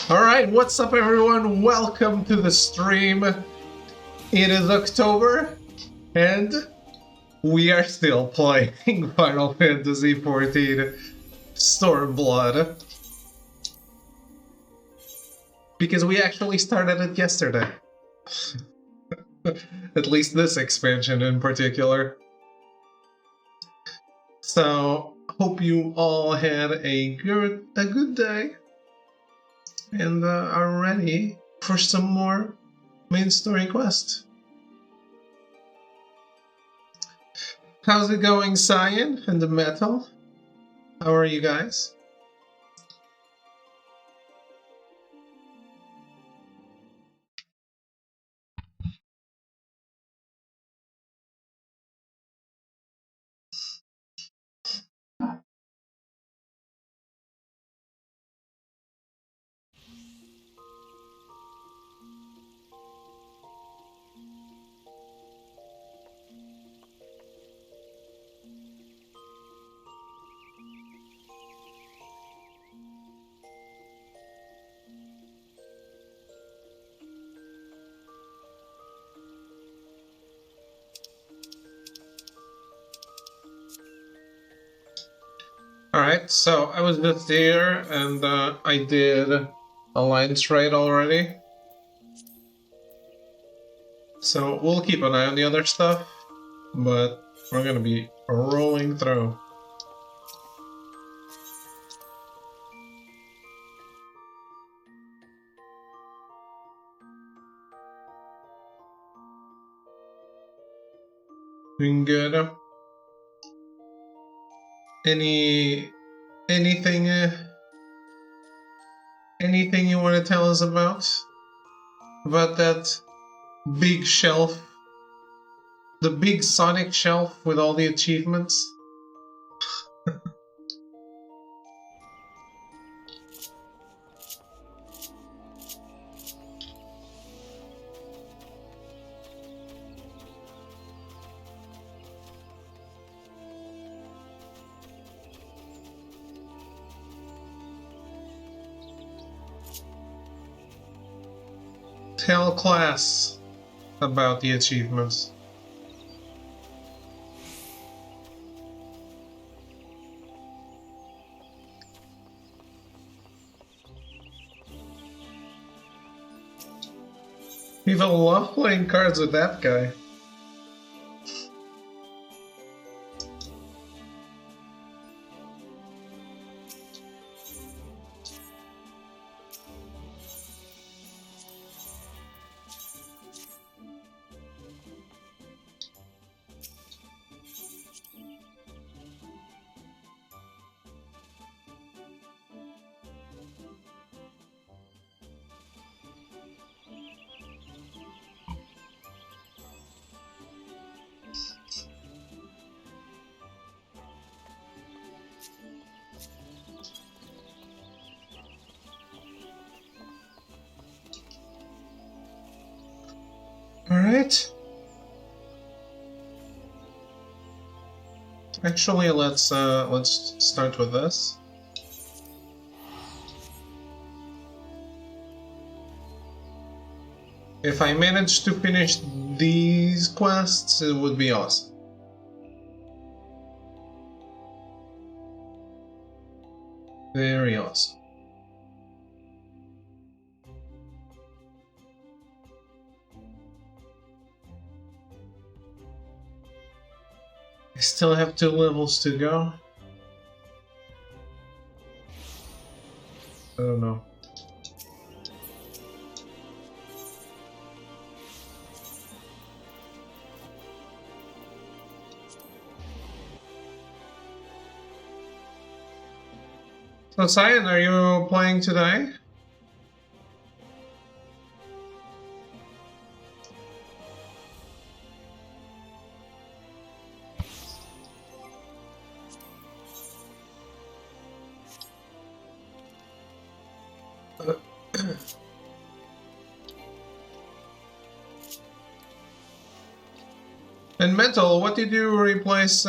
Alright, what's up everyone? Welcome to the stream. It is October, and we are still playing Final Fantasy XIV Stormblood. Because we actually started it yesterday. At least this expansion in particular. So, hope you all had a good day. And are ready for some more main story quest. How's it going, Cyan and the Metal? How are you guys? Alright, so I was just there and I did Alliance raid already. So we'll keep an eye on the other stuff, but we're gonna be rolling through. Doing good. Anything you want to tell us about that big shelf, the big Sonic shelf with all the achievements? Tell class about the achievements. People love playing cards with that guy. Alright. Actually, let's start with this. If I manage to finish these quests, it would be awesome. Very awesome. I still have 2 levels to go. I don't know. So, Cyan, are you playing today? And Metal, what did you replace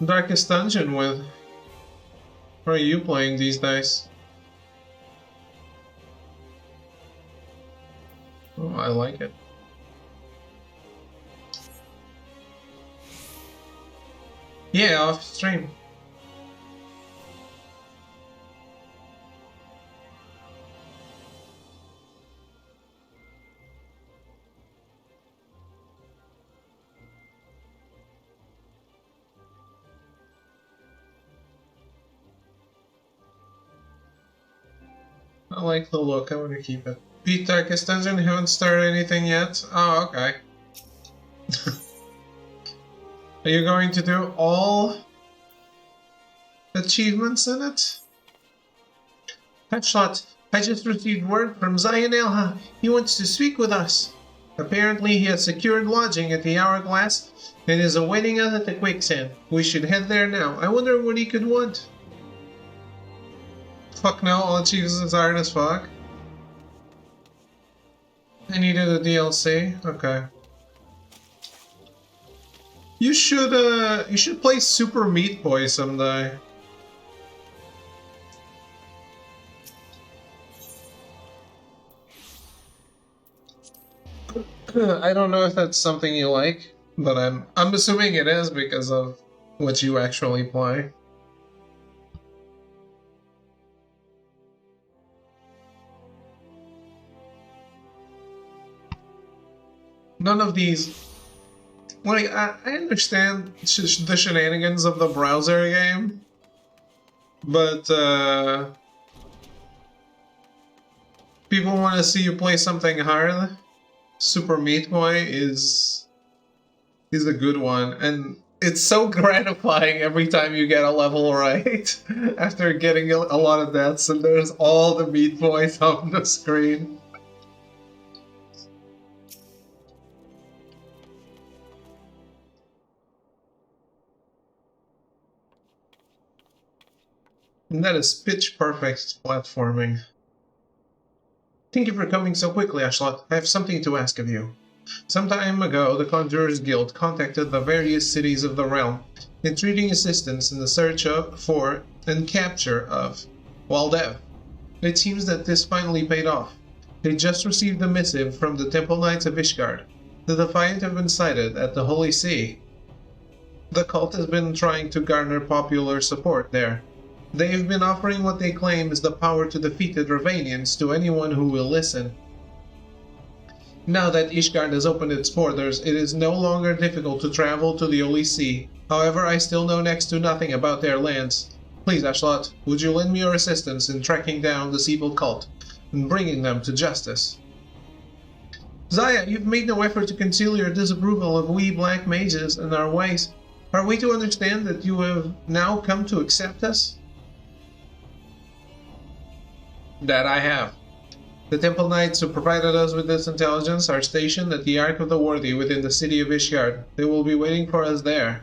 Darkest Dungeon with? What are you playing these days? Oh, I like it. Yeah, off stream. I like the look, I want to keep it. Beat Darkest Dungeon, haven't started anything yet? Oh, okay. Are you going to do all achievements in it? Headshot, I just received word from Zion Elha. He wants to speak with us. Apparently he has secured lodging at the Hourglass and is awaiting us at the Quicksand. We should head there now. I wonder what he could want. Fuck no, all achievements are hard as fuck. I needed a DLC. Okay. You should play Super Meat Boy someday. I don't know if that's something you like, but I'm assuming it is because of what you actually play. None of these... Like, I understand the shenanigans of the browser game, but, people want to see you play something hard. Super Meat Boy is a good one, and it's so gratifying every time you get a level right, after getting a lot of deaths, and there's all the Meat Boys on the screen. And that is pitch perfect platforming. Thank you for coming so quickly, Ashlot. I have something to ask of you. Some time ago, the Conjurers Guild contacted the various cities of the realm, entreating assistance in the search for and capture of Waldev. It seems that this finally paid off. They just received a missive from the Temple Knights of Ishgard. The Defiant have been sighted at the Holy See. The cult has been trying to garner popular support there. They have been offering what they claim is the power to defeat the Dravanians to anyone who will listen. Now that Ishgard has opened its borders, it is no longer difficult to travel to the Holy See. However, I still know next to nothing about their lands. Please, Ashlot, would you lend me your assistance in tracking down this evil cult and bringing them to justice? Zaya, you've made no effort to conceal your disapproval of we black mages and our ways. Are we to understand that you have now come to accept us? That I have. The Temple Knights who provided us with this intelligence are stationed at the Ark of the Worthy within the city of Ishgard. They will be waiting for us there.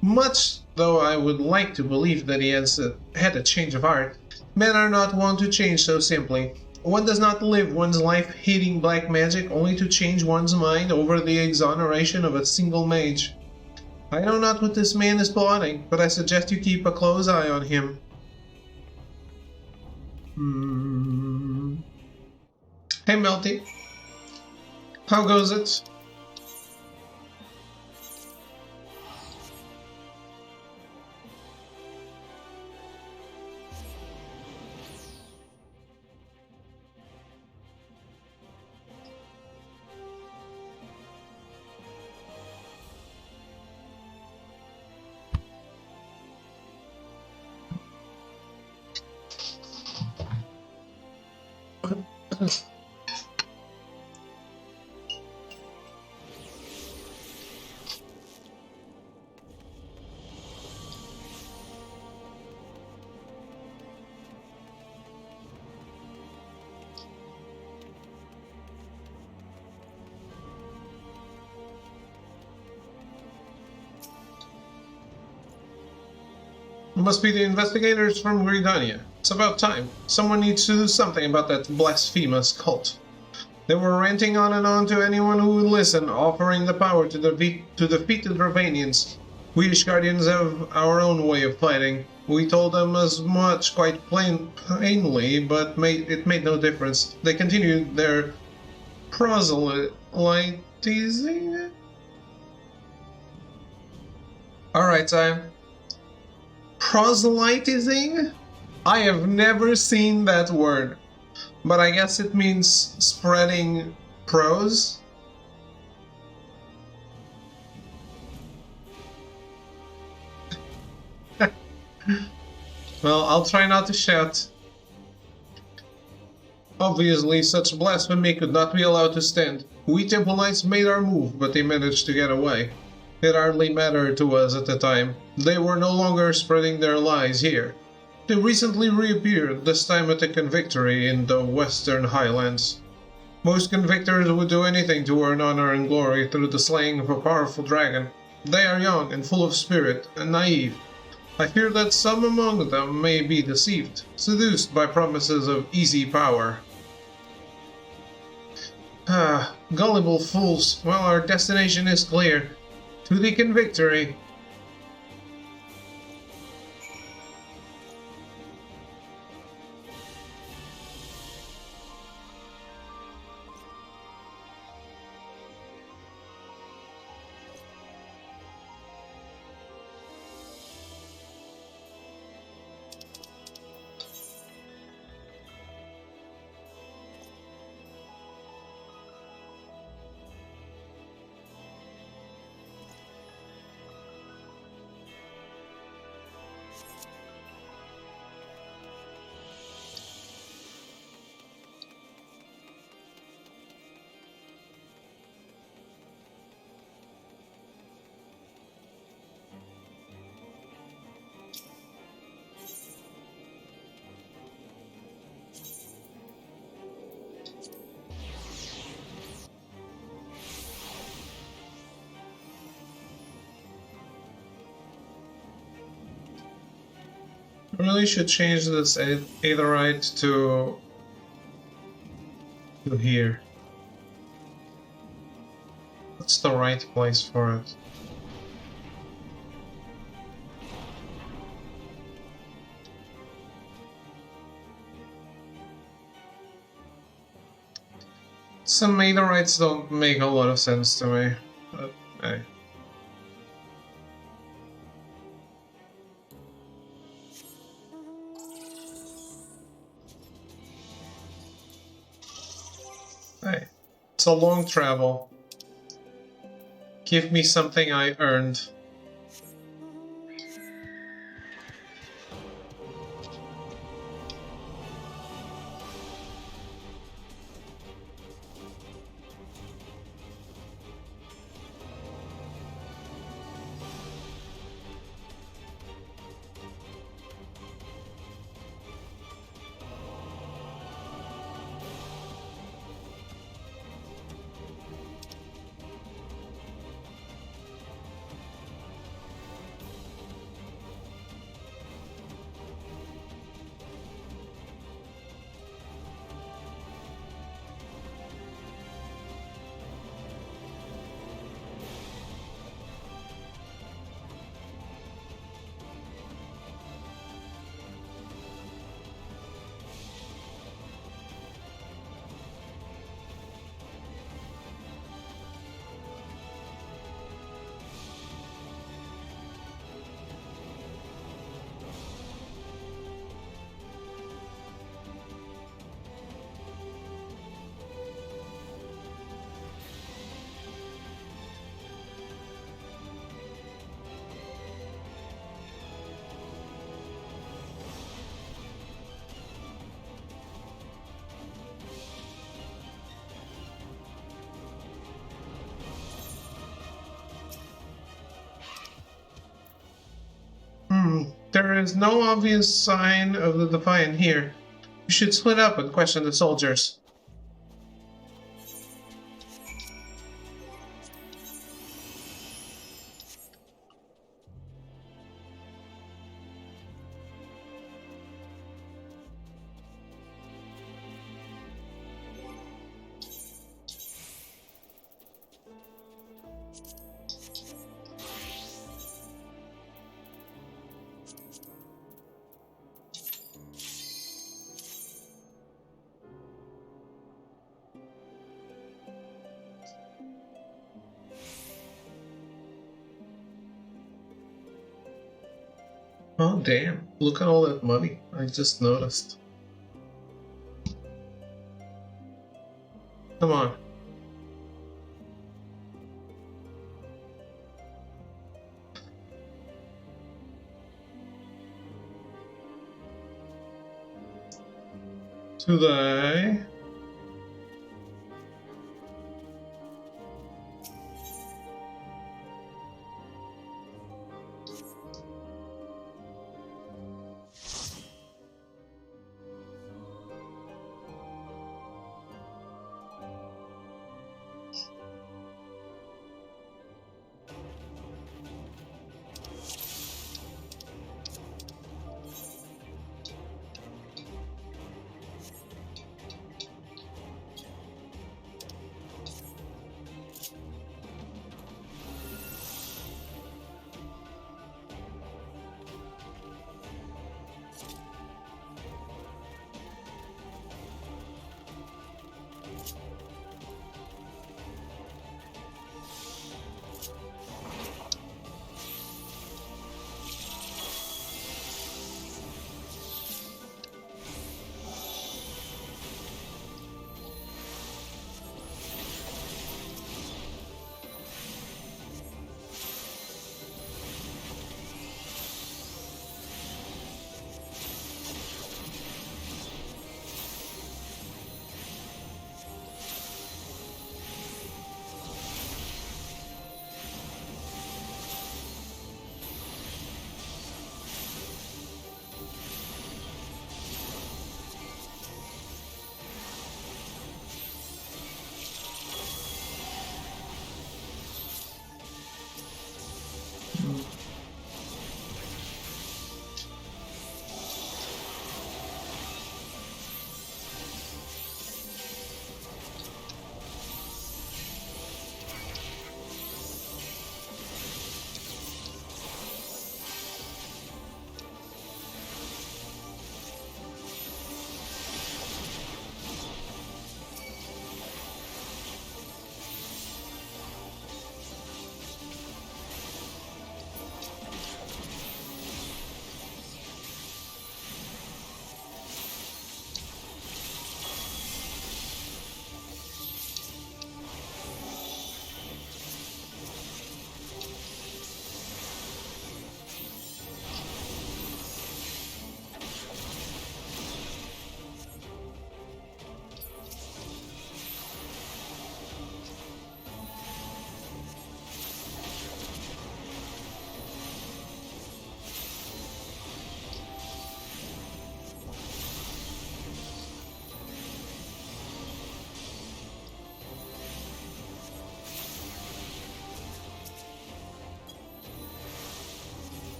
Much though I would like to believe that he has had a change of heart, men are not wont to change so simply. One does not live one's life hating black magic only to change one's mind over the exoneration of a single mage. I know not what this man is plotting, but I suggest you keep a close eye on him. Hey Melty, how goes it? Must be the investigators from Gridania. It's about time. Someone needs to do something about that blasphemous cult. They were ranting on and on to anyone who would listen, offering the power to defeat the Dravanians. We Ishgardians have our own way of fighting. We told them as much quite plainly, but it made no difference. They continued their proselytizing? Alright, time. Proselytizing? I have never seen that word. But I guess it means spreading prose. Well, I'll try not to shout. Obviously, such blasphemy could not be allowed to stand. We Temple Knights made our move, but they managed to get away. It hardly mattered to us at the time. They were no longer spreading their lies here. They recently reappeared, this time at the Convictory in the Western Highlands. Most Convictors would do anything to earn honor and glory through the slaying of a powerful dragon. They are young and full of spirit, and naive. I fear that some among them may be deceived, seduced by promises of easy power. Ah, gullible fools. Well, our destination is clear. To the Convictory. I really should change this Aetherite to here. What's the right place for it? Some Aetherites don't make a lot of sense to me, but hey. Hey, it's a long travel. Give me something I earned. There is no obvious sign of the Defiant here. You should split up and question the soldiers. Oh damn, look at all that money. I just noticed. Come on. Today.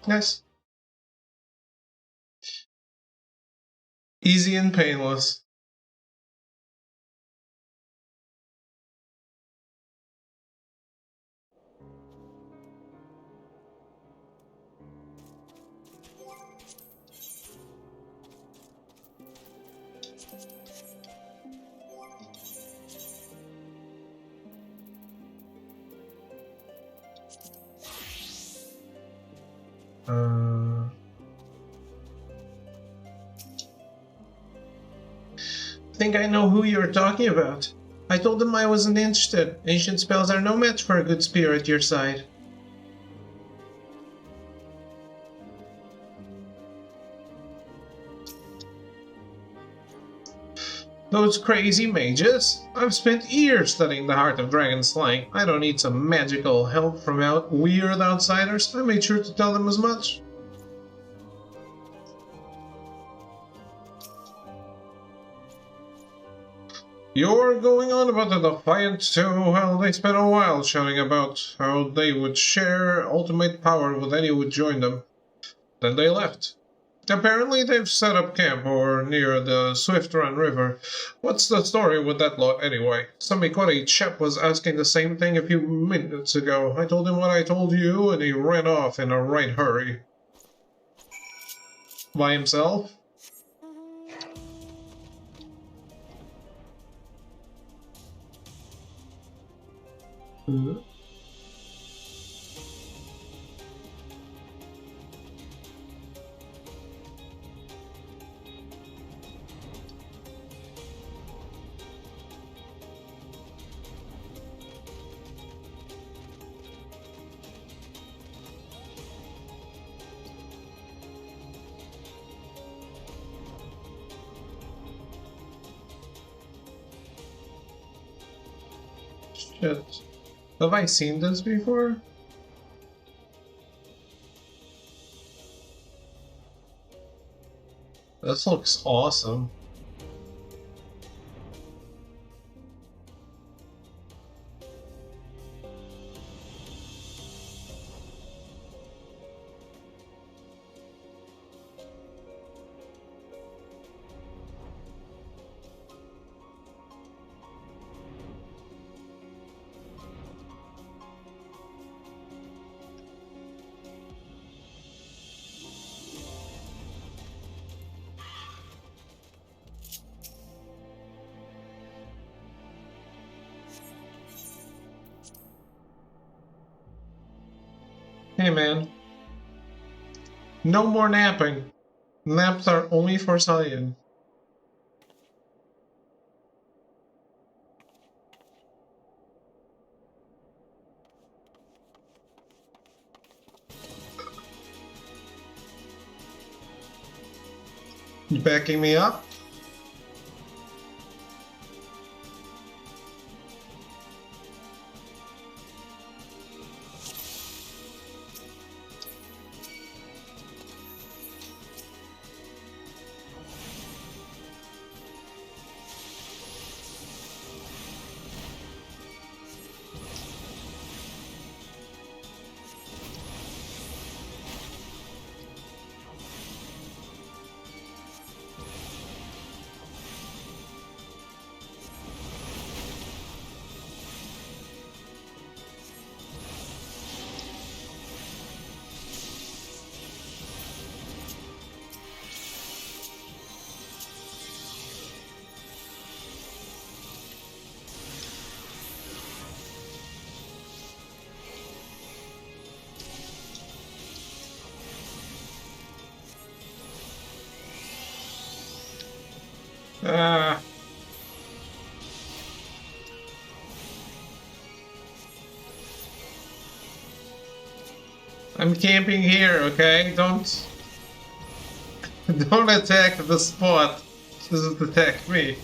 Nice. Easy and painless. I think I know who you're talking about. I told them I wasn't interested. Ancient spells are no match for a good spear at your side. Those crazy mages? I've spent years studying the heart of dragon slaying. I don't need some magical help from weird outsiders. I made sure to tell them as much. You're going on about the Defiant too? Well, they spent a while shouting about how they would share ultimate power with any who would join them. Then they left. Apparently they've set up camp or near the Swift Run River. What's the story with that lot anyway? Some Ikori chap was asking the same thing a few minutes ago. I told him what I told you and he ran off in a right hurry. By himself? Mm-hmm. Shit. Have I seen this before? This looks awesome. Hey man, no more napping. Naps are only for Cyan. You backing me up? I'm camping here, okay? Don't attack the spot. Just attack me.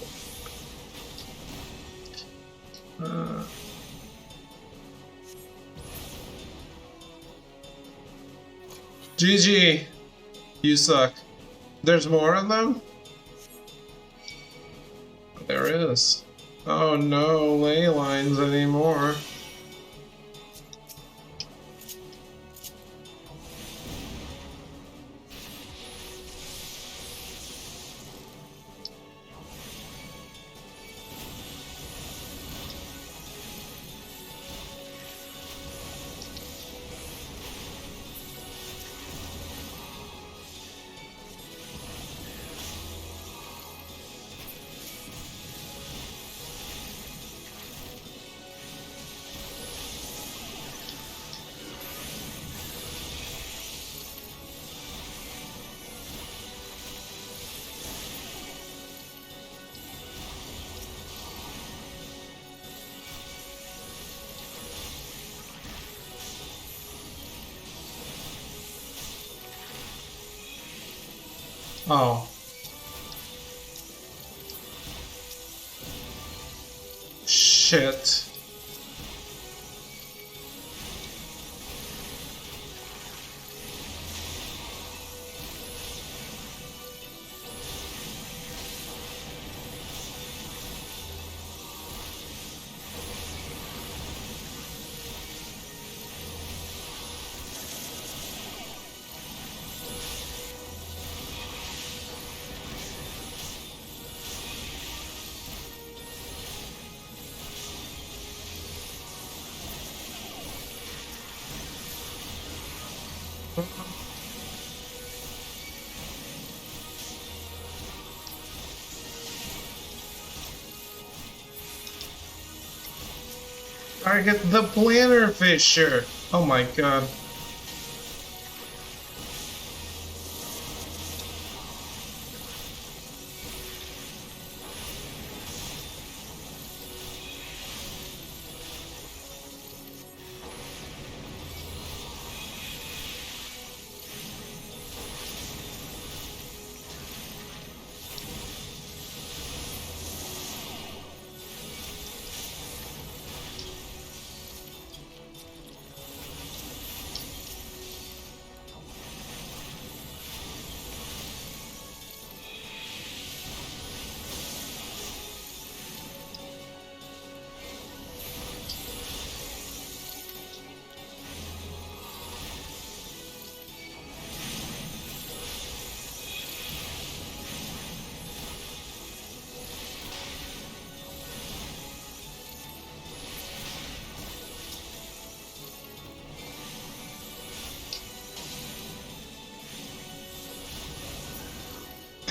GG. You suck. There's more of them? There is. Oh no, ley lines anymore. Oh. shit. Target the planner fisher! Oh my god.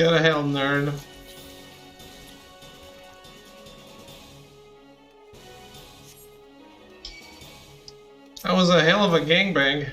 Get to hell, nerd. That was a hell of a gangbang.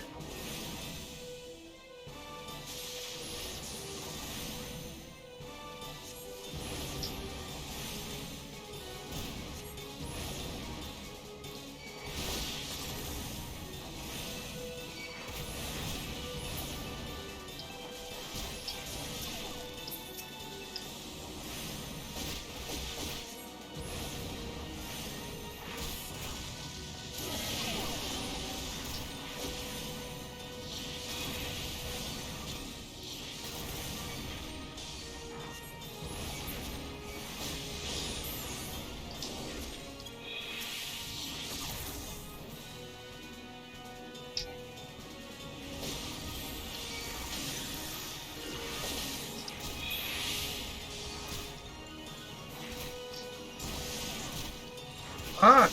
Ah!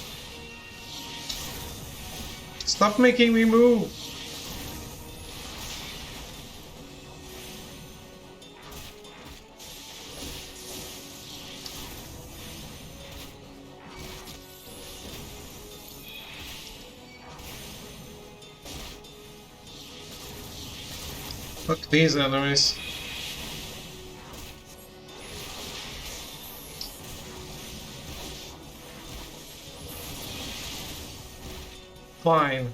Stop making me move! Fuck these enemies. Fine.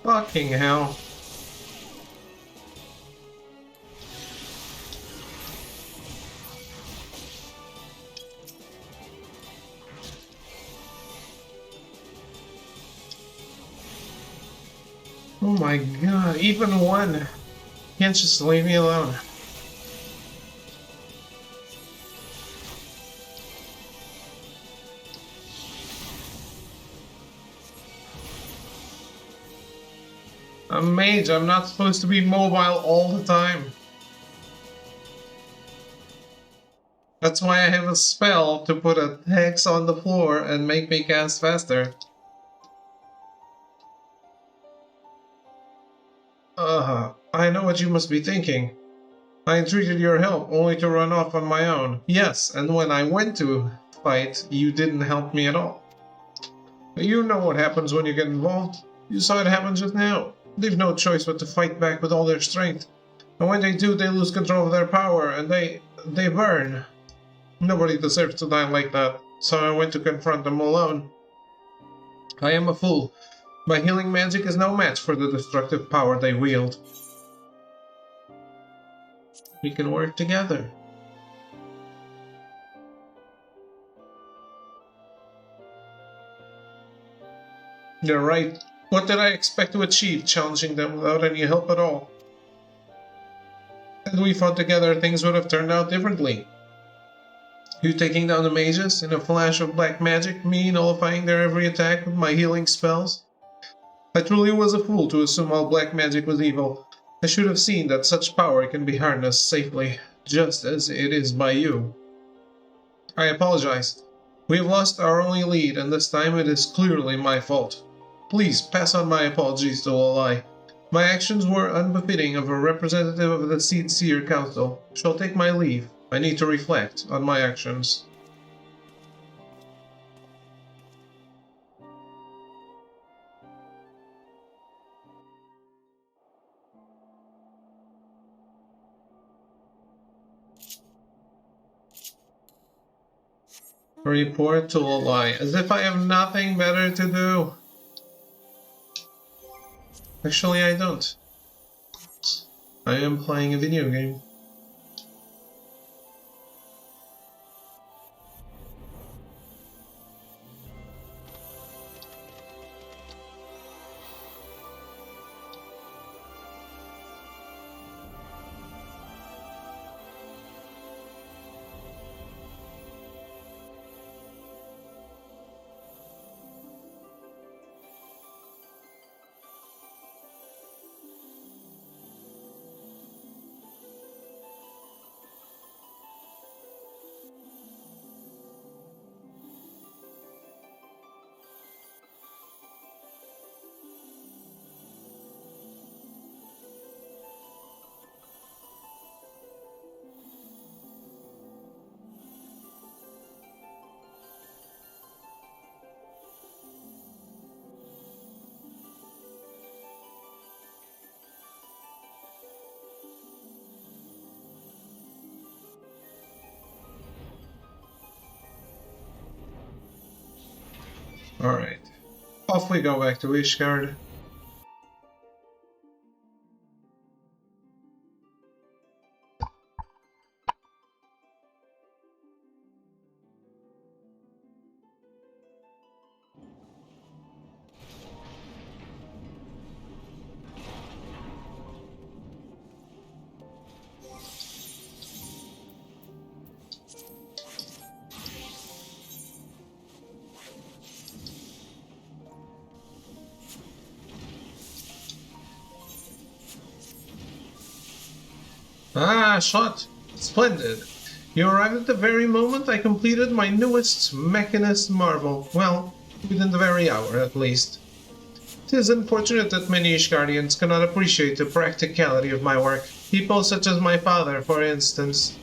Fucking hell. Oh my god, even one. Can't just leave me alone. I'm a mage, I'm not supposed to be mobile all the time. That's why I have a spell to put a hex on the floor and make me cast faster. I know what you must be thinking. I entreated your help only to run off on my own. Yes, and when I went to fight, you didn't help me at all. You know what happens when you get involved. You saw it happen just now. They've no choice but to fight back with all their strength. And when they do, they lose control of their power, and they burn. Nobody deserves to die like that, so I went to confront them alone. I am a fool. My healing magic is no match for the destructive power they wield. We can work together. You're right. What did I expect to achieve challenging them without any help at all? Had we fought together, things would have turned out differently. You taking down the mages in a flash of black magic, me nullifying their every attack with my healing spells? I truly was a fool to assume all black magic was evil. I should have seen that such power can be harnessed safely, just as it is by you. I apologize. We have lost our only lead, and this time it is clearly my fault. Please pass on my apologies to Lolai. My actions were unbefitting of a representative of the Seed-Seer Council. Shall take my leave. I need to reflect on my actions. Report to Lolai, as if I have nothing better to do. Actually, I don't. I am playing a video game. Alright. Off we go back to Ishgard. Ah, shot! Splendid! You arrived at the very moment I completed my newest mechanist marvel. Well, within the very hour, at least. 'Tis unfortunate that many Ishgardians cannot appreciate the practicality of my work. People such as my father, for instance.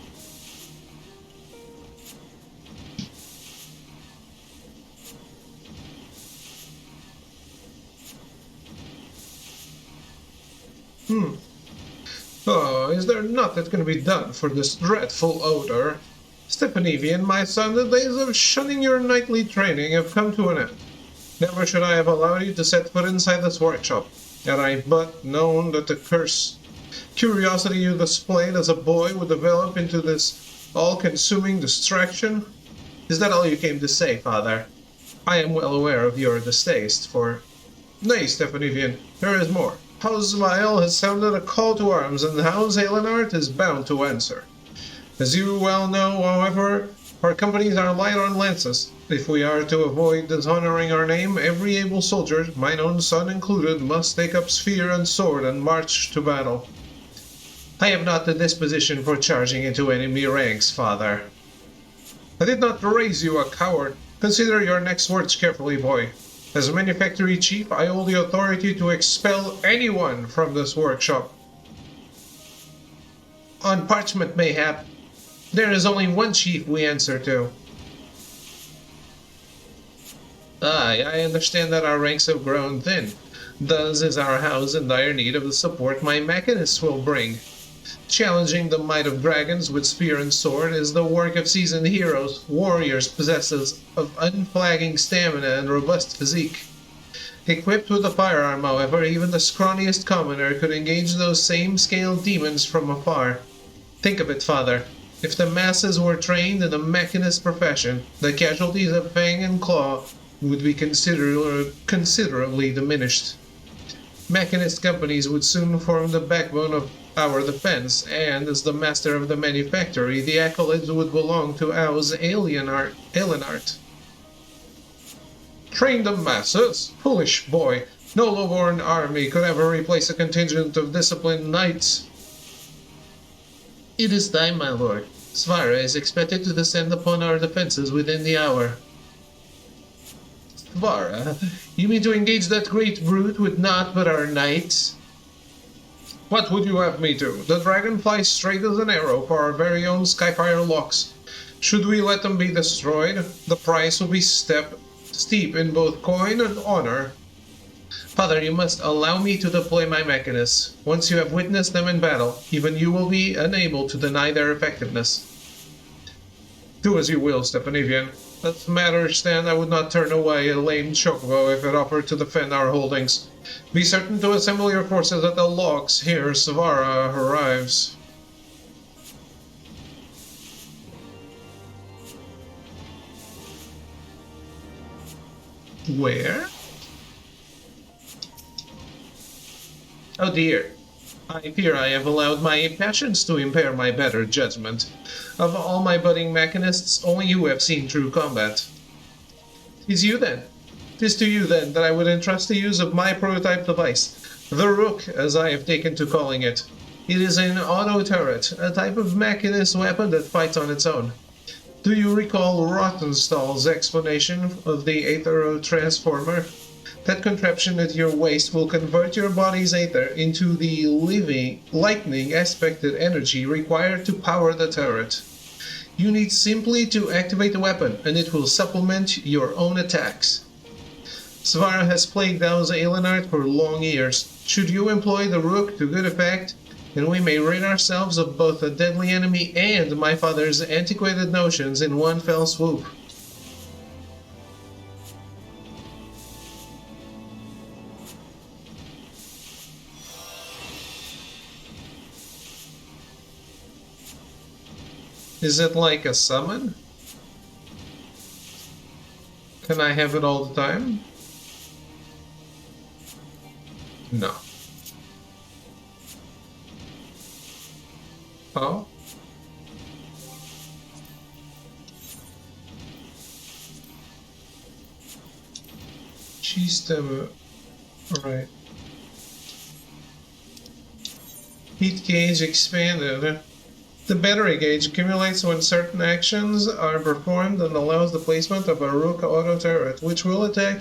Oh, is there naught that can be done for this dreadful odor? Stepanivian, my son, the days of shunning your nightly training have come to an end. Never should I have allowed you to set foot inside this workshop, had I but known that the curiosity you displayed as a boy would develop into this all-consuming distraction. Is that all you came to say, father? I am well aware of your distaste for... Nay, Stepanivian, there is more. House Vile has sounded a call to arms, and House Aelinart is bound to answer. As you well know, however, our companies are light on lances. If we are to avoid dishonoring our name, every able soldier, mine own son included, must take up spear and sword and march to battle. I have not the disposition for charging into enemy ranks, father. I did not raise you a coward. Consider your next words carefully, boy. As Manufactory Chief, I hold the authority to expel anyone from this workshop. On parchment, mayhap. There is only one chief we answer to. Aye, I understand that our ranks have grown thin. Thus is our house in dire need of the support my mechanists will bring. Challenging the might of dragons with spear and sword is the work of seasoned heroes, warriors possessors of unflagging stamina and robust physique. Equipped with a firearm, however, even the scrawniest commoner could engage those same scaled demons from afar. Think of it, father. If the masses were trained in the mechanist profession, the casualties of fang and claw would be considerably diminished. Mechanist companies would soon form the backbone of our defense, and as the master of the manufactory, the accolades would belong to Au's Alienart. Train the masses? Foolish boy. No low-born army could ever replace a contingent of disciplined knights. It is time, my lord. Svara is expected to descend upon our defenses within the hour. Svara? You mean to engage that great brute with naught but our knights? What would you have me do? The dragon flies straight as an arrow for our very own Skyfire locks. Should we let them be destroyed, the price will be steep in both coin and honor. Father, you must allow me to deploy my mechanists. Once you have witnessed them in battle, even you will be unable to deny their effectiveness. Do as you will, Stepanivian. As matters stand, I would not turn away a lame chocobo if it offered to defend our holdings. Be certain to assemble your forces at the locks here Svara arrives. Where? Oh dear. I fear I have allowed my passions to impair my better judgment. Of all my budding mechanists, only you have seen true combat. 'Tis to you then that I would entrust the use of my prototype device, the Rook, as I have taken to calling it. It is an auto-turret, a type of mechanist weapon that fights on its own. Do you recall Rottenstall's explanation of the Aethero Transformer? That contraption at your waist will convert your body's aether into the lightning-aspected energy required to power the turret. You need simply to activate the weapon, and it will supplement your own attacks. Svara has plagued Au's Alienart for long years. Should you employ the Rook to good effect, then we may rid ourselves of both a deadly enemy and my father's antiquated notions in one fell swoop. Is it like a summon? Can I have it all the time? No. Oh? Cheese-stem. Right. Heat gauge expanded. The battery gauge accumulates when certain actions are performed and allows the placement of a Rook auto turret, which will attack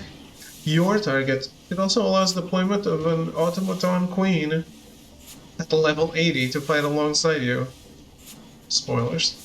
your target. It also allows deployment of an automaton queen at level 80 to fight alongside you. Spoilers.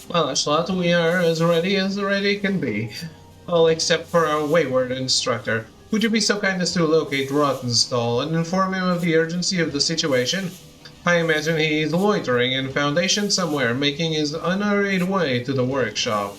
Well, Ashlat, we are as ready can be. All except for our wayward instructor. Would you be so kind as to locate Rottenstall and inform him of the urgency of the situation? I imagine he's loitering in Foundation somewhere, making his unhurried way to the workshop.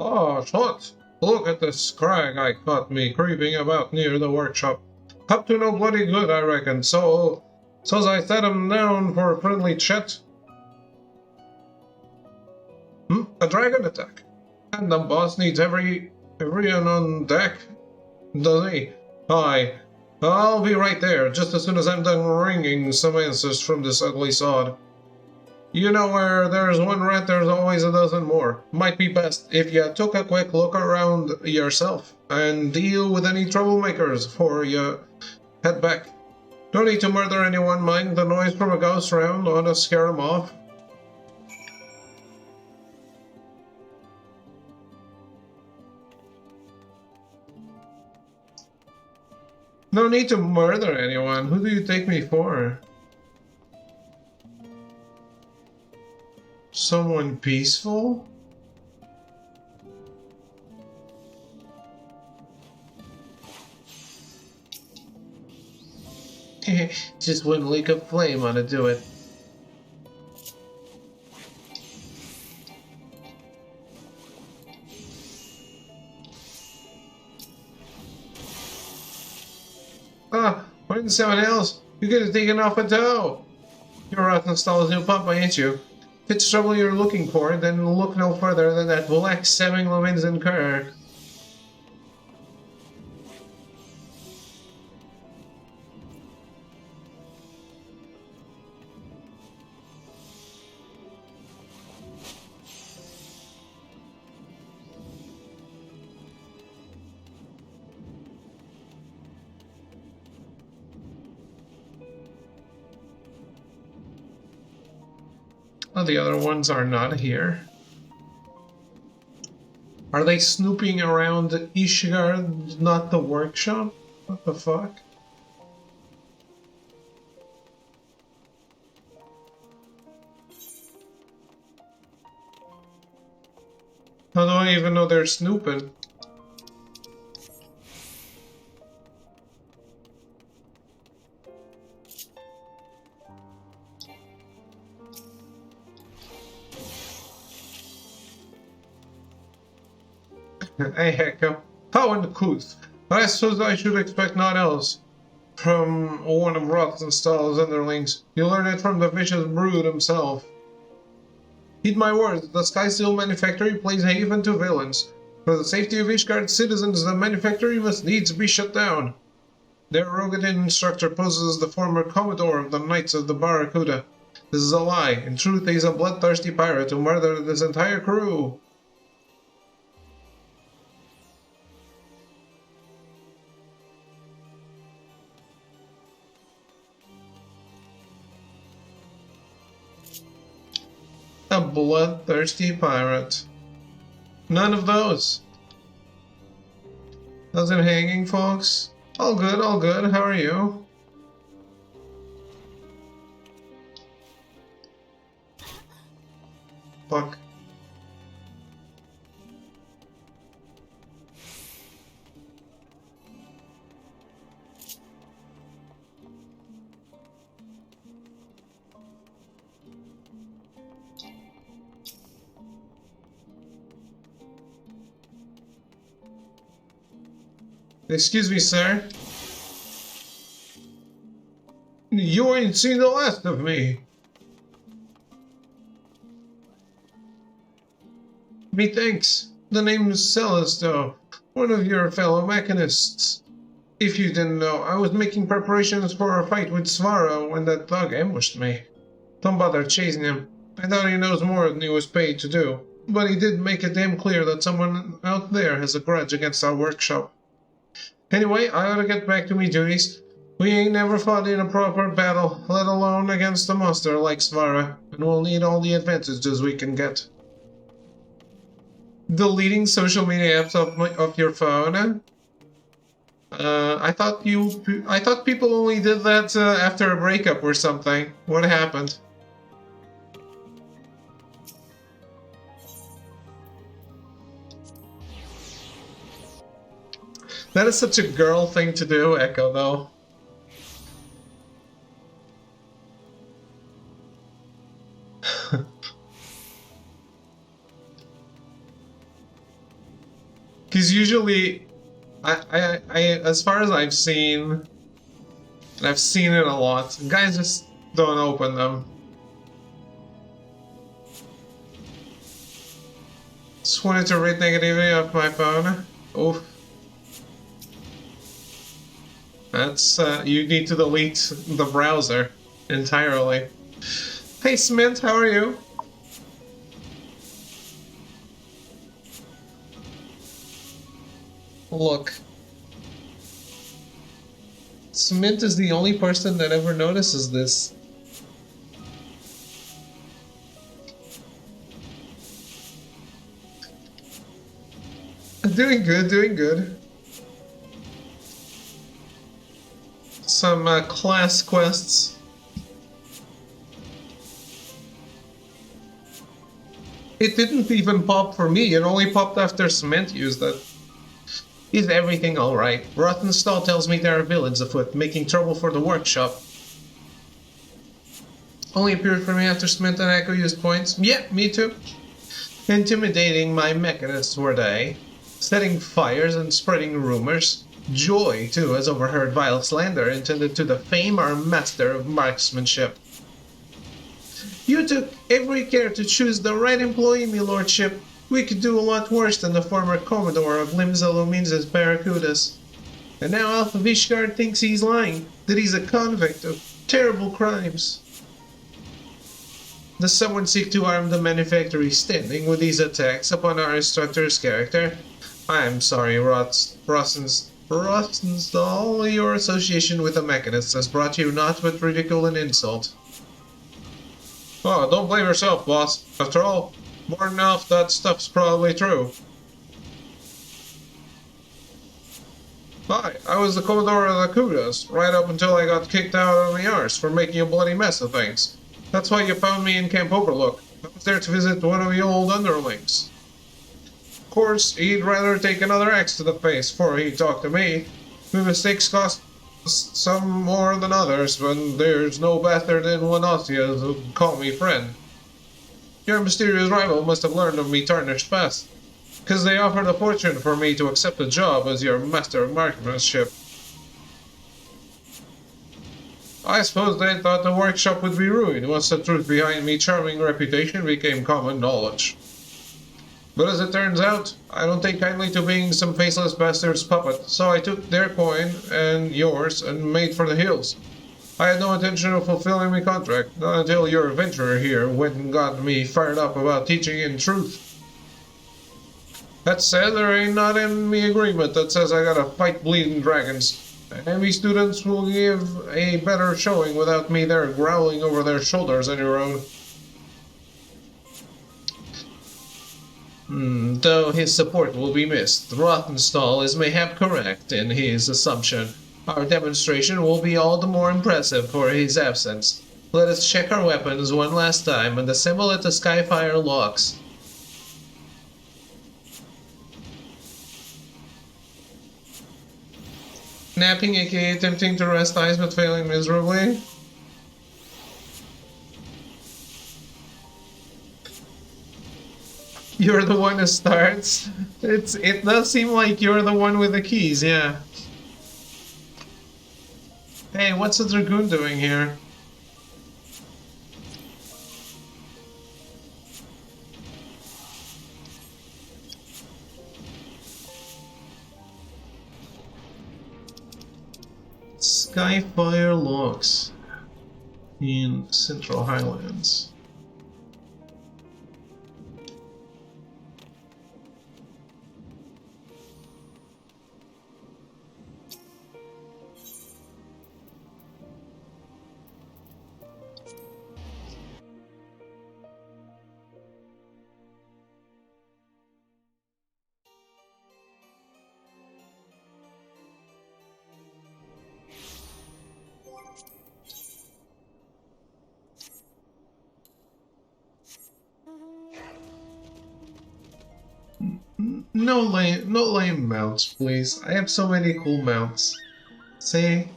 Oh, Shot! Look at this scrag I caught me creeping about near the workshop. Up to no bloody good, I reckon, so's I set him down for a friendly chat. A dragon attack. And the boss needs everyone on deck, does he? Aye. I'll be right there, just as soon as I'm done wringing some answers from this ugly sod. You know where there's one rat, there's always a dozen more. Might be best if you took a quick look around yourself and deal with any troublemakers before you head back. Don't need to murder anyone, mind the noise from a ghost round, ought to scare them off. No need to murder anyone, who do you take me for? Someone peaceful? Just one leak of flame ought to do it. Ah, wait and someone else. You could have taken off a toe. You're out to install a new pump, ain't you? If it's trouble you're looking for, then look no further than that black 7 lumens in car. Oh, the other ones are not here. Are they snooping around Ishgard, not the workshop? What the fuck? How do I even know they're snooping? Hey, Hector. How uncouth. I suppose I should expect naught else from one of Rothenstall's underlings. You learn it from the vicious brood himself. Heed my words, the Sky Steel Manufactory plays haven to villains. For the safety of Ishgard's citizens, the manufactory must needs be shut down. Their Rogadin instructor poses as the former Commodore of the Knights of the Barracuda. This is a lie. In truth, he is a bloodthirsty pirate who murdered his entire crew. A bloodthirsty pirate. None of those. How's it hanging, folks? All good, all good. How are you? Fuck. Excuse me, sir. You ain't seen the last of me. Methinks. The name is Celestial, one of your fellow mechanists. If you didn't know, I was making preparations for a fight with Svara when that thug ambushed me. Don't bother chasing him. I doubt he knows more than he was paid to do. But he did make it damn clear that someone out there has a grudge against our workshop. Anyway, I ought to get back to me duties. We ain't never fought in a proper battle, let alone against a monster like Svara, and we'll need all the advantages we can get. Deleting social media apps off your phone? I thought people only did that after a breakup or something. What happened? That is such a girl thing to do, Echo, though. Because usually, as far as I've seen, and I've seen it a lot, guys just don't open them. Just wanted to read negativity off my phone. Oof. That's, you need to delete the browser entirely. Hey Smith, how are you? Look. Smith is the only person that ever notices this. Doing good, doing good. Some class quests. It didn't even pop for me, it only popped after Cement used it. Is everything alright? Rottenstall tells me there are villains afoot, making trouble for the workshop. Only appeared for me after Cement and Echo used points. Yeah, me too. Intimidating my mechanists were they, setting fires and spreading rumors. Joy, too, has overheard vile slander intended to defame our master of marksmanship. You took every care to choose the right employee, me lordship. We could do a lot worse than the former Commodore of Limsalomins' Barracudas. And now Alpha Vishgard thinks he's lying, that he's a convict of terrible crimes. Does someone seek to harm the manufactory standing with these attacks upon our instructor's character? I'm sorry, Rottenstall, your association with the mechanists has brought you naught but ridicule and insult. Oh, don't blame yourself, boss. After all, more than enough, that stuff's probably true. Hi, I was the Commodore of the Kudas, right up until I got kicked out of the arse for making a bloody mess of things. That's why you found me in Camp Overlook. I was there to visit one of the old underlings. Of course, he'd rather take another axe to the face before he'd talk to me. My mistakes cost some more than others, but there's no better than Wanatia to call me friend. Your mysterious rival must have learned of me tarnished past, because they offered a fortune for me to accept the job as your master of marksmanship. I suppose they thought the workshop would be ruined once the truth behind me charming reputation became common knowledge. But as it turns out, I don't take kindly to being some faceless bastard's puppet, so I took their coin and yours and made for the hills. I had no intention of fulfilling my contract, not until your adventurer here went and got me fired up about teaching in truth. That said, there ain't not in me agreement that says I gotta fight bleeding dragons. And me students will give a better showing without me there growling over their shoulders any road. Though his support will be missed, Rottenstall is mayhap correct in his assumption. Our demonstration will be all the more impressive for his absence. Let us check our weapons one last time and assemble at the Skyfire locks. Napping, aka attempting to rest eyes but failing miserably. You're the one who starts. It does seem like you're the one with the keys, yeah. Hey, what's the Dragoon doing here? Skyfire locks in Central Highlands. No lame mounts, please. I have so many cool mounts. Say.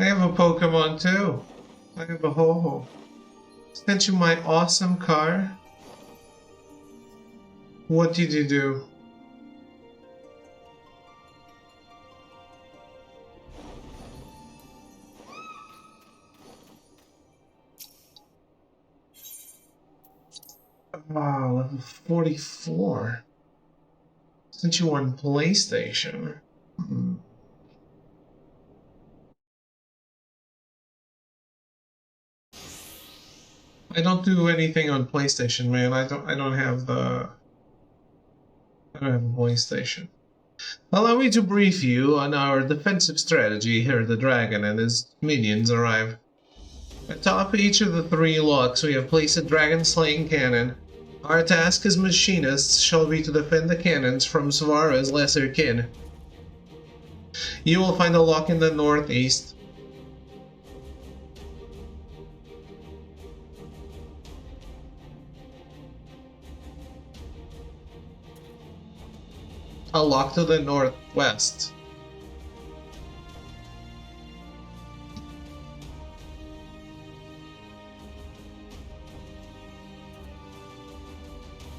have a Pokemon too. I have a Ho-Ho. Sent you my awesome car. What did you do? Wow, level 44. Sent you on PlayStation. I don't do anything on PlayStation, man. I don't have a PlayStation. Allow me to brief you on our defensive strategy here the dragon and his minions arrive. Atop each of the 3 locks we have placed a dragon-slaying cannon. Our task as machinists shall be to defend the cannons from Svara's lesser kin. You will find a lock in the northeast. A lock to the northwest.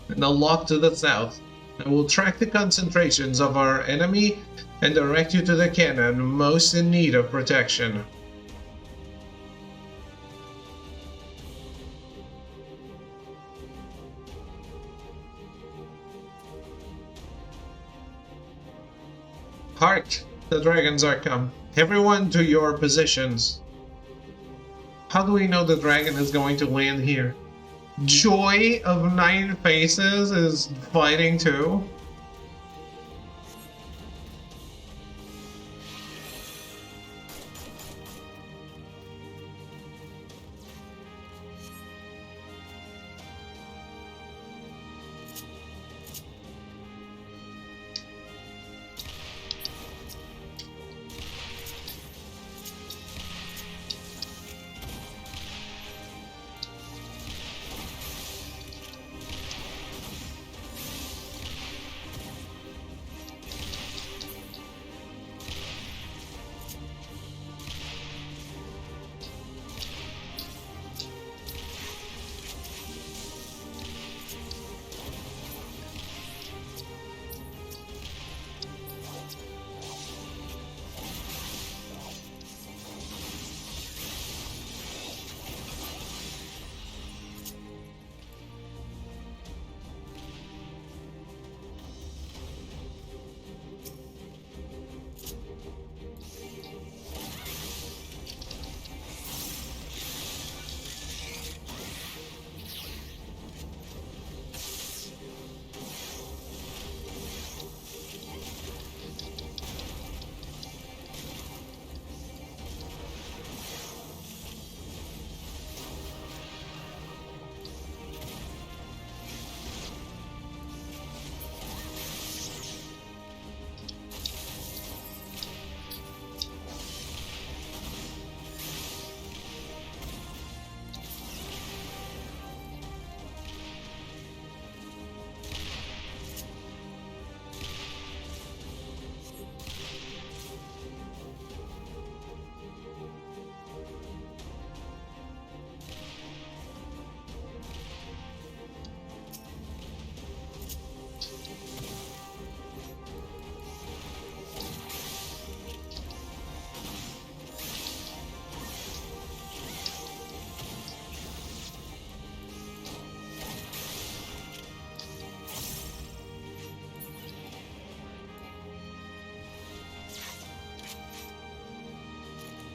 And a lock to the south. I will track the concentrations of our enemy and direct you to the cannon most in need of protection. Hark! The dragons are come. Everyone to your positions. How do we know the dragon is going to land here? Joy of 9 Faces is fighting too?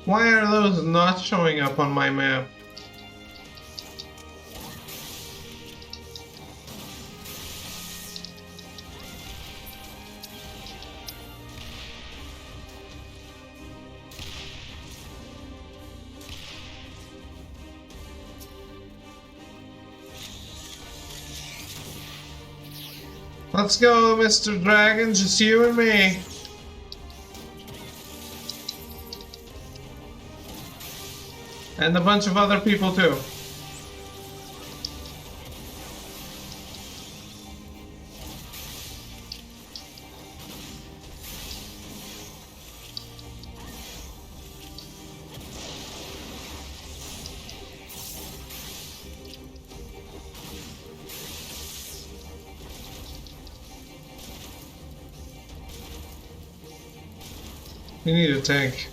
Why are those not showing up on my map? Let's go, Mr. Dragon, just you and me. And a bunch of other people too. We need a tank.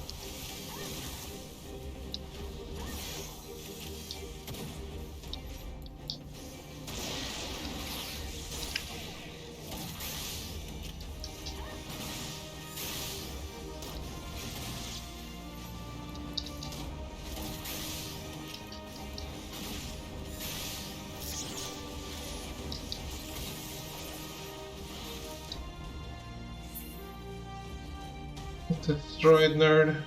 Destroyed nerd.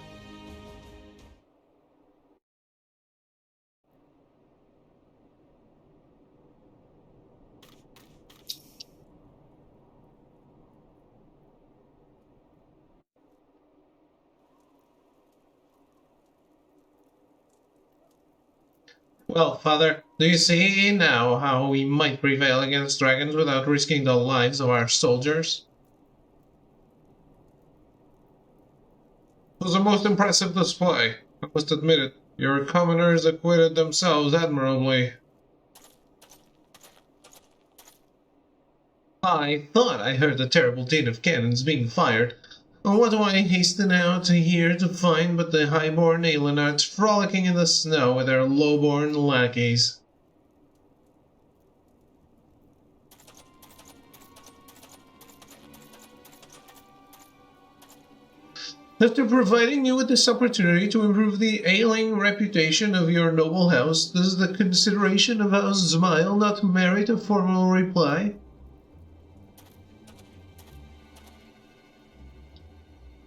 Well, Father, do you see now how we might prevail against dragons without risking the lives of our soldiers? It was a most impressive display. I must admit it. Your commoners acquitted themselves admirably. I thought I heard a terrible din of cannons being fired. What do I hasten out here to find but the high-born alienards frolicking in the snow with their low-born lackeys? After providing you with this opportunity to improve the ailing reputation of your noble house, does the consideration of House Smile not merit a formal reply?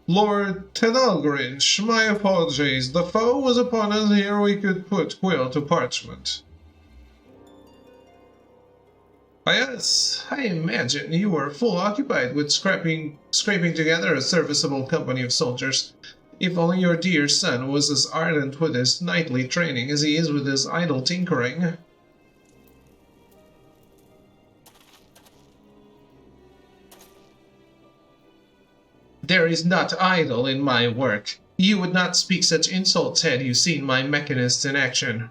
Lord Tenalgrinch, my apologies. The foe was upon us ere we could put quill to parchment. Yes, I imagine you were full occupied with scraping together a serviceable company of soldiers. If only your dear son was as ardent with his knightly training as he is with his idle tinkering. There is not idle in my work. You would not speak such insults had you seen my mechanists in action.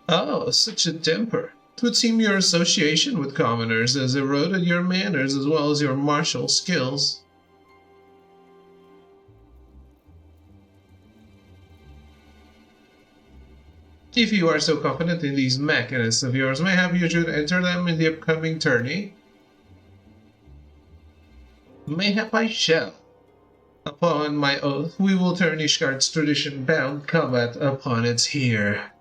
Oh, such a temper. It would seem your association with commoners has eroded your manners as well as your martial skills. If you are so confident in these mechanists of yours, mayhap you should enter them in the upcoming tourney? Mayhap I shall. Upon my oath, we will turn Ishgard's tradition-bound combat upon its ear.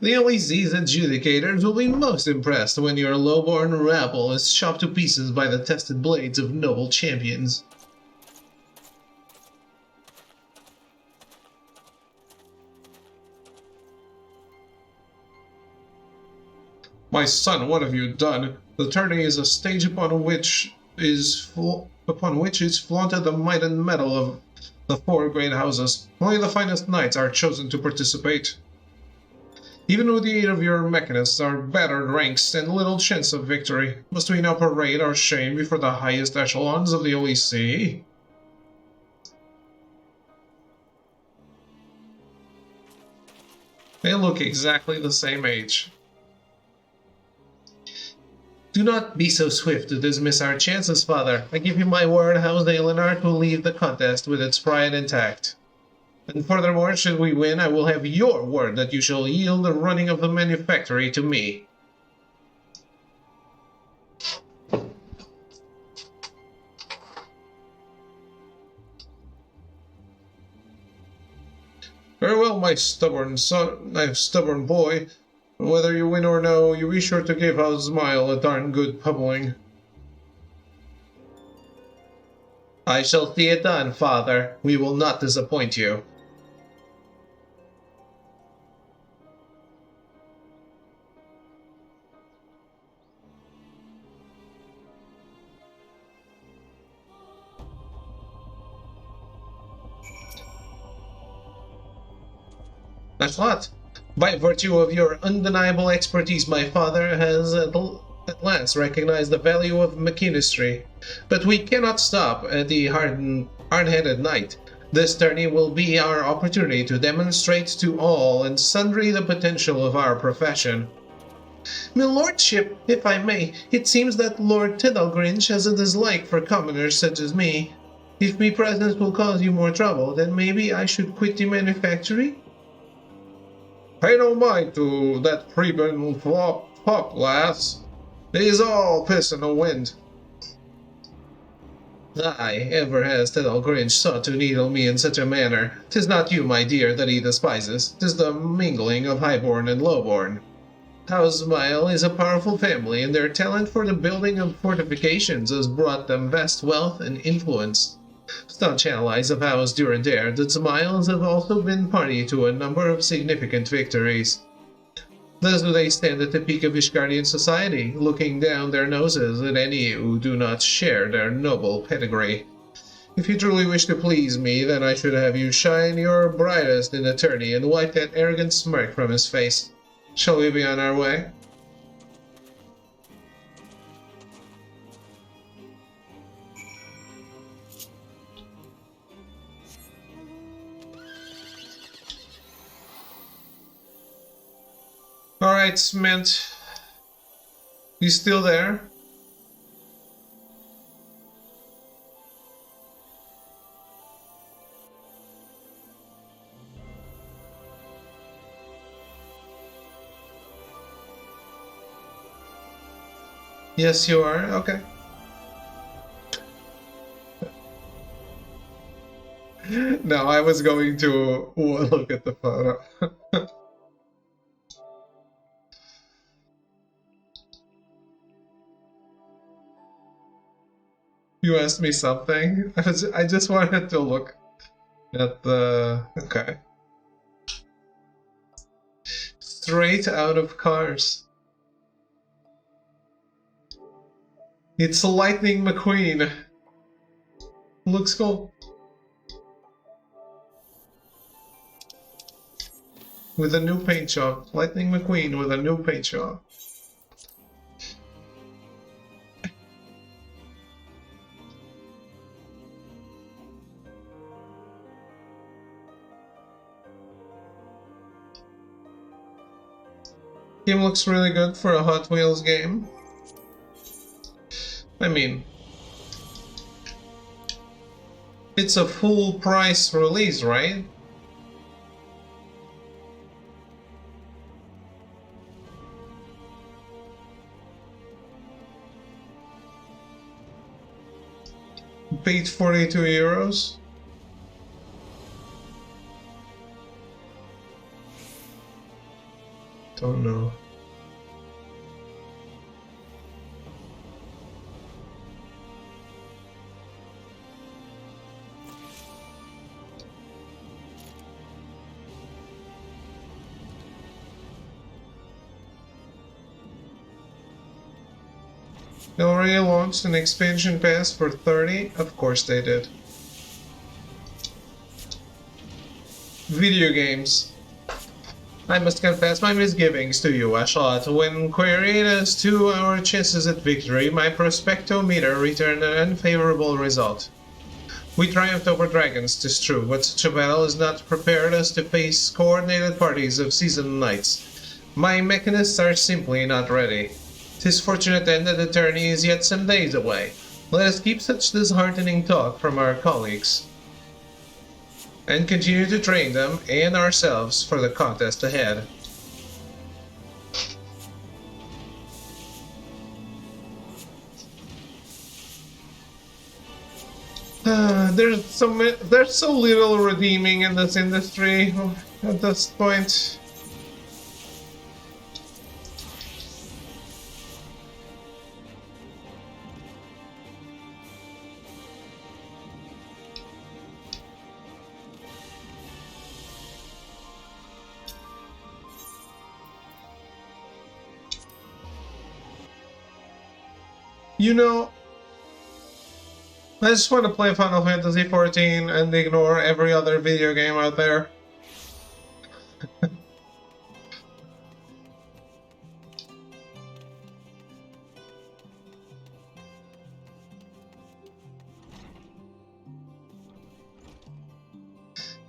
The OEC's adjudicators will be most impressed when your low-born rabble is chopped to pieces by the tested blades of noble champions. My son, what have you done? The tourney is a stage upon which is flaunted the might and metal of the four great houses. Only the finest knights are chosen to participate. Even with the aid of your mechanists, our battered ranks stand little chance of victory. Must we now parade our shame before the highest echelons of the OEC? They look exactly the same age. Do not be so swift to dismiss our chances, Father. I give you my word, House Alienart will leave the contest with its pride intact. And furthermore, should we win, I will have your word that you shall yield the running of the manufactory to me. Very well, my stubborn son, my stubborn boy. Whether you win or no, you be sure to give House Smile a darn good pummeling. I shall see it done, Father. We will not disappoint you. That's what. By virtue of your undeniable expertise, my father has at last recognized the value of mechanistry. But we cannot stop at the hardened Hard-headed knight, this tourney will be our opportunity to demonstrate to all and sundry the potential of our profession. My lordship, if I may, it seems that Lord Tidalgrinch has a dislike for commoners such as me. If me presence will cause you more trouble, then maybe I should quit the manufactory? Pay no mind to that freeborn fop, lass. He's all piss in the wind. Aye, ever has Tidalgrinch sought to needle me in such a manner. 'Tis not you, my dear, that he despises. 'Tis the mingling of highborn and lowborn. Housemile is a powerful family, and their talent for the building of fortifications has brought them vast wealth and influence. Staunch allies of House Durandare, the Smiles have also been party to a number of significant victories. Thus do they stand at the peak of Ishgardian society, looking down their noses at any who do not share their noble pedigree. If you truly wish to please me, then I should have you shine your brightest in the tourney and wipe that arrogant smirk from his face. Shall we be on our way? Alright, Smint. You still there? Yes, you are. Okay. No, I was going to look at the photo. You asked me something? I just wanted to look at the... Okay. Straight out of Cars. It's Lightning McQueen. Looks cool. With a new paint job. Lightning McQueen with a new paint job. Game looks really good for a Hot Wheels game. I mean, it's a full price release, right? Paid 42 euros. Don't know. They already launched an expansion pass for 30? Of course they did. Video games. I must confess my misgivings to you, Ashot. When queried as to our chances at victory, my prospectometer returned an unfavorable result. We triumphed over dragons, 'tis true, but such a battle has not prepared us to face coordinated parties of seasoned knights. My mechanists are simply not ready. 'Tis fortunate then that the tourney is yet some days away. Let us keep such disheartening talk from our colleagues, and continue to train them and ourselves for the contest ahead. There's so little redeeming in this industry at this point. You know, I just want to play Final Fantasy XIV and ignore every other video game out there.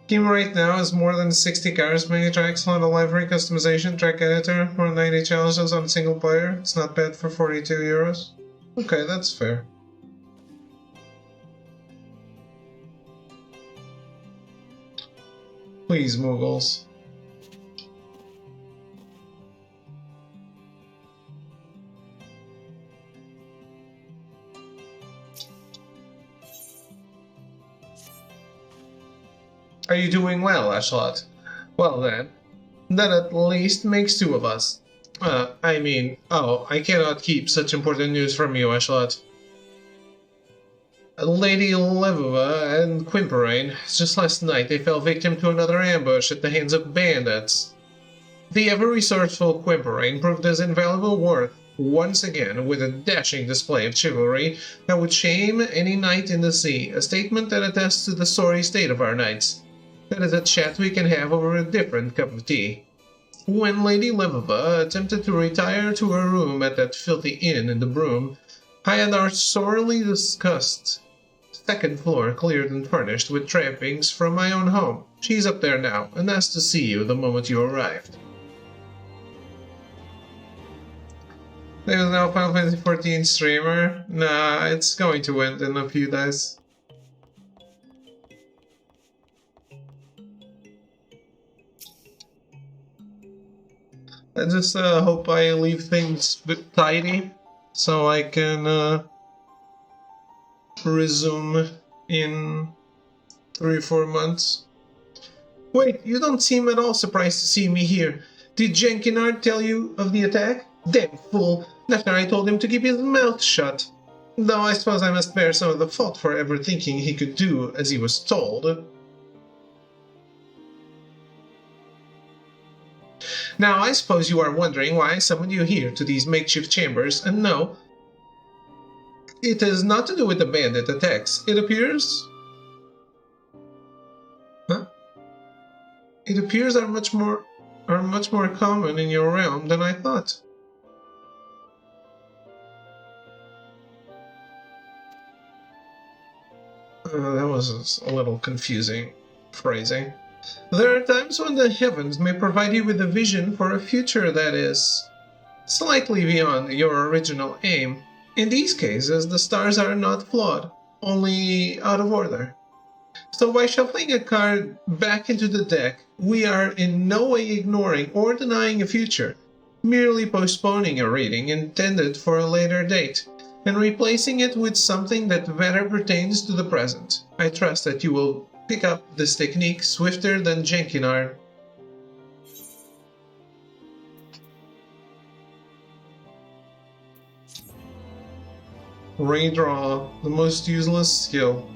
Game right now is more than 60 cars, many tracks, on a livery customization, track editor, more than 90 challenges on single player. It's not bad for 42 euros. Okay, that's fair. Please, Muggles. Are you doing well, Ashlot? Well then, that at least makes two of us. I cannot keep such important news from you, Ashlot. Lady Levova and Quimperain, just last night they fell victim to another ambush at the hands of bandits. The ever-resourceful Quimperain proved his invaluable worth once again with a dashing display of chivalry that would shame any knight in the sea, a statement that attests to the sorry state of our knights. That is a chat we can have over a different cup of tea. When Lady Levova attempted to retire to her room at that filthy inn in the Broom, I had our sorely discussed second floor cleared and furnished with trappings from my own home. She's up there now, and asked to see you the moment you arrived. There is now Final Fantasy XIV streamer. Nah, it's going to end in a few days. I just hope I leave things a bit tidy so I can resume in 3 or 4 months. Wait, you don't seem at all surprised to see me here. Did Jenkinard tell you of the attack? Damn fool! After I told him to keep his mouth shut. Though I suppose I must bear some of the fault for ever thinking he could do as he was told. Now, I suppose you are wondering why I summoned you here to these makeshift chambers, and no, it has not to do with the bandit attacks. It appears... Huh? It appears are much more common in your realm than I thought. That was a little confusing phrasing. There are times when the heavens may provide you with a vision for a future that is slightly beyond your original aim. In these cases, the stars are not flawed, only out of order. So by shuffling a card back into the deck, we are in no way ignoring or denying a future, merely postponing a reading intended for a later date, and replacing it with something that better pertains to the present. I trust that you will pick up this technique swifter than Jenkinard. Redraw, the most useless skill.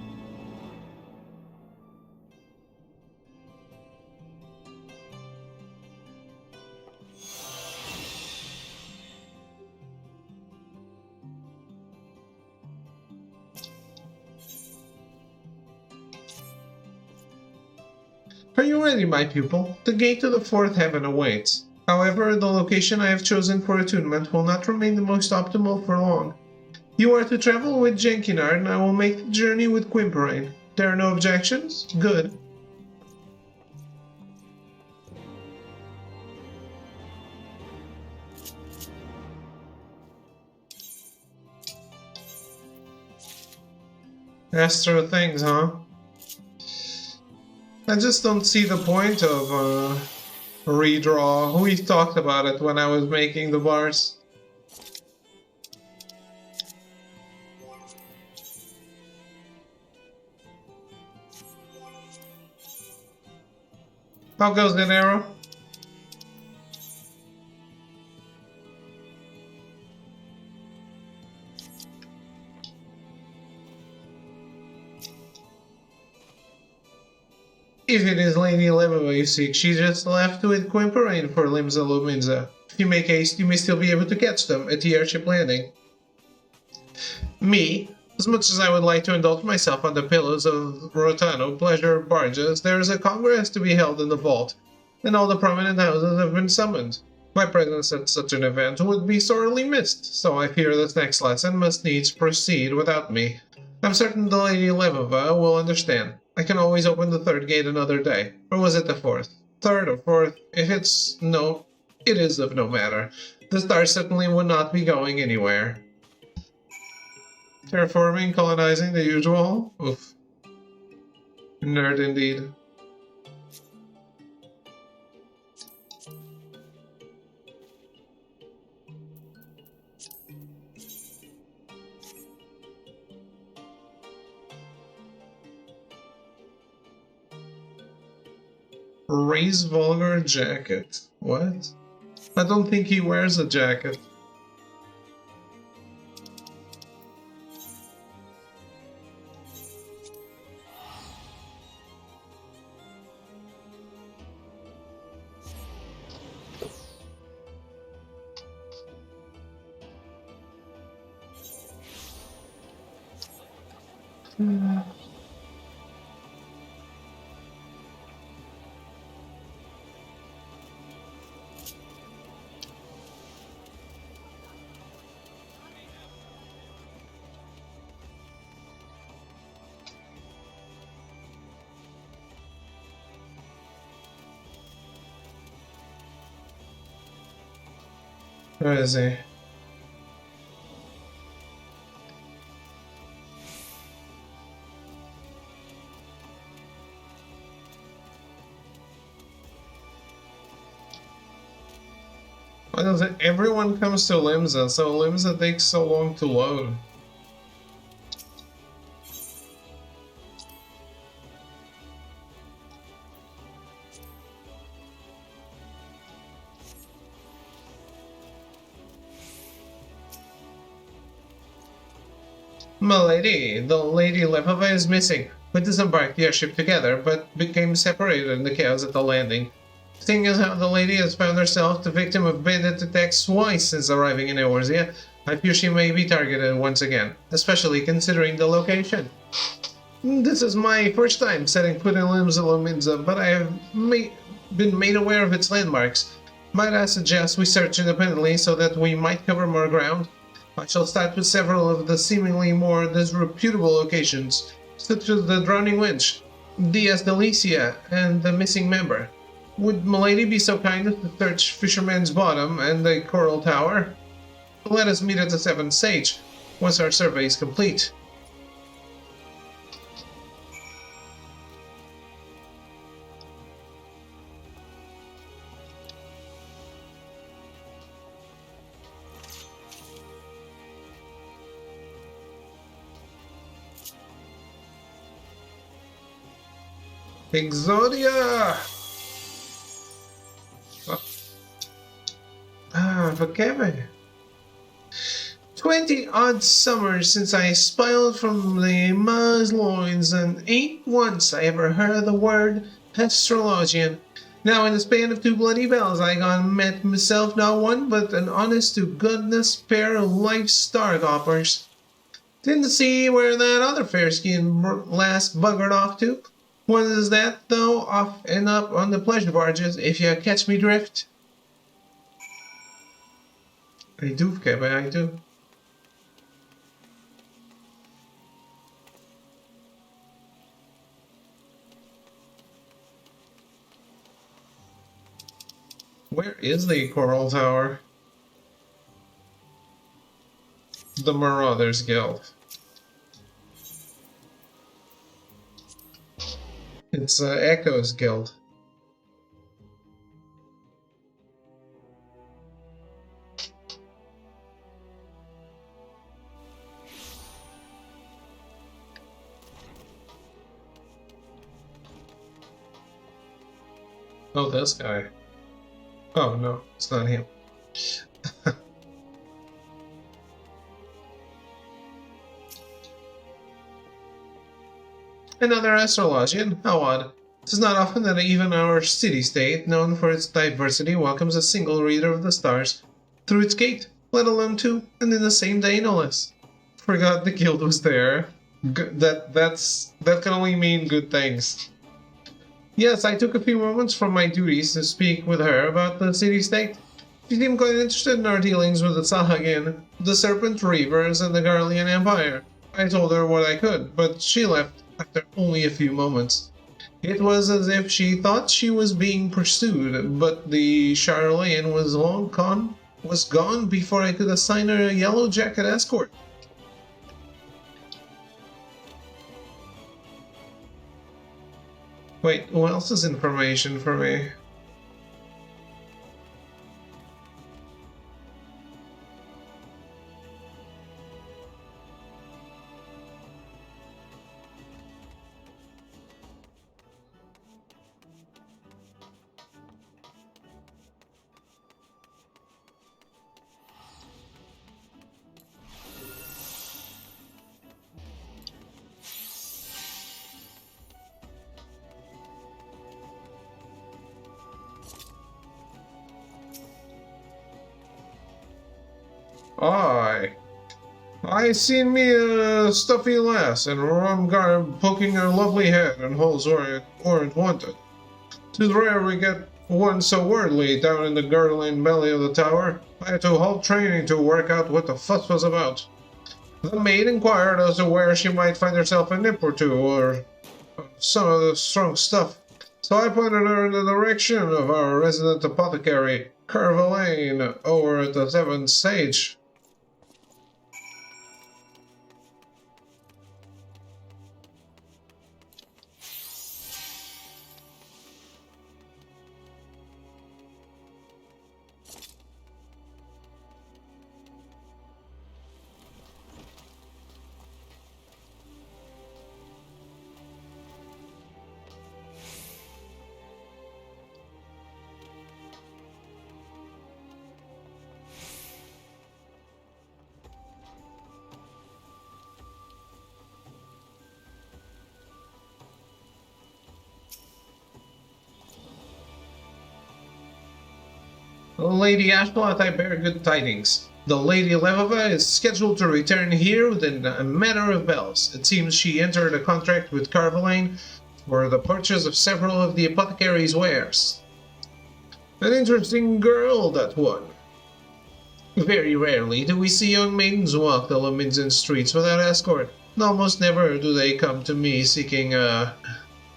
Are you ready, my pupil? The gate to the fourth heaven awaits. However, the location I have chosen for attunement will not remain the most optimal for long. You are to travel with Jenkinard, and I will make the journey with Quimperain. There are no objections? Good. Astro things, huh? I just don't see the point of redraw. We talked about it when I was making the bars. How goes that arrow? If it is Lady Levova you seek, she just left with Quimperain for Limsa Luminza. If you make haste, you may still be able to catch them at the airship landing. Me, as much as I would like to indulge myself on the pillows of Rotano pleasure barges, there is a congress to be held in the vault, and all the prominent houses have been summoned. My presence at such an event would be sorely missed, so I fear this next lesson must needs proceed without me. I'm certain the Lady Levova will understand. I can always open the third gate another day. Or was it the fourth? Third or fourth? If it's no, it is of no matter. The stars certainly would not be going anywhere. Terraforming, colonizing, the usual? Oof. Nerd indeed. Raise vulgar jacket. What? I don't think he wears a jacket. Where is he? Why does it? Everyone comes to Limsa, so Limsa takes so long to load. Milady, the Lady Lefava is missing. We disembarked the airship together, but became separated in the chaos at the landing. Seeing as how the lady has found herself the victim of bandit attacks twice since arriving in Eorzea, I fear she may be targeted once again, especially considering the location. This is my first time setting foot in Limsa, but I have been made aware of its landmarks. Might I suggest we search independently so that we might cover more ground? I shall start with several of the seemingly more disreputable locations, such as the Drowning Winch, Diaz Delicia, and the missing member. Would Milady be so kind as to search Fisherman's Bottom and the Coral Tower? Let us meet at the Seventh Sage, once our survey is complete. Exodia! Forgive me. 20-odd summers since I spiled from the Ma's loins, and ain't once I ever heard the word astrologian. Now in the span of 2 bloody bells I gone met myself not one but an honest-to-goodness pair of life star-goppers. Didn't see where that other fair-skinned lass buggered off to. What is that, though, off and up on the pleasure barges, if you catch me drift? I do, Kevin, I do. Where is the Coral Tower? The Marauders Guild. It's Echo's Guild. Oh, this guy. Oh, no, it's not him. Another astrologian? How odd. It is not often that even our city-state, known for its diversity, welcomes a single reader of the stars through its gate, let alone 2, and in the same day, no less. Forgot the guild was there. That can only mean good things. Yes, I took a few moments from my duties to speak with her about the city-state. She seemed quite interested in our dealings with the Sahagin, the Serpent Reavers, and the Garlean Empire. I told her what I could, but she left, after only a few moments. It was as if she thought she was being pursued, but the Charlatan was gone before I could assign her a yellow jacket escort. Wait, what else is information for me? I seen me a stuffy lass in rum garb poking her lovely head in holes where it weren't wanted. 'Tis rare we get one so worldly down in the gurgling belly of the tower. I had to halt training to work out what the fuss was about. The maid inquired as to where she might find herself a nip or two, or some of the strong stuff. So I pointed her in the direction of our resident apothecary, Carvalane, over at the Seventh Sage. Lady Ashbloth, I bear good tidings. The Lady Levova is scheduled to return here within a matter of bells. It seems she entered a contract with Carvalane for the purchase of several of the apothecary's wares. An interesting girl, that one. Very rarely do we see young maidens walk the Lominsan streets without escort. Almost never do they come to me seeking,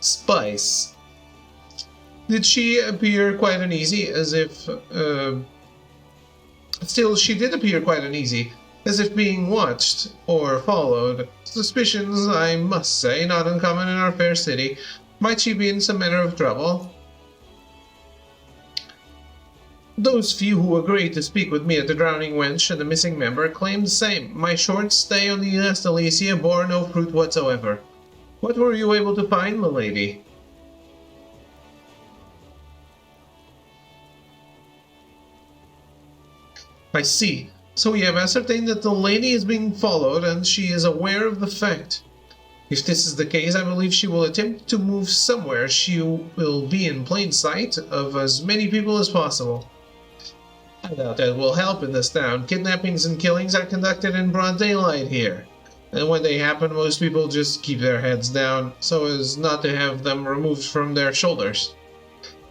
spice. Did she appear quite uneasy, as if, Still, she did appear quite uneasy, as if being watched or followed. Suspicions, I must say, not uncommon in our fair city. Might she be in some manner of trouble? Those few who agreed to speak with me at the Drowning Wench and the missing member claimed the same. My short stay on the Astalesia bore no fruit whatsoever. What were you able to find, milady? I see. So we have ascertained that the lady is being followed, and she is aware of the fact. If this is the case, I believe she will attempt to move somewhere. She will be in plain sight of as many people as possible. I doubt that will help in this town. Kidnappings and killings are conducted in broad daylight here. And when they happen, most people just keep their heads down, so as not to have them removed from their shoulders.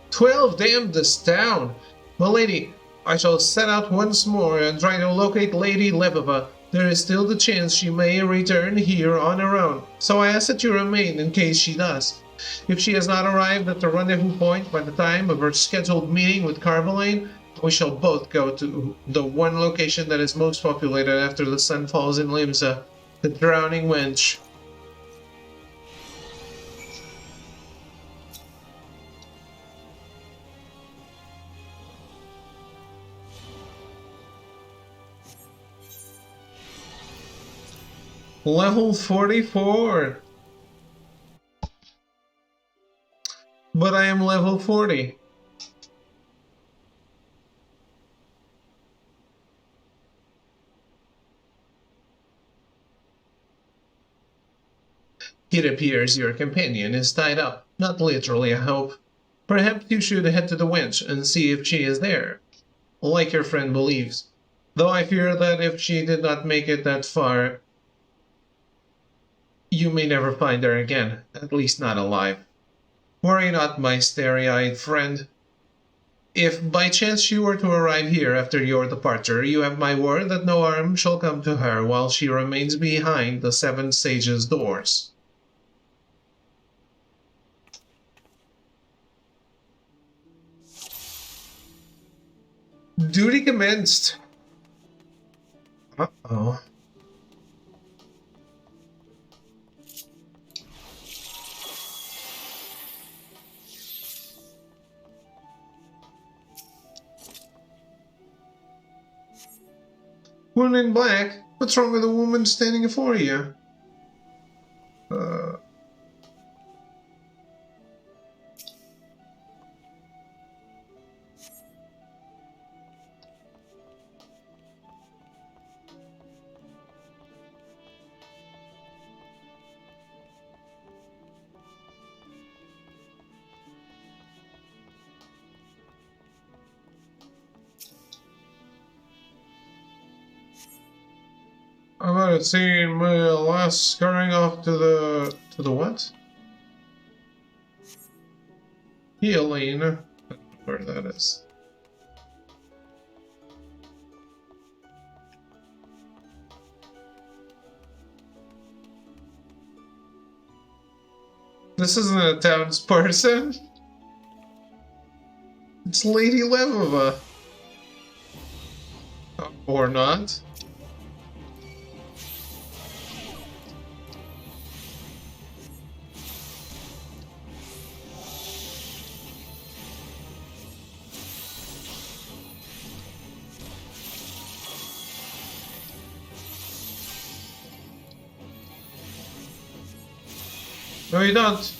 12 damn this town! Well, lady, I shall set out once more and try to locate Lady Levova. There is still the chance she may return here on her own, so I ask that you remain in case she does. If she has not arrived at the rendezvous point by the time of her scheduled meeting with Carvalane, we shall both go to the one location that is most populated after the sun falls in Limsa, the Drowning Wench. Level 44. But I am level 40. It appears your companion is tied up. Not literally, I hope. Perhaps you should head to the wench and see if she is there, like your friend believes. Though I fear that if she did not make it that far, you may never find her again, at least not alive. Worry not, my starry-eyed friend. If by chance she were to arrive here after your departure, you have my word that no harm shall come to her while she remains behind the Seven Sages' doors. Duty commenced. Uh-oh. Woman in black? What's wrong with the woman standing before you? I might have seen my last scurrying off to the what? Healing. I don't know where that is. This isn't a townsperson. It's Lady Levova. Or not. No, you don't.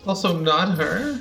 Also not her?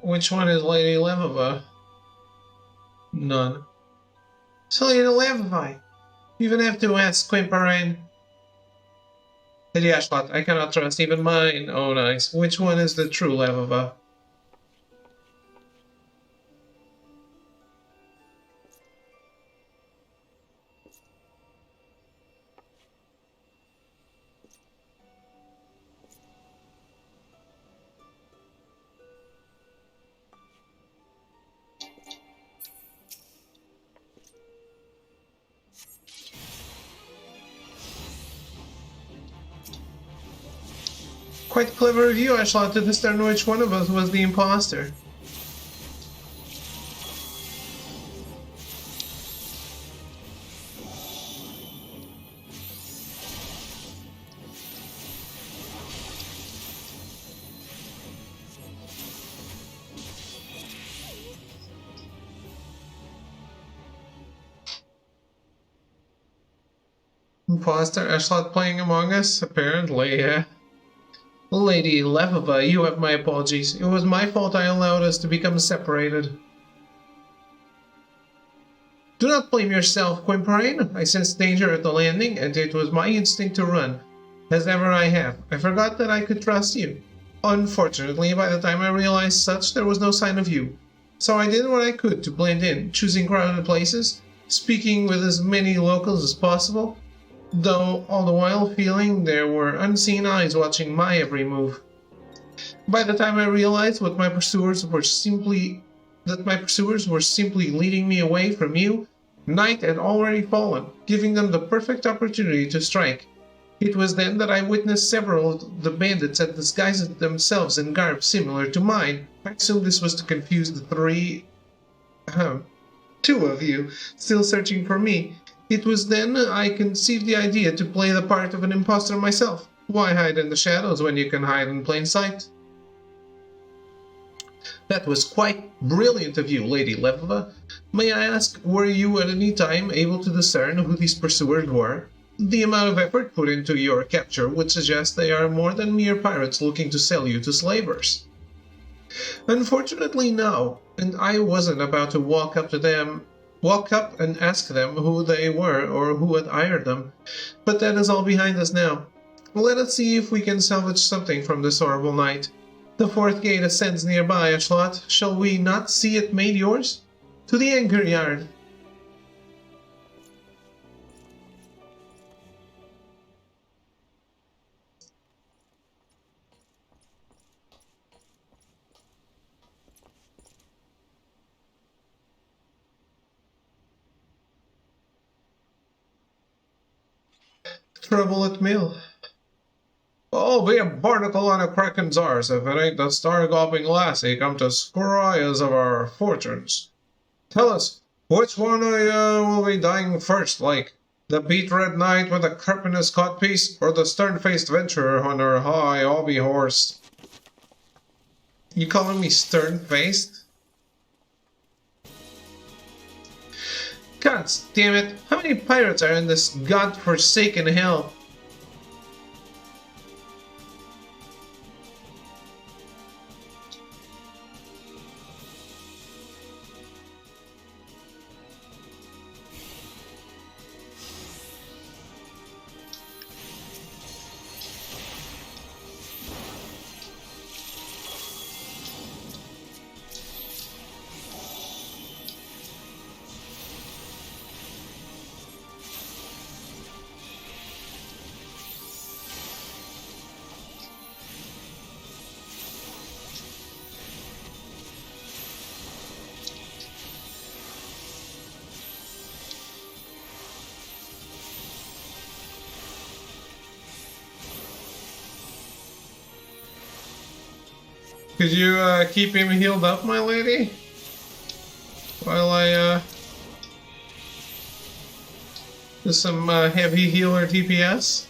Which one is Lady Levova? None. So Lady Levova. You even have to ask Quimperine. Lady Ashlat, I cannot trust even mine. Oh nice. Which one is the true Levova? Quite clever of you, Ashlat, to discern which one of us was the imposter. Imposter Ashlat playing Among Us? Apparently, yeah. Lady Levova, you have my apologies. It was my fault I allowed us to become separated. Do not blame yourself, Quimperine. I sensed danger at the landing, and it was my instinct to run, as ever I have. I forgot that I could trust you. Unfortunately, by the time I realized such, there was no sign of you. So I did what I could to blend in, choosing crowded places, speaking with as many locals as possible. though all the while feeling there were unseen eyes watching my every move. By the time I realized that my pursuers were simply leading me away from you, night had already fallen, giving them the perfect opportunity to strike. It was then that I witnessed several of the bandits had disguised themselves in garb similar to mine. I assumed this was to confuse the two of you, still searching for me. It was then I conceived the idea to play the part of an impostor myself. Why hide in the shadows when you can hide in plain sight? That was quite brilliant of you, Lady Levova. May I ask, were you at any time able to discern who these pursuers were? The amount of effort put into your capture would suggest they are more than mere pirates looking to sell you to slavers. Unfortunately, no, and I wasn't about to walk up and ask them who they were or who had hired them. But that is all behind us now. Let us see if we can salvage something from this horrible night. The fourth gate ascends nearby, Ashlot. Shall we not see it made yours? To the anchor yard. Trouble at mill. Oh, be a barnacle on a kraken's arse if it ain't the star-gulping lassie come to scry us of our fortunes. Tell us, which one of you will be dying first, like? The beet-red knight with a carp in his codpiece, or the stern-faced venturer on her high hobby horse? You calling me stern-faced? God damn it, how many pirates are in this god-forsaken hell? Could you keep him healed up, my lady? While I do some heavy healer TPS?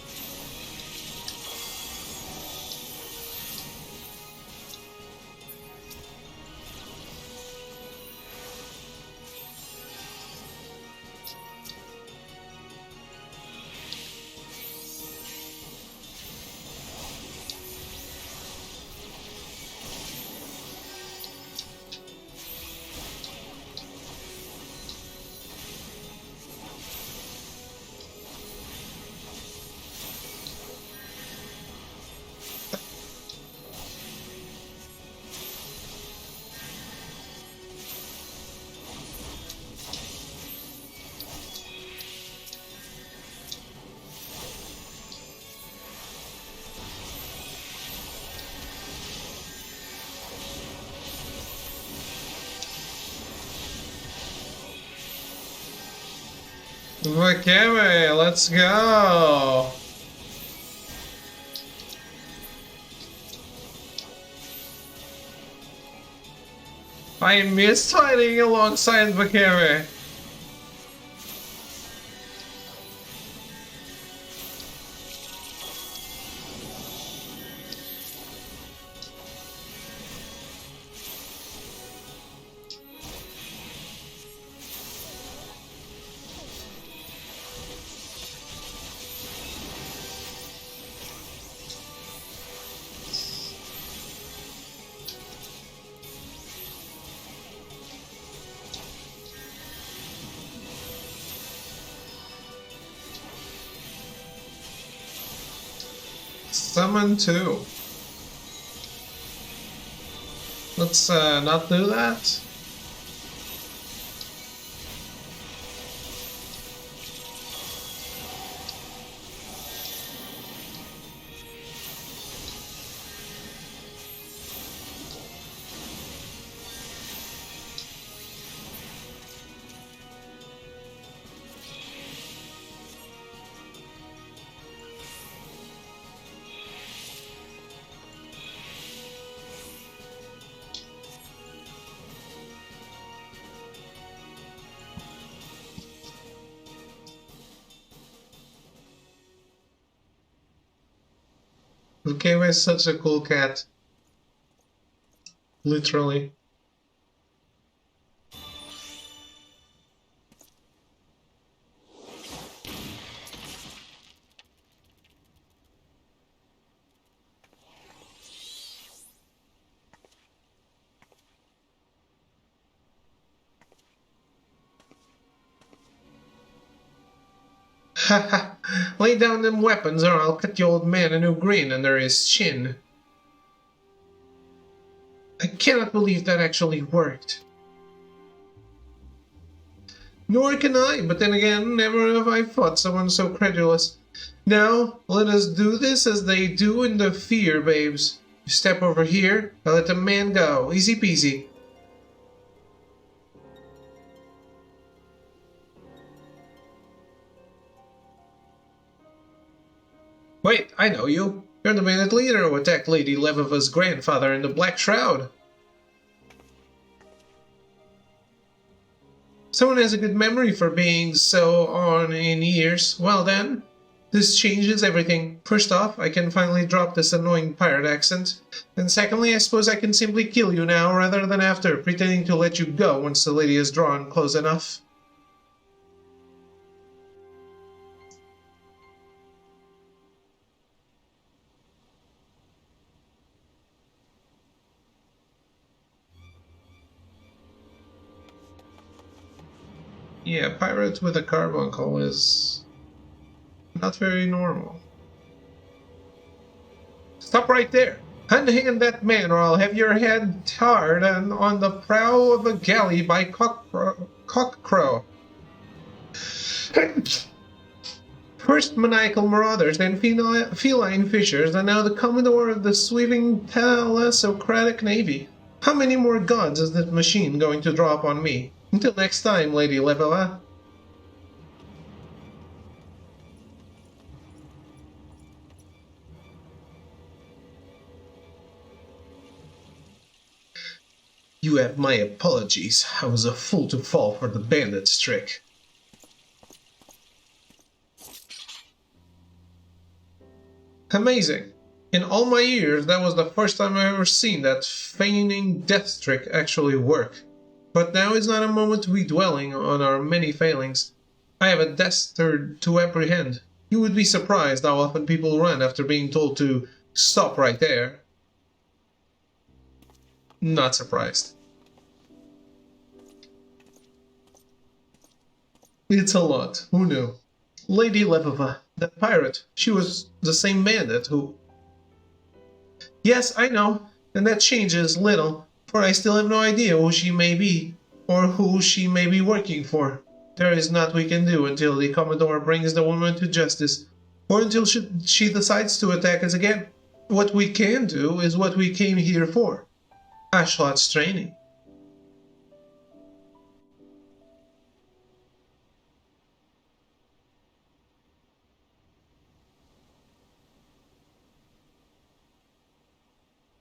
Vakeme, let's go! I missed fighting alongside Vakeme. Summon 2. Let's not do that. Lukema is such a cool cat. Literally. Haha, lay down them weapons or I'll cut the old man a new grin under his chin. I cannot believe that actually worked. Nor can I, but then again, never have I fought someone so credulous. Now, let us do this as they do in the Fear, babes. You step over here, I let the man go. Easy peasy. Wait, I know you. You're the bandit leader who attacked Lady Leviva's grandfather in the Black Shroud. Someone has a good memory for being so on in years. Well then, this changes everything. First off, I can finally drop this annoying pirate accent. And secondly, I suppose I can simply kill you now rather than after, pretending to let you go once the lady is drawn close enough. Yeah, pirate with a carbuncle is not very normal. Stop right there! Unhand that man or I'll have your head tarred on the prow of a galley by cockcrow. First maniacal marauders, then feline fishers, and now the commodore of the sweeping thalassocratic navy. How many more gods is this machine going to drop on me? Until next time, Lady Leviva. You have my apologies. I was a fool to fall for the bandit's trick. Amazing. In all my years, that was the first time I ever seen that feigning death trick actually work. But now is not a moment to be dwelling on our many failings. I have a dastard to apprehend. You would be surprised how often people run after being told to stop right there. Not surprised. It's a lot. Who knew? Lady Leviva, that pirate, she was the same bandit who... Yes, I know, and that changes little, for I still have no idea who she may be, or who she may be working for. There is naught we can do until the Commodore brings the woman to justice, or until she decides to attack us again. What we can do is what we came here for. Ashlot's training.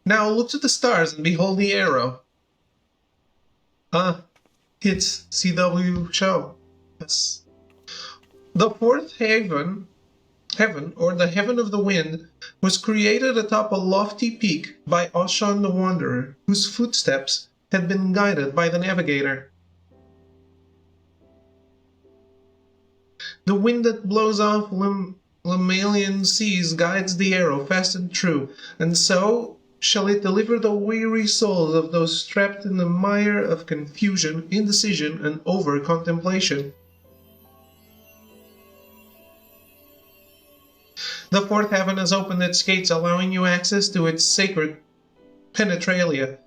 Now look to the stars and behold the arrow. It's CW show. Yes. The fourth heaven, or the heaven of the wind, was created atop a lofty peak by Oshan the Wanderer, whose footsteps had been guided by the navigator. The wind that blows off Lemalian seas guides the arrow fast and true, and so shall it deliver the weary souls of those trapped in the mire of confusion, indecision, and over-contemplation. The fourth heaven has opened its gates, allowing you access to its sacred penetralia.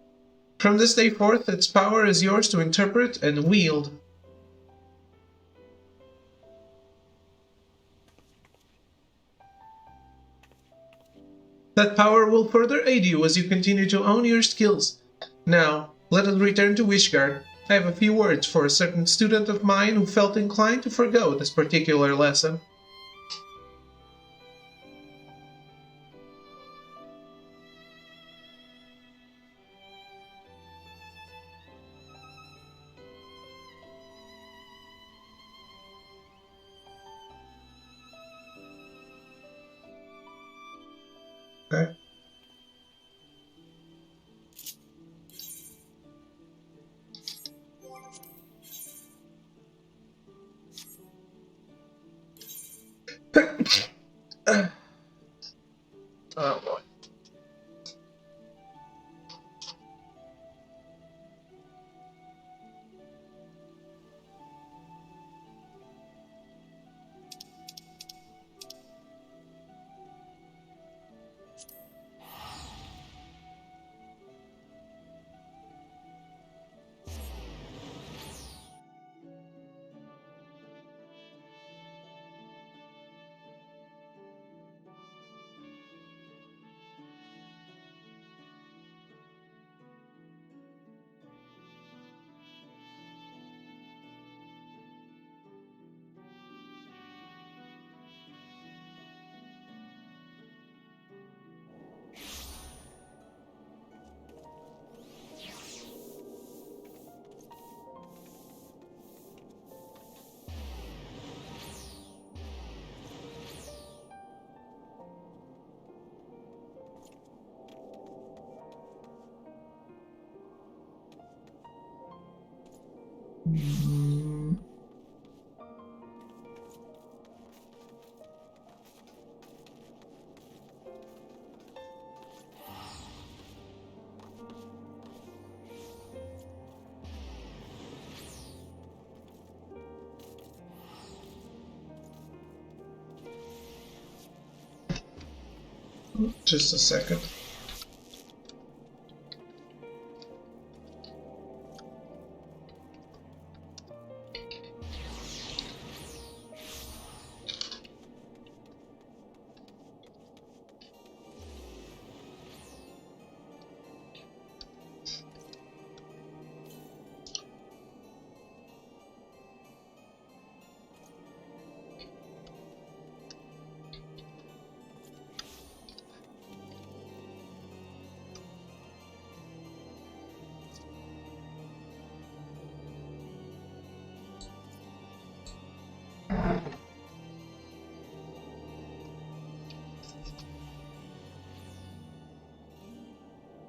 From this day forth, its power is yours to interpret and wield. That power will further aid you as you continue to own your skills. Now, let us return to Wishgard. I have a few words for a certain student of mine who felt inclined to forgo this particular lesson. Okay. Oh boy. Just a second.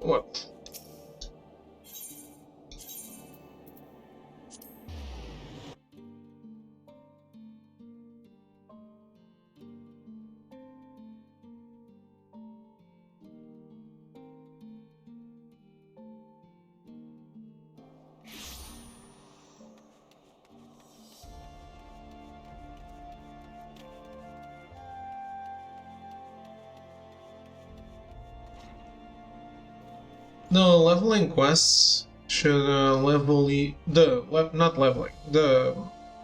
What? No, leveling quests should level you. Not leveling. The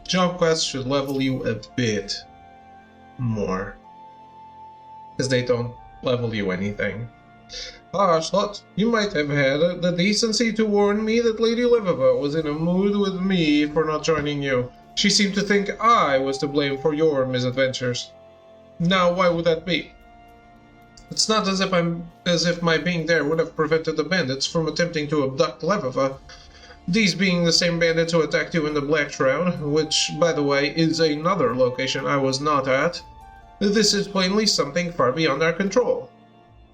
job quests should level you a bit more. Because they don't level you anything. Ah, Slut, you might have had the decency to warn me that Lady Livova was in a mood with me for not joining you. She seemed to think I was to blame for your misadventures. Now, why would that be? It's not as if my being there would have prevented the bandits from attempting to abduct Livova. These being the same bandits who attacked you in the Black Shroud, which, by the way, is another location I was not at. This is plainly something far beyond our control.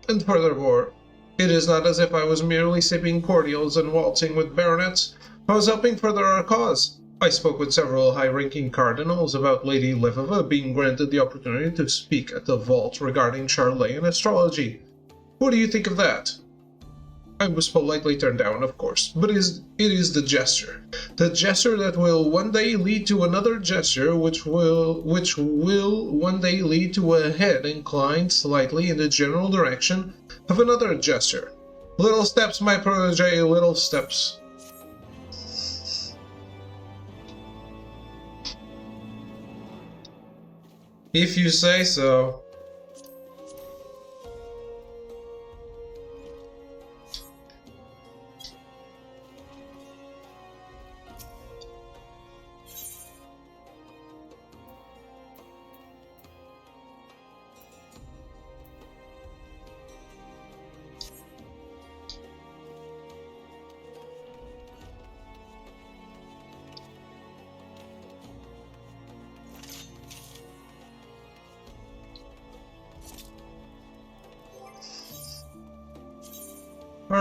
And furthermore, it is not as if I was merely sipping cordials and waltzing with baronets. I was helping further our cause. I spoke with several high-ranking cardinals about Lady Livova being granted the opportunity to speak at the vault regarding Charlatan astrology. What do you think of that? I was politely turned down, of course, but it is the gesture. The gesture that will one day lead to another gesture, which will one day lead to a head inclined slightly in the general direction of another gesture. Little steps, my protege, little steps. If you say so.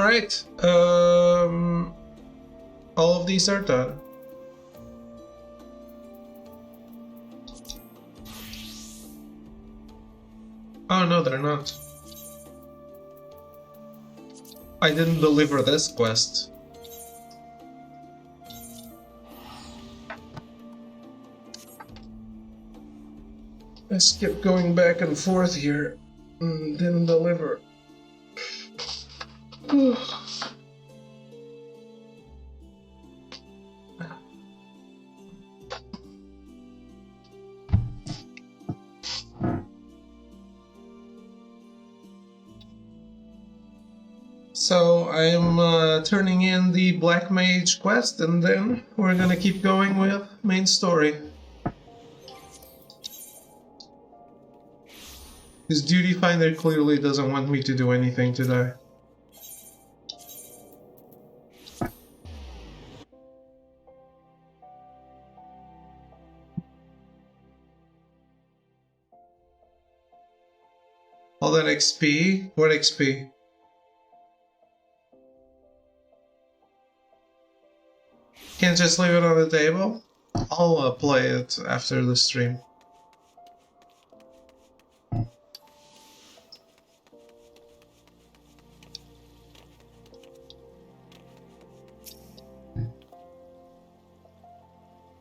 Alright, all of these are done. Oh no, they're not. I didn't deliver this quest. Let's keep going back and forth here. Didn't deliver. So I'm turning in the Black Mage quest, and then we're gonna keep going with main story. His duty finder clearly doesn't want me to do anything today. All that XP? What XP? Can't just leave it on the table? I'll play it after the stream.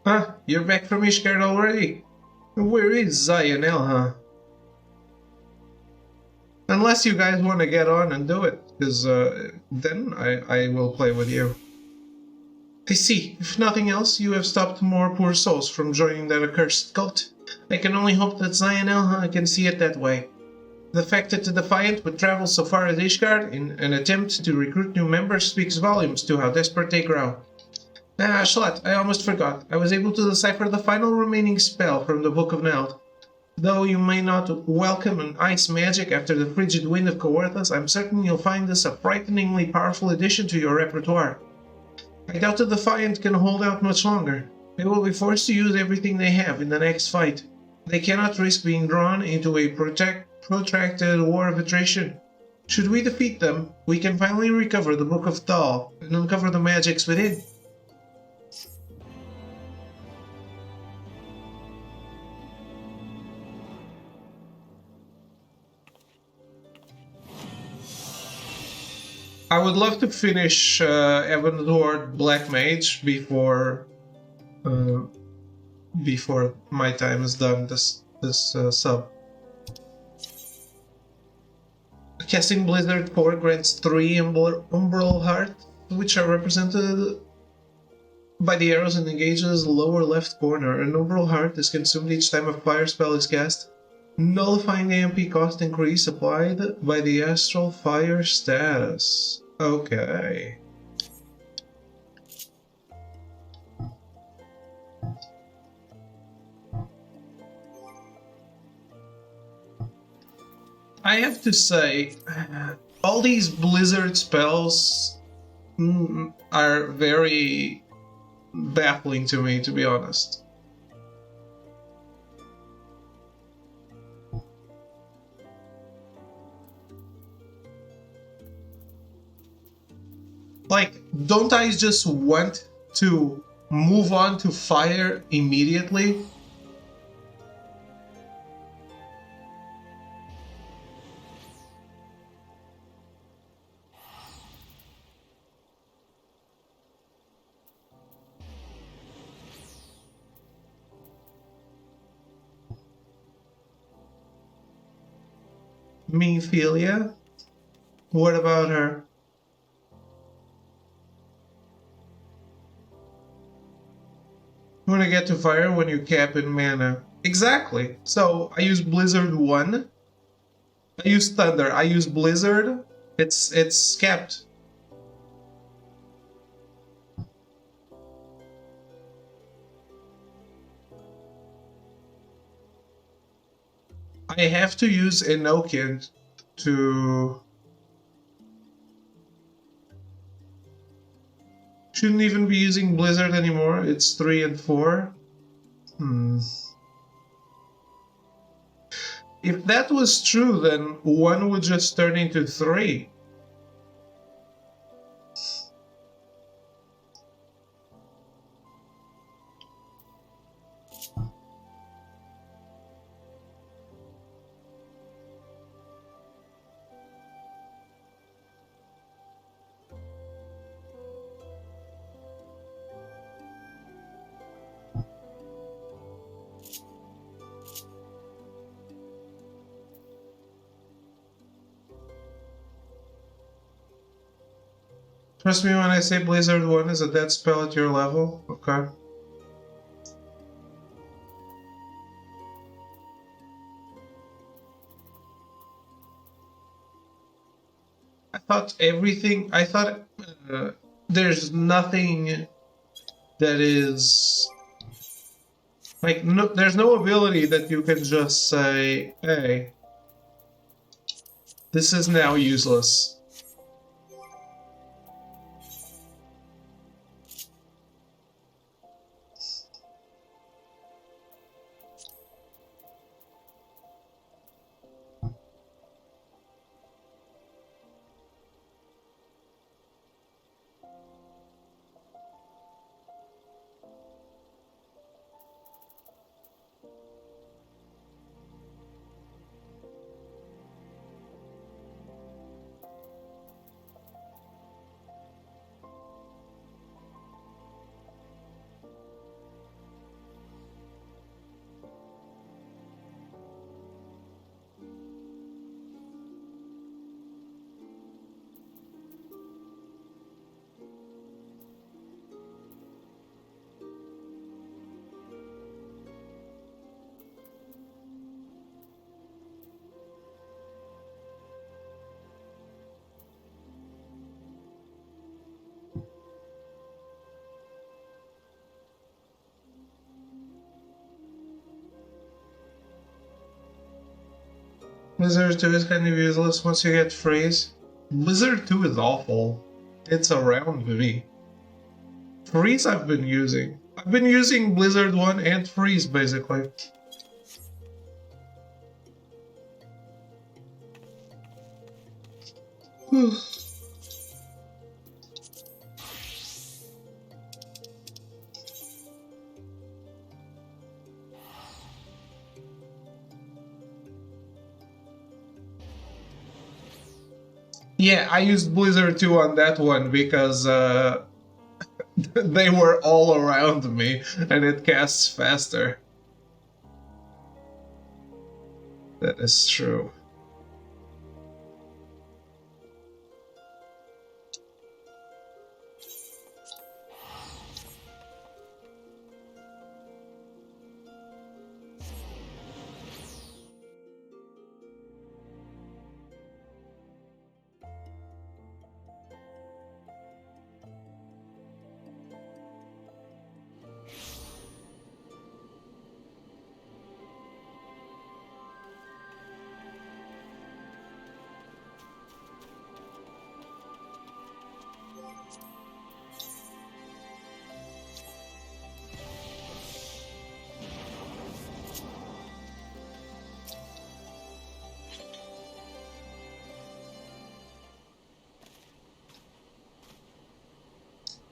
Huh? You're back from Ishgard already? Where is Zionel, huh? Unless you guys want to get on and do it, because then I will play with you. I see. If nothing else, you have stopped more poor souls from joining that accursed cult. I can only hope that Zionel can see it that way. The fact that the Defiant would travel so far as Ishgard in an attempt to recruit new members speaks volumes to how desperate they grow. Ah, Schlatt, I almost forgot. I was able to decipher the final remaining spell from the Book of Neld. Though you may not welcome an ice magic after the frigid wind of Coerthas, I'm certain you'll find this a frighteningly powerful addition to your repertoire. I doubt the Defiant can hold out much longer. They will be forced to use everything they have in the next fight. They cannot risk being drawn into a protracted war of attrition. Should we defeat them, we can finally recover the Book of Thal and uncover the magics within. I would love to finish Evanward Black Mage before my time is done. This sub. Casting Blizzard Core grants 3 Umbral Hearts, which are represented by the arrows and engages lower left corner. An Umbral Heart is consumed each time a fire spell is cast, nullifying the MP cost increase applied by the Astral Fire status. Okay. I have to say, all these Blizzard spells are very baffling to me, to be honest. Like, don't I just want to move on to fire immediately? Meophilia? What about her? You want to get to fire when you cap in mana. Exactly. So I use Blizzard 1. I use Thunder. I use Blizzard. It's capped. I have to use Enochian to... Shouldn't even be using Blizzard anymore. It's 3 and 4. If that was true, then 1 would just turn into 3. Trust me when I say Blizzard 1 is a dead spell at your level? Okay. I thought there's nothing that is... Like, no, there's no ability that you can just say, hey, this is now useless. Blizzard 2 is kind of useless once you get freeze. Blizzard 2 is awful. It's around me. Freeze I've been using. I've been using Blizzard 1 and freeze basically. Yeah, I used Blizzard 2 on that one because they were all around me and it casts faster. That is true.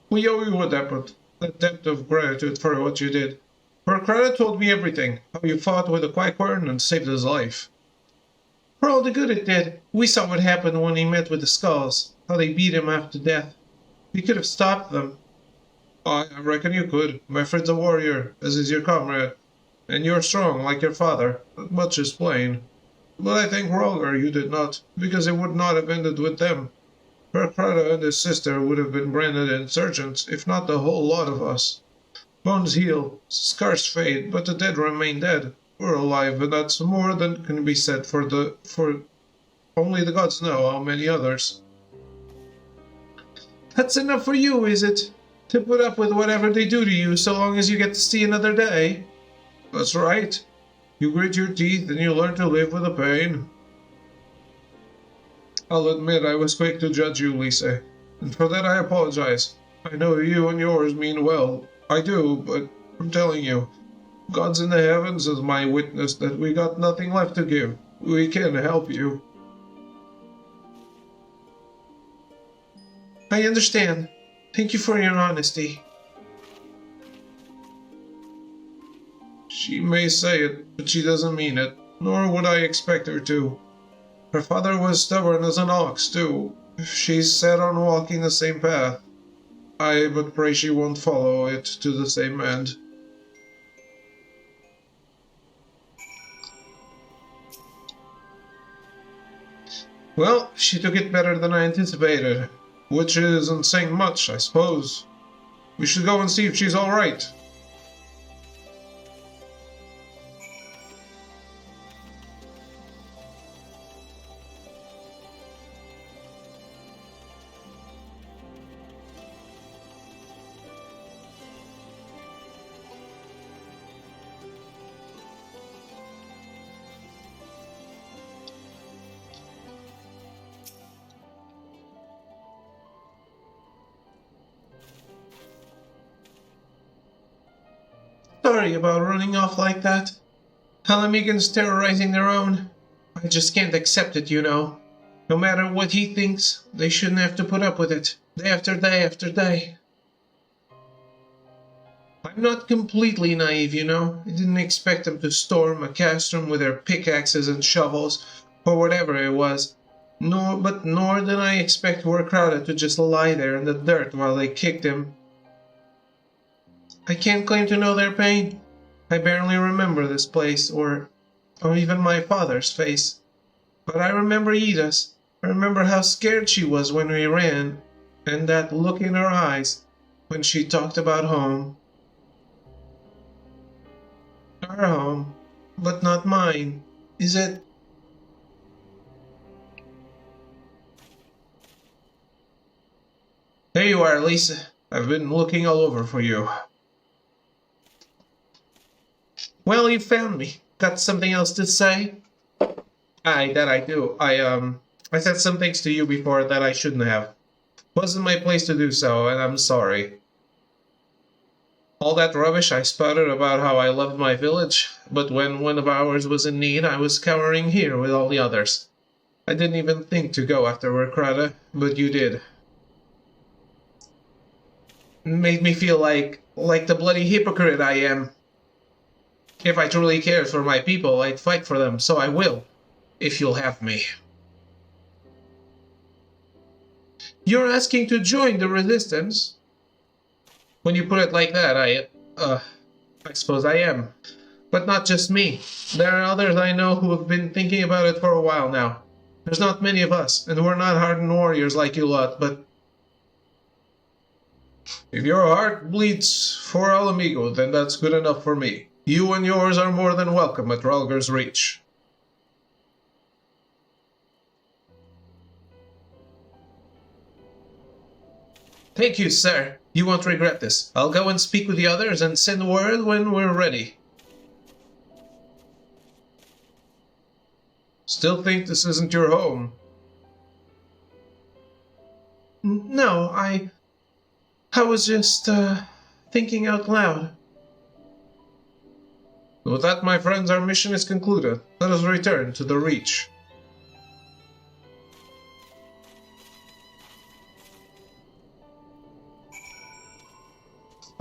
We owe you a debt of gratitude for what you did. Percrata told me everything, how you fought with the Quackworm and saved his life. For all the good it did, we saw what happened when he met with the Skulls, how they beat him after death. We could have stopped them. I reckon you could. My friend's a warrior, as is your comrade. And you're strong, like your father. Much is plain. But I think wronger you did not, because it would not have ended with them. Percrata and his sister would have been branded insurgents, if not the whole lot of us. Bones heal, scars fade, but the dead remain dead. We're alive, and that's more than can be said for only the gods know how many others. That's enough for you, is it? To put up with whatever they do to you, so long as you get to see another day? That's right. You grit your teeth and you learn to live with the pain. I'll admit I was quick to judge you, Lise, and for that I apologize. I know you and yours mean well. I do, but I'm telling you, God's in the heavens is my witness that we got nothing left to give. We can help you. I understand. Thank you for your honesty. She may say it, but she doesn't mean it, nor would I expect her to. Her father was stubborn as an ox, too. She's set on walking the same path. I but pray she won't follow it to the same end. Well, she took it better than I anticipated, which isn't saying much, I suppose. We should go and see if she's all right. Sorry about running off like that. Halamigans terrorizing their own. I just can't accept it, you know. No matter what he thinks, they shouldn't have to put up with it, day after day after day. I'm not completely naive, you know. I didn't expect them to storm a castrum with their pickaxes and shovels, or whatever it was. Nor did I expect Warcrowda to just lie there in the dirt while they kicked him. I can't claim to know their pain. I barely remember this place, or even my father's face. But I remember Ida's. I remember how scared she was when we ran, and that look in her eyes when she talked about home. Our home, but not mine, is it? There you are, Lisa. I've been looking all over for you. Well, you found me. Got something else to say? That I do. I said some things to you before that I shouldn't have. Wasn't my place to do so, and I'm sorry. All that rubbish I spouted about how I loved my village, but when one of ours was in need, I was cowering here with all the others. I didn't even think to go after Warcrowda, but you did. It made me feel like the bloody hypocrite I am. If I truly cared for my people, I'd fight for them, so I will, if you'll have me. You're asking to join the resistance? When you put it like that, I suppose I am. But not just me. There are others I know who have been thinking about it for a while now. There's not many of us, and we're not hardened warriors like you lot, but if your heart bleeds for Alamigo, then that's good enough for me. You and yours are more than welcome at Ralger's Reach. Thank you, sir. You won't regret this. I'll go and speak with the others and send word when we're ready. Still think this isn't your home? No, I was just, thinking out loud. With that, my friends, our mission is concluded. Let us return to the Reach.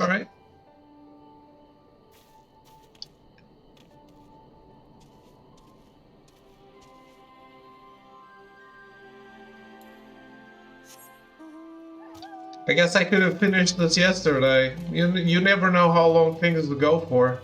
Alright. I guess I could have finished this yesterday. You never know how long things will go for.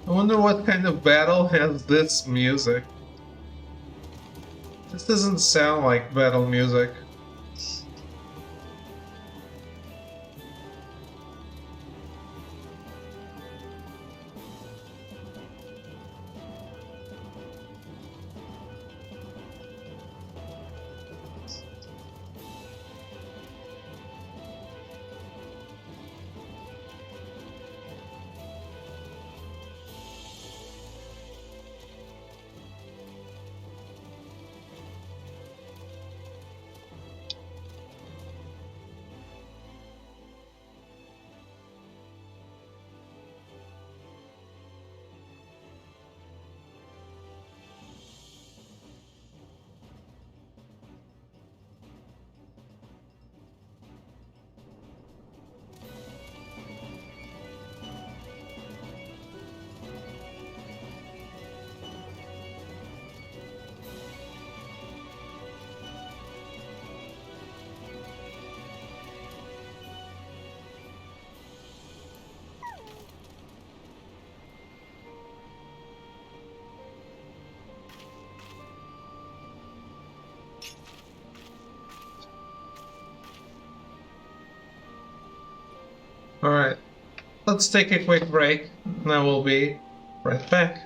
I wonder what kind of battle has this music. This doesn't sound like battle music. Alright, let's take a quick break, and I will be right back.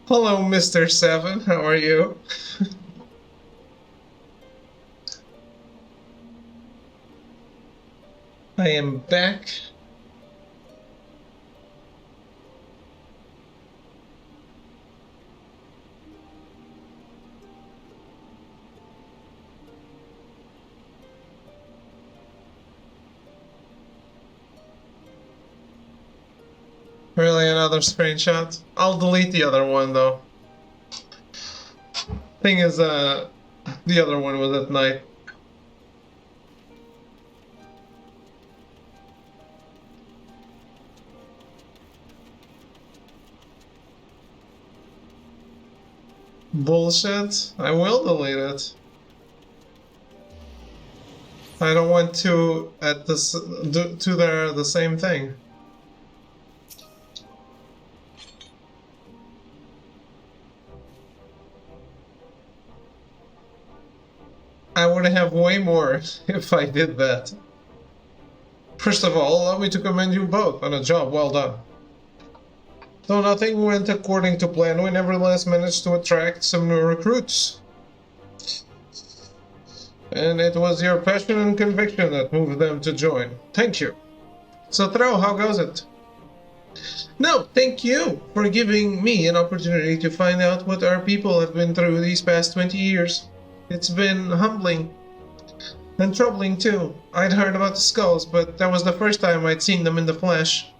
Hello, Mr. Seven. How are you? I am back. Really, another screenshot? I'll delete the other one, though. Thing is, the other one was at night. Bullshit. I will delete it. I don't want to at this to the same thing. I would have way more if I did that. First of all, allow me to commend you both on a job well done. Though nothing went according to plan, we nevertheless managed to attract some new recruits. And it was your passion and conviction that moved them to join. Thank you. So, Tro, how goes it? No, thank you for giving me an opportunity to find out what our people have been through these past 20 years. It's been humbling. And troubling too. I'd heard about the skulls, but that was the first time I'd seen them in the flesh.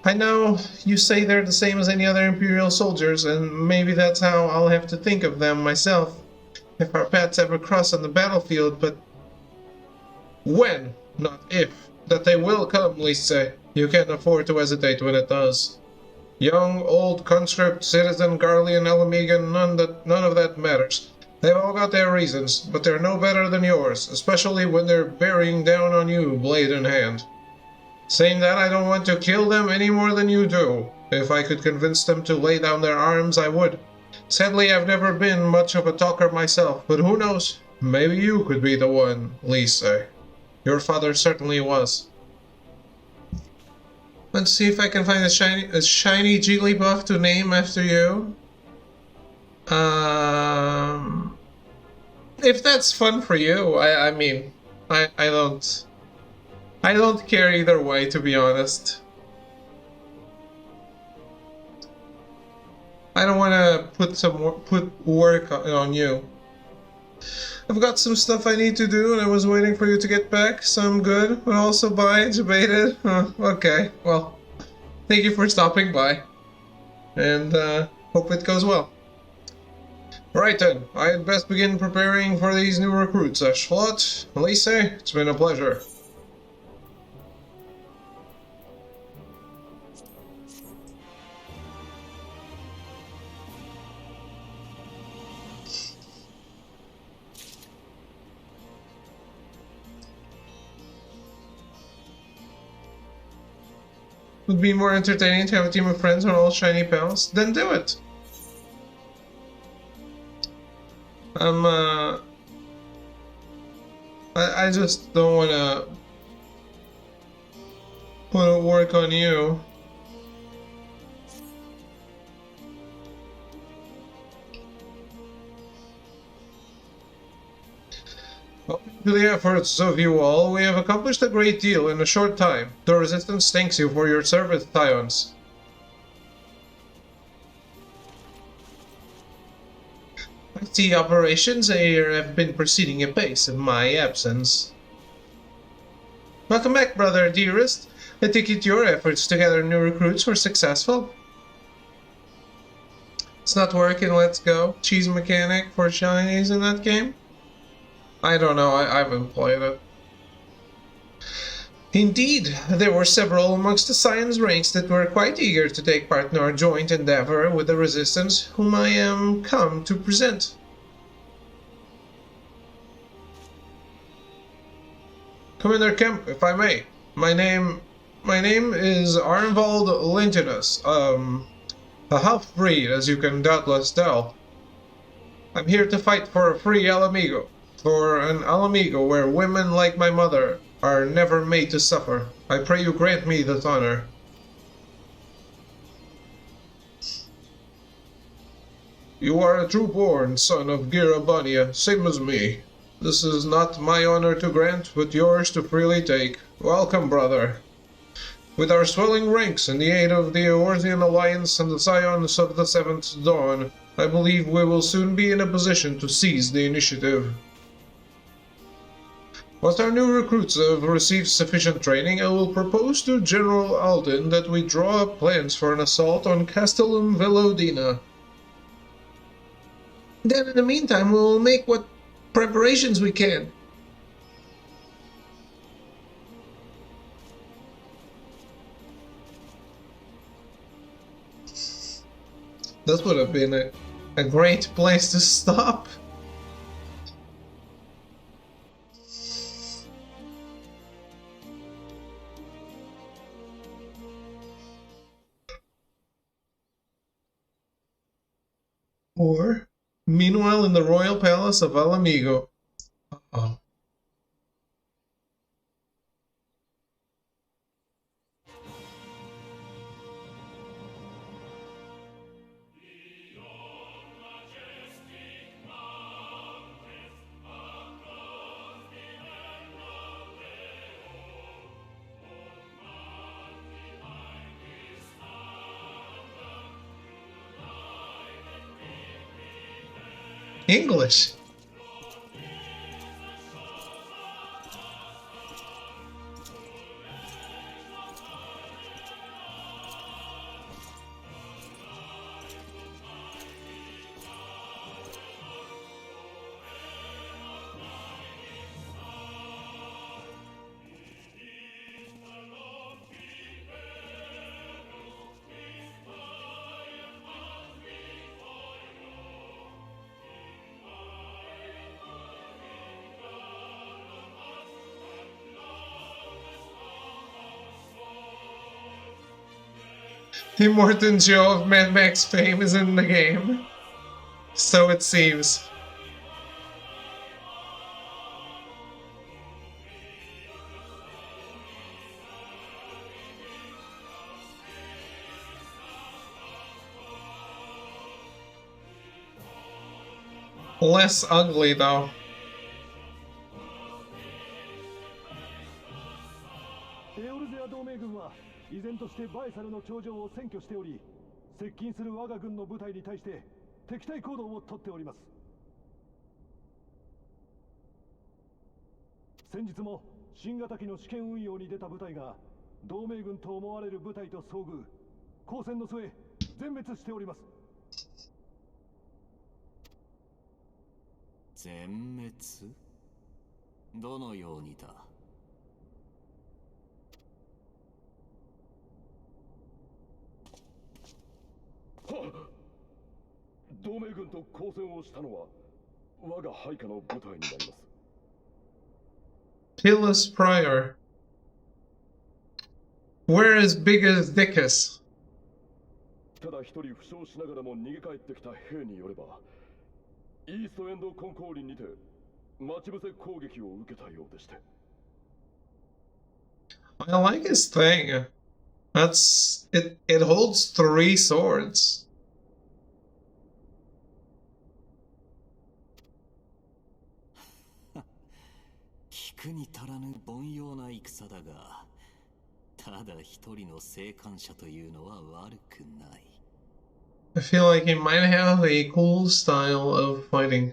I know you say they're the same as any other Imperial soldiers, and maybe that's how I'll have to think of them myself, if our paths ever cross on the battlefield, but... When, not if, that they will come, Lise. You can't afford to hesitate when it does. Young, old, conscript, citizen, Garlean, Alamegan, none of that matters. They've all got their reasons, but they're no better than yours, especially when they're bearing down on you, blade in hand. Saying that, I don't want to kill them any more than you do. If I could convince them to lay down their arms, I would. Sadly, I've never been much of a talker myself, but who knows? Maybe you could be the one, Lisa. Your father certainly was. Let's see if I can find a shiny Jigglypuff to name after you. If that's fun for you, I mean, I don't care either way, to be honest. I don't want to put work on you. I've got some stuff I need to do, and I was waiting for you to get back, so I'm good. But also, bye, debated. Okay, well, thank you for stopping by, and hope it goes well. Right then, I had best begin preparing for these new recruits. Charlotte, Elise, it's been a pleasure. Would be more entertaining to have a team of friends on all shiny pals. Then do it. I just don't want to put work on you. To the efforts of you all, we have accomplished a great deal in a short time. The Resistance thanks you for your service, Tyons. I see operations here have been proceeding apace in my absence. Welcome back, brother dearest. I take it your efforts to gather new recruits were successful. It's not working, let's go. Cheese mechanic for shinies in that game? I don't know, I haven't played it. Indeed, there were several amongst the Science ranks that were quite eager to take part in our joint endeavor with the Resistance, whom I am come to present. Commander Kemp, if I may. My name is Arnvald Lintinus, a half-breed, as you can doubtless tell. I'm here to fight for a free Alamigo. For an Alamigo where women like my mother are never made to suffer. I pray you grant me this honor. You are a true-born son of Girabania, same as me. This is not my honor to grant, but yours to freely take. Welcome, brother. With our swelling ranks and the aid of the Eorzean Alliance and the Scions of the Seventh Dawn, I believe we will soon be in a position to seize the initiative. Once our new recruits have received sufficient training, I will propose to General Alden that we draw up plans for an assault on Castellum Velodina. Then in the meantime, we will make what preparations we can. This would have been a great place to stop. Or, meanwhile, in the royal palace of Alamigo. Uh-oh. English. Tim Hortons' show of Mad Max fame is in the game. So it seems. Less ugly though. Pilus Prior. Where is Big as Dickus? I like his thing. That's it. It holds 3 swords. I feel like he might have a cool style of fighting.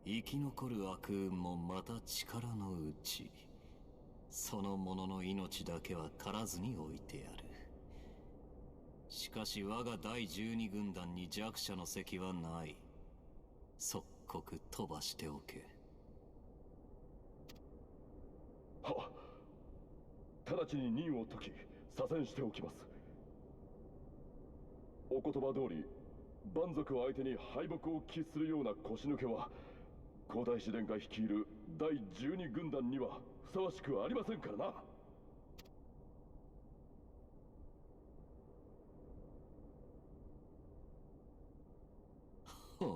生き残る悪運もまた力のうち。その者の命だけは狩らずに置いてある。しかし我が第12軍団に弱者の席はない。即刻飛ばしておけ。はっ。直ちに任を解き、左遷しておきます。お言葉通り、蛮族を相手に敗北を喫するような腰抜けは、皇太子殿下率いる第12軍団にはふさわしくありませんからな。ほう、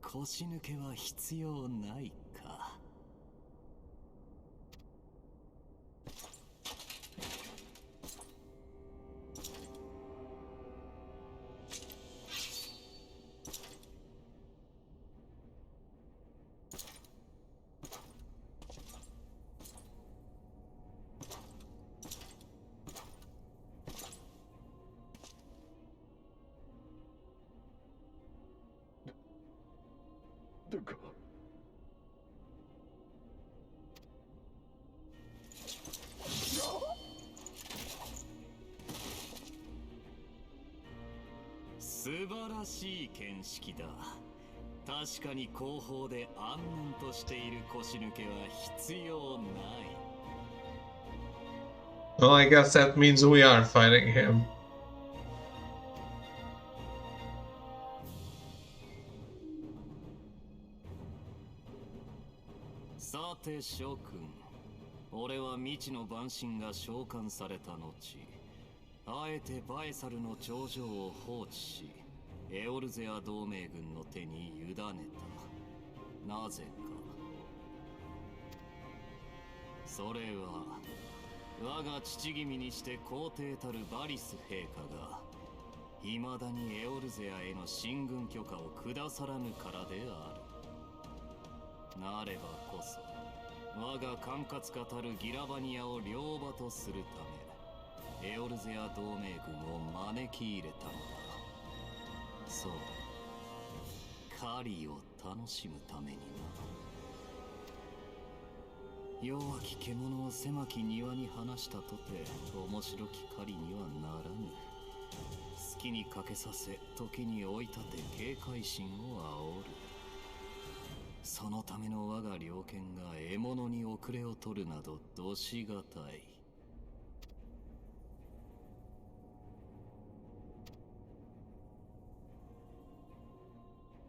腰抜けは必要ないか。か。素晴らしい見識だ。確かに後方で安穏としている腰抜けは必要ない。Well, I guess that means we are fighting him. さて諸君、俺は未知の万神が召喚された後、あえてバエサルの頂上を放置し、エオルゼア同盟軍の手に委ねた。なぜか。それは我が父君にして皇帝たるバリス陛下が未だにエオルゼアへの進軍許可を下さらぬからである。なればこそ我が管轄下たるギラバニアを両場とするためエオルゼア同盟軍を招き入れたのだ。そう、狩りを楽しむためにな。弱き獣を狭き庭に放したとて面白き狩りにはならぬ。好きにかけさせ、時に追い立て警戒心を煽る。そのための我が猟犬が獲物に遅れを取るなどどしがたい。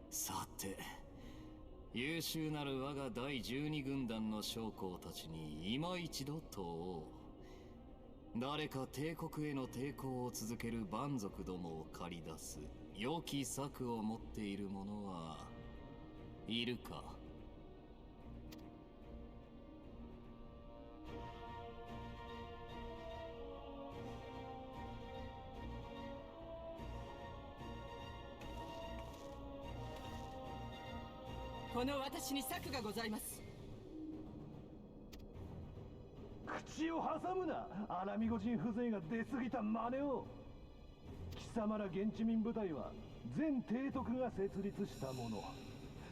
さて、優秀なる我が第12軍団の将校たちに今一度問おう。誰か帝国への抵抗を続ける蛮族どもを駆り出す良き策を持っている者はいるか。この私に策がございます。口を挟むな。アラミゴ人風情が出過ぎた真似を。貴様ら現地民部隊は全提督が設立したもの。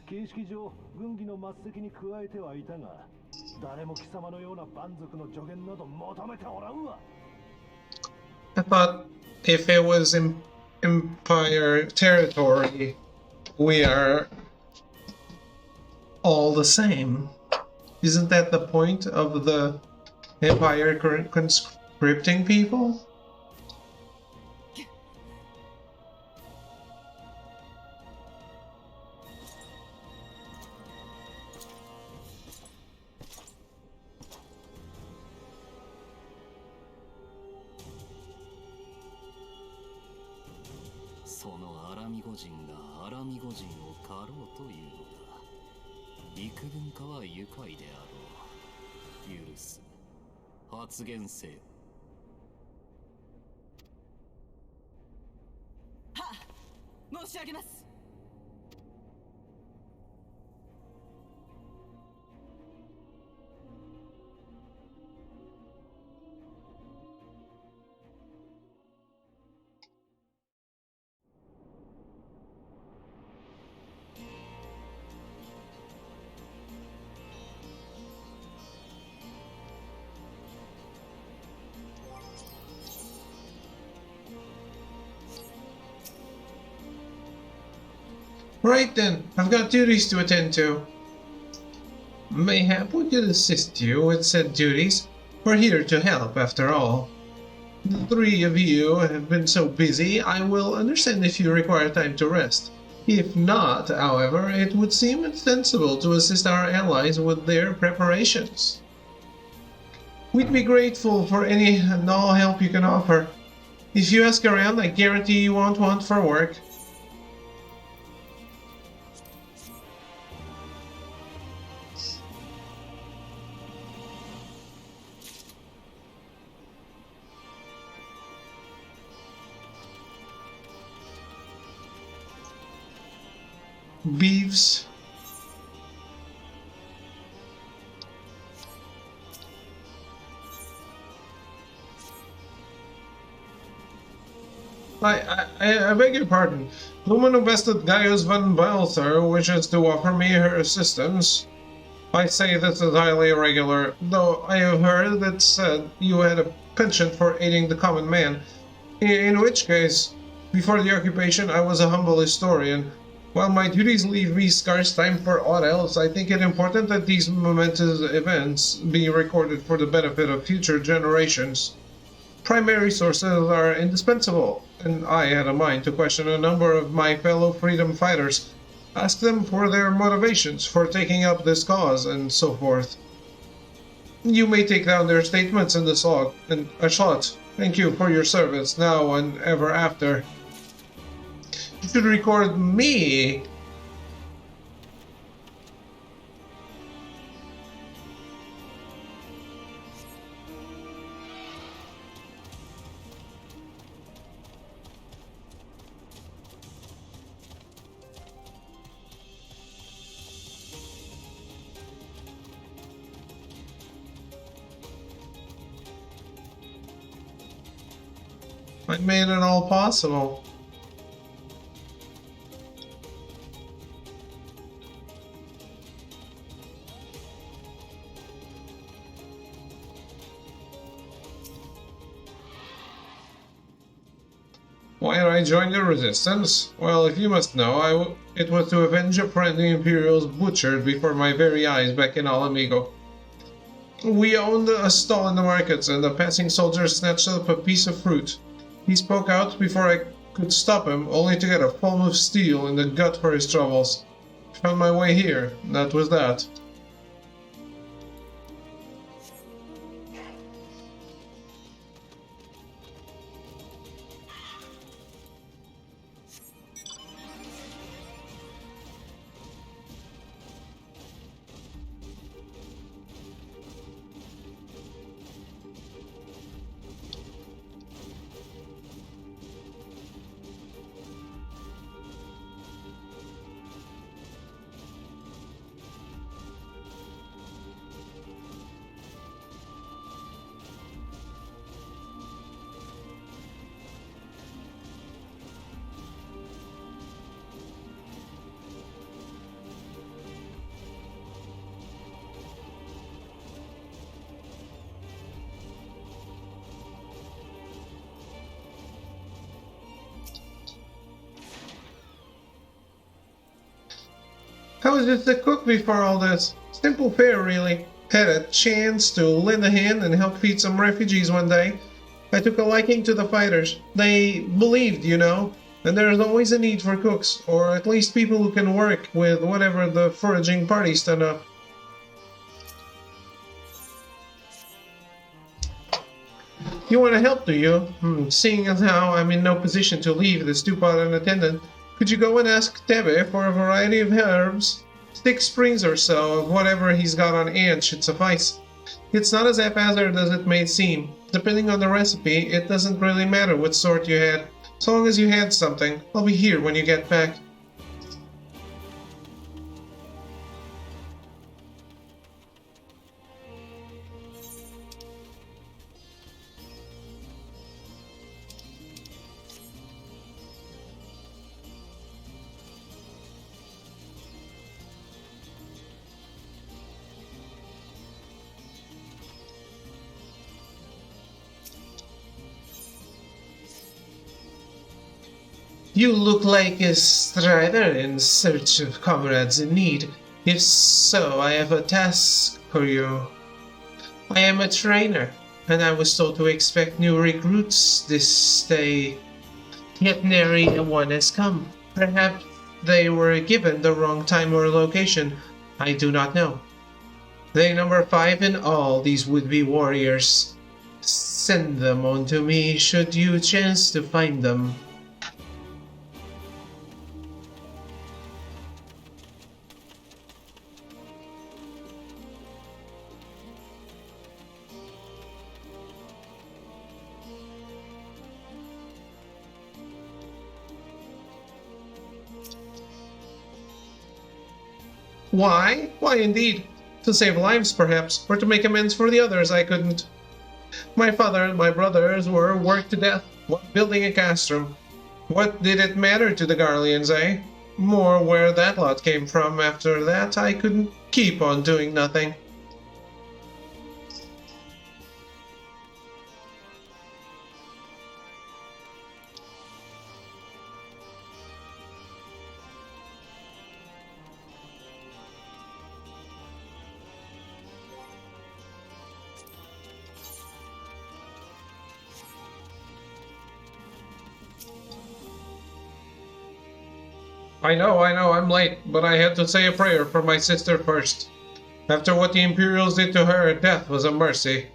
形式上軍議の末席に加えてはいたが、誰も貴様のような蛮族の助言など求めておらんわ。 I thought if it was Empire territory, we are all the same. Isn't that the point of the Empire conscripting people?そのアラミゴ人がアラミゴ人を狩ろうというのだ。幾分かは愉快であろう。許す。発言せよ。はっ、申し上げます。Right then, I've got duties to attend to. Mayhap we could assist you with said duties. We're here to help, after all. The three of you have been so busy, I will understand if you require time to rest. If not, however, it would seem sensible to assist our allies with their preparations. We'd be grateful for any and all help you can offer. If you ask around, I guarantee you won't want for work. Beefs. I beg your pardon. The woman who bested Gaius van Balther wishes to offer me her assistance. I say this is highly irregular, though I have heard that said you had a penchant for aiding the common man. In which case, before the occupation, I was a humble historian. While my duties leave me scarce time for aught else, I think it important that these momentous events be recorded for the benefit of future generations. Primary sources are indispensable, and I had a mind to question a number of my fellow freedom fighters, ask them for their motivations for taking up this cause, and so forth. You may take down their statements in this log, and a shot. Thank you for your service, now and ever after. You should record me. I made it all possible. Why did I join the resistance? Well, if you must know, it was to avenge a friend the Imperials butchered before my very eyes back in Alamigo. We owned a stall in the markets, and a passing soldier snatched up a piece of fruit. He spoke out before I could stop him, only to get a palm of steel in the gut for his troubles. Found my way here, that was that. I was just a cook before all this. Simple fare, really. Had a chance to lend a hand and help feed some refugees one day. I took a liking to the fighters. They believed, you know, and there is always a need for cooks, or at least people who can work with whatever the foraging parties turn up. You want to help, do you? Seeing as how I'm in no position to leave the stew pot unattended, could you go and ask Tebe for a variety of herbs? 6 sprigs or so of whatever he's got on hand should suffice. It's not as haphazard as it may seem. Depending on the recipe, it doesn't really matter what sort you had. So long as you had something, I'll be here when you get back. You look like a strider in search of comrades in need. If so, I have a task for you. I am a trainer, and I was told to expect new recruits this day. Yet nary one has come. Perhaps they were given the wrong time or location. I do not know. They number 5 in all, these would-be warriors. Send them on to me should you chance to find them. Why? Why indeed? To save lives, perhaps, or to make amends for the others I couldn't. My father and my brothers were worked to death while building a castrum. What did it matter to the Garleans, eh? More where that lot came from. After that, I couldn't keep on doing nothing. I know, I'm late, but I had to say a prayer for my sister first. After what the Imperials did to her, death was a mercy.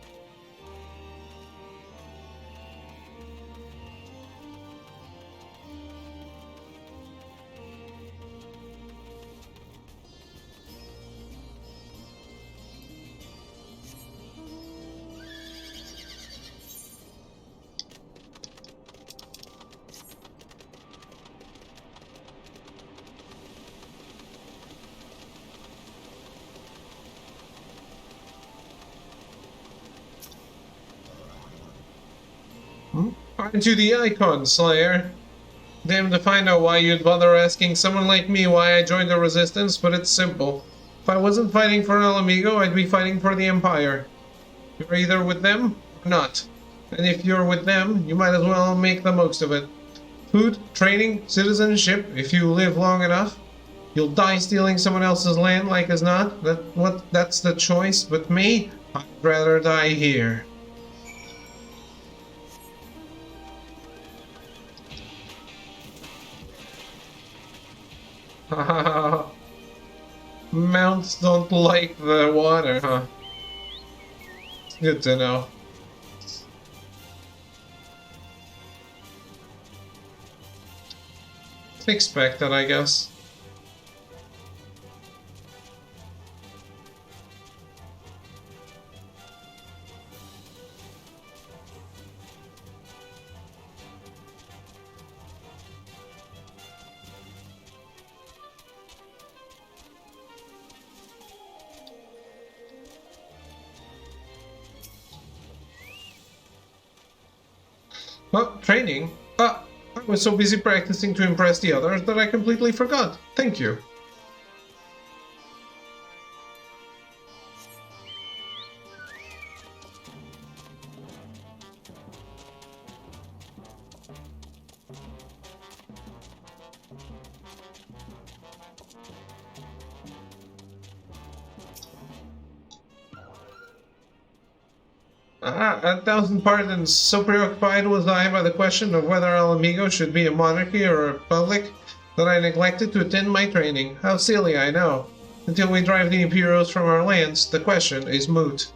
Aren't you the Icon, Slayer? Damn to find out why you'd bother asking someone like me why I joined the Resistance, but it's simple. If I wasn't fighting for El Amigo, I'd be fighting for the Empire. You're either with them or not. And if you're with them, you might as well make the most of it. Food, training, citizenship, if you live long enough. You'll die stealing someone else's land like as not. That's the choice, but me, I'd rather die here. Mounts don't like the water, huh? Good to know. Expected, I guess. Well, training? I was so busy practicing to impress the others that I completely forgot. Thank you. A thousand pardons. So preoccupied was I by the question of whether El Amigo should be a monarchy or a republic that I neglected to attend my training. How silly, I know. Until we drive the Imperials from our lands, the question is moot.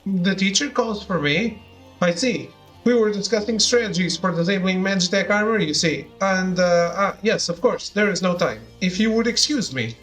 The teacher calls for me? I see. We were discussing strategies for disabling Magitech armor, you see. And, yes, of course, there is no time. If you would excuse me.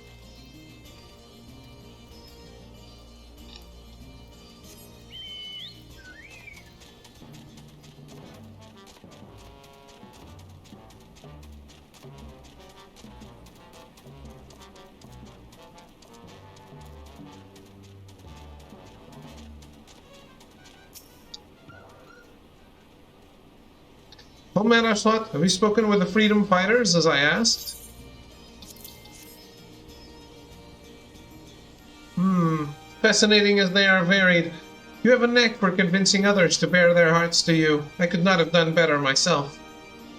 Oh man, Ashlat, have you spoken with the freedom fighters, as I asked? Fascinating as they are varied. You have a knack for convincing others to bare their hearts to you. I could not have done better myself.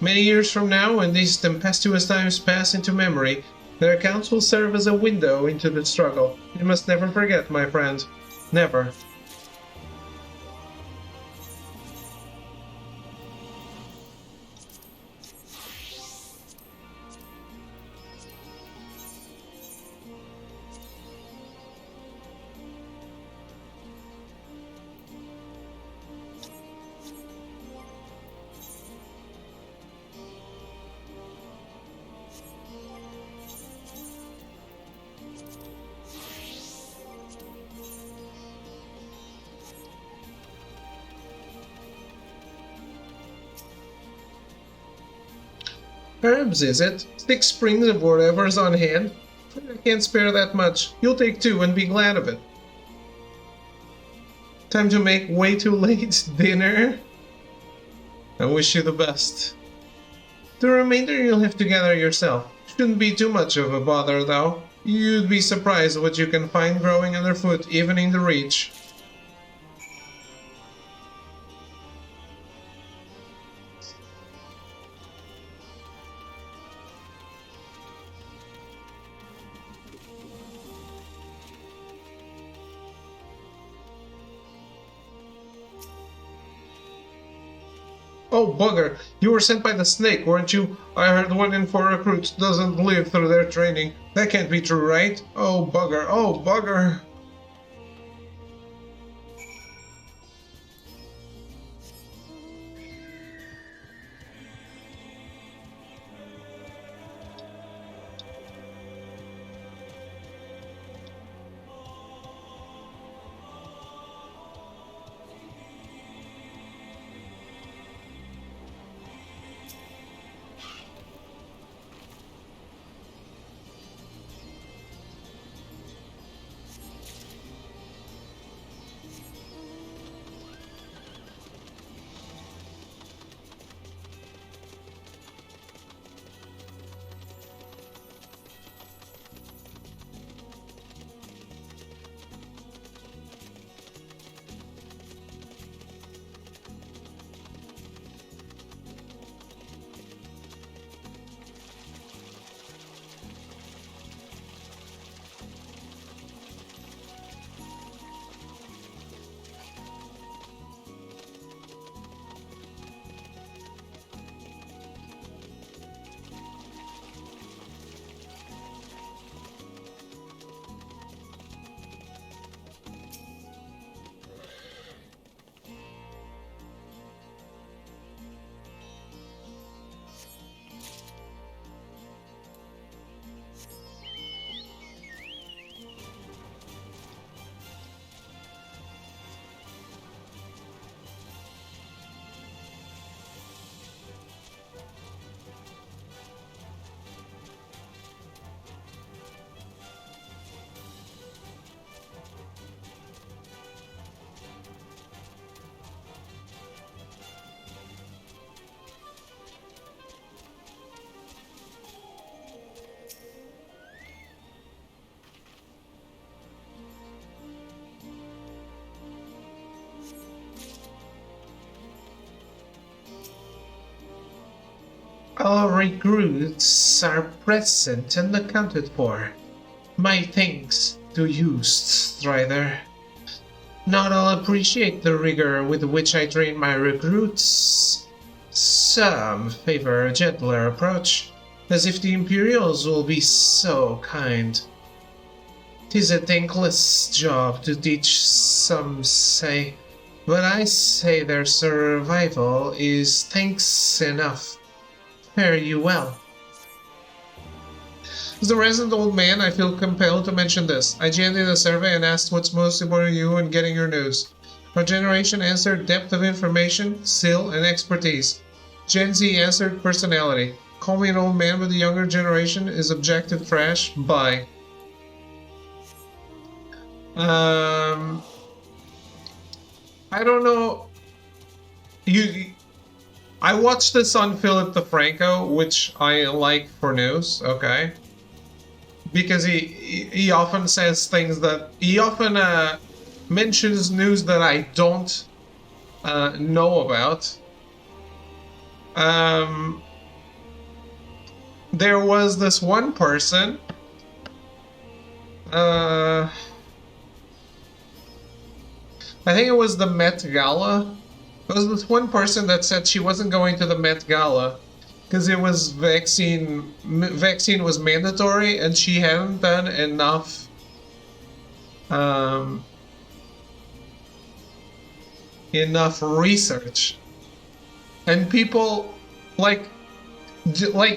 Many years from now, when these tempestuous times pass into memory, their accounts will serve as a window into the struggle. You must never forget, my friend. Never. Herbs, is it? 6 springs of whatever's on hand? I can't spare that much. You'll take 2 and be glad of it. Time to make way too late dinner. I wish you the best. The remainder you'll have to gather yourself. Shouldn't be too much of a bother, though. You'd be surprised what you can find growing underfoot, even in the Reach. Oh, bugger. You were sent by the snake, weren't you? I heard 1 in 4 recruits doesn't live through their training. That can't be true, right? Oh, bugger. Oh, bugger. All recruits are present and accounted for. My thanks to you, Strider. Not all appreciate the rigor with which I train my recruits. Some favor a gentler approach, as if the Imperials will be so kind. 'Tis a thankless job to teach, some say, but I say their survival is thanks enough. Fare you well. As the resident old man, I feel compelled to mention this. I did a survey and asked what's most important to you in getting your news. Our generation answered depth of information, skill, and expertise. Gen Z answered personality. Call me an old man with the younger generation is objective trash. Bye. I don't know. I watched this on Philip DeFranco, which I like for news, okay? Because he often says things that... He often mentions news that I don't know about. There was this one person... I think it was the Met Gala. There was this one person that said she wasn't going to the Met Gala because it was vaccine was mandatory and she hadn't done enough enough research. And people like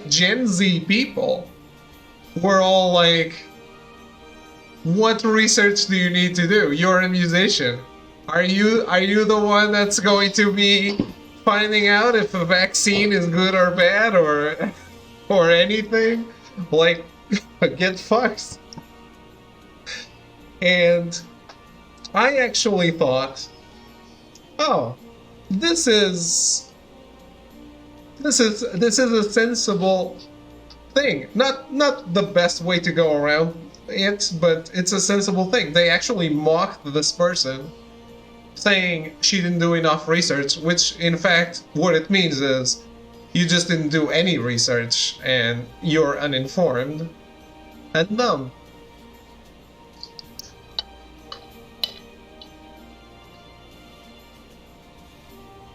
Gen Z people were all like, what research do you need to do? You're a musician. Are you the one that's going to be finding out if a vaccine is good or bad, or or anything. Like, get fucked. And I actually thought, oh, this is a sensible thing. Not the best way to go around it, but it's a sensible thing. They actually mocked this person, saying she didn't do enough research, which in fact what it means is you just didn't do any research and you're uninformed and dumb.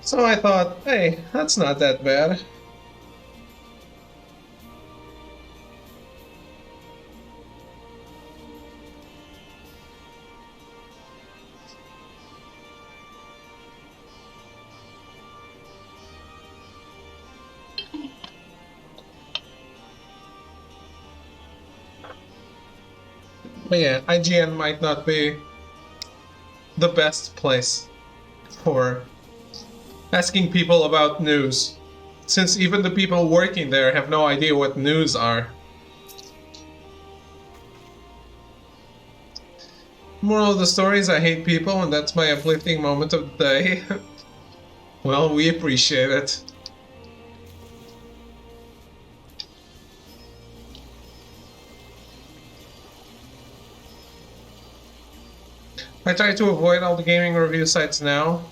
So I thought, hey, that's not that bad. But yeah, IGN might not be the best place for asking people about news, since even the people working there have no idea what news are. Moral of the story is I hate people, and that's my uplifting moment of the day. Well, we appreciate it. I try to avoid all the gaming review sites now.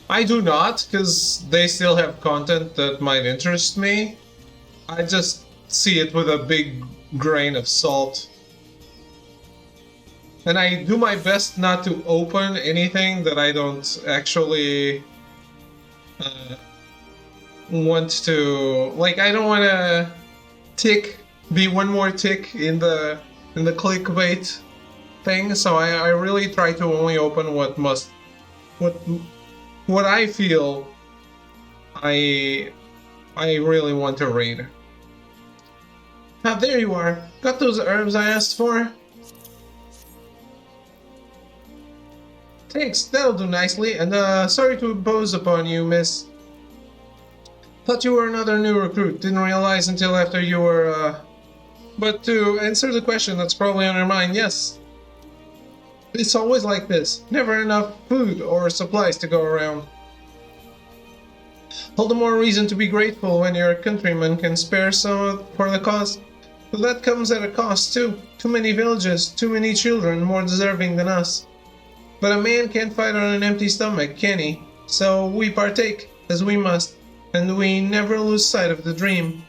I do not, because they still have content that might interest me. I just see it with a big grain of salt. And I do my best not to open anything that I don't actually want to... Like, I don't want to be one more tick in the clickbait thing, so I really try to only open what I feel I really want to read. Ah, there you are. Got those herbs I asked for? Thanks, that'll do nicely, and sorry to impose upon you, miss. Thought you were another new recruit, didn't realize until after you were, But to answer the question that's probably on your mind, yes. It's always like this. Never enough food or supplies to go around. All the more reason to be grateful when your countrymen can spare some for the cause. But that comes at a cost too. Too many villages, too many children more deserving than us. But a man can't fight on an empty stomach, can he? So we partake, as we must, and we never lose sight of the dream.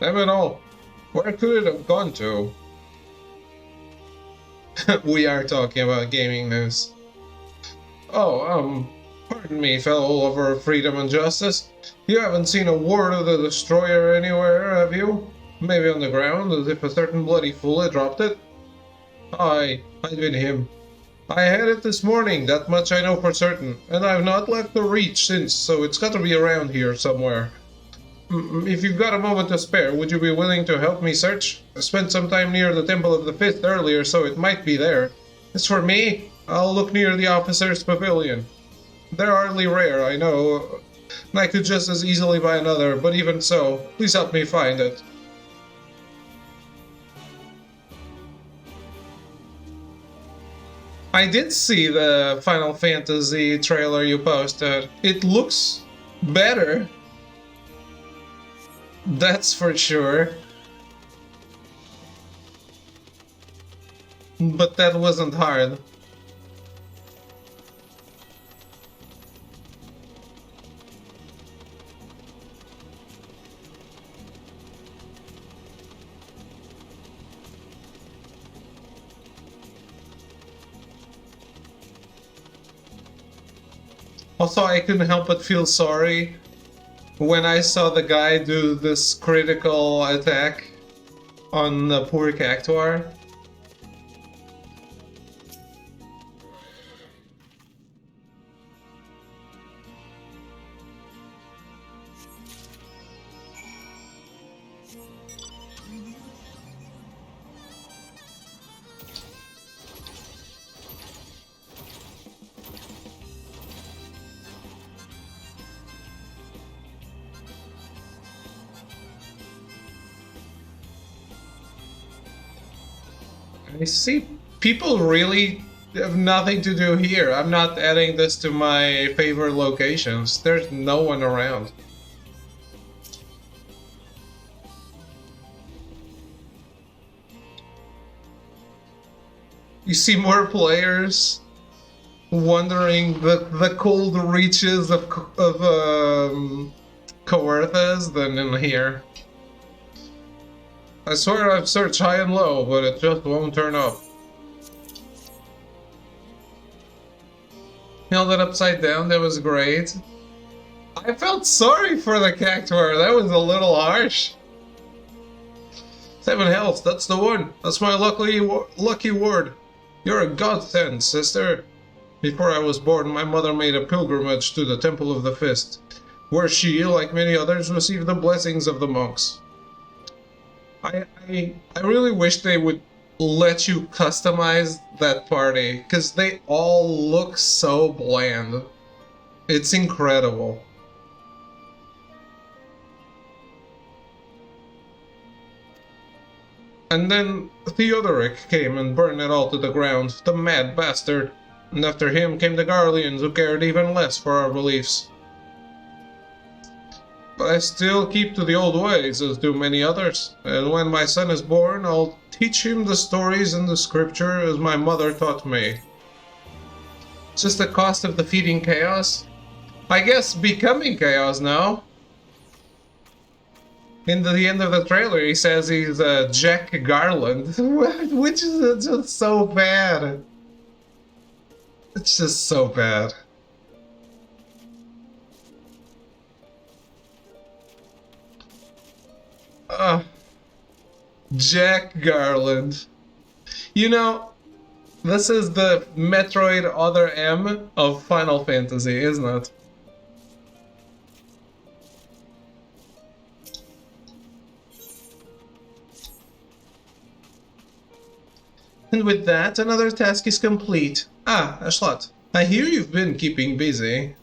Damn it all. Where could it have gone to? We are talking about gaming news. Oh, pardon me, fellow lover of freedom and justice. You haven't seen a word of the destroyer anywhere, have you? Maybe on the ground, as if a certain bloody fool had dropped it? Aye, I'd been him. I had it this morning, that much I know for certain, and I've not left the reach since, so it's got to be around here somewhere. If you've got a moment to spare, would you be willing to help me search? I spent some time near the Temple of the Fifth earlier, so it might be there. As for me, I'll look near the officer's pavilion. They're hardly rare, I know, and I could just as easily buy another, but even so, please help me find it. I did see the Final Fantasy trailer you posted. It looks better. That's for sure. But that wasn't hard. Also, I couldn't help but feel sorry when I saw the guy do this critical attack on the poor Cactuar. I see people really have nothing to do here. I'm not adding this to my favorite locations. There's no one around. You see more players wandering the cold reaches of Coerthas than in here. I swear I've searched high and low, but it just won't turn up. Held it upside down, that was great. I felt sorry for the Cactuar, that was a little harsh. 7 health, that's the one. That's my lucky ward. You're a godsend, sister. Before I was born, my mother made a pilgrimage to the Temple of the Fist, where she, like many others, received the blessings of the monks. I really wish they would let you customize that party, because they all look so bland. It's incredible. And then Theodoric came and burned it all to the ground, the mad bastard. And after him came the Garleans, who cared even less for our beliefs. But I still keep to the old ways, as do many others. And when my son is born, I'll teach him the stories and the scripture as my mother taught me. It's just the cost of defeating chaos? I guess becoming chaos now. In the end of the trailer, he says he's Jack Garland, which is just so bad. It's just so bad. Jack Garland. You know, this is the Metroid Other M of Final Fantasy, isn't it? And with that, another task is complete. Ah, Ashlat, I hear you've been keeping busy.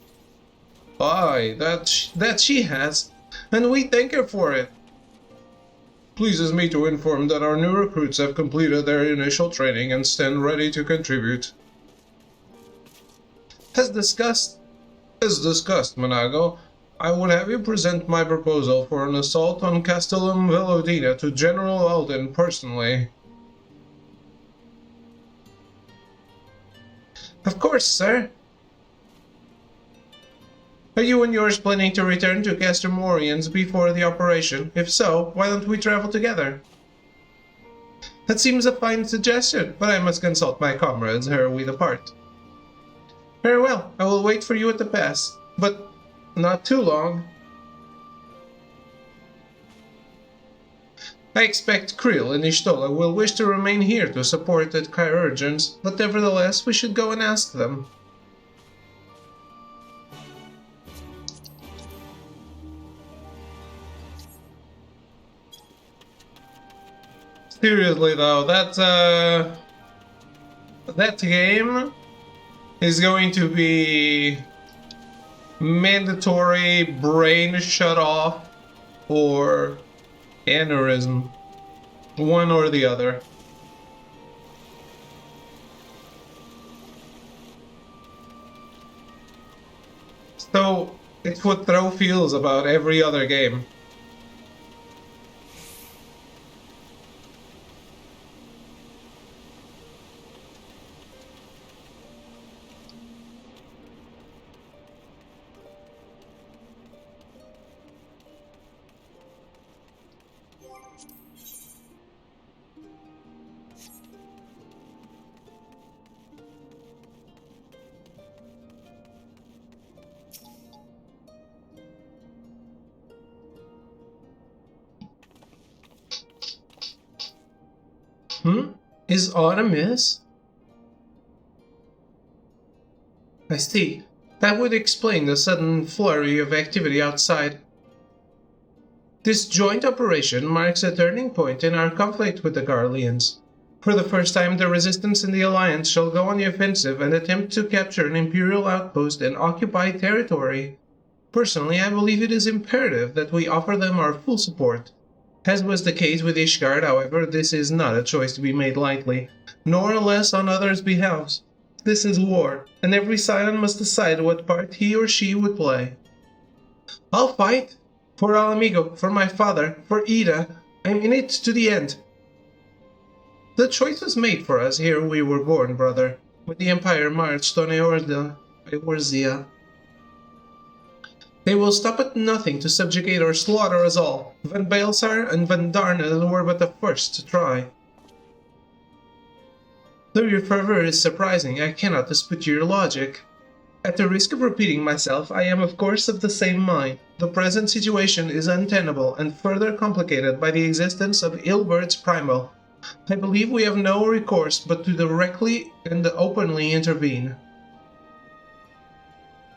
Aye, that she has, and we thank her for it. Pleases me to inform that our new recruits have completed their initial training and stand ready to contribute. As discussed, Monago, I would have you present my proposal for an assault on Castellum Velodina to General Alden personally. Of course, sir. Are you and yours planning to return to Castor Morians before the operation? If so, why don't we travel together? That seems a fine suggestion, but I must consult my comrades ere we depart. Very well, I will wait for you at the pass, but not too long. I expect Krill and Ishtola will wish to remain here to support the Chirurgeons, but nevertheless we should go and ask them. Seriously though, that game is going to be mandatory brain shut off or aneurysm. One or the other. So, it's what Throw feels about every other game. Is aught amiss? I see. That would explain the sudden flurry of activity outside. This joint operation marks a turning point in our conflict with the Garleans. For the first time, the Resistance and the Alliance shall go on the offensive and attempt to capture an Imperial outpost and occupy territory. Personally, I believe it is imperative that we offer them our full support. As was the case with Ishgard, however, this is not a choice to be made lightly. nor less on others' behalves. This is war, and every scion must decide what part he or she would play. I'll fight! For El Amigo, for my father, for Ida. I'm in it to the end. The choice was made for us here we were born, brother, when the Empire marched on Eorzea. They will stop at nothing to subjugate or slaughter us all. Van Baelsar and Van Darnel were but the first to try. Though your fervor is surprising, I cannot dispute your logic. At the risk of repeating myself, I am of course of the same mind. The present situation is untenable and further complicated by the existence of Ilbert's Primal. I believe we have no recourse but to directly and openly intervene.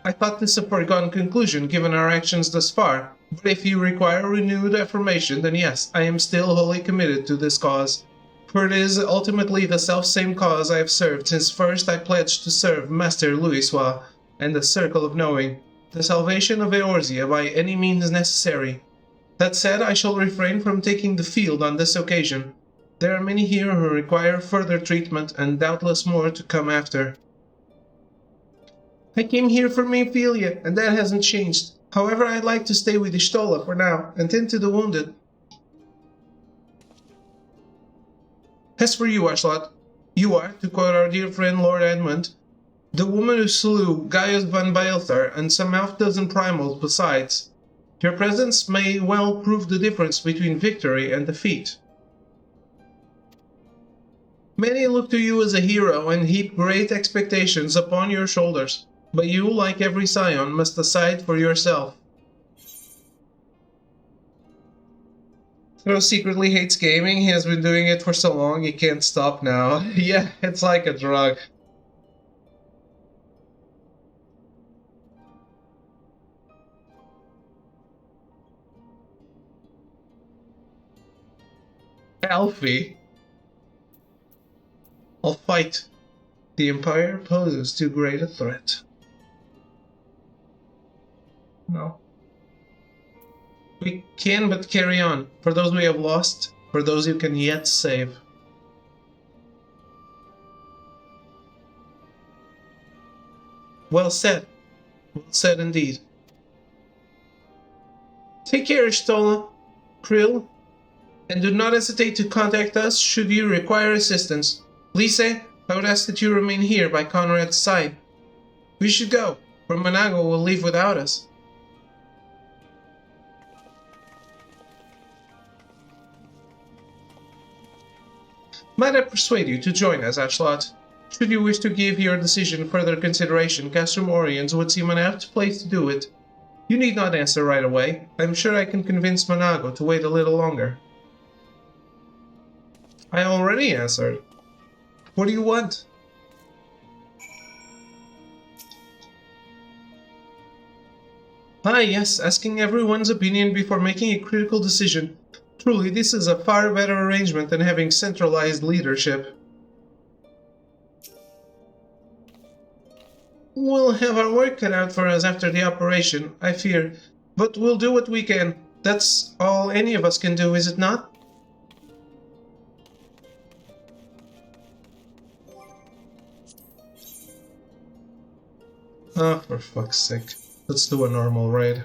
I thought this a foregone conclusion given our actions thus far, but if you require renewed affirmation, then yes, I am still wholly committed to this cause. For it is ultimately the self-same cause I have served since first I pledged to serve Master Louisoix and the Circle of Knowing, the salvation of Eorzea by any means necessary. That said, I shall refrain from taking the field on this occasion. There are many here who require further treatment, and doubtless more to come after. I came here for Mayphilia, and that hasn't changed. However, I'd like to stay with Ishtola for now, and tend to the wounded. As for you, Ashlot, you are, to quote our dear friend Lord Edmund, the woman who slew Gaius van Baelsar and some half-dozen primals besides. Your presence may well prove the difference between victory and defeat. Many look to you as a hero and heap great expectations upon your shoulders, but you, like every scion, must decide for yourself. Who secretly hates gaming, he has been doing it for so long he can't stop now. Yeah, it's like a drug. Alfie. I'll fight. The Empire poses too great a threat. No. We can but carry on, for those we have lost, for those you can yet save. Well said. Well said indeed. Take care, Ishtola, Krill, and do not hesitate to contact us should you require assistance. Lise, I would ask that you remain here by Conrad's side. We should go, for Manago will leave without us. Might I persuade you to join us, Ashlot? Should you wish to give your decision further consideration, Castrum Oriens would seem an apt place to do it. You need not answer right away. I am sure I can convince Manago to wait a little longer. I already answered. What do you want? Ah, yes, asking everyone's opinion before making a critical decision. Truly, this is a far better arrangement than having centralized leadership. We'll have our work cut out for us after the operation, I fear, but we'll do what we can. That's all any of us can do, is it not? Oh, for fuck's sake. Let's do a normal raid.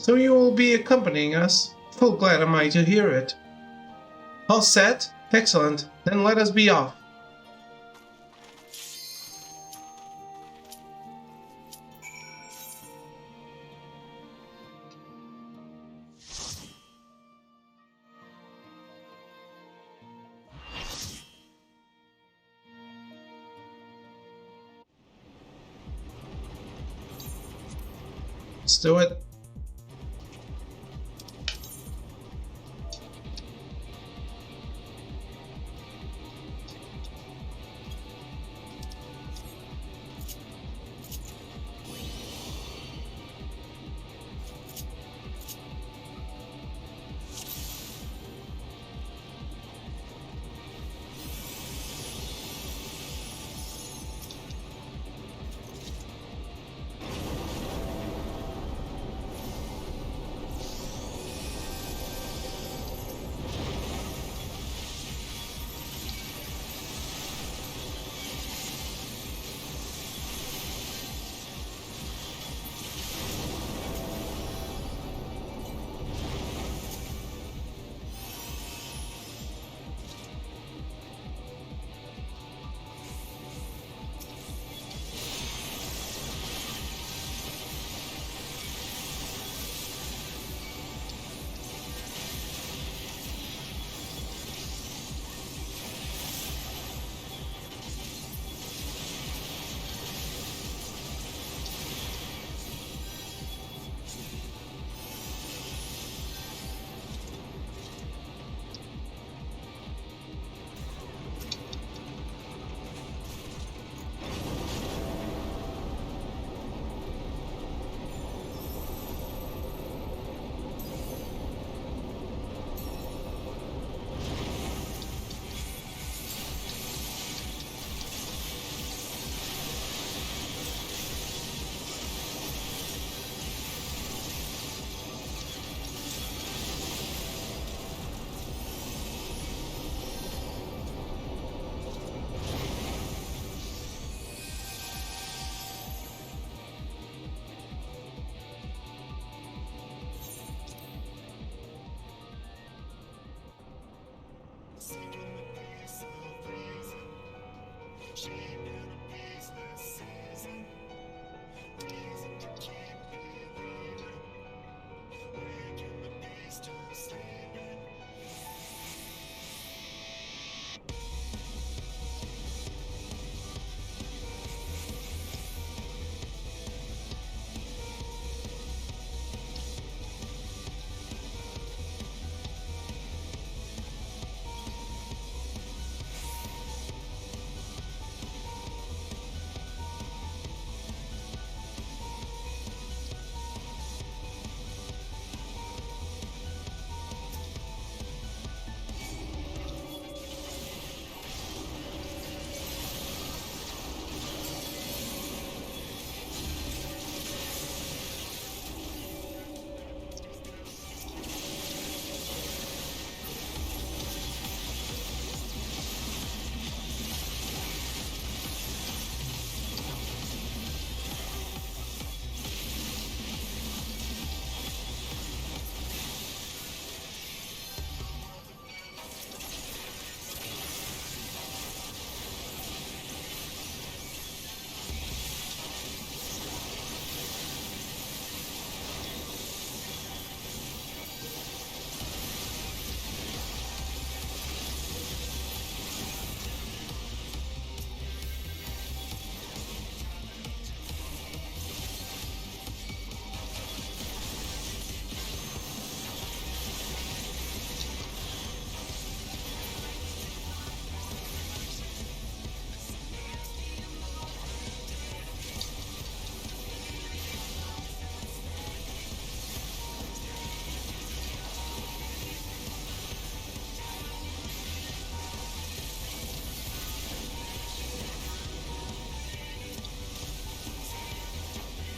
So you will be accompanying us? Full glad am I to hear it. All set? Excellent. Then let us be off. Let's do it.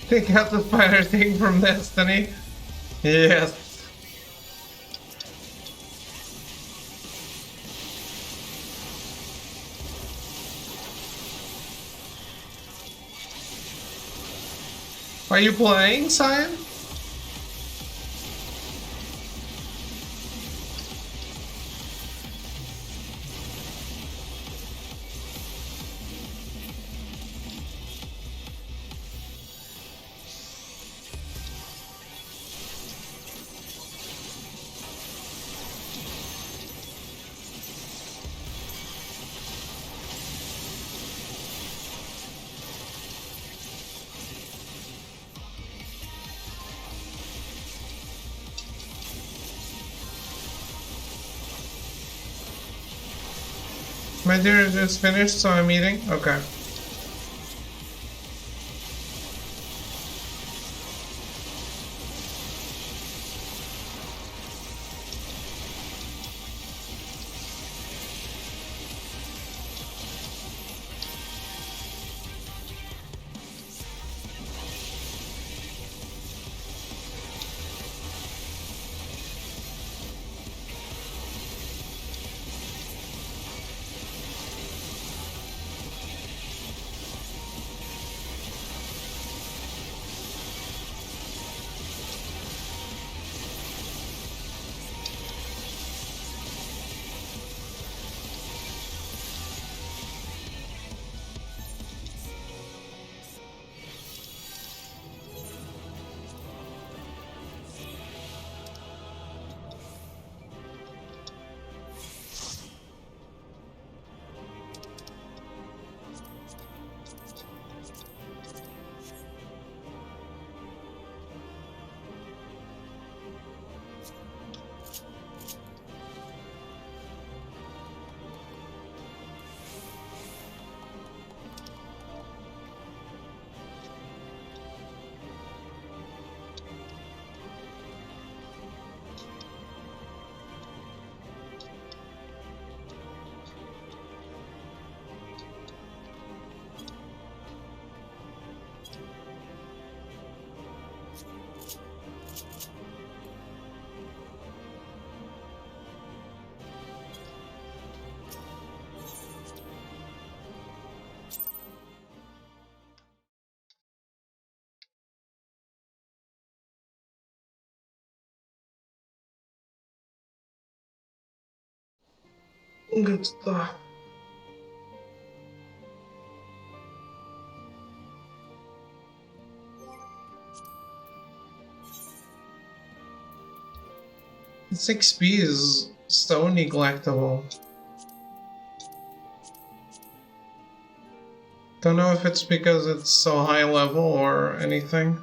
Take out the spider thing from Destiny. Yes. Are you playing, Cyan? My dinner just finished, so I'm eating? Okay. Good stuff. This XP is so neglectable. Don't know if it's because it's so high level or anything.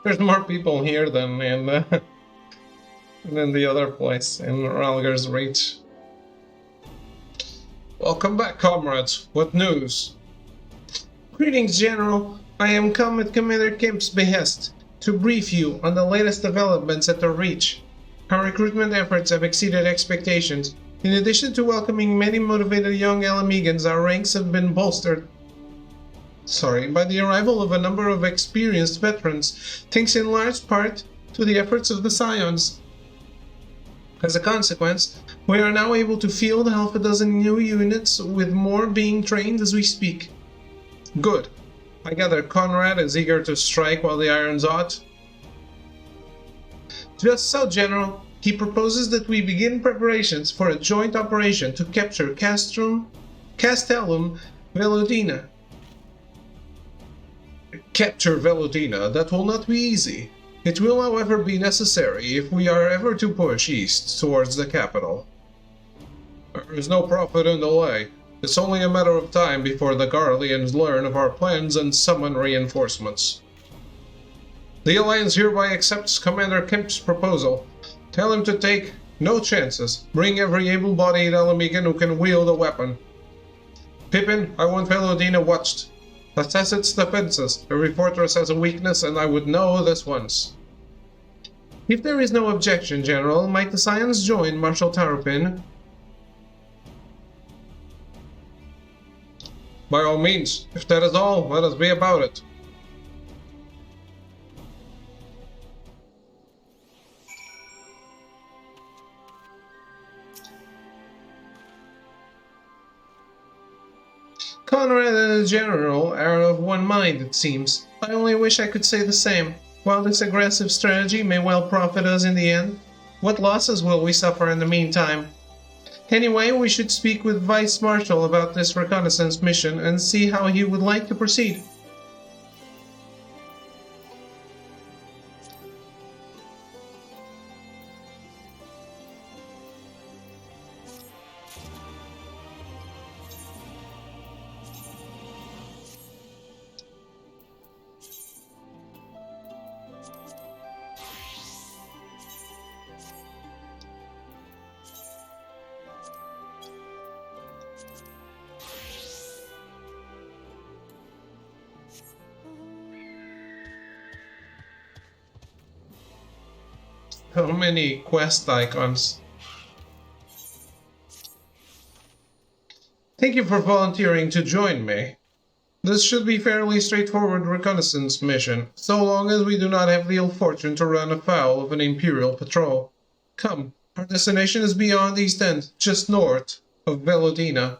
There's more people here than in than the other place in Ralger's Reach. Welcome back, comrades. What news? Greetings, General. I am come at Commander Kemp's behest to brief you on the latest developments at the Reach. Our recruitment efforts have exceeded expectations. In addition to welcoming many motivated young Alamegans, our ranks have been bolstered by the arrival of a number of experienced veterans, thanks in large part to the efforts of the Scions. As a consequence, we are now able to field half a dozen new units, with more being trained as we speak. Good. I gather Conrad is eager to strike while the iron's hot. Just so, General. He proposes that we begin preparations for a joint operation to capture Castellum Veludina. Capture Veludina, that will not be easy. It will, however, be necessary if we are ever to push east towards the capital. There is no profit in delay. It's only a matter of time before the Garleans learn of our plans and summon reinforcements. The Alliance hereby accepts Commander Kemp's proposal. Tell him to take no chances. Bring every able-bodied Alamegan who can wield a weapon. Pippin, I want Veludina watched. Assess its defenses. Every fortress has a weakness, and I would know this once. If there is no objection, General, might the Scions join Marshal Tarapin? By all means, if that is all, let us be about it. Conrad and the General are of one mind, it seems. I only wish I could say the same. While this aggressive strategy may well profit us in the end, what losses will we suffer in the meantime? Anyway, we should speak with Vice Marshal about this reconnaissance mission and see how he would like to proceed. How many quest icons? Thank you for volunteering to join me. This should be a fairly straightforward reconnaissance mission, so long as we do not have the ill fortune to run afoul of an Imperial patrol. Come, our destination is beyond East End, just north of Velodina.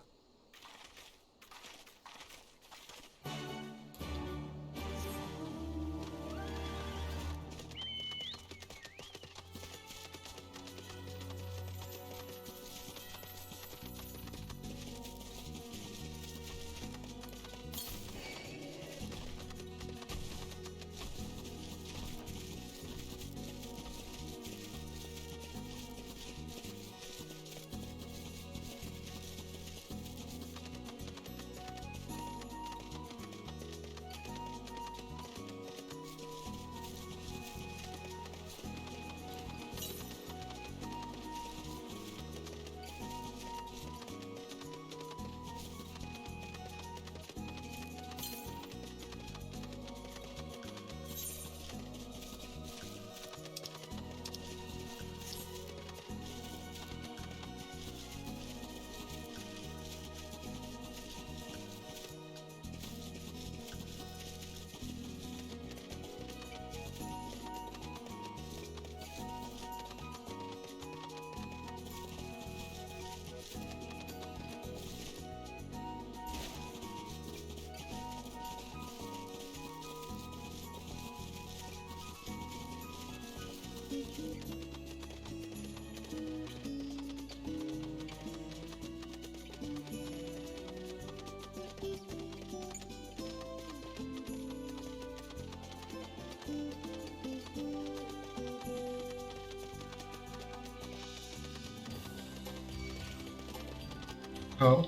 Oh.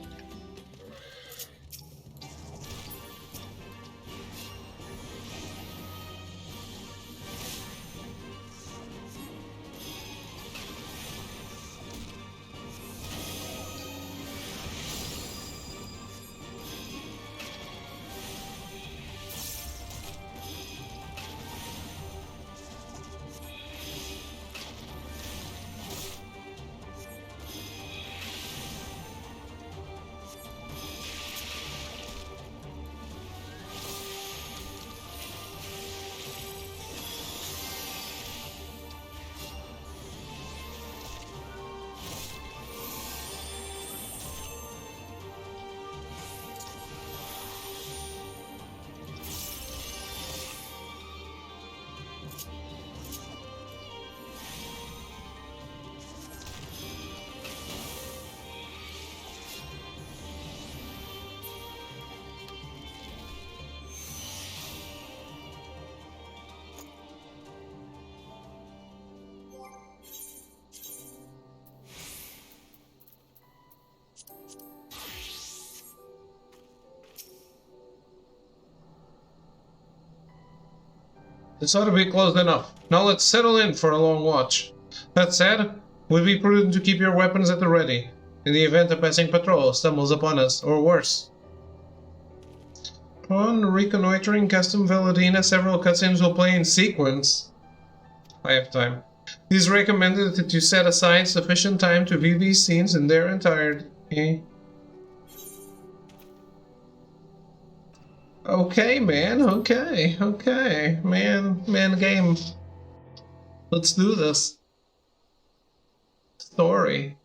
This ought to be close enough. Now let's settle in for a long watch. That said, it would be prudent to keep your weapons at the ready, in the event a passing patrol stumbles upon us, or worse. Upon reconnoitering custom Velodina, several cutscenes will play in sequence. I have time. It is recommended that you set aside sufficient time to view these scenes in their entirety. Okay, man. Okay. Man, game. Let's do this. Story.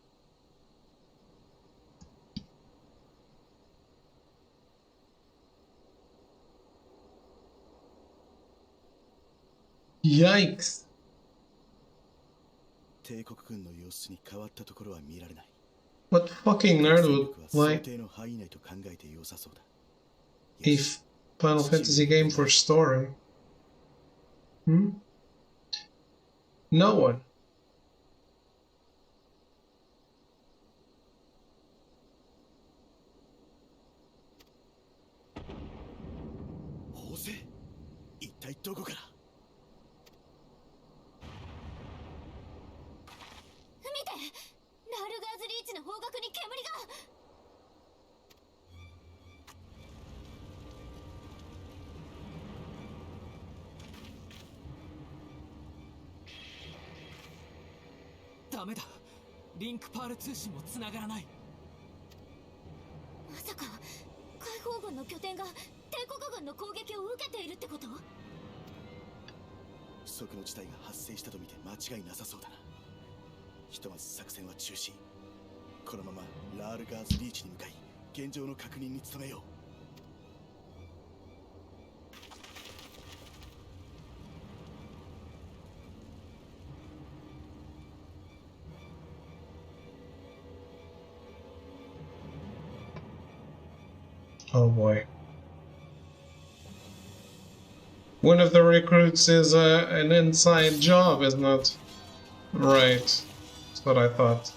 Yikes. What fucking nerd would like a Final Fantasy game for story? No one.ダメだ。リンクパール通信も繋がらない。まさか解放軍の拠点が帝国軍の攻撃を受けているってこと？不測の事態が発生したと見て間違いなさそうだな。ひとまず作戦は中止。このままラールガーズリーチに向かい現状の確認に努めよう。Oh boy. One of the recruits is an inside job, isn't it? Right. That's what I thought.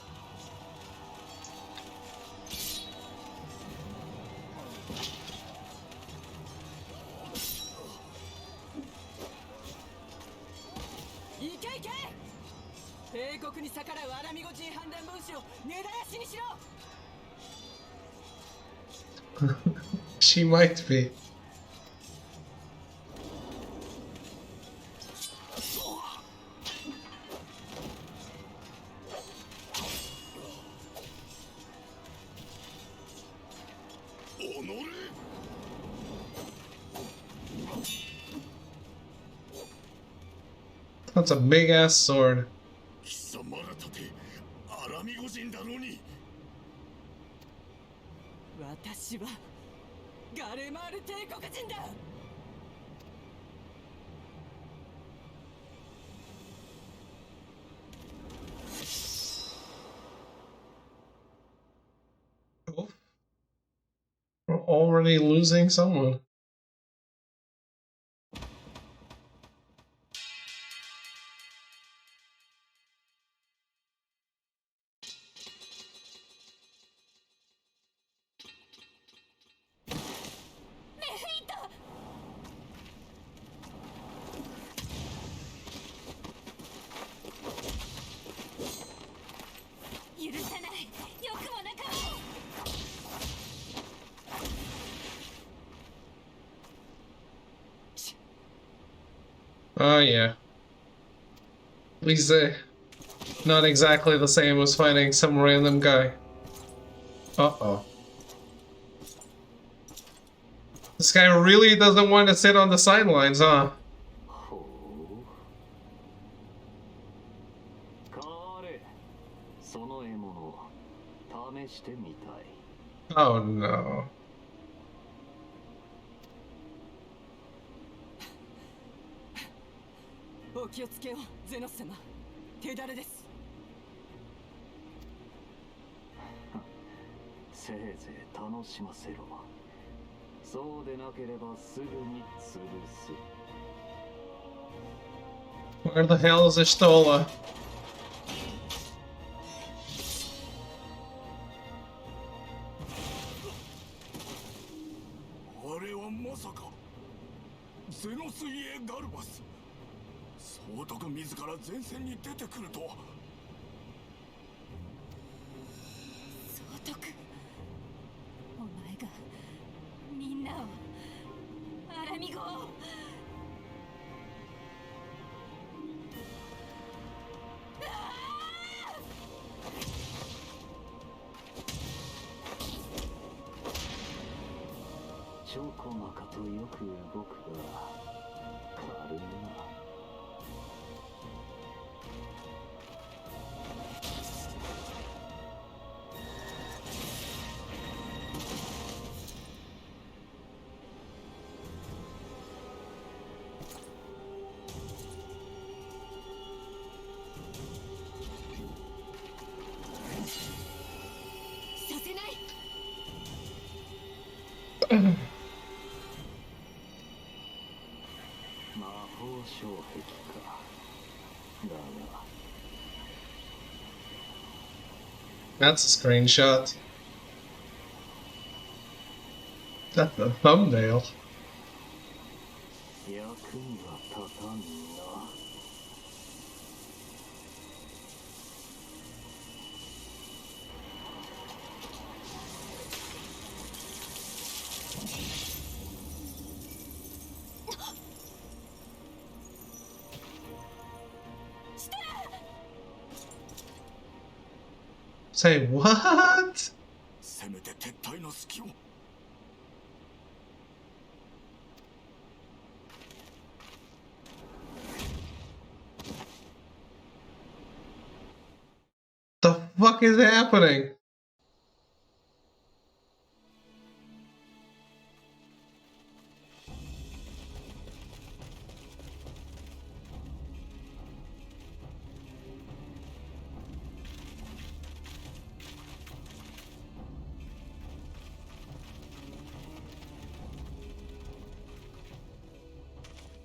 She might be. That's a big ass sword. 私はガレマール帝国人だ。We're already losing someone. Oh yeah. At least not exactly the same as fighting some random guy. Uh-oh. This guy really doesn't want to sit on the sidelines, huh? Oh no. お気をつけよう、ゼノス様。手だれです。せいぜい楽しませろ。そうでなければすぐに潰す。Where the hell is Estola? あれはまさかゼノス・イエ・ガルバス。総督自ら前線に出てくるとは。総督、お前がみんなをアラミゴを。ょこまかとよく動くが軽いな。させない。魔法障壁か。だが That's a screenshot. That's the thumbnail. 役には立たんな。Say what? せめて撤退の隙を。The fuck is happening?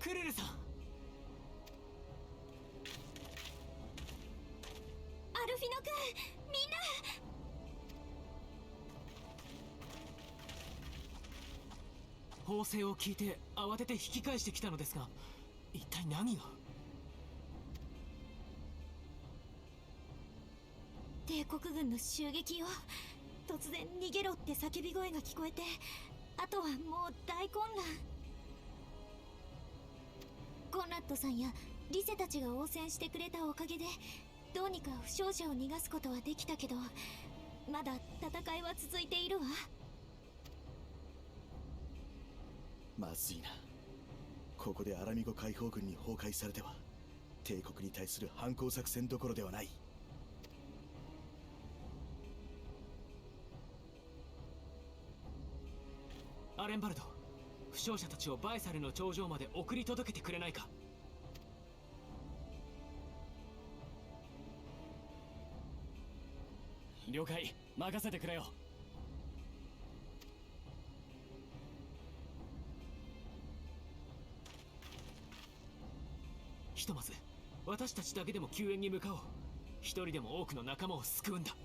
Stormblood 砲声を聞いて慌てて引き返してきたのですが、一体何が。帝国軍の襲撃よ。突然逃げろって叫び声が聞こえて、あとはもう大混乱。コンラッドさんやリセたちが応戦してくれたおかげでどうにか負傷者を逃がすことはできたけど、まだ戦いは続いているわ。まずいな。ここでアラミゴ解放軍に崩壊されては帝国に対する反攻作戦どころではない。アレンバルド、負傷者たちをバイサルの頂上まで送り届けてくれないか。了解、任せてくれよ。ひとまず私たちだけでも救援に向かおう。一人でも多くの仲間を救うんだ。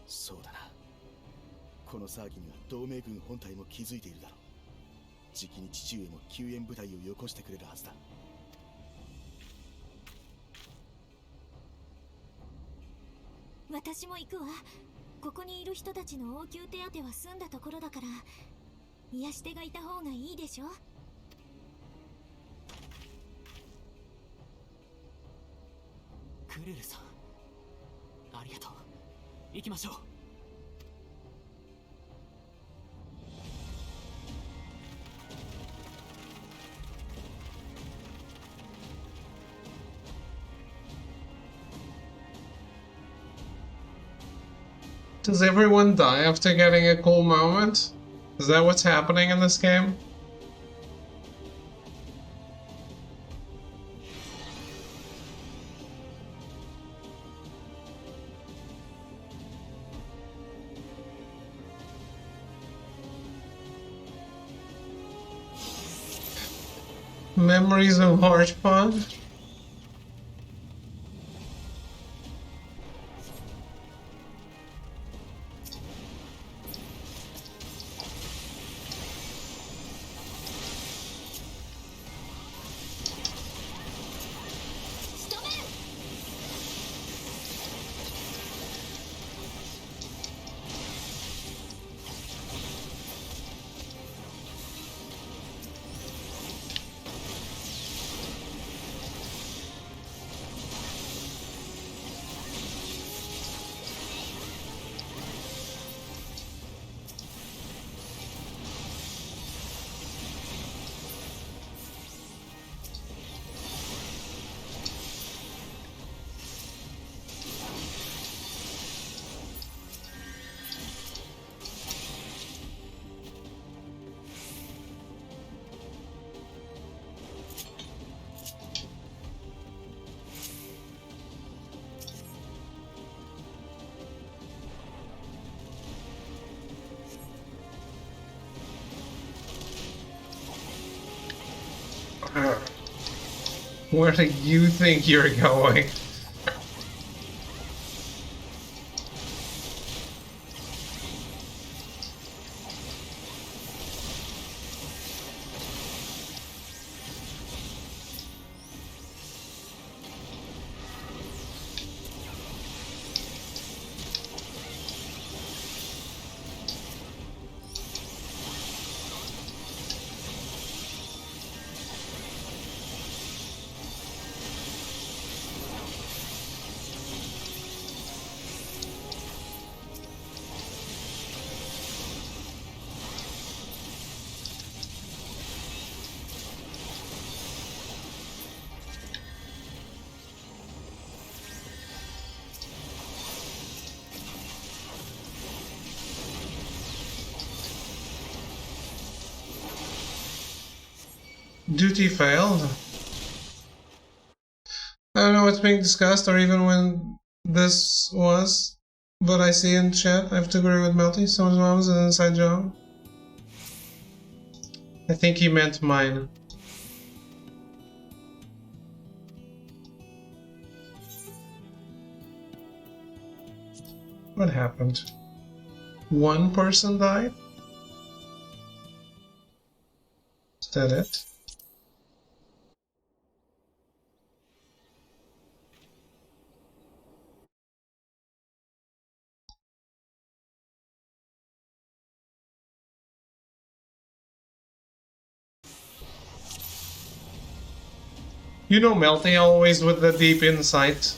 そうだな。この騒ぎには同盟軍本体も気づいているだろう。じきに父上も救援部隊をよこしてくれるはずだ。私も行くわ。ここにいる人たちの応急手当は済んだところだから、癒し手がいた方がいいでしょ。クルルさん、ありがとう。行きましょう。Does everyone die after getting a cool moment? Is that what's happening in this game? Memories of Heart Fun? Where do you think you're going? Duty failed. I don't know what's being discussed or even when this was, but I see in chat I have to agree with Melty. Someone's mom's an inside job. I think he meant mine. What happened? One person died? Is that it? You know Melty always with the deep insight.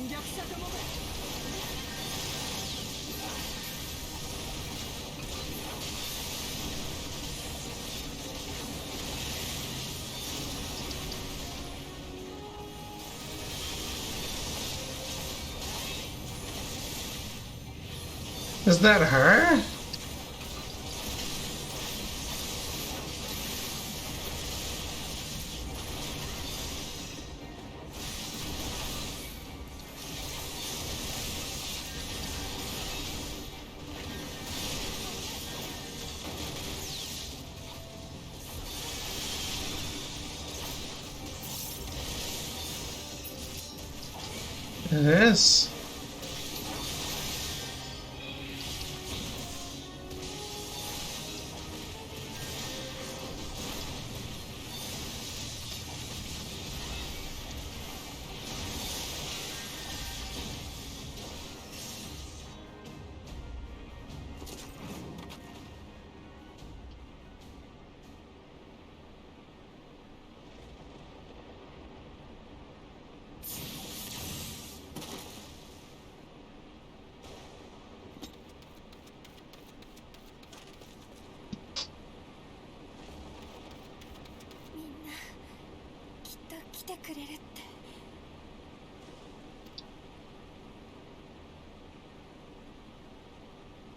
逆者どもめ。 Is that her? It is.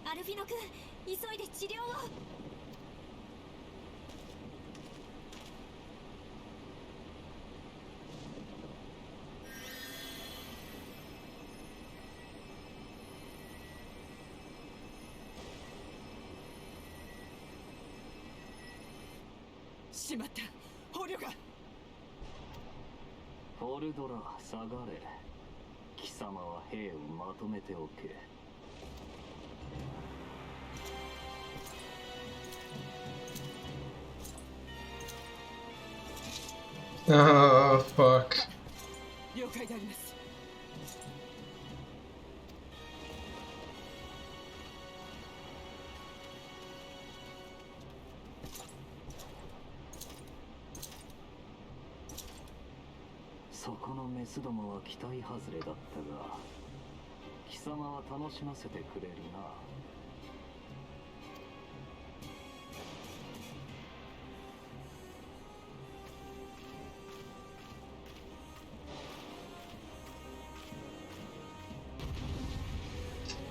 アルフィノ君、急いで治療を。しまった、捕虜が。フォルドラ、下がれ。貴様は兵をまとめておけ。Oh, fuck. 了解であります。そこのメスどもは期待外れだったが、貴様は楽しませてくれるな。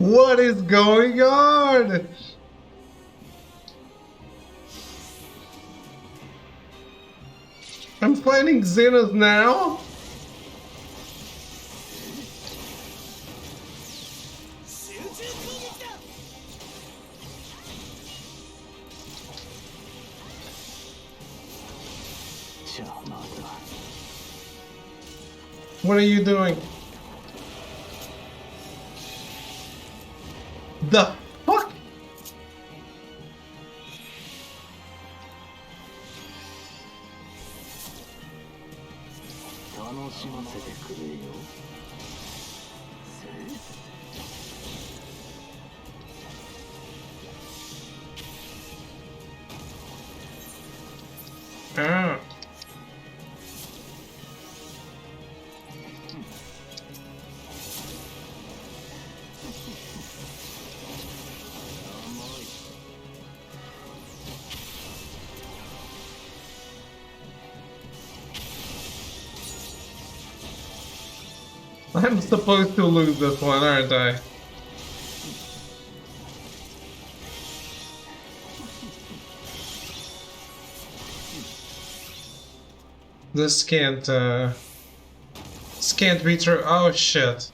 What is going on? I'm fighting Xenos now? What are you doing? The fuck? Ah. I'm supposed to lose this one, aren't I? This can't be true. Oh shit.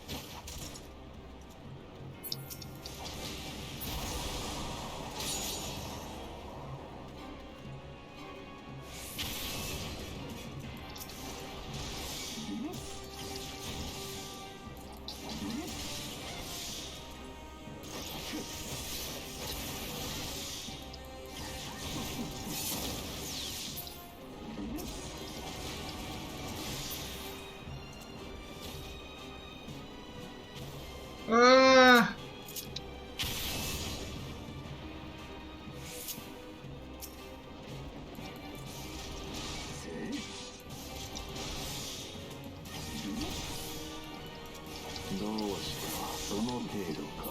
どうしたその程度か。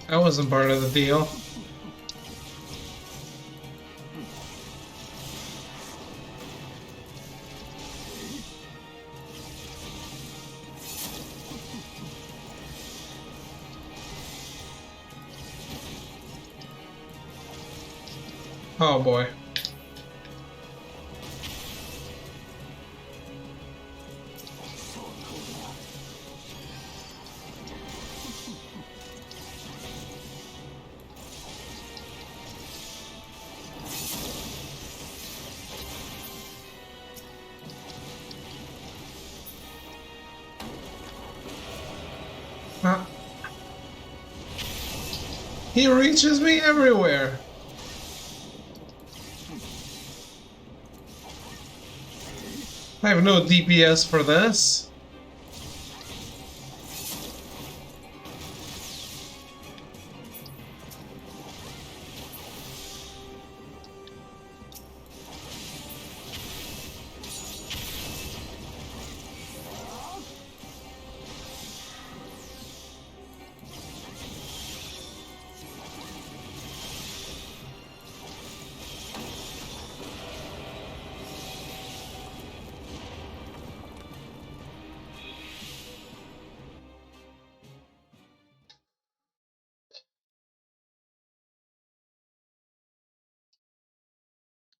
That wasn't part of the deal. Oh boy. He reaches me everywhere. I have no DPS for this.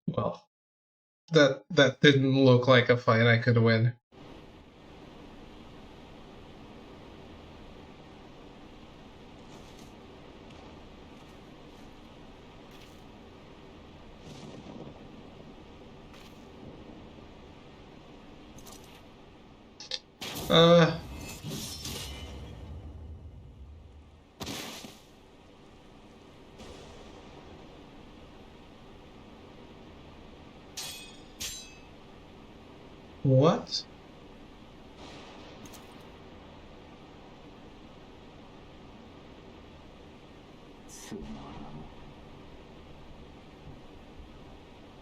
Well, that didn't look like a fight I could win. What?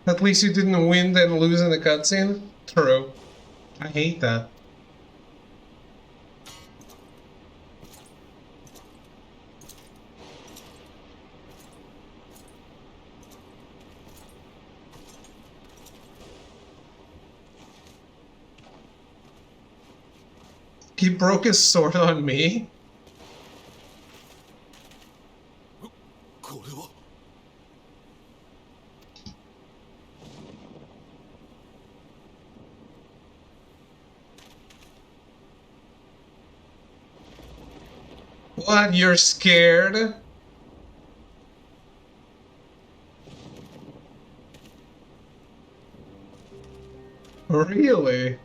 At least you didn't win and lose in the cutscene? True. I hate that. He broke his sword on me? What? You're scared? Really?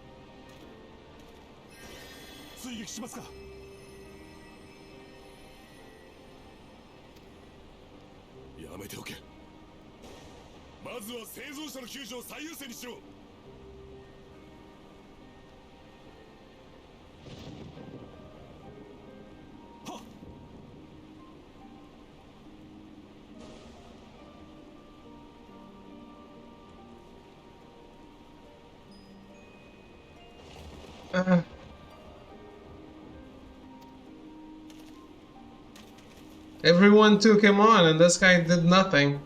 Everyone took him on and this guy did nothing.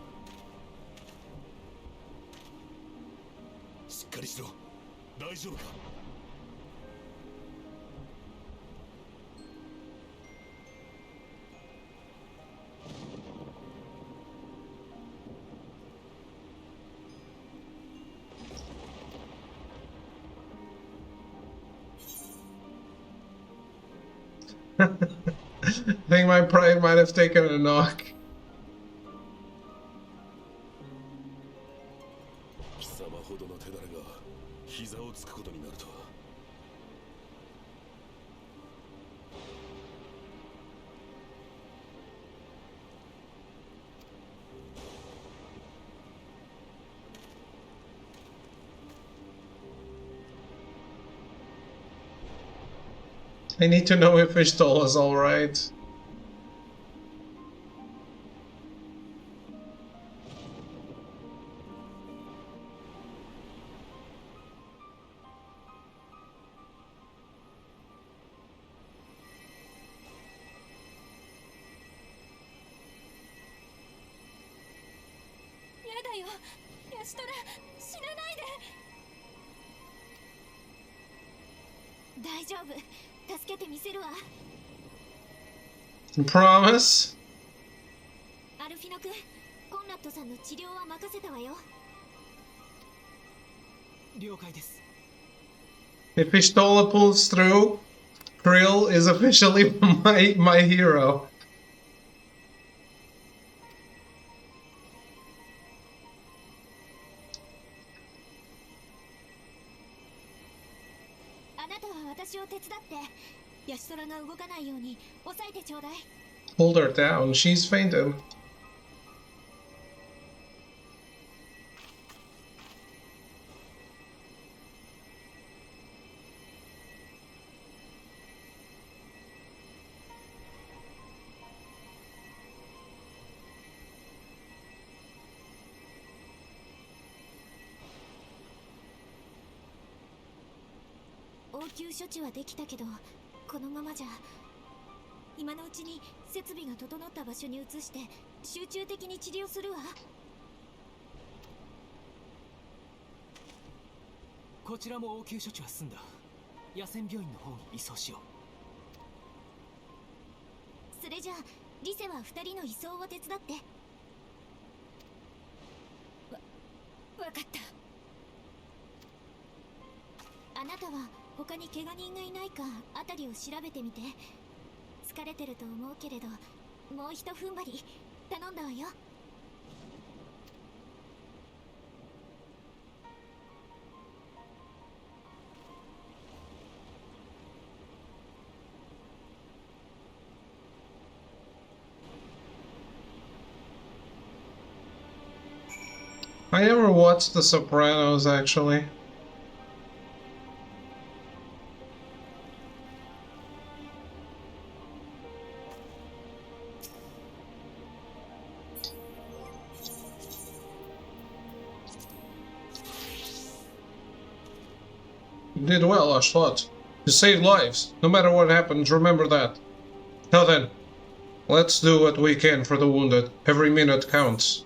I think my pride might have taken a knock. I need to know if Ishtal is alright. しとら死なないで。大丈夫、助けてみせるわ。 Promise? アルフィノ君、コンラッドさんの治療は任せたわよ。了解です。 If Pistola pulls through, Krill is officially my hero. あなたは私を手伝って、ヤシトラが動かないように抑えてちょうだい。 Hold her down, she's fainted. 応急処置はできたけど、このままじゃ。今のうちに設備が整った場所に移して集中的に治療するわ。こちらも応急処置は済んだ。野戦病院の方に移送しよそれじゃあリセは2人の移送を手伝って。わかった。あなたは他に怪我人がいないか辺りを調べてみて。疲れてると思うけれど、もうひと踏ん張り頼んだわよ。I never watched The Sopranos, actually. You did well, Ashlat. You saved lives. No matter what happens, remember that. Now then, let's do what we can for the wounded. Every minute counts.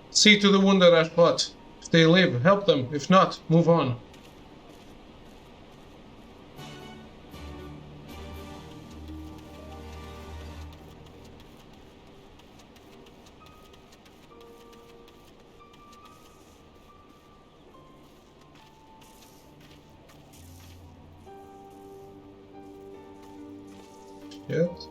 See to the wounded, Ashlat. If they live, help them. If not, move on. Yes.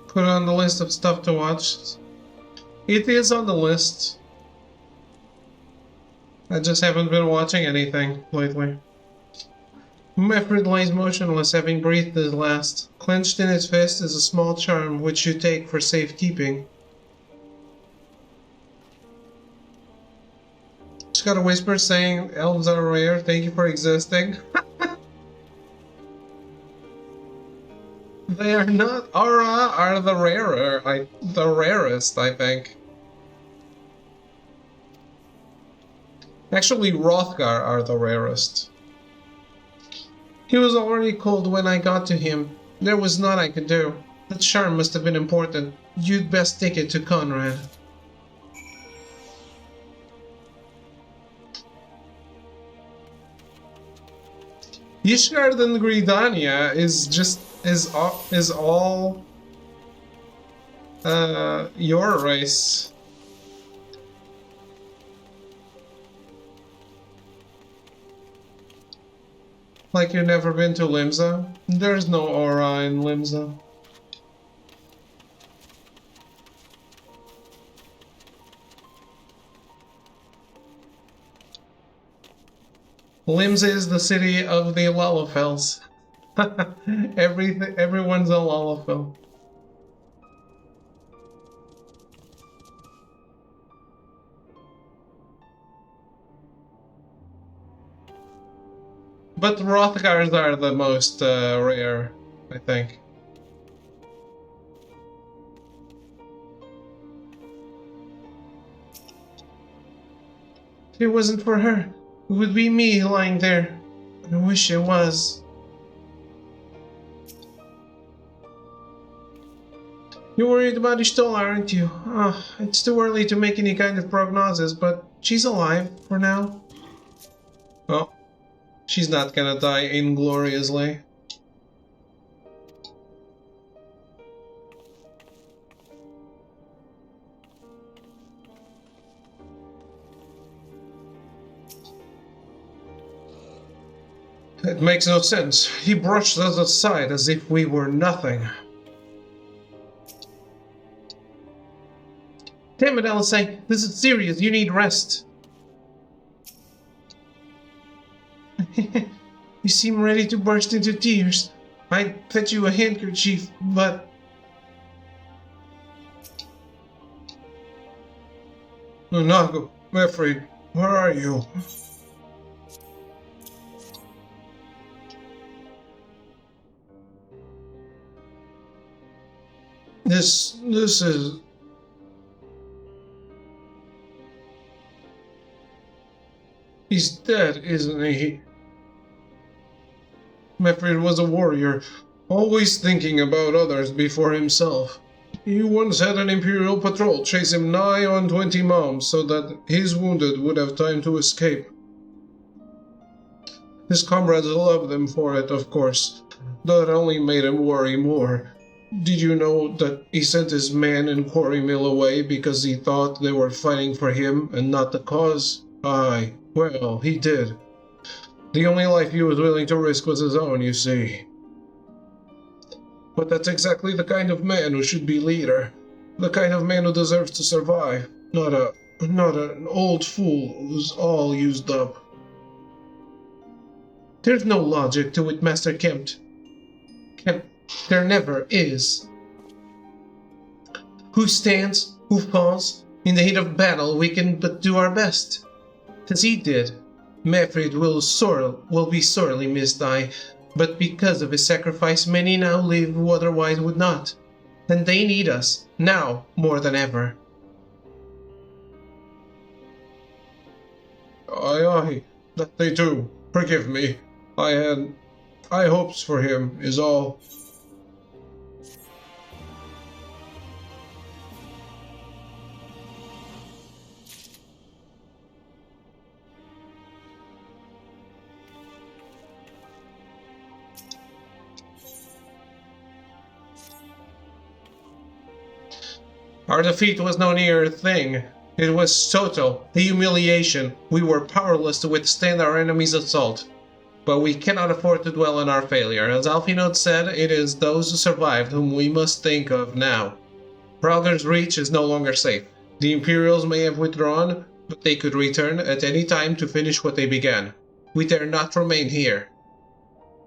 Put it on the list of stuff to watch. It is on the list. I just haven't been watching anything lately. Meffred lies motionless, having breathed his last. Clenched in his fist is a small charm, which you take for safekeeping. Just got a whisper saying, elves are rare, thank you for existing. They are not. Aura are the rarer, the rarest, I think. Actually, Rothgar are the rarest. He was already cold when I got to him. There was naught I could do. That charm must have been important. You'd best take it to Conrad. Ishgard and Gridania is all your race. Like you've never been to Limsa? There's no aura in Limsa. Limsa is the city of the Lalafels. Everyone's a Lalafel. but Rothgars are the most rare, I think. If it wasn't for her, it would be me lying there. I wish it was. You're worried about Ishtola, aren't you? It's too early to make any kind of prognosis, but she's alive for now. Oh, she's not gonna die ingloriously. It makes no sense. He brushed us aside as if we were nothing. Damn it, Alisai. This is serious. You need rest. You seem ready to burst into tears. I'd fetch you a handkerchief, but... Nago, Mefrid, where are you? This is... He's dead, isn't he? Mefrid was a warrior, always thinking about others before himself. He once had an Imperial patrol chase him nigh on 20 moms so that his wounded would have time to escape. His comrades loved him for it, of course. That only made him worry more. Did you know that he sent his men in Quarry Mill away because he thought they were fighting for him and not the cause? Aye, well, he did. The only life he was willing to risk was his own, you see. But that's exactly the kind of man who should be leader. The kind of man who deserves to survive. Not an old fool who's all used up. There's no logic to it, Master Kempt. There never is. Who stands, who falls, in the heat of battle we can but do our best. As he did. Mefrid will be sorely missed, but because of his sacrifice many now live who otherwise would not. And they need us, now more than ever. Aye, that they do. Forgive me. I had high hopes for him, is all. Our defeat was no mere thing. It was total, a humiliation. We were powerless to withstand our enemy's assault. But we cannot afford to dwell on our failure. As Alphinaud said, it is those who survived whom we must think of now. Bralger's Reach is no longer safe. The Imperials may have withdrawn, but they could return at any time to finish what they began. We dare not remain here.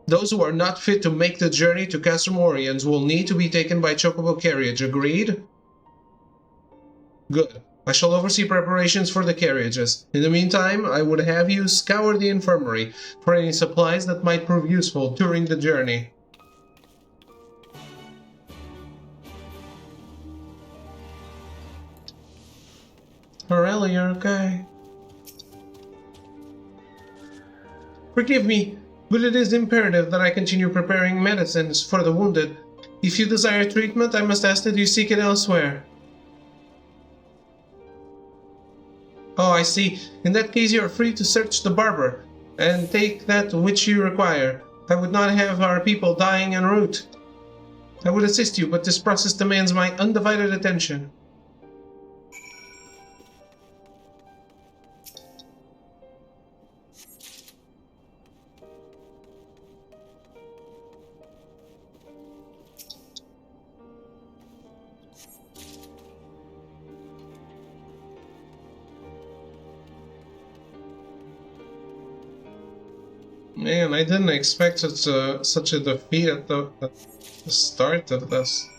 Those who are not fit to make the journey to Castrum Oriens will need to be taken by Chocobo carriage, agreed? Good. I shall oversee preparations for the carriages. In the meantime, I would have you scour the infirmary for any supplies that might prove useful during the journey. Morelli, you're okay. Forgive me, but it is imperative that I continue preparing medicines for the wounded. If you desire treatment, I must ask that you seek it elsewhere. Oh, I see. In that case, you are free to search the barber, and take that which you require. I would not have our people dying en route. I would assist you, but this process demands my undivided attention. Man, I didn't expect such a defeat at the start of this.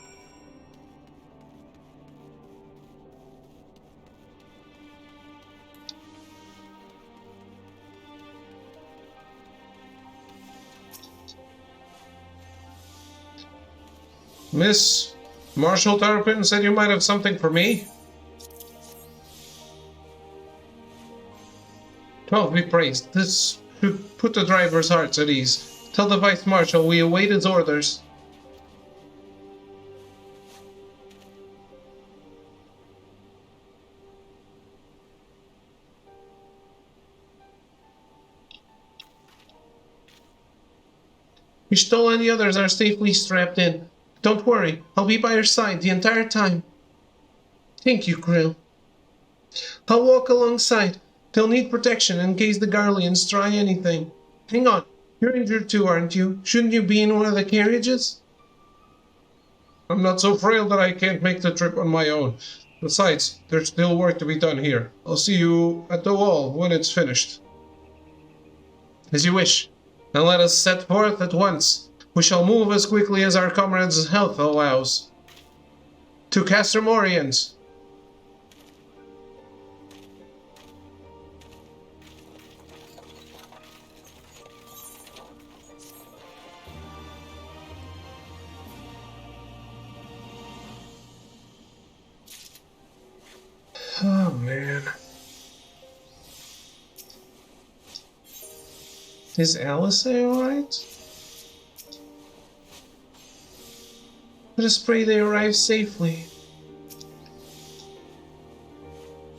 Miss Marshal Tarpin said you might have something for me? 12 be praised. This should put the driver's hearts at ease. Tell the Vice Marshal we await his orders. Mistol and the others are safely strapped in. Don't worry, I'll be by your side the entire time. Thank you, Krill. I'll walk alongside. They'll need protection in case the Garleans try anything. Hang on, you're injured too, aren't you? Shouldn't you be in one of the carriages? I'm not so frail that I can't make the trip on my own. Besides, there's still work to be done here. I'll see you at the wall when it's finished. As you wish. And let us set forth at once. We shall move as quickly as our comrades' health allows. To Castor Morians. Oh, man. Is Alice alright? Let us pray they arrive safely.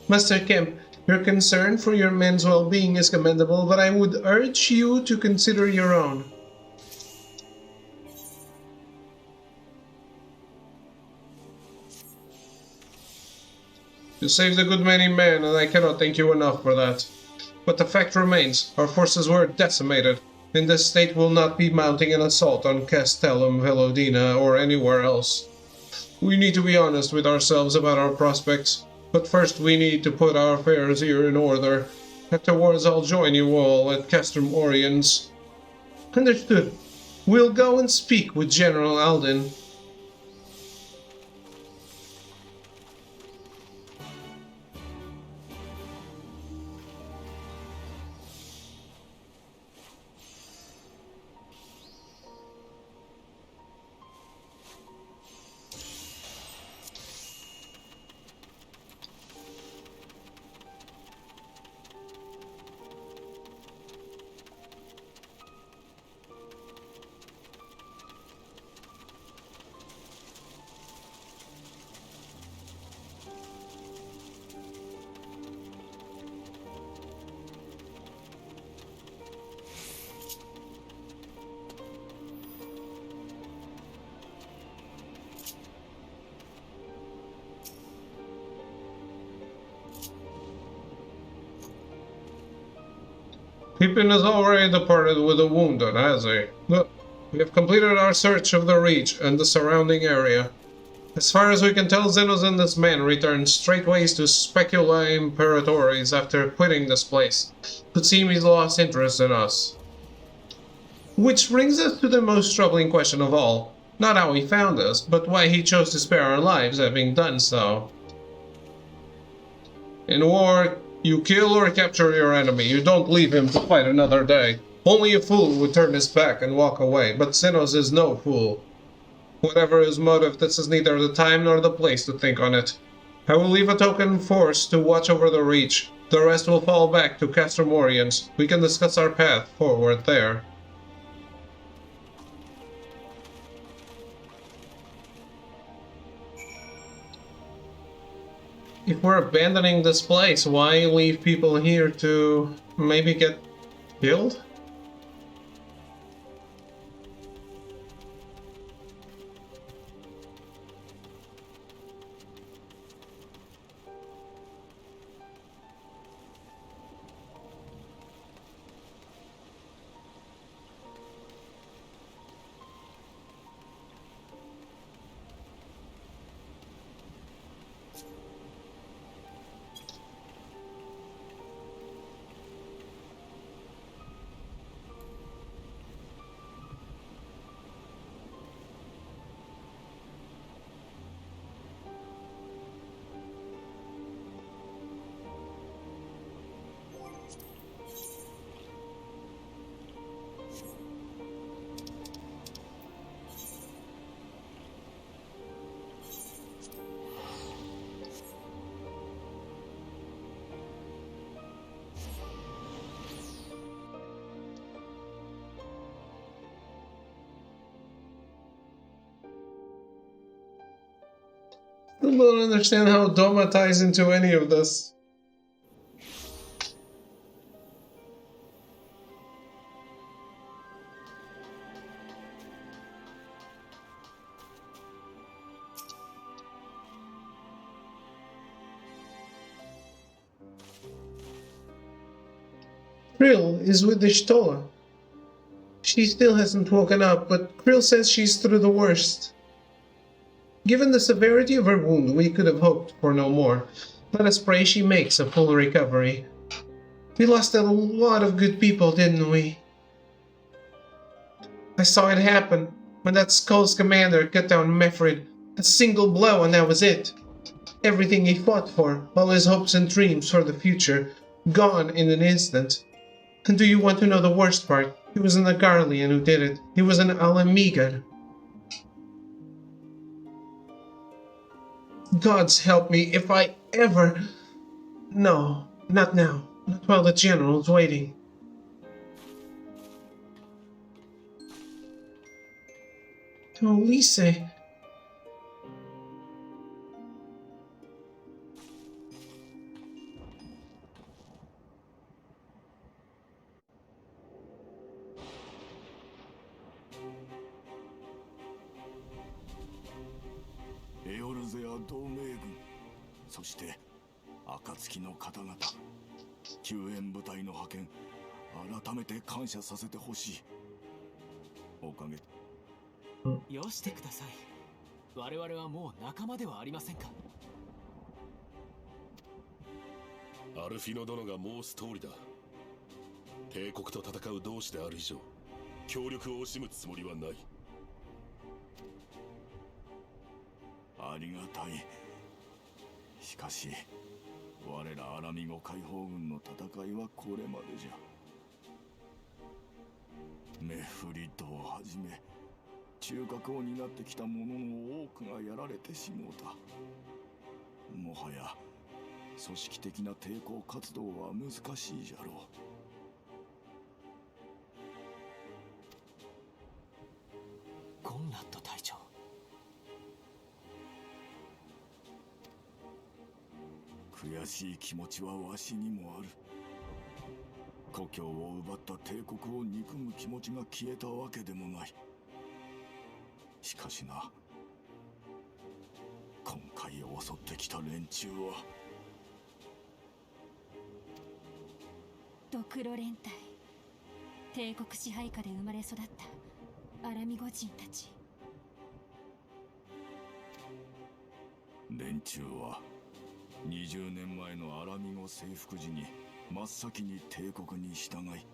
Master Kemp, your concern for your men's well-being is commendable, but I would urge you to consider your own. You saved a good many men, and I cannot thank you enough for that. But the fact remains, our forces were decimated. In this state will not be mounting an assault on Castellum Velodina or anywhere else. We need to be honest with ourselves about our prospects, but first we need to put our affairs here in order. Afterwards I'll join you all at Castrum Oriens. Understood. We'll go and speak with General Alden. Pippin has already departed with a wound on, has he? Look, we have completed our search of the Reach and the surrounding area. As far as we can tell, Zenos and this man returned straightways to Specula Imperatoris after quitting this place. Could seem he's lost interest in us. Which brings us to the most troubling question of all. Not how he found us, but why he chose to spare our lives having done so. In war, you kill or capture your enemy, you don't leave him to fight another day. Only a fool would turn his back and walk away, but Zenos is no fool. Whatever his motive, this is neither the time nor the place to think on it. I will leave a token force to watch over the Reach. The rest will fall back to Castrum Oriens. We can discuss our path forward there. If we're abandoning this place, why leave people here to maybe get killed? still don't understand how Doma ties into any of this. Krill is with the Shtola. She still hasn't woken up, but Krill says she's through the worst. Given the severity of her wound, we could have hoped for no more. Let us pray she makes a full recovery. We lost a lot of good people, didn't we? I saw it happen when that Skull's commander cut down Mefrid. A single blow and that was it. Everything he fought for, all his hopes and dreams for the future, gone in an instant. And do you want to know the worst part? He was an Agarlian who did it. He was an Alamigan. Gods help me if I ever... No, not now. Not while the general's waiting. Lise.エオルゼア同盟軍、そして暁の方々、救援部隊の派遣、改めて感謝させてほしい。おかげ。よしてください。我々はもう仲間ではありませんか。アルフィノ殿が申す通りだ。帝国と戦う同志である以上、協力を惜しむつもりはない。ありがたい。しかし我らアラミゴ解放軍の戦いはこれまでじゃ。メフリットをはじめ中核を担ってきた者の多くがやられてしもうた。もはや組織的な抵抗活動は難しいじゃろう。コンラッド隊長。悔しい気持ちはわしにもある。故郷を奪った帝国を憎む気持ちが消えたわけでもない。しかしな、今回襲ってきた連中はドクロ連隊、帝国支配下で生まれ育ったアラミゴ人たち。連中は20年前のアラミゴ征服時に真っ先に帝国に従い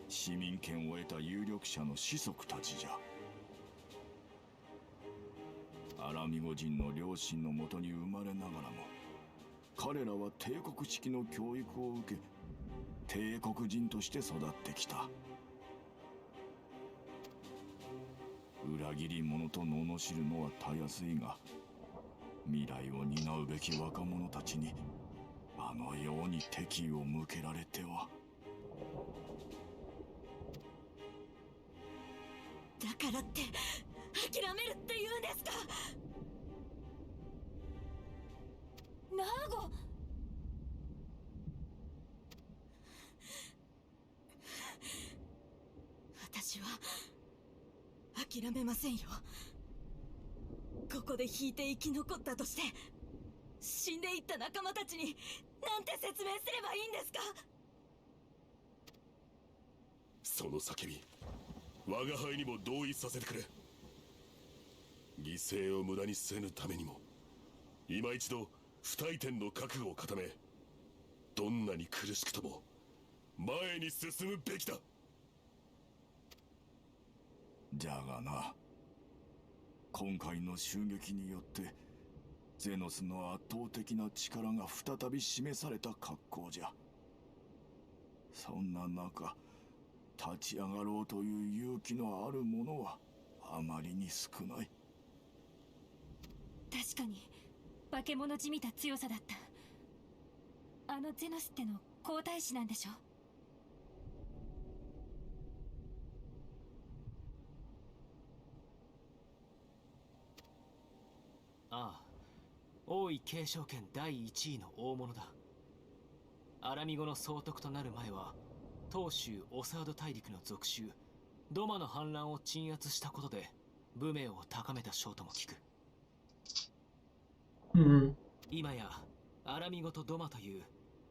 市民権を得た有力者の子息たちじゃ。アラミゴ人の両親のもとに生まれながらも彼らは帝国式の教育を受け帝国人として育ってきた。裏切り者と罵るのはたやすいが、未来を担うべき若者たちにあのように敵意を向けられては。だからって諦めるって言うんですか。ナーゴ、私は諦めませんよ。ここで引いて生き残ったとして死んでいった仲間たちになんて説明すればいいんですか。その叫び、我が輩にも同意させてくれ。犠牲を無駄にせぬためにも今一度不退転の覚悟を固め、どんなに苦しくとも前に進むべきだ。じゃがな、今回の襲撃によってゼノスの圧倒的な力が再び示された格好じゃ。そんな中、立ち上がろうという勇気のある者はあまりに少ない。確かに化け物じみた強さだった。あのゼノスっての皇太子なんでしょ。ああ、王位継承権第1位の大物だ。アラミ語の総督となる前は東州オサード大陸の属州ドマの反乱を鎮圧したことで武名を高めた将とも聞く。今やアラミ語とドマという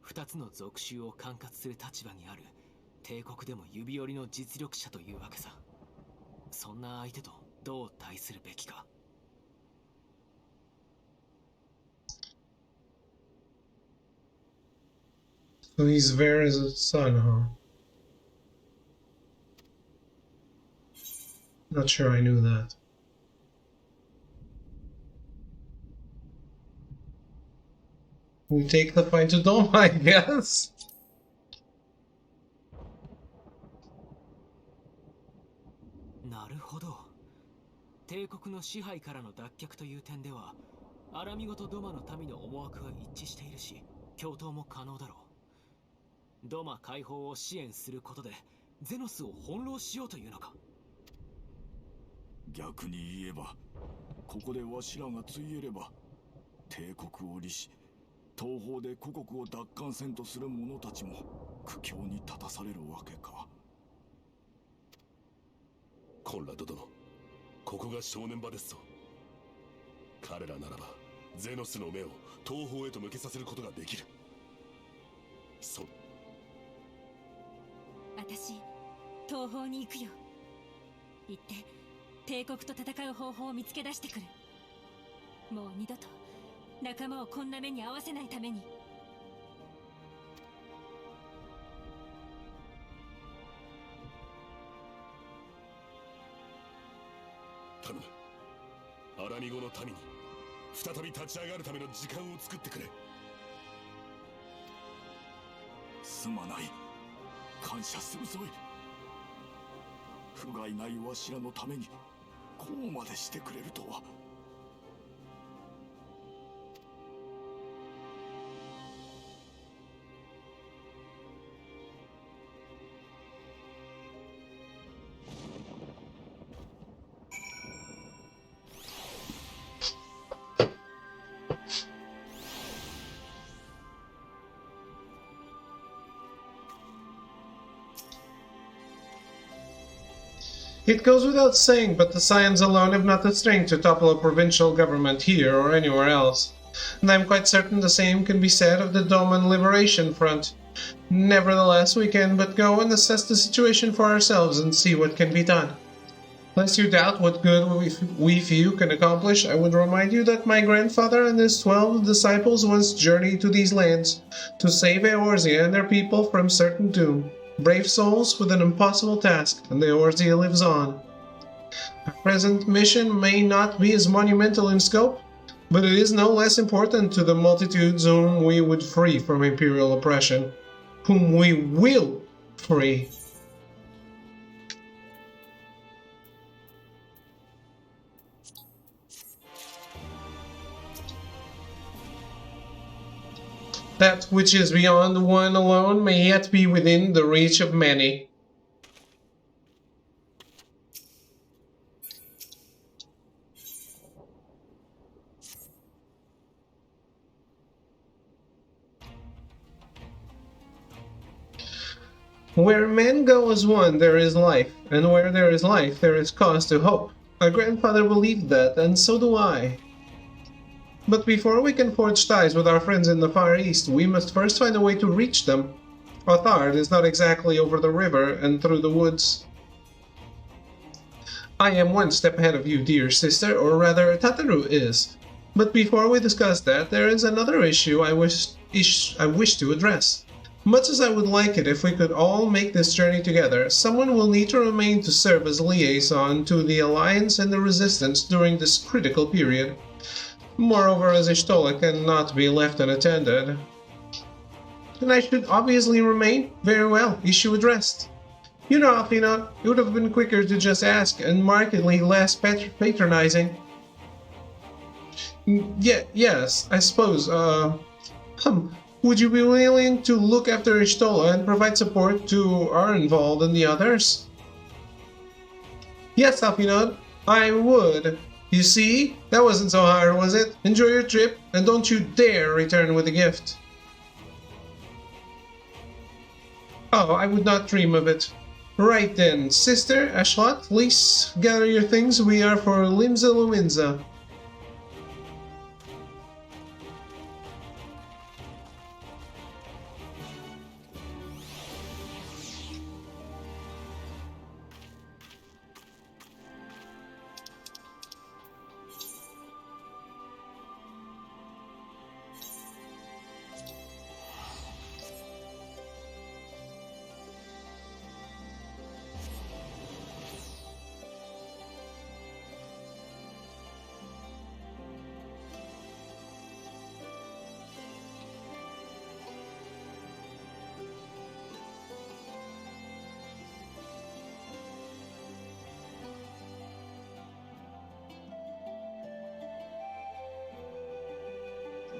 2つの属州を管轄する立場にある帝国でも指折りの実力者というわけさ。そんな相手とどう対するべきか。So he's Vera's son, huh? Not sure I knew that. We take the fight to Dome, I guess. なるほど。帝国の支配からの脱却という点では、アラミ語とドマの民の思惑は一致しているし、共闘も可能だろう。ドマ解放を支援することで、ゼノスを翻弄しようというのか。逆に言えば、ここでわしらがついえれば、帝国を利し、東方で故国を奪還せんとする者たちも苦境に立たされるわけか。コンラド殿、ここが正念場ですぞ。彼らならばゼノスの目を東方へと向けさせることができる。私、東方に行くよ。行って帝国と戦う方法を見つけ出してくる。もう二度と仲間をこんな目に遭わせないために。頼む。アラミ語の民に再び立ち上がるための時間を作ってくれ。すまない。感謝するぞい。不甲斐ないわしらのためにこうまでしてくれるとは。It goes without saying, but the Scions alone have not the strength to topple a provincial government here or anywhere else, and I'm quite certain the same can be said of the Doman Liberation Front. Nevertheless, we can but go and assess the situation for ourselves and see what can be done. Lest you doubt what good we few can accomplish, I would remind you that my grandfather and his 12 disciples once journeyed to these lands to save Eorzea and their people from certain doom. Brave souls with an impossible task, and the Eorzea lives on. Our present mission may not be as monumental in scope, but it is no less important to the multitudes whom we would free from imperial oppression, whom we will free. That which is beyond one alone may yet be within the reach of many. Where men go as one, there is life, and where there is life, there is cause to hope. Our grandfather believed that, and so do I. But before we can forge ties with our friends in the Far East, we must first find a way to reach them. Othard is not exactly over the river and through the woods. I am one step ahead of you, dear sister, or rather, Tataru is. But before we discuss that, there is another issue I wish to address. Much as I would like it if we could all make this journey together, someone will need to remain to serve as liaison to the Alliance and the Resistance during this critical period. Moreover, as Y'shtola cannot be left unattended. And I should obviously remain? Very well, issue addressed. You know, Alfina, it would have been quicker to just ask, and markedly less patronizing. Yes, I suppose, would you be willing to look after Y'shtola and provide support to Arenvald and the others? Yes, Alfina, I would. You see? That wasn't so hard, was it? Enjoy your trip, and don't you dare return with a gift. Oh, I would not dream of it. Right then, Sister Ashlot, please gather your things. We are for Limsa Luminza.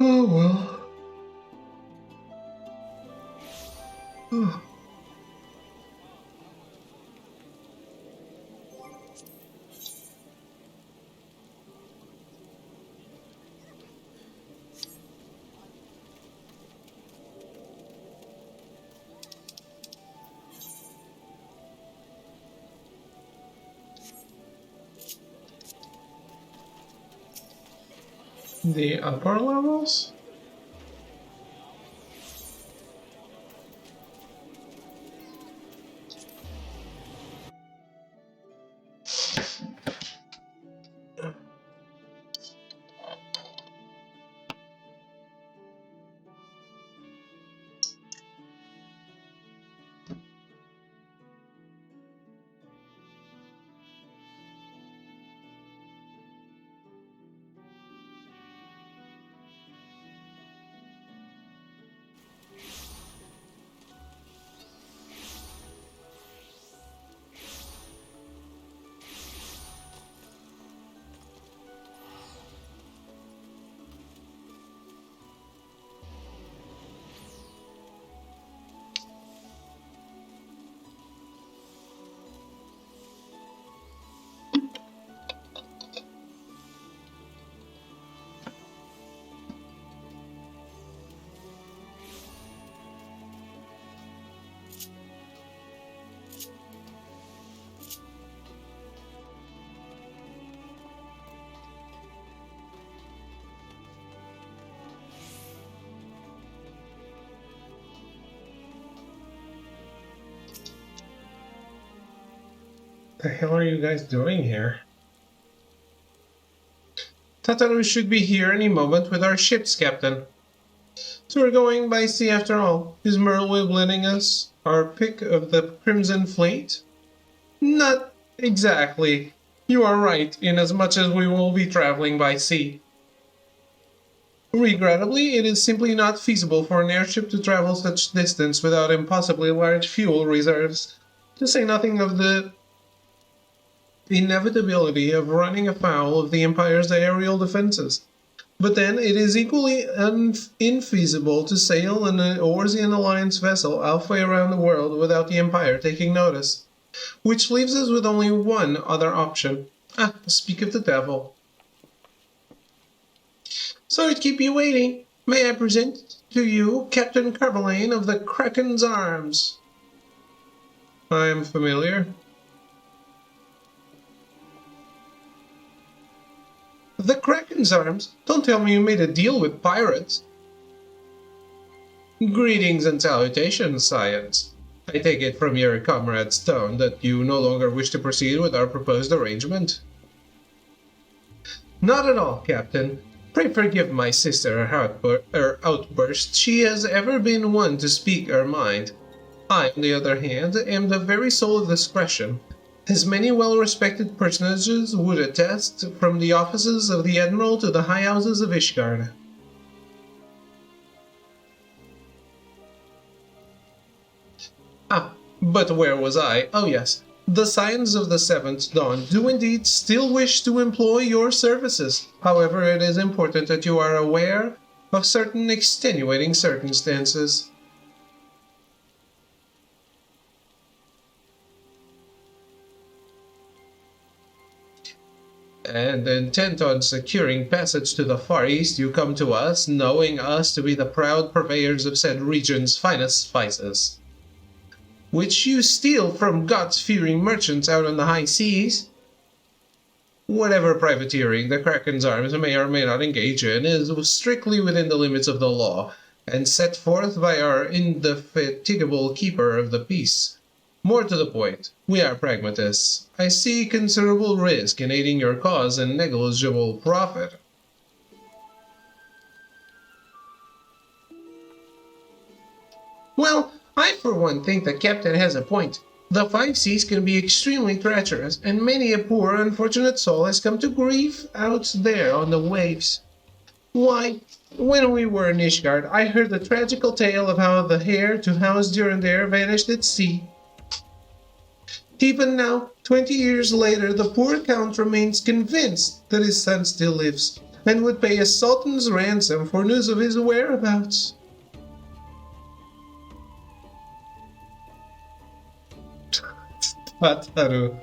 Oh well. Oh. The upper levels? The hell are you guys doing here? Tataru should be here any moment with our ships, Captain. So we're going by sea after all. Is Merlwyb lending us our pick of the Crimson Fleet? Not exactly. You are right, inasmuch as we will be traveling by sea. Regrettably, it is simply not feasible for an airship to travel such distance without impossibly large fuel reserves, to say nothing of the inevitability of running afoul of the Empire's aerial defenses. But then it is equally infeasible to sail an Orsian Alliance vessel halfway around the world without the Empire taking notice. Which leaves us with only one other option. Speak of the devil. Sorry to keep you waiting. May I present to you Captain Carbolane of the Kraken's Arms? I am familiar. The Kraken's Arms? Don't tell me you made a deal with pirates. Greetings and salutations, Science. I take it from your comrade's tone that you no longer wish to proceed with our proposed arrangement. Not at all, Captain. Pray forgive my sister her outburst. She has ever been one to speak her mind. I, on the other hand, am the very soul of discretion, as many well-respected personages would attest, from the offices of the Admiral to the high houses of Ishgard. But where was I? Oh yes. The Scions of the Seventh Dawn do indeed still wish to employ your services. However, it is important that you are aware of certain extenuating circumstances. and intent on securing passage to the Far East, you come to us, knowing us to be the proud purveyors of said region's finest spices, which you steal from God-fearing merchants out on the high seas. Whatever privateering the Kraken's arms may or may not engage in is strictly within the limits of the law, and set forth by our indefatigable keeper of the peace. More to the point, we are pragmatists. I see considerable risk in aiding your cause and negligible profit. Well, I for one think the captain has a point. The five seas can be extremely treacherous, and many a poor unfortunate soul has come to grief out there on the waves. Why, when we were in Ishgard, I heard the tragical tale of how the heir to House Durandare vanished at sea. Even now, 20 years later, the poor count remains convinced that his son still lives, and would pay a sultan's ransom for news of his whereabouts. Tataru.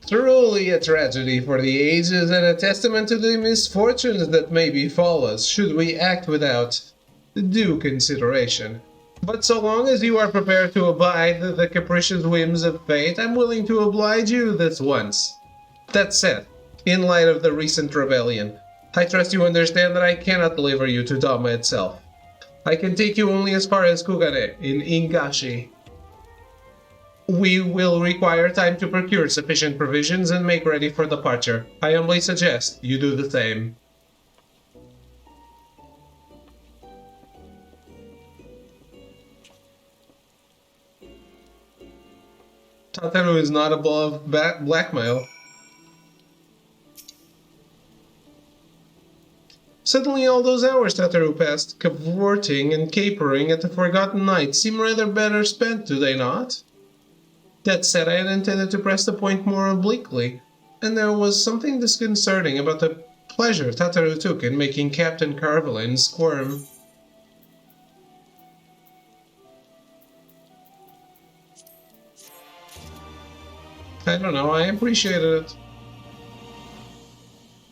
Truly a tragedy for the ages and a testament to the misfortunes that may befall us should we act without due consideration. But so long as you are prepared to abide the capricious whims of fate, I'm willing to oblige you this once. That said, in light of the recent rebellion, I trust you understand that I cannot deliver you to Dama itself. I can take you only as far as Kugane in Ingashi. We will require time to procure sufficient provisions and make ready for departure. I humbly suggest you do the same. Tataru is not above blackmail. Suddenly all those hours Tataru passed cavorting and capering at the Forgotten Night seem rather better spent, do they not? That said, I had intended to press the point more obliquely, and there was something disconcerting about the pleasure Tataru took in making Captain Carvelin squirm. I don't know, I appreciated it.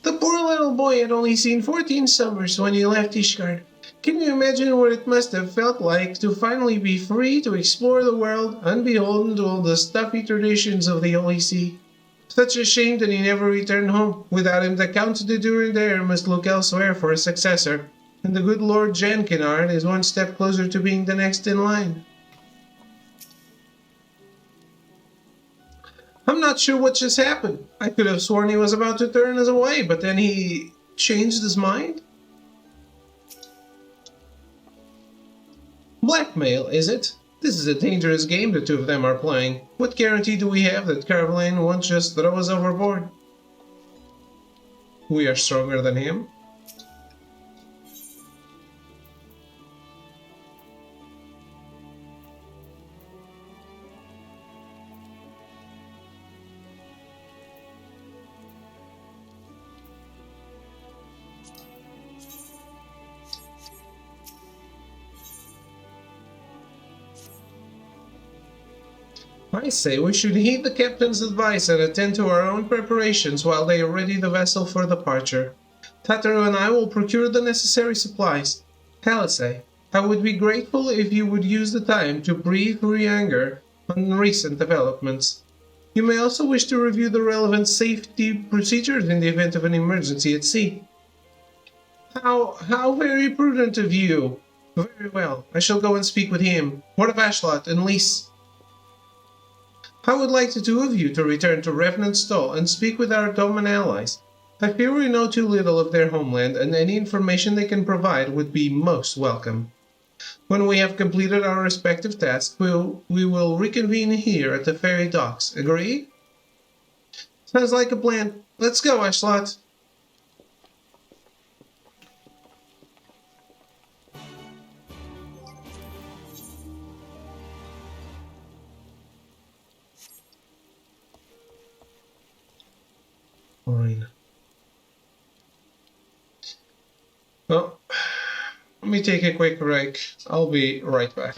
The poor little boy had only seen 14 summers when he left Ishgard. Can you imagine what it must have felt like to finally be free to explore the world, unbeholden to all the stuffy traditions of the Holy See? Such a shame that he never returned home. Without him, the Count de Durandare must look elsewhere for a successor, and the good Lord Jankinard is one step closer to being the next in line. I'm not sure what just happened. I could have sworn he was about to turn us away, but then he changed his mind? Blackmail, is it? This is a dangerous game the two of them are playing. What guarantee do we have that Carvelin won't just throw us overboard? We are stronger than him? I say we should heed the captain's advice and attend to our own preparations while they ready the vessel for departure. Tataru and I will procure the necessary supplies. Halise, I would be grateful if you would use the time to brief Urianger on recent developments. You may also wish to review the relevant safety procedures in the event of an emergency at sea. How very prudent of you. Very well, I shall go and speak with him. What of Ashlot and Lys? I would like the two of you to return to Revenant Stall and speak with our Doman allies. I fear we know too little of their homeland, and any information they can provide would be most welcome. When we have completed our respective tasks, we will reconvene here at the ferry docks. Agreed? Sounds like a plan. Let's go, Ashlot. Fine. Well, let me take a quick break. I'll be right back.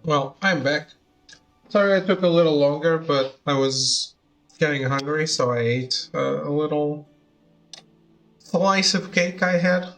Well, I'm back. Sorry I took a little longer, but I was getting hungry, so I ate a little slice of cake I had.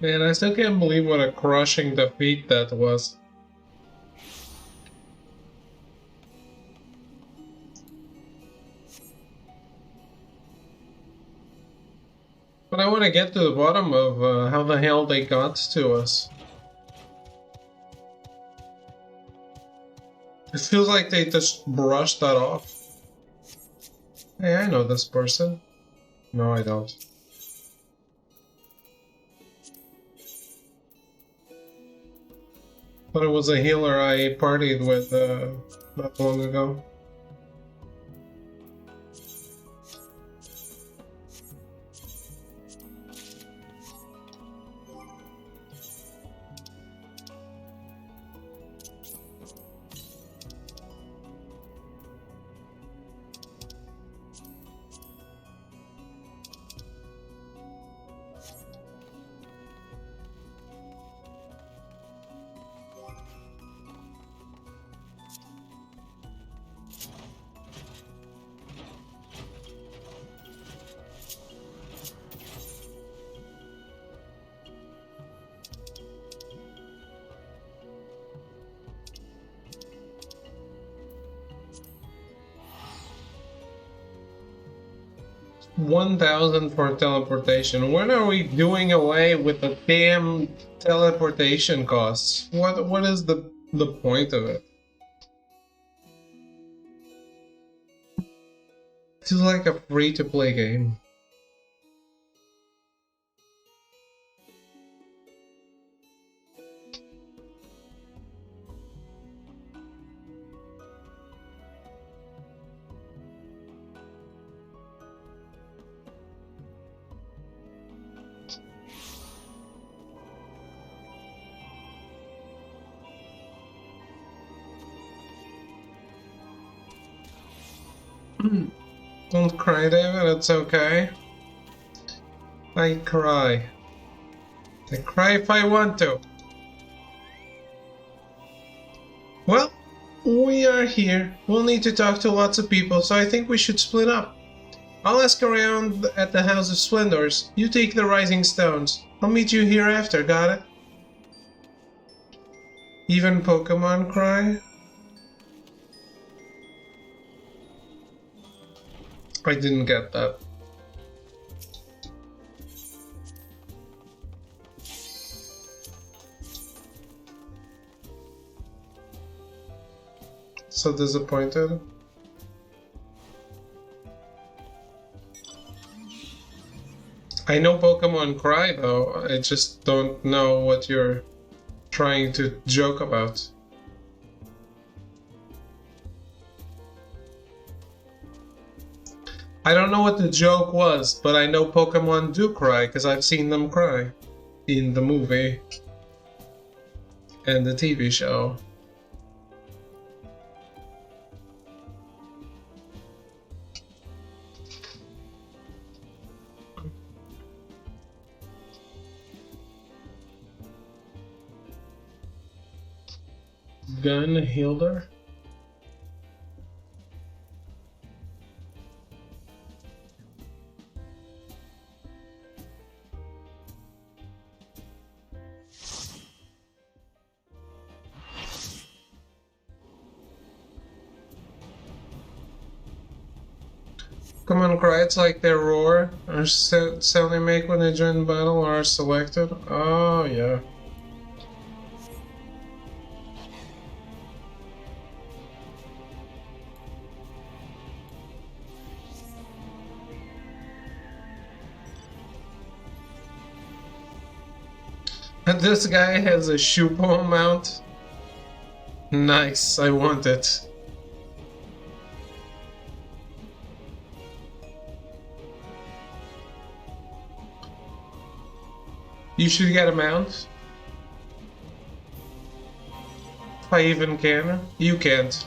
Man, I still can't believe what a crushing defeat that was. But I want to get to the bottom of how the hell they got to us. It feels like they just brushed that off. Hey, I know this person. No, I don't. But it was a healer I partied with not long ago. $1,000 for teleportation. When are we doing away with the damn teleportation costs? What is the point of it? It's like a free-to-play game. Don't cry, David, it's okay. I cry. I cry if I want to. Well, we are here. We'll need to talk to lots of people, so I think we should split up. I'll ask around at the House of Splendors. You take the Rising Stones. I'll meet you here after, got it? Even Pokemon cry? I didn't get that. So disappointed. I know Pokemon cry though, I just don't know what you're trying to joke about. I don't know what the joke was, but I know Pokemon do cry because I've seen them cry in the movie and the TV show. Gun Hilder? Come on, cry, it's like their roar or sound they make when they join battle or are selected. Oh, yeah. And this guy has a Shupo mount. Nice, I want it. You should get a mount. If I even can. You can't.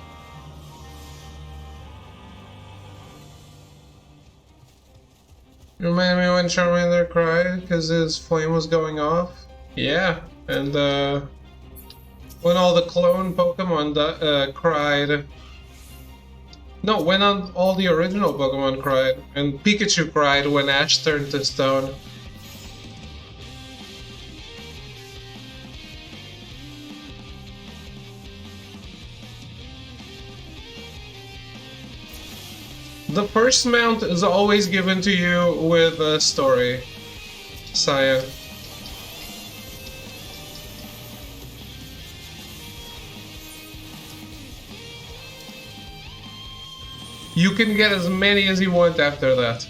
Remind me when Charmander cried because his flame was going off? Yeah, and when all the clone Pokemon cried. No, when all the original Pokemon cried, and Pikachu cried when Ash turned to stone. The first mount is always given to you with a story, Saya. You can get as many as you want after that.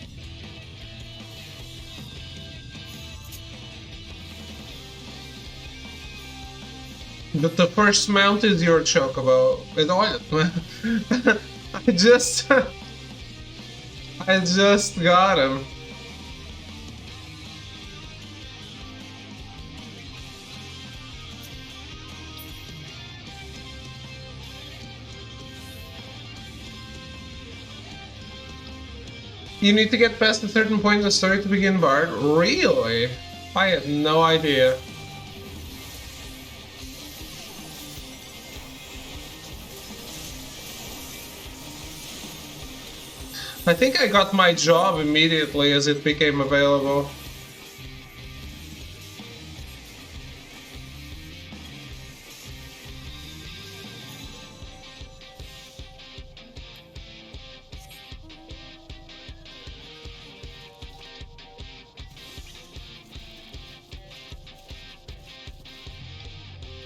But the first mount is your Chocobo. I just got him. You need to get past a certain point in the story to begin Bard? Really? I had no idea. I think I got my job immediately as it became available.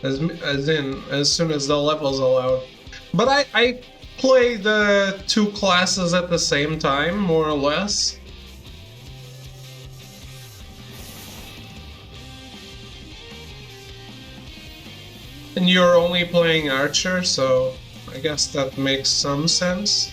As soon as the levels allowed. But I play the two classes at the same time, more or less. And you're only playing Archer, so I guess that makes some sense.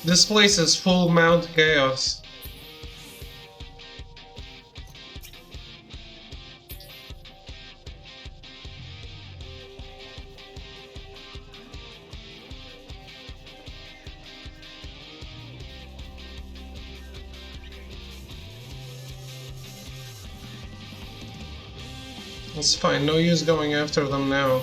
This place is full Mount Chaos. It's fine, no use going after them now.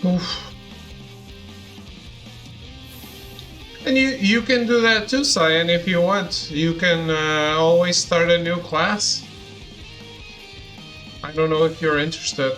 Oof. And you can do that too, Cyan, if you want. You can always start a new class. I don't know if you're interested.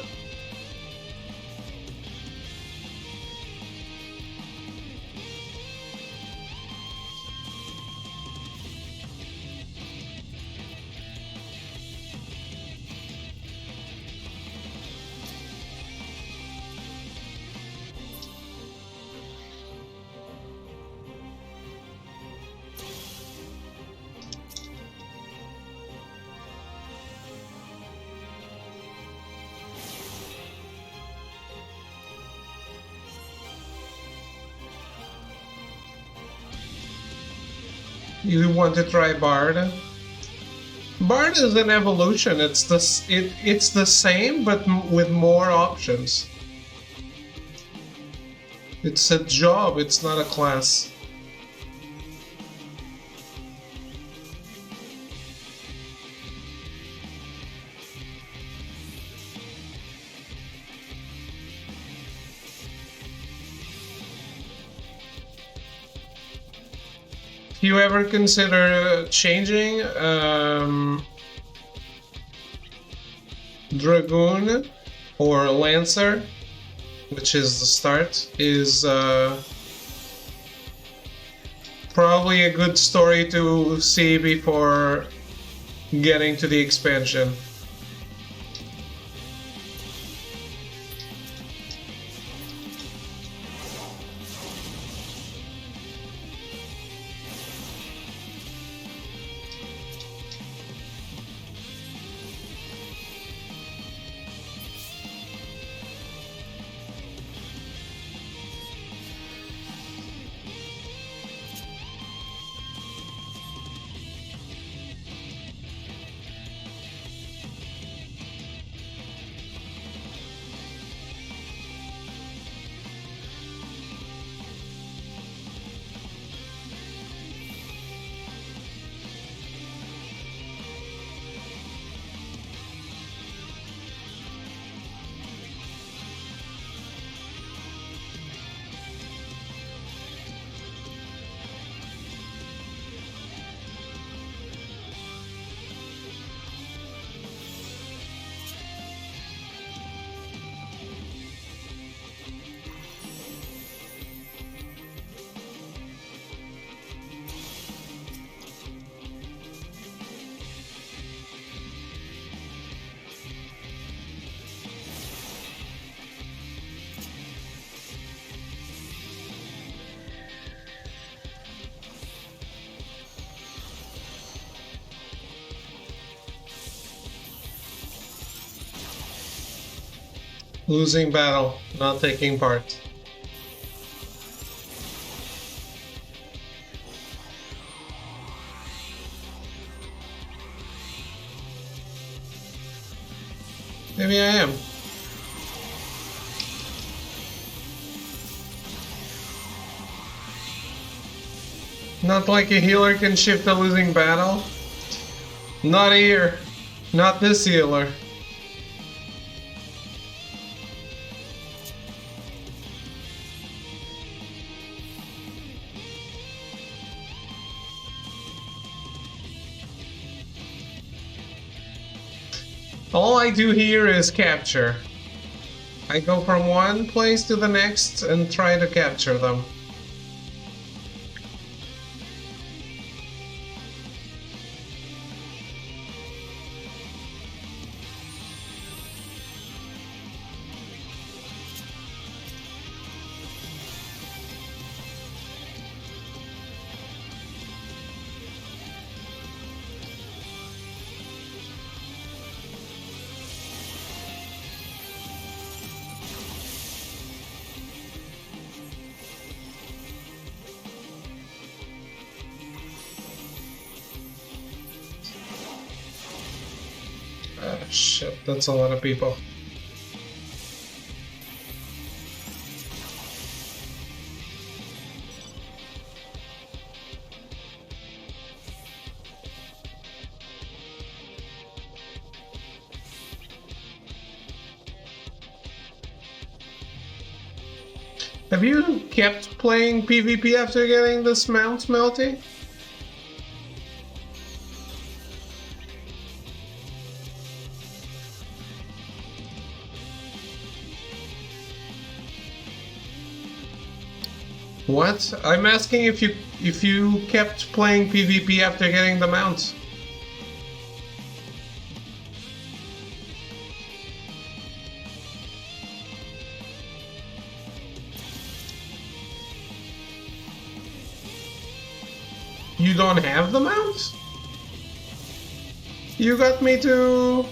You want to try Bard? Bard is an evolution. It's the same, but with more options. It's a job. It's not a class. You ever consider changing Dragoon or Lancer, which is the start, is probably a good story to see before getting to the expansion. Losing battle, not taking part. Maybe I am. Not like a healer can shift a losing battle. Not here. Not this healer. All I do here is capture. I go from one place to the next and try to capture them. Shit, that's a lot of people. Have you kept playing PvP after getting this mount, Melty? What? I'm asking if you kept playing PvP after getting the mount. You don't have the mount? You got me to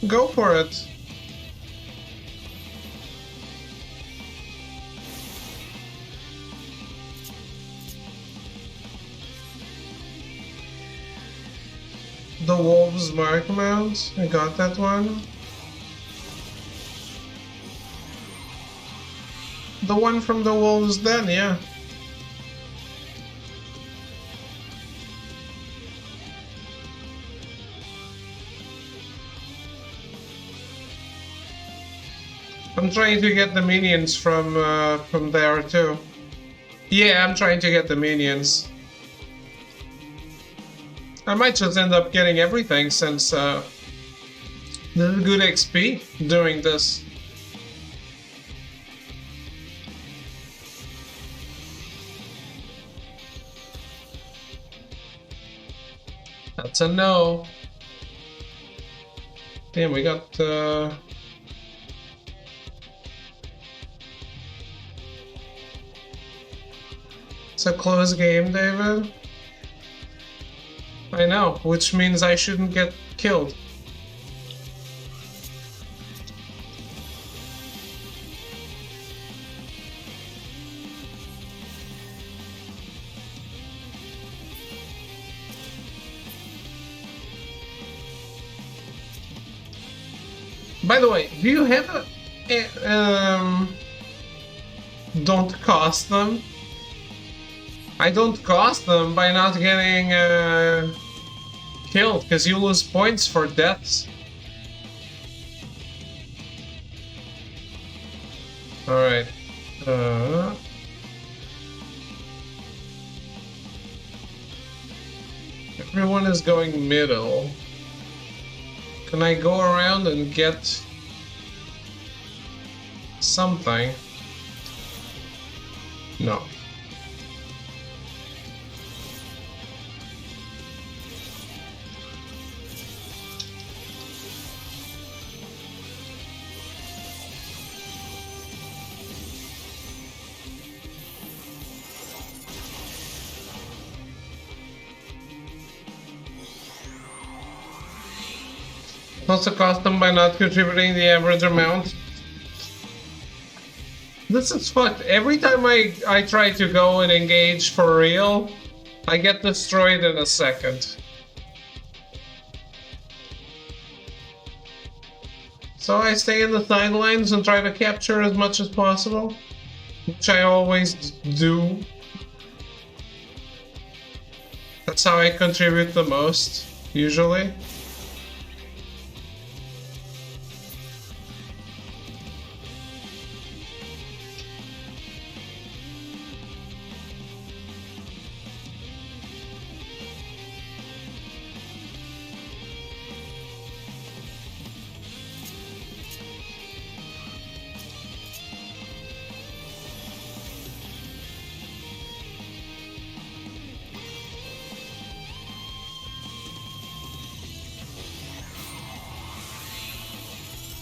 go for it. The Wolves Mark mount, I got that one. The one from the Wolves Den, yeah. I'm trying to get the minions from there too. Yeah, I'm trying to get the minions. I might just end up getting everything since there's good XP doing this. That's a no. Damn, we got it's a close game, David. I know, which means I shouldn't get killed. By the way, do you have don't cost them? I don't cost them by not getting killed, because you lose points for deaths. Alright. Everyone is going middle. Can I go around and get something? No. Also cost them by not contributing the average amount. This is fucked. Every time I try to go and engage for real, I get destroyed in a second. So I stay in the sidelines and try to capture as much as possible, which I always do. That's how I contribute the most, usually.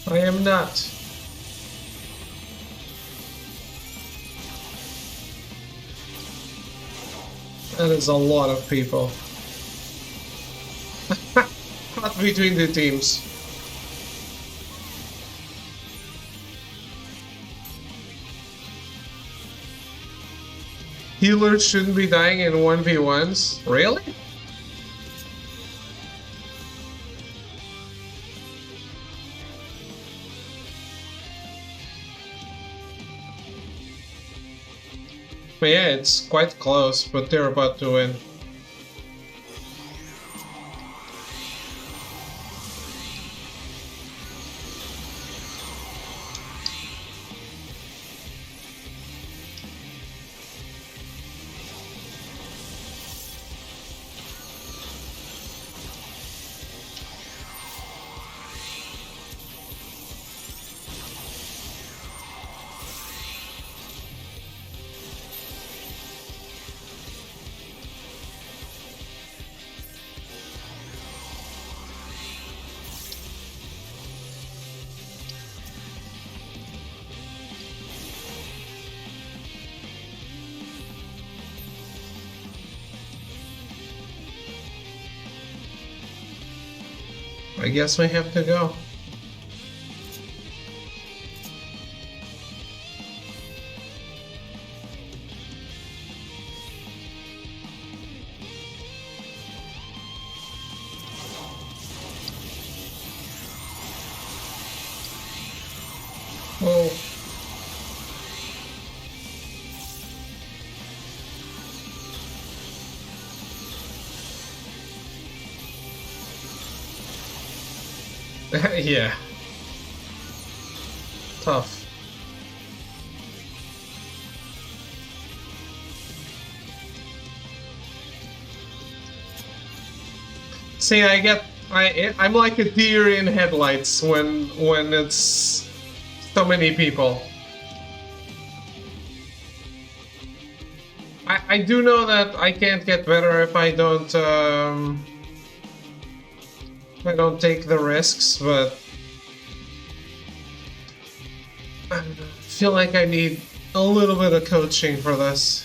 I am not. That is a lot of people. Not between the teams. Healers shouldn't be dying in 1v1s? Really? But yeah, it's quite close, but they're about to win. I guess we have to go. Oh. Yeah. Tough. See, I'm like a deer in headlights when it's so many people. I do know that I can't get better if I don't take the risks, but I feel like I need a little bit of coaching for this.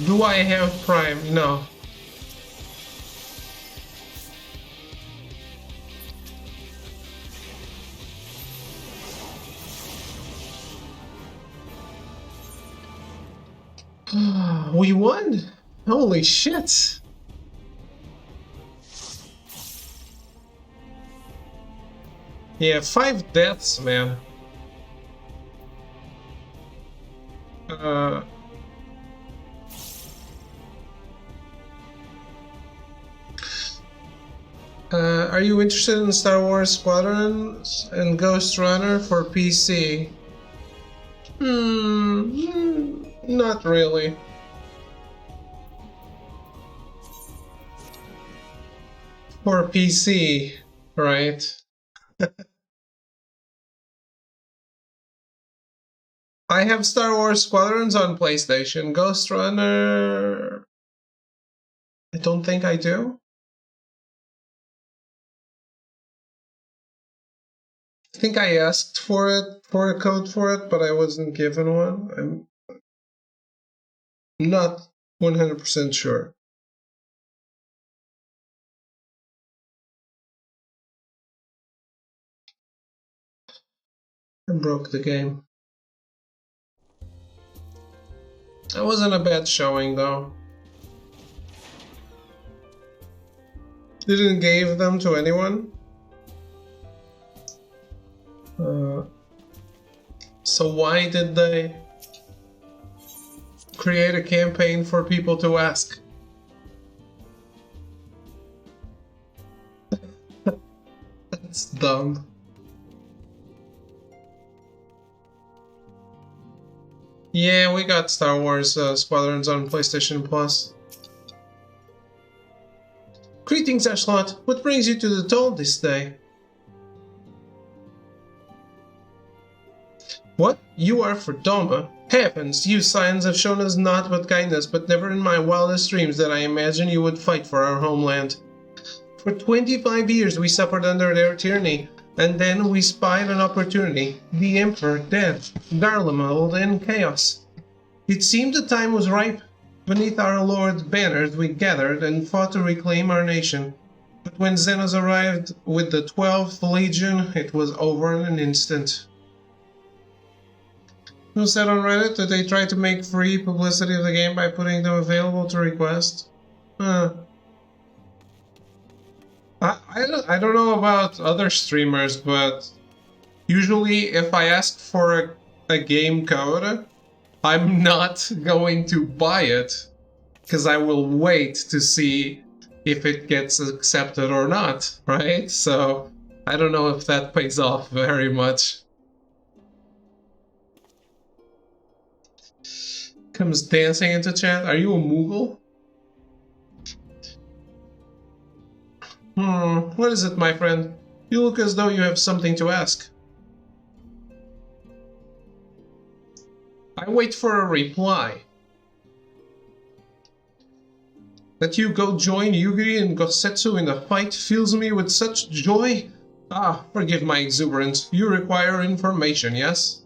Do I have Prime? No. We won! Holy shit! Yeah, 5 deaths, man. Are you interested in Star Wars Squadrons and Ghost Runner for PC? Not really. For PC, right? I have Star Wars Squadrons on PlayStation. Ghost Runner... I don't think I do. think I asked for a code for it, but I wasn't given one. I'm not 100% sure. I broke the game. That wasn't a bad showing though. Didn't give them to anyone. So why did they create a campaign for people to ask? That's dumb. Yeah, we got Star Wars Squadrons on PlayStation Plus. Greetings, Ashlot. What brings you to the Toll this day? What? You are for Doma? Heavens, you Scions have shown us naught but kindness, but never in my wildest dreams did I imagine you would fight for our homeland. For 25 years we suffered under their tyranny, and then we spied an opportunity. The Emperor dead, Garlemald in chaos. It seemed the time was ripe. Beneath our Lord's banners we gathered and fought to reclaim our nation. But when Xenos arrived with the 12th Legion, it was over in an instant. Who said on Reddit that they tried to make free publicity of the game by putting them available to request? I don't know about other streamers, but usually if I ask for a game code, I'm not going to buy it, because I will wait to see if it gets accepted or not, right? So I don't know if that pays off very much. Comes dancing into chat. Are you a Moogle? What is it, my friend? You look as though you have something to ask. I wait for a reply. That you go join Yugi and Gosetsu in a fight fills me with such joy. Ah, forgive my exuberance. You require information, yes?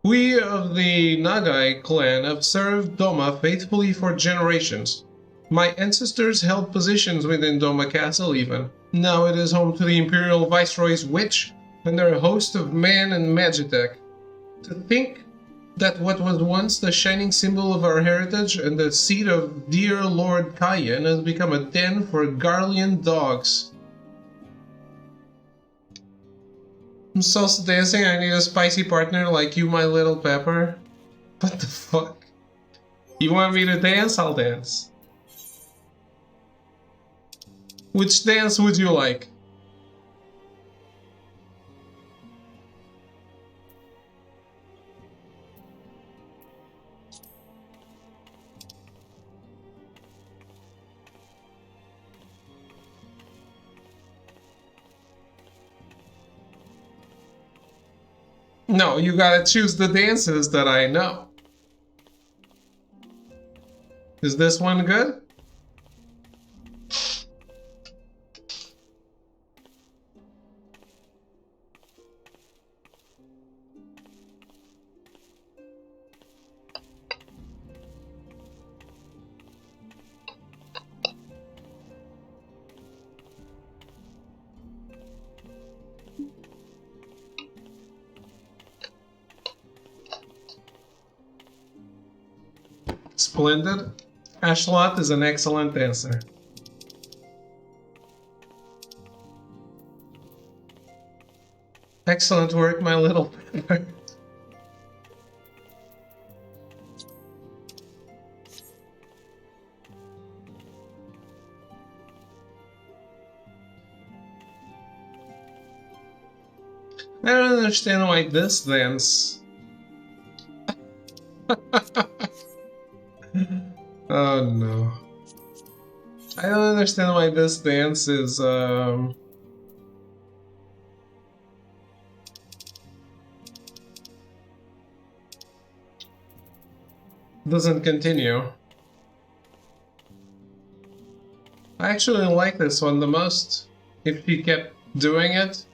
We of the Nagai clan have served Doma faithfully for generations. My ancestors held positions within Doma Castle even. Now it is home to the Imperial Viceroy's witch and their host of man and magitech. To think that what was once the shining symbol of our heritage and the seat of dear Lord Kayan has become a den for Garlean dogs. I'm salsa dancing, I need a spicy partner like you, my little pepper. What the fuck? You want me to dance? I'll dance. Which dance would you like? No, you gotta choose the dances that I know. Is this one good? Splendid. Ashlot is an excellent dancer. Excellent work, my little pepper. I don't understand why this dance. Oh no. I don't understand why this dance is doesn't continue. I actually like this one the most. If she kept doing it,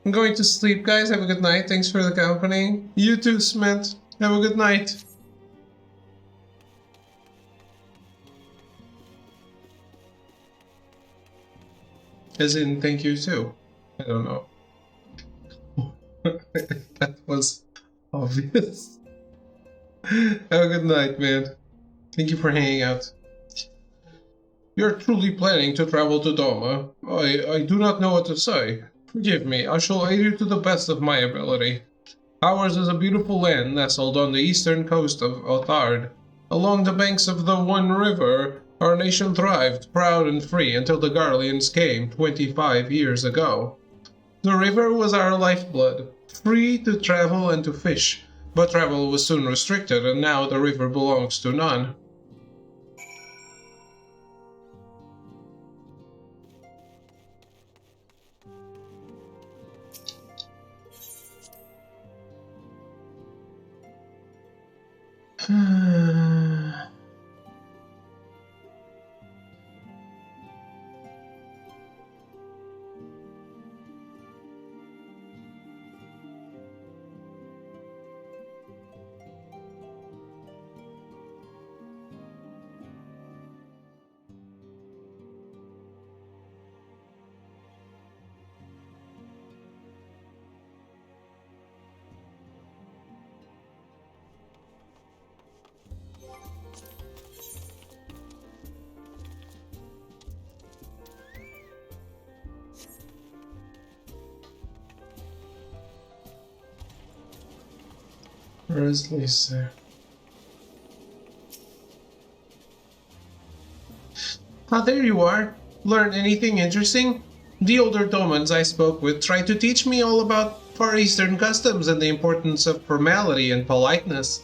I'm going to sleep, guys. Have a good night. Thanks for the company. You too, Smith. Have a good night. As in, thank you too. I don't know. That was obvious. Have a good night, man. Thank you for hanging out. You're truly planning to travel to Doma. I do not know what to say. Forgive me, I shall aid you to the best of my ability. Ours is a beautiful land nestled on the eastern coast of Othard. Along the banks of the One River, our nation thrived, proud and free, until the Garleans came 25 years ago. The river was our lifeblood, free to travel and to fish, but travel was soon restricted, and now the river belongs to none. Where is Lisa? Ah, there you are. Learn anything interesting? The older Domans I spoke with tried to teach me all about Far Eastern customs and the importance of formality and politeness.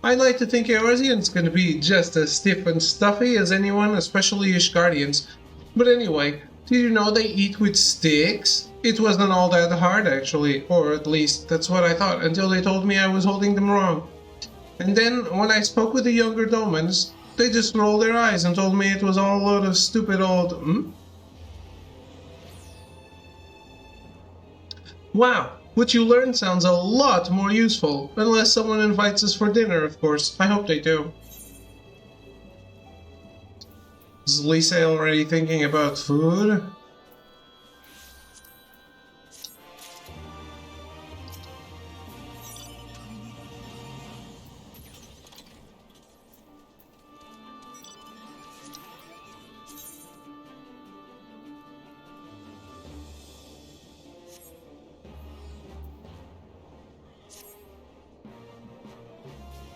I'd like to think Eorzeans can be just as stiff and stuffy as anyone, especially Ishgardians. But anyway, did you know they eat with sticks? It wasn't all that hard actually, or at least that's what I thought until they told me I was holding them wrong. And then when I spoke with the younger Domans, they just rolled their eyes and told me it was all a load of stupid old, Wow, what you learned sounds a lot more useful, unless someone invites us for dinner, of course. I hope they do. Is Lisa already thinking about food?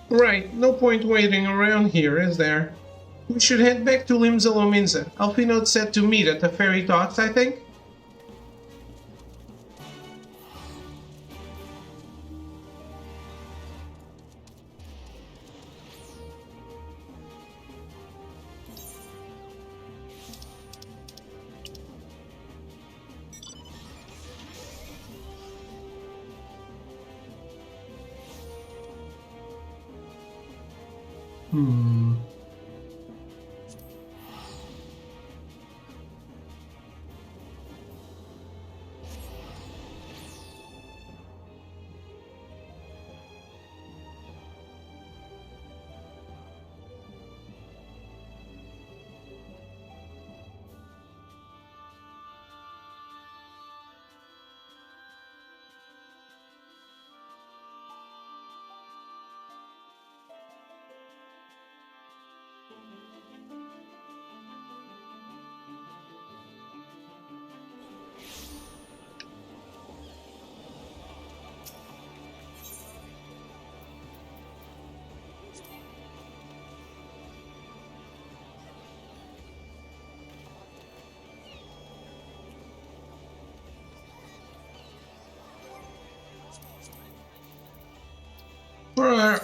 Right, no point waiting around here, is there? We should head back to Limzalominza. Alfino's set to meet at the ferry docks, I think?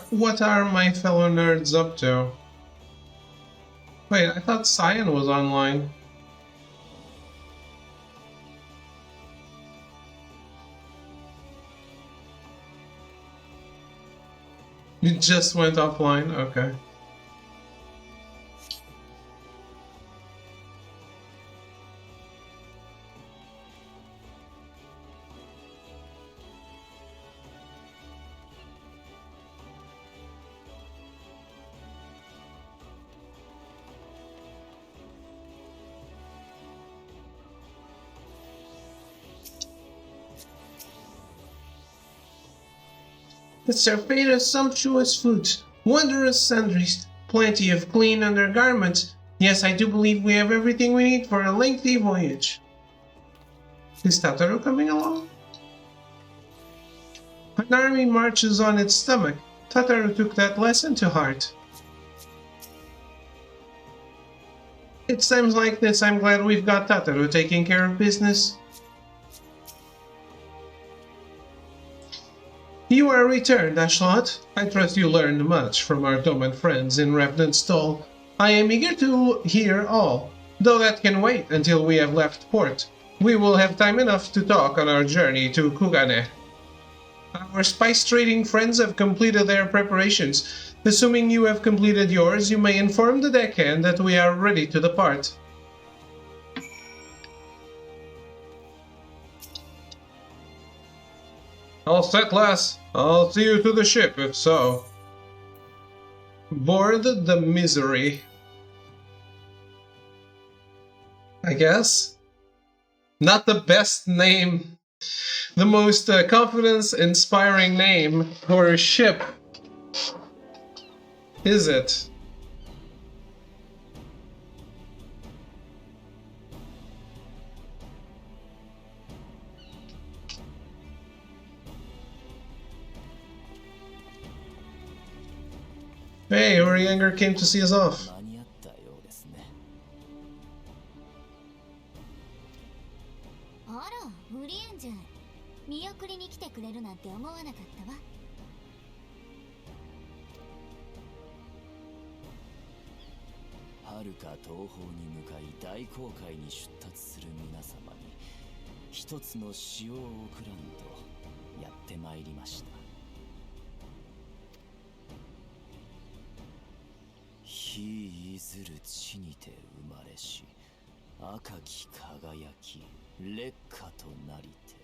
What are my fellow nerds up to? Wait, I thought Cyan was online. You just went offline? Okay. Serve us sumptuous foods, wondrous sundries, plenty of clean undergarments. Yes, I do believe we have everything we need for a lengthy voyage. Is Tataru coming along? An army marches on its stomach. Tataru took that lesson to heart. It's times like this I'm glad we've got Tataru taking care of business. You are returned, Ashlot. I trust you learned much from our Doman friends in Revenant's Stall. I am eager to hear all, though that can wait until we have left port. We will have time enough to talk on our journey to Kugane. Our spice trading friends have completed their preparations. Assuming you have completed yours, you may inform the deckhand that we are ready to depart. All set, lass. I'll see you to the ship, if so. Board the Misery. I guess? Not the best name. The most confidence-inspiring name for a ship. Is it? Hey, Urianger came to see us off. 間に合ったようですね。あら、ウリエンジェン。見送りに来てくれるなんて思わなかったわ。遥か東方に向かい大航海に出立する皆様に一つの詩を送らんとやってまいりました。日いずる地にて生まれし赤き輝き烈火となりて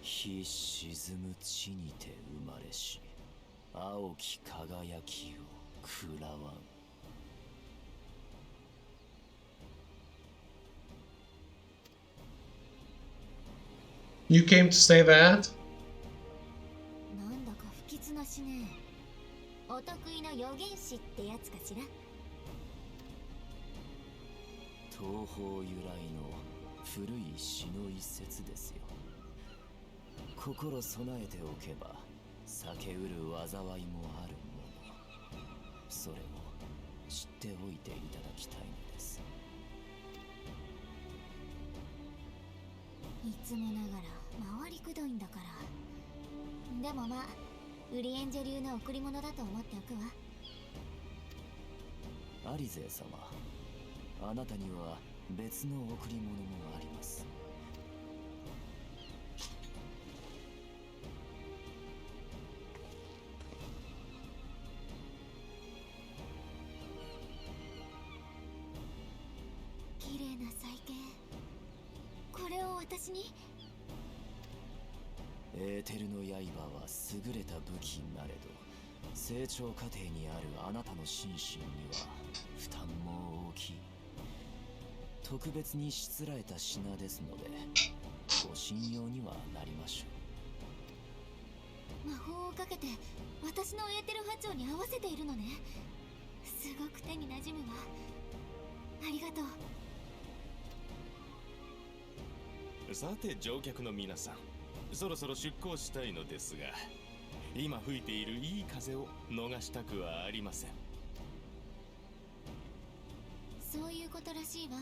日沈む地にて生まれし青き輝きを食らわん。You came to say that? なんだか不吉なしね。お得意の予言師ってやつかしら。東方由来の古い詩の一節ですよ。心備えておけば避けうる災いもあるもの。それを知っておいていただきたいのです。いつもながら回りくどいんだから。でもまあウリエンジェ流の贈り物だと思っておくわ。アリゼ様、あなたには別の贈り物もあります。綺麗な細剣。これを私に？エーテルの刃は優れた武器なれど、成長過程にあるあなたの心身には負担も大きい。特別にしつらえた品ですので、ご信用にはなりましょう。魔法をかけて私のエーテル波長に合わせているのね。すごく手に馴染むわ。ありがとう。さて乗客の皆さん、そろそろ出港したいのですが、今吹いているいい風を逃したくはありません。そういうことらしいわ。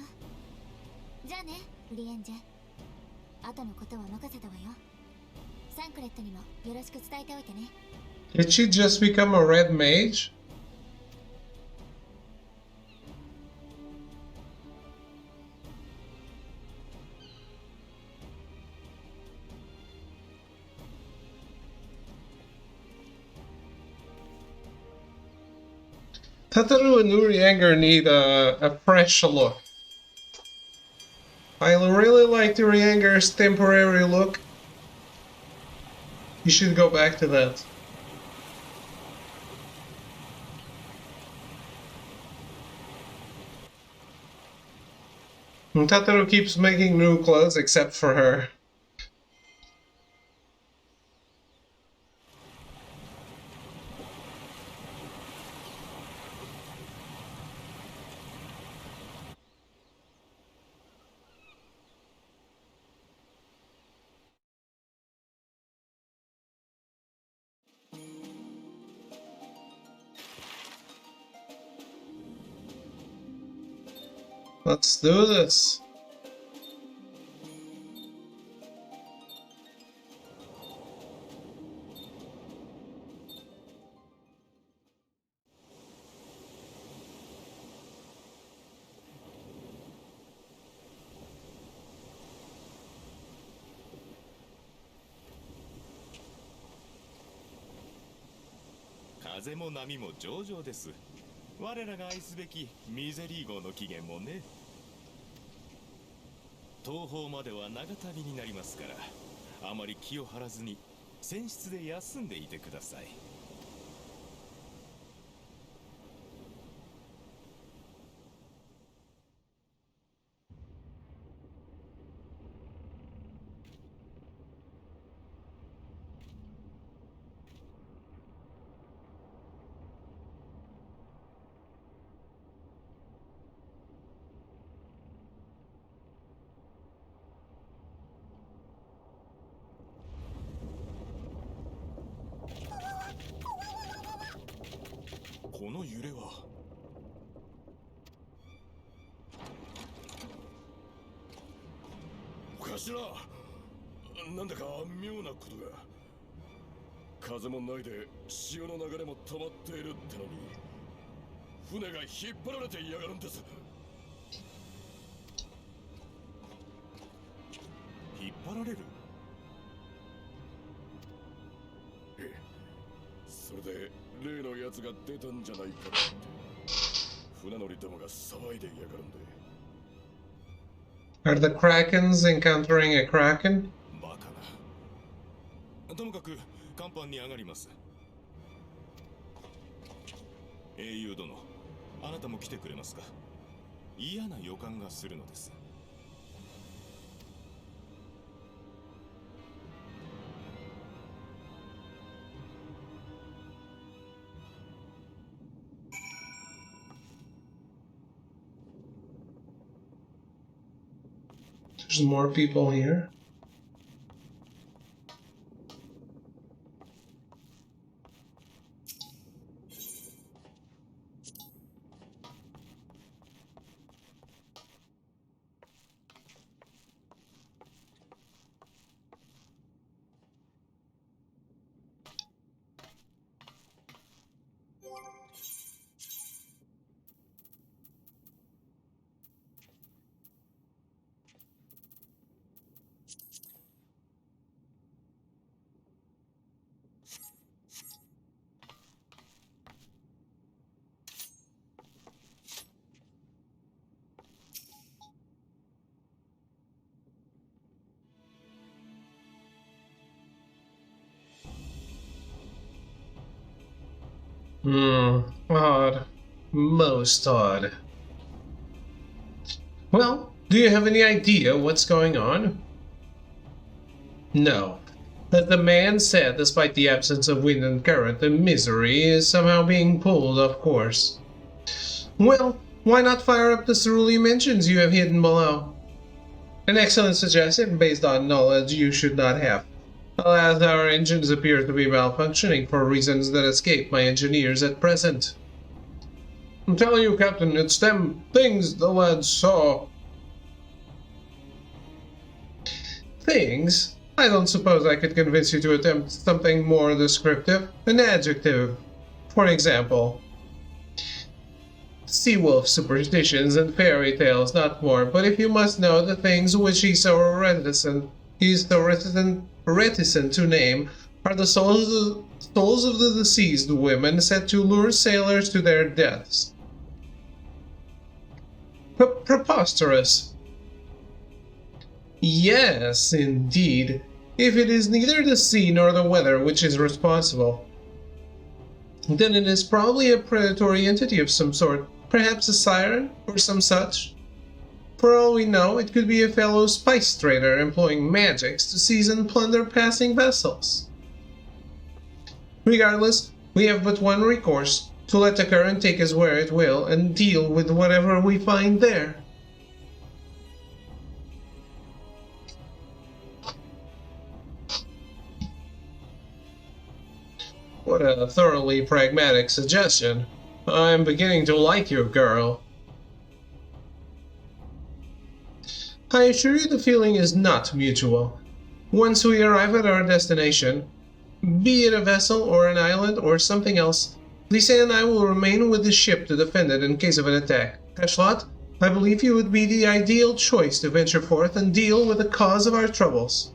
じゃあね、ウリエンジェ。後のことは任せたわよ。サンクレットにもよろしく伝えておいてね。Did she just become a red mage? Tataru and Urianger need a fresh look. I really liked Urianger's temporary look. You should go back to that. And Tataru keeps making new clothes except for her. Let's do this.風も波も上々です。我らが愛すべきミゼリー号の起源もね。東方までは長旅になりますから、あまり気を張らずに船室で休んでいてください。この揺れは頭、なんだか妙なことが。風もないで潮の流れも止まっているってのに船が引っ張られていやがるんです。引っ張られる？ええ、それで例のやつが出たんじゃないかって船乗りどもが騒いでいやがるんで。Are the Krakens encountering a Kraken? バカな。ともかく甲板に上がります。英雄殿、あなたも来てくれますか？嫌な予感がするのです。There's more people here. Odd. Most odd. Well, do you have any idea what's going on? No. As the man said, despite the absence of wind and current, the misery is somehow being pulled off course. Well, why not fire up the cerulean engines you have hidden below? An excellent suggestion based on knowledge you should not have. Alas, our engines appear to be malfunctioning for reasons that escape my engineers at present. I'm telling you, Captain, it's them things the lads saw. Things? I don't suppose I could convince you to attempt something more descriptive. An adjective, for example. Sea-wolf superstitions and fairy tales, not more, but if you must know the things which he's so reticent to name are the souls of the deceased women said to lure sailors to their deaths. Preposterous. Yes, indeed, if it is neither the sea nor the weather which is responsible. Then it is probably a predatory entity of some sort, perhaps a siren or some such. For all we know, it could be a fellow spice trader employing magics to seize and plunder passing vessels. Regardless, we have but one recourse, to let the current take us where it will and deal with whatever we find there. What a thoroughly pragmatic suggestion. I'm beginning to like you, girl. I assure you the feeling is not mutual. Once we arrive at our destination, be it a vessel or an island or something else, Lisa and I will remain with the ship to defend it in case of an attack. Ashlot, I believe you would be the ideal choice to venture forth and deal with the cause of our troubles.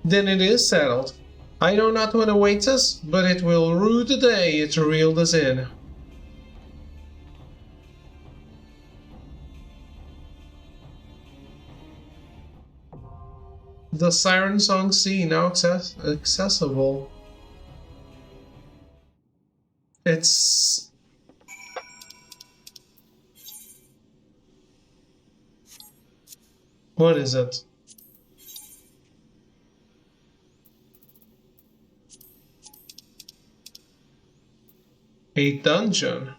Then it is settled. I know not what awaits us, but it will rue the day it reeled us in. The Siren Song Sea now accessible. It's... What is it? A dungeon.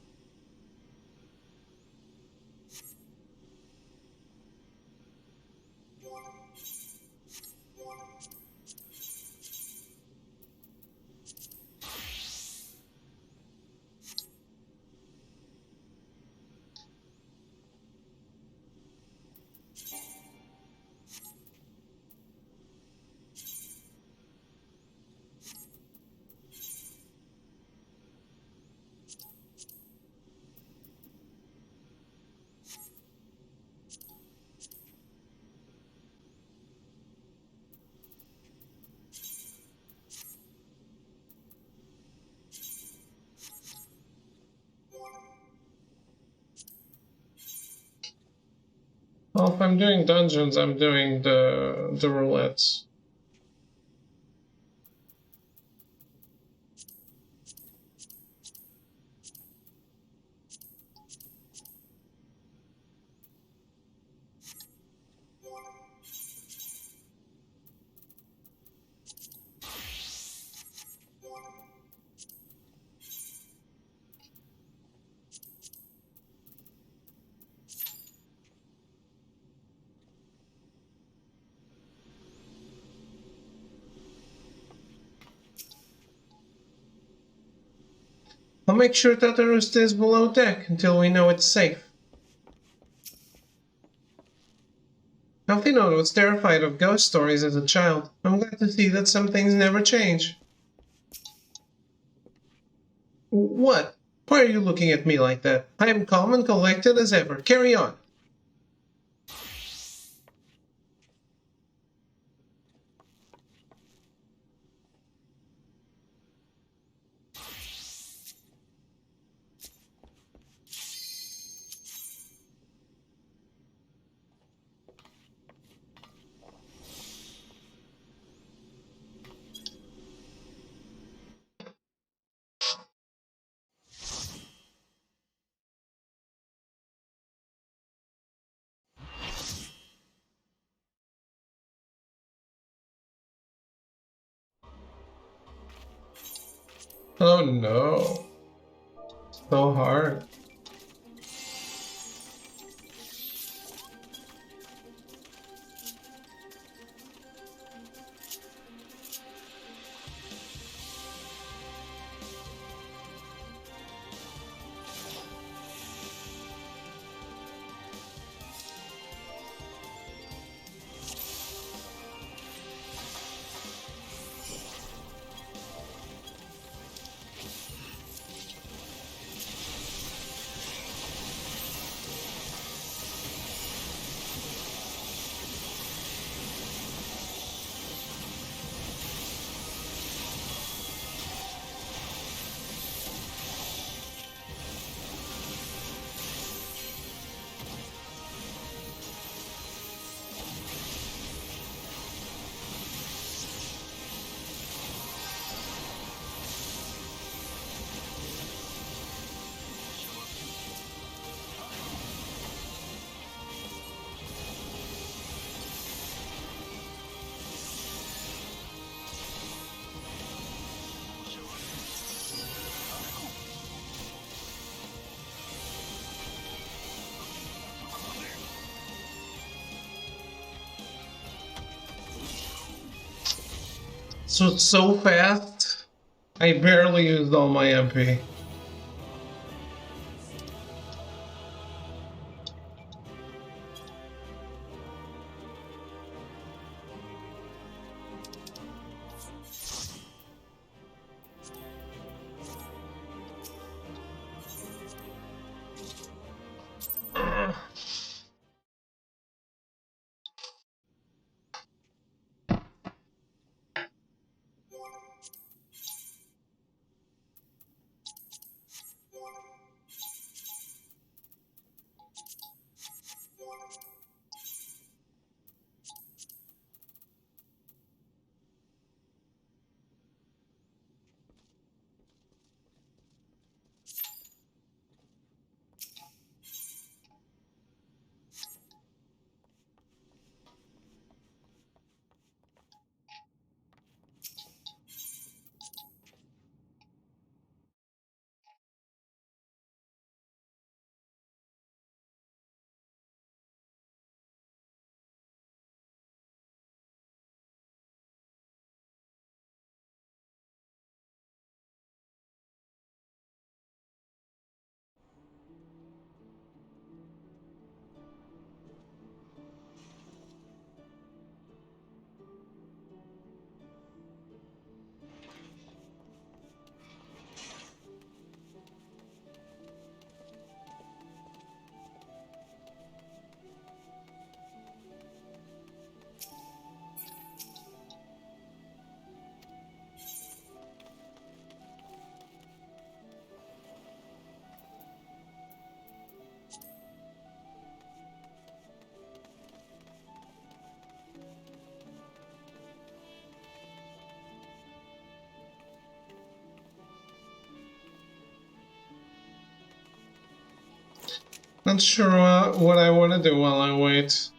Well, if I'm doing dungeons, I'm doing the roulettes. I'll make sure Tataru stays below deck until we know it's safe. Alphinaud was terrified of ghost stories as a child. I'm glad to see that some things never change. What? Why are you looking at me like that? I am calm and collected as ever. Carry on. Oh no. So hard. So it's so fast, I barely used all my MP. Not sure what I want to do while I wait.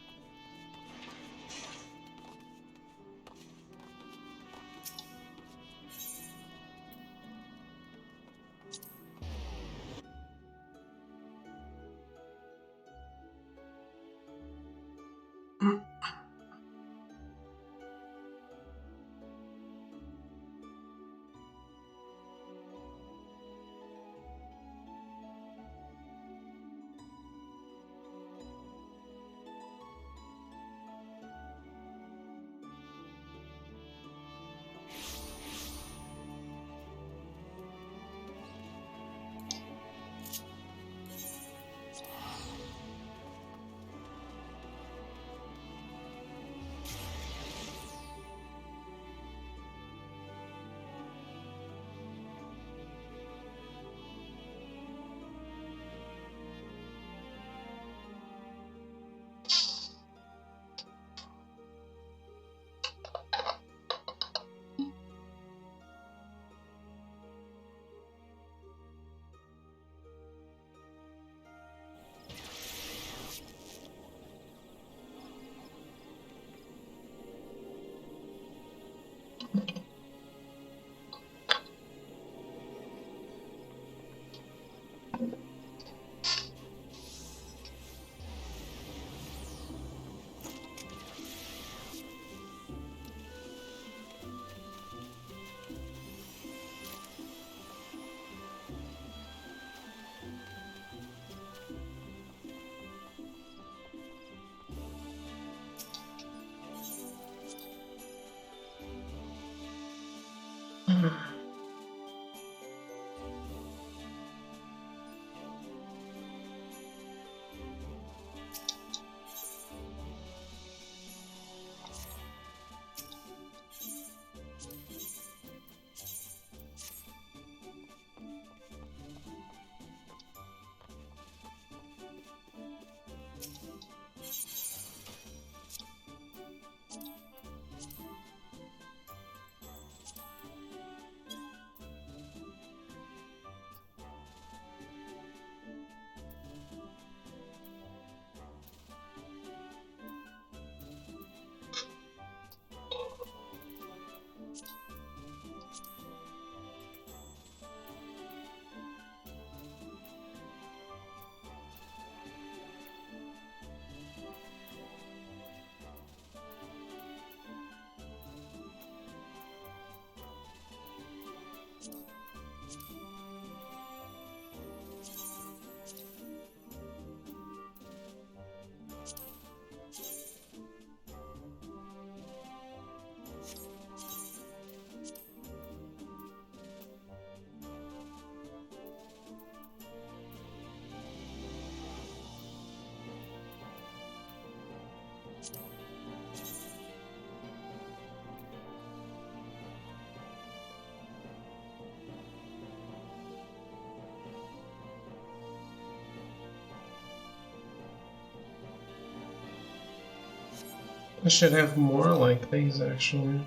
I should have more like these, actually.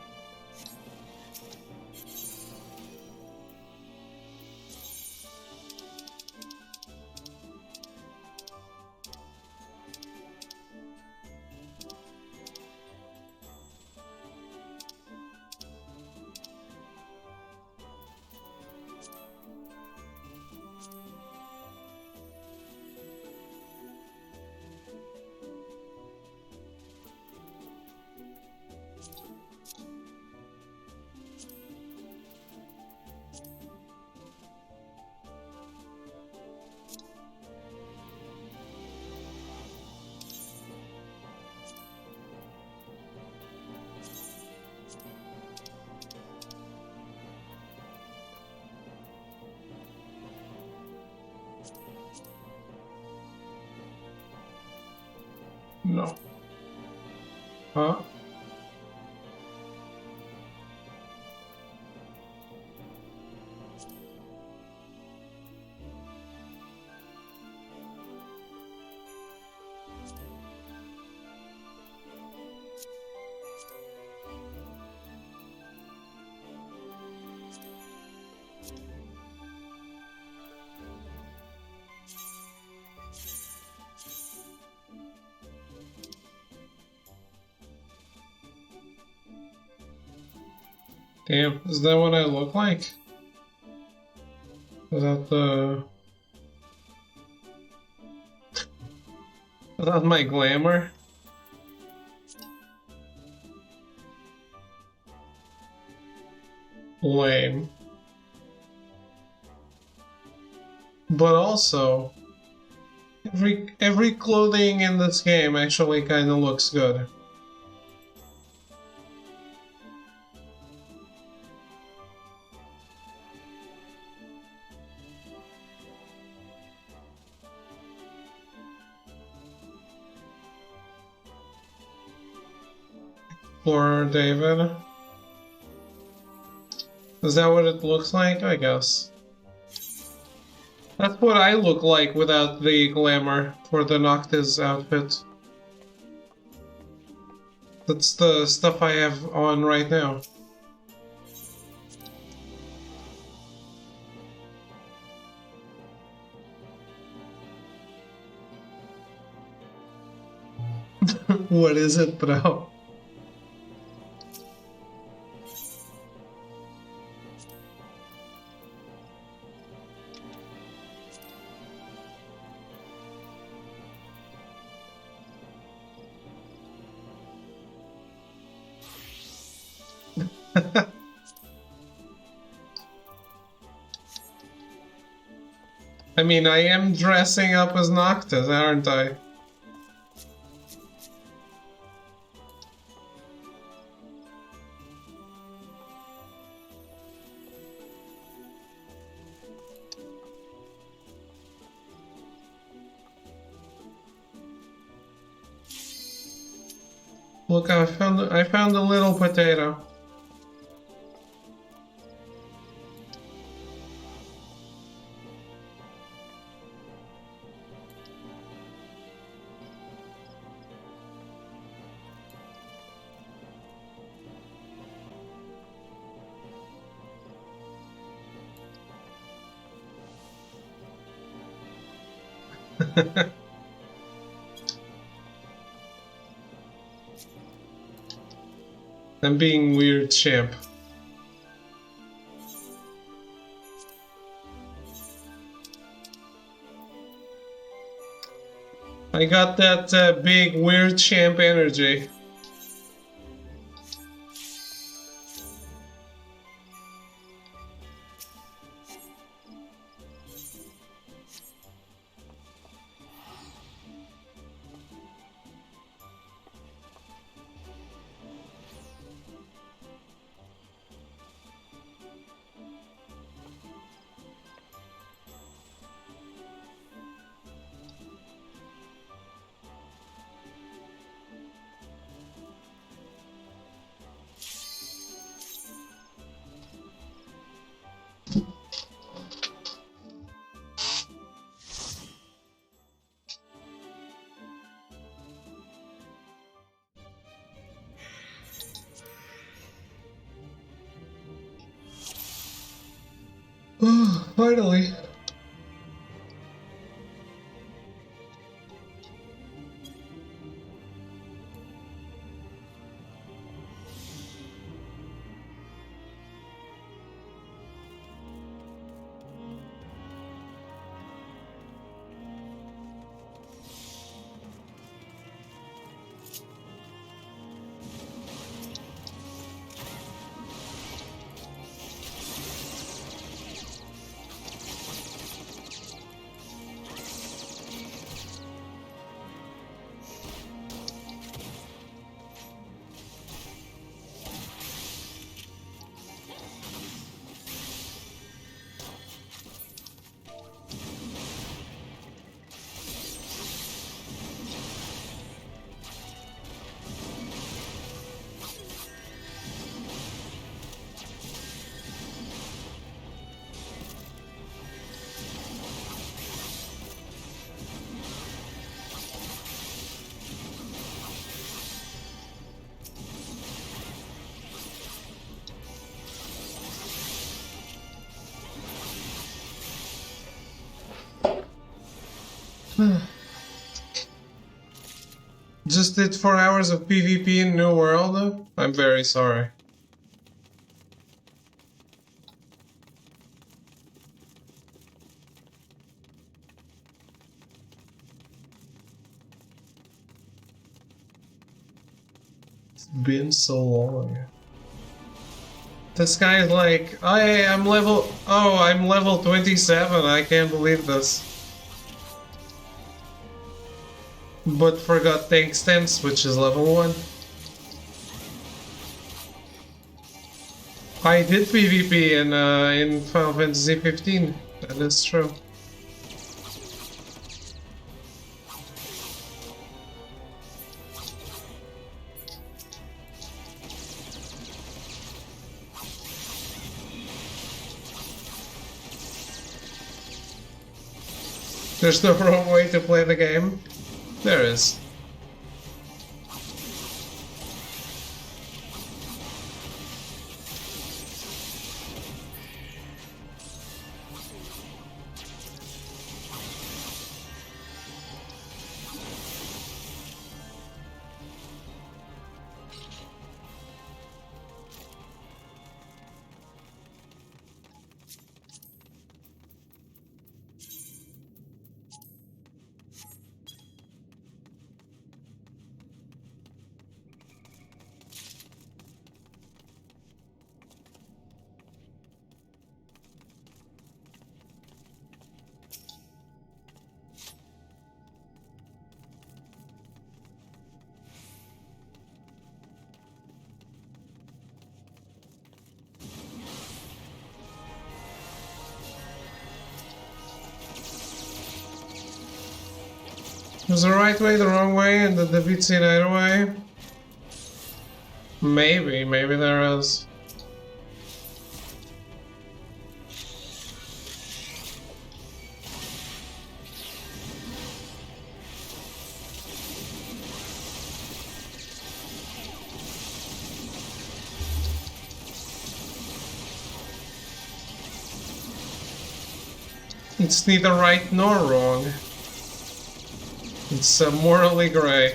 No. Huh? Damn, is that what I look like? Without the... Without my glamour? Lame. But also, every clothing in this game actually kind of looks good. For David. Is that what it looks like? I guess. That's what I look like without the glamour for the Noctis outfit. That's the stuff I have on right now. What is it, bro? I mean, I am dressing up as Noctis, aren't I? Look, I found a little potato. I'm being weird, champ. I got that big weird champ energy. Finally. Just did 4 hours of PvP in New World? I'm very sorry. It's been so long. This guy is like, I'm level 27, I can't believe this. But forgot tank stance, which is level 1. I did PvP in Final Fantasy 15, that is true. There's no wrong way to play the game. There is. Was the right way, the wrong way, and the defeats in either way? Maybe there is. It's neither right nor wrong. It's morally gray.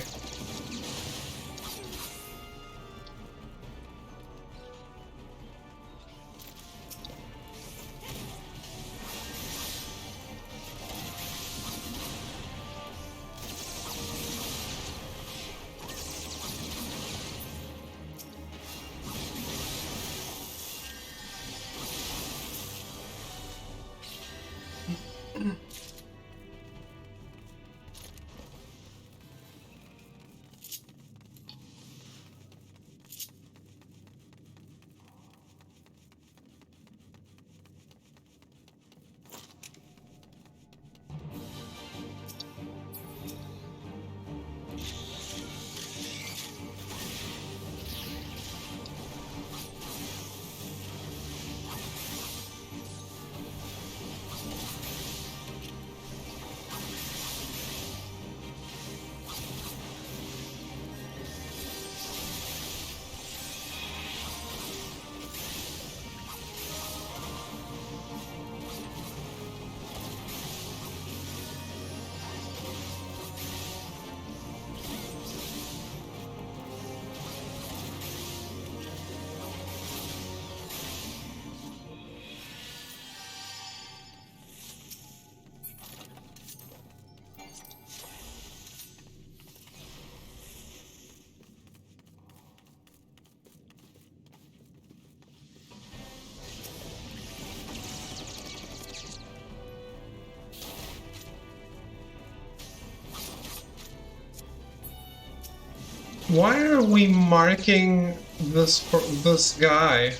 Why are we marking this guy?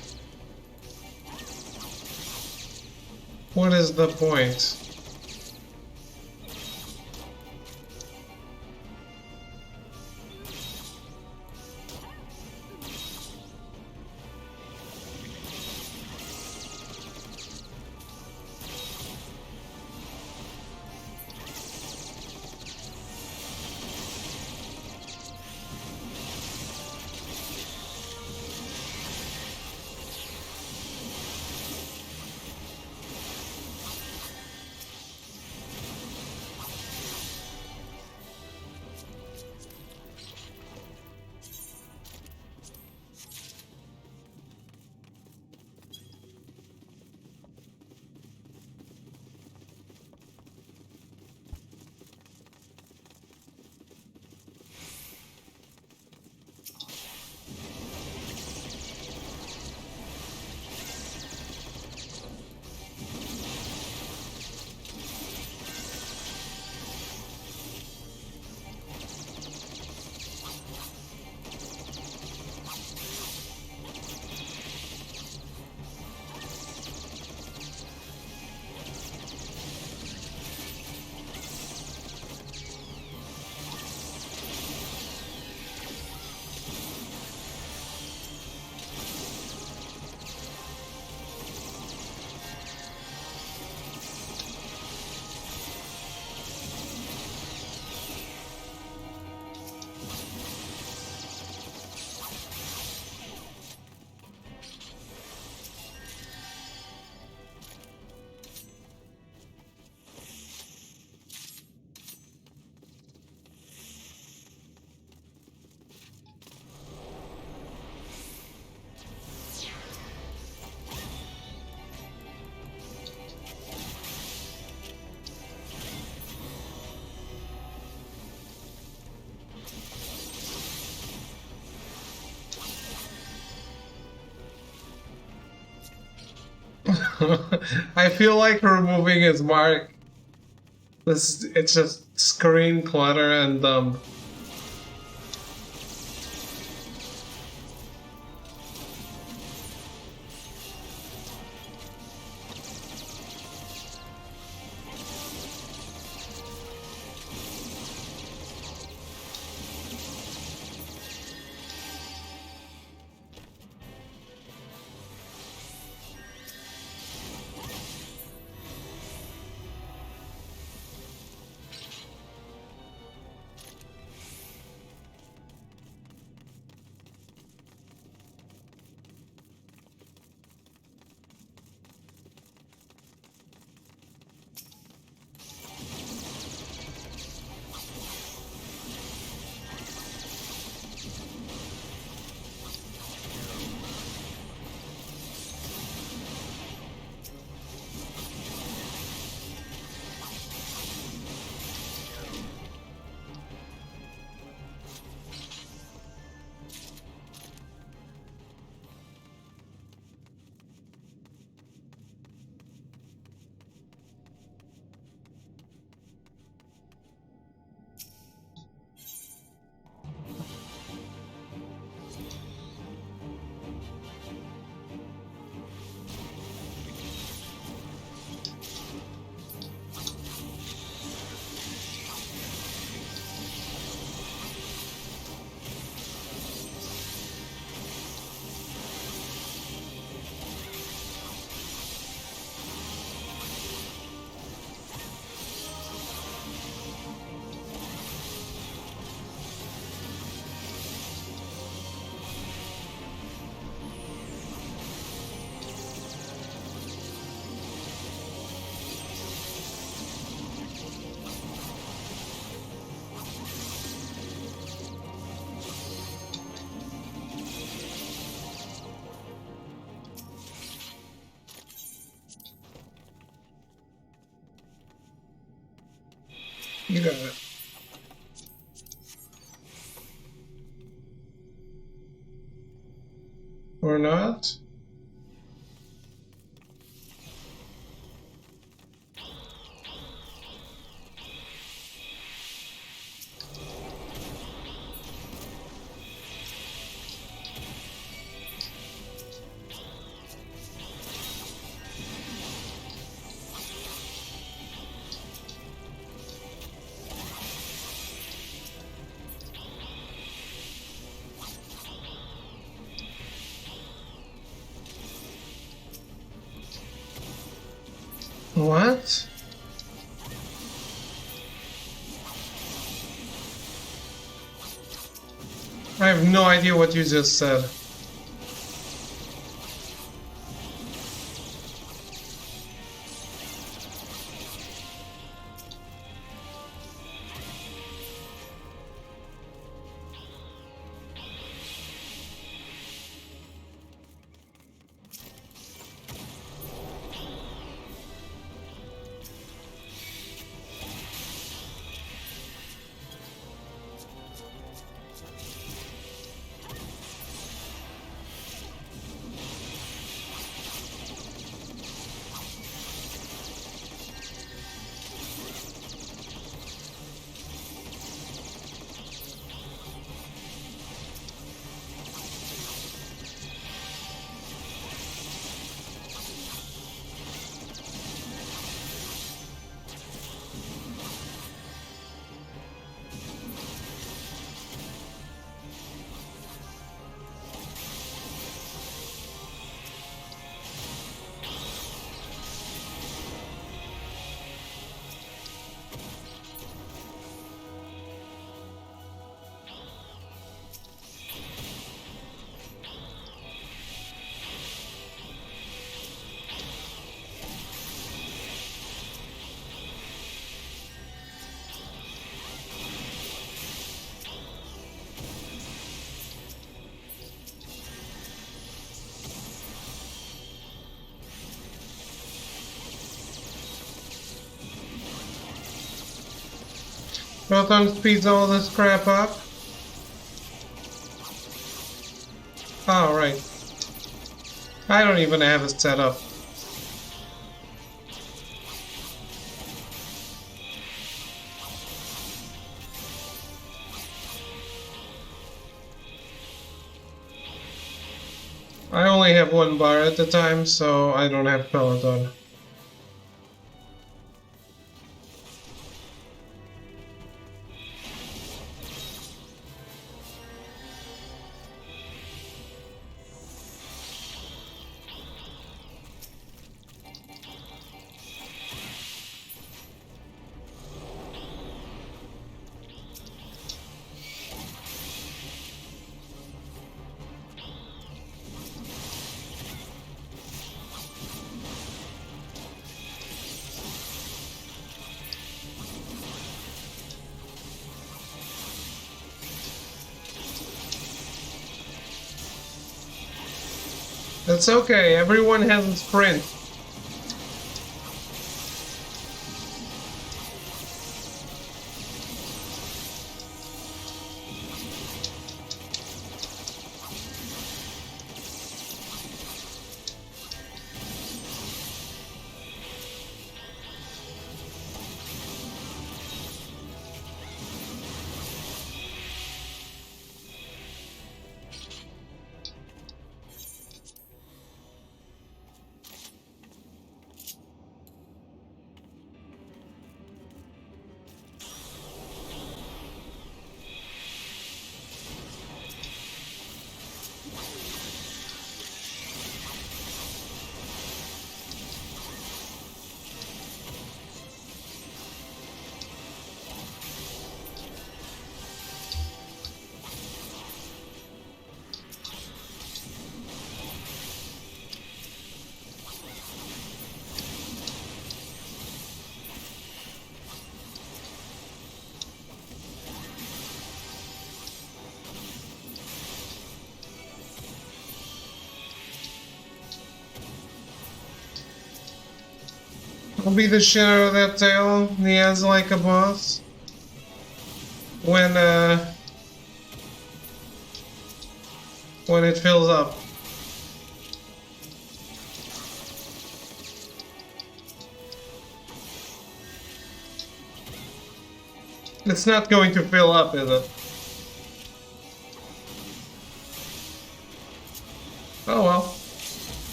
What is the point? I feel like removing his mark. It's just screen clutter and you got it. Or not? What? I have no idea what you just said. Proton speeds all this crap up. Oh, right. I don't even have it set up. I only have one bar at the time, so I don't have Peloton. That's okay, everyone has a sprint. I'll be the shit out of that tail. He has like a boss. When it fills up. It's not going to fill up, is it? Oh well.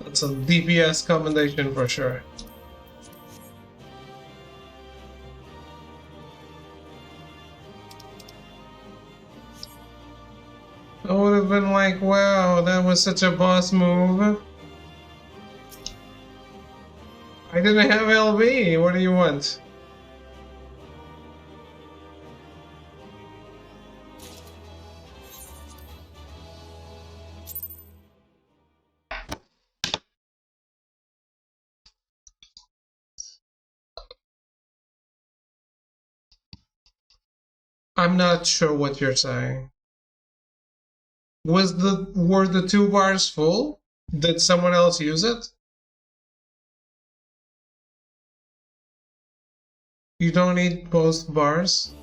That's a DPS commendation for sure. I would have been like, wow, that was such a boss move. I didn't have LB, what do you want? I'm not sure what you're saying. Were the 2 bars full? Did someone else use it? You don't need both bars?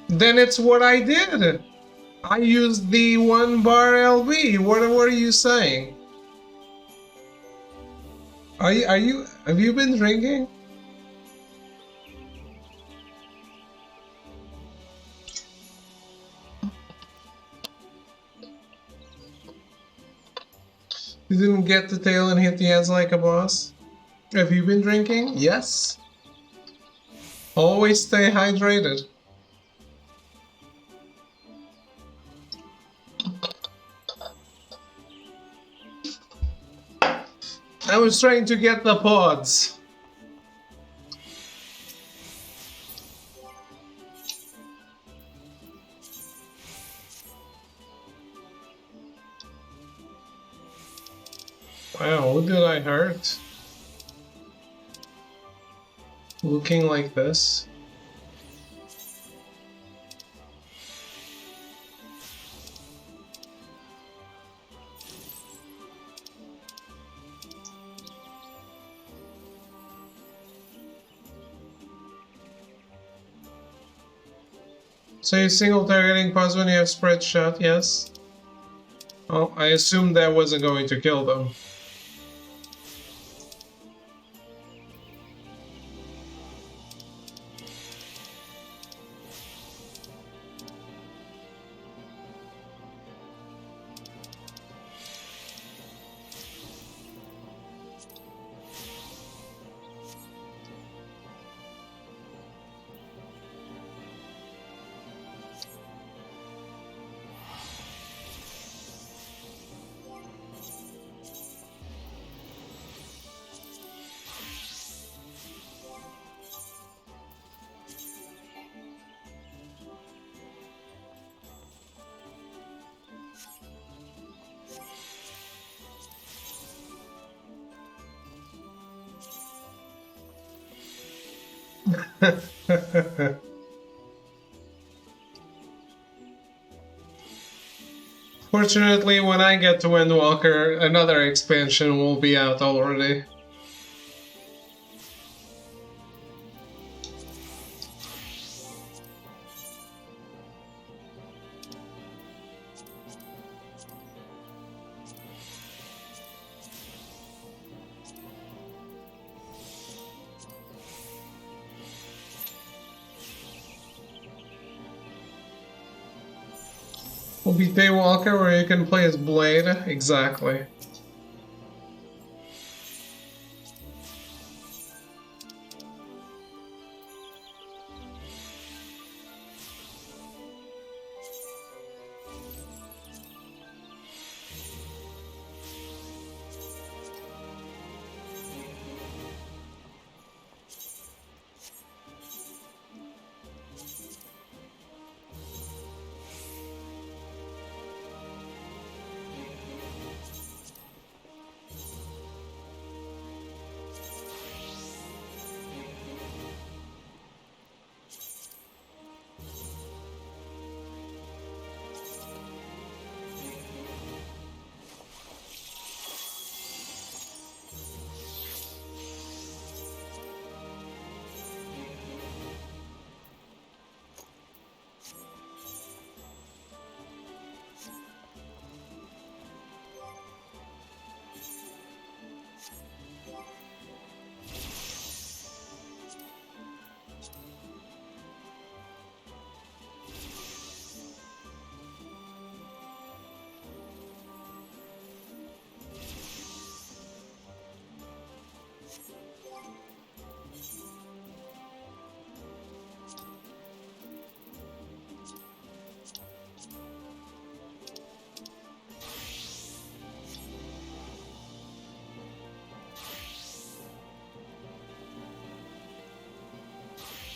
Then it's what I did! I used the 1 bar LB. What are you saying? Have you been drinking? You didn't get the tail and hit the ends like a boss? Have you been drinking? Yes. Always stay hydrated. I was trying to get the pods. Wow, who did I hurt? Looking like this. So you single targeting pause when you have spread shot, yes. Oh, I assumed that wasn't going to kill them. Fortunately, when I get to Endwalker, another expansion will be out already. Will be Daywalker where you can play as Blade, exactly.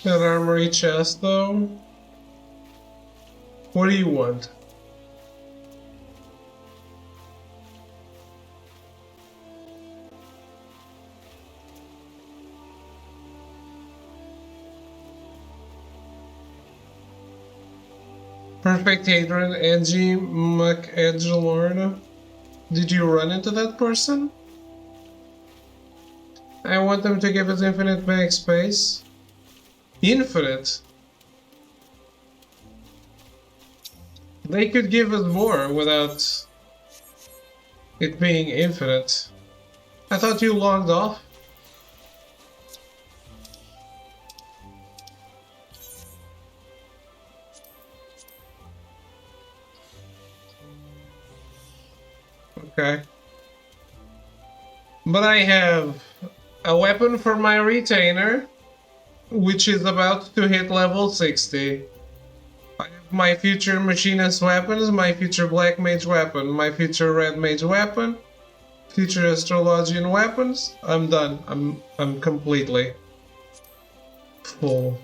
That armory chest, though. What do you want? Perfect Hatred, Angie McEdgelorn. Did you run into that person? I want them to give us infinite mag space. Infinite? They could give us more without it being infinite. I thought you logged off. Okay. But I have a weapon for my retainer, which is about to hit level 60. I have my future machinist weapons, my future black mage weapon, my future red mage weapon, future astrologian weapons. I'm done. I'm completely full.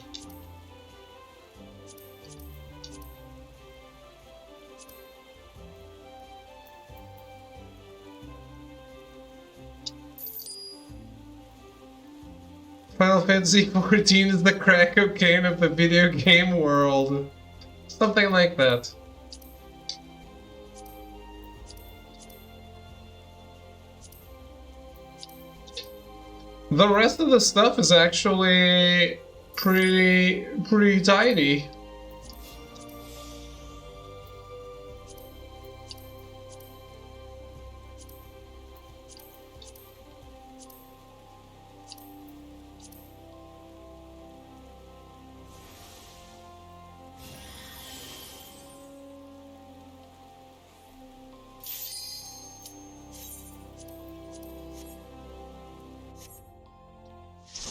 Final Fantasy XIV is the crack cocaine of the video game world. Something like that. The rest of the stuff is actually pretty tidy.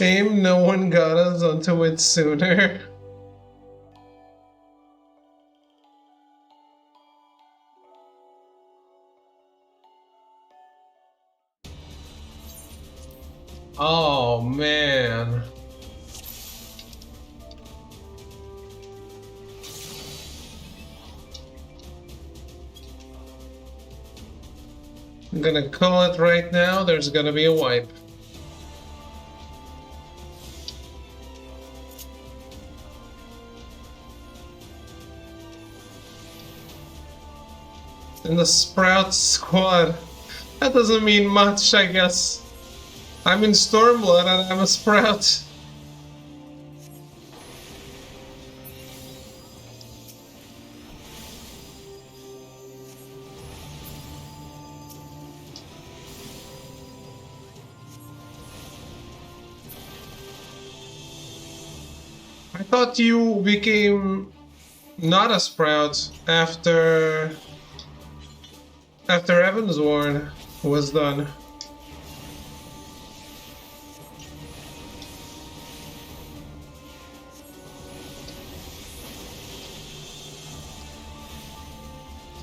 Shame no one got us onto it sooner. Oh man. I'm gonna call it right now, there's gonna be a wipe. In the Sprout squad. That doesn't mean much, I guess. I'm in Stormblood and I'm a Sprout. I thought you became not a Sprout after Evansworn was done.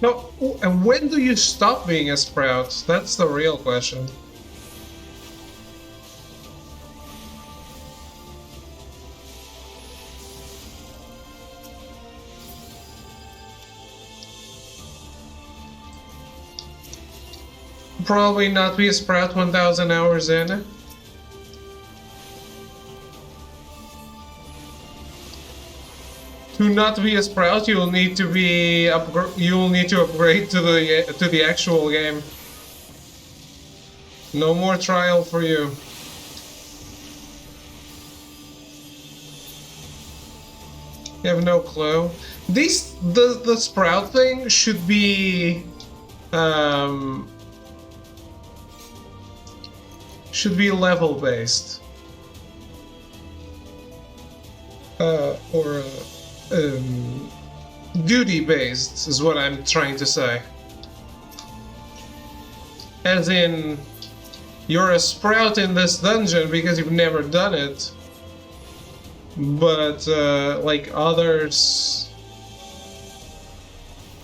No, and when do you stop being a Sprout? That's the real question. Probably not be a Sprout 1000 hours in. To not be a Sprout, you'll need to upgrade to the actual game. No more trial for you. You have no clue. The Sprout thing should be level based. Or duty based is what I'm trying to say. As in, you're a Sprout in this dungeon because you've never done it, but like others,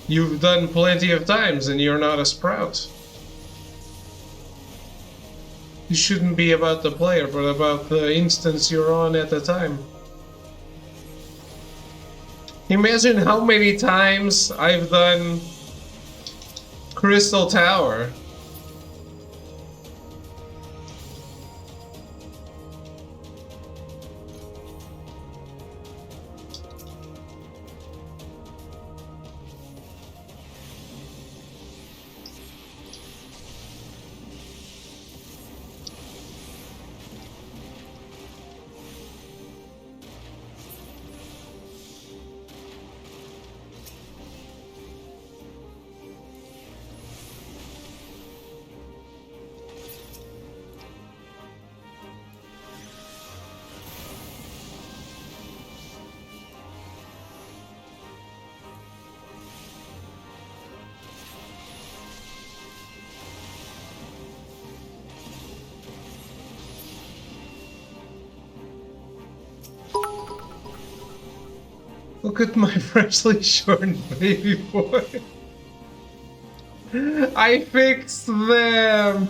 you've done plenty of times and you're not a Sprout. It shouldn't be about the player, but about the instance you're on at the time. Imagine how many times I've done Crystal Tower. Look at my freshly shorn baby boy. I fixed them.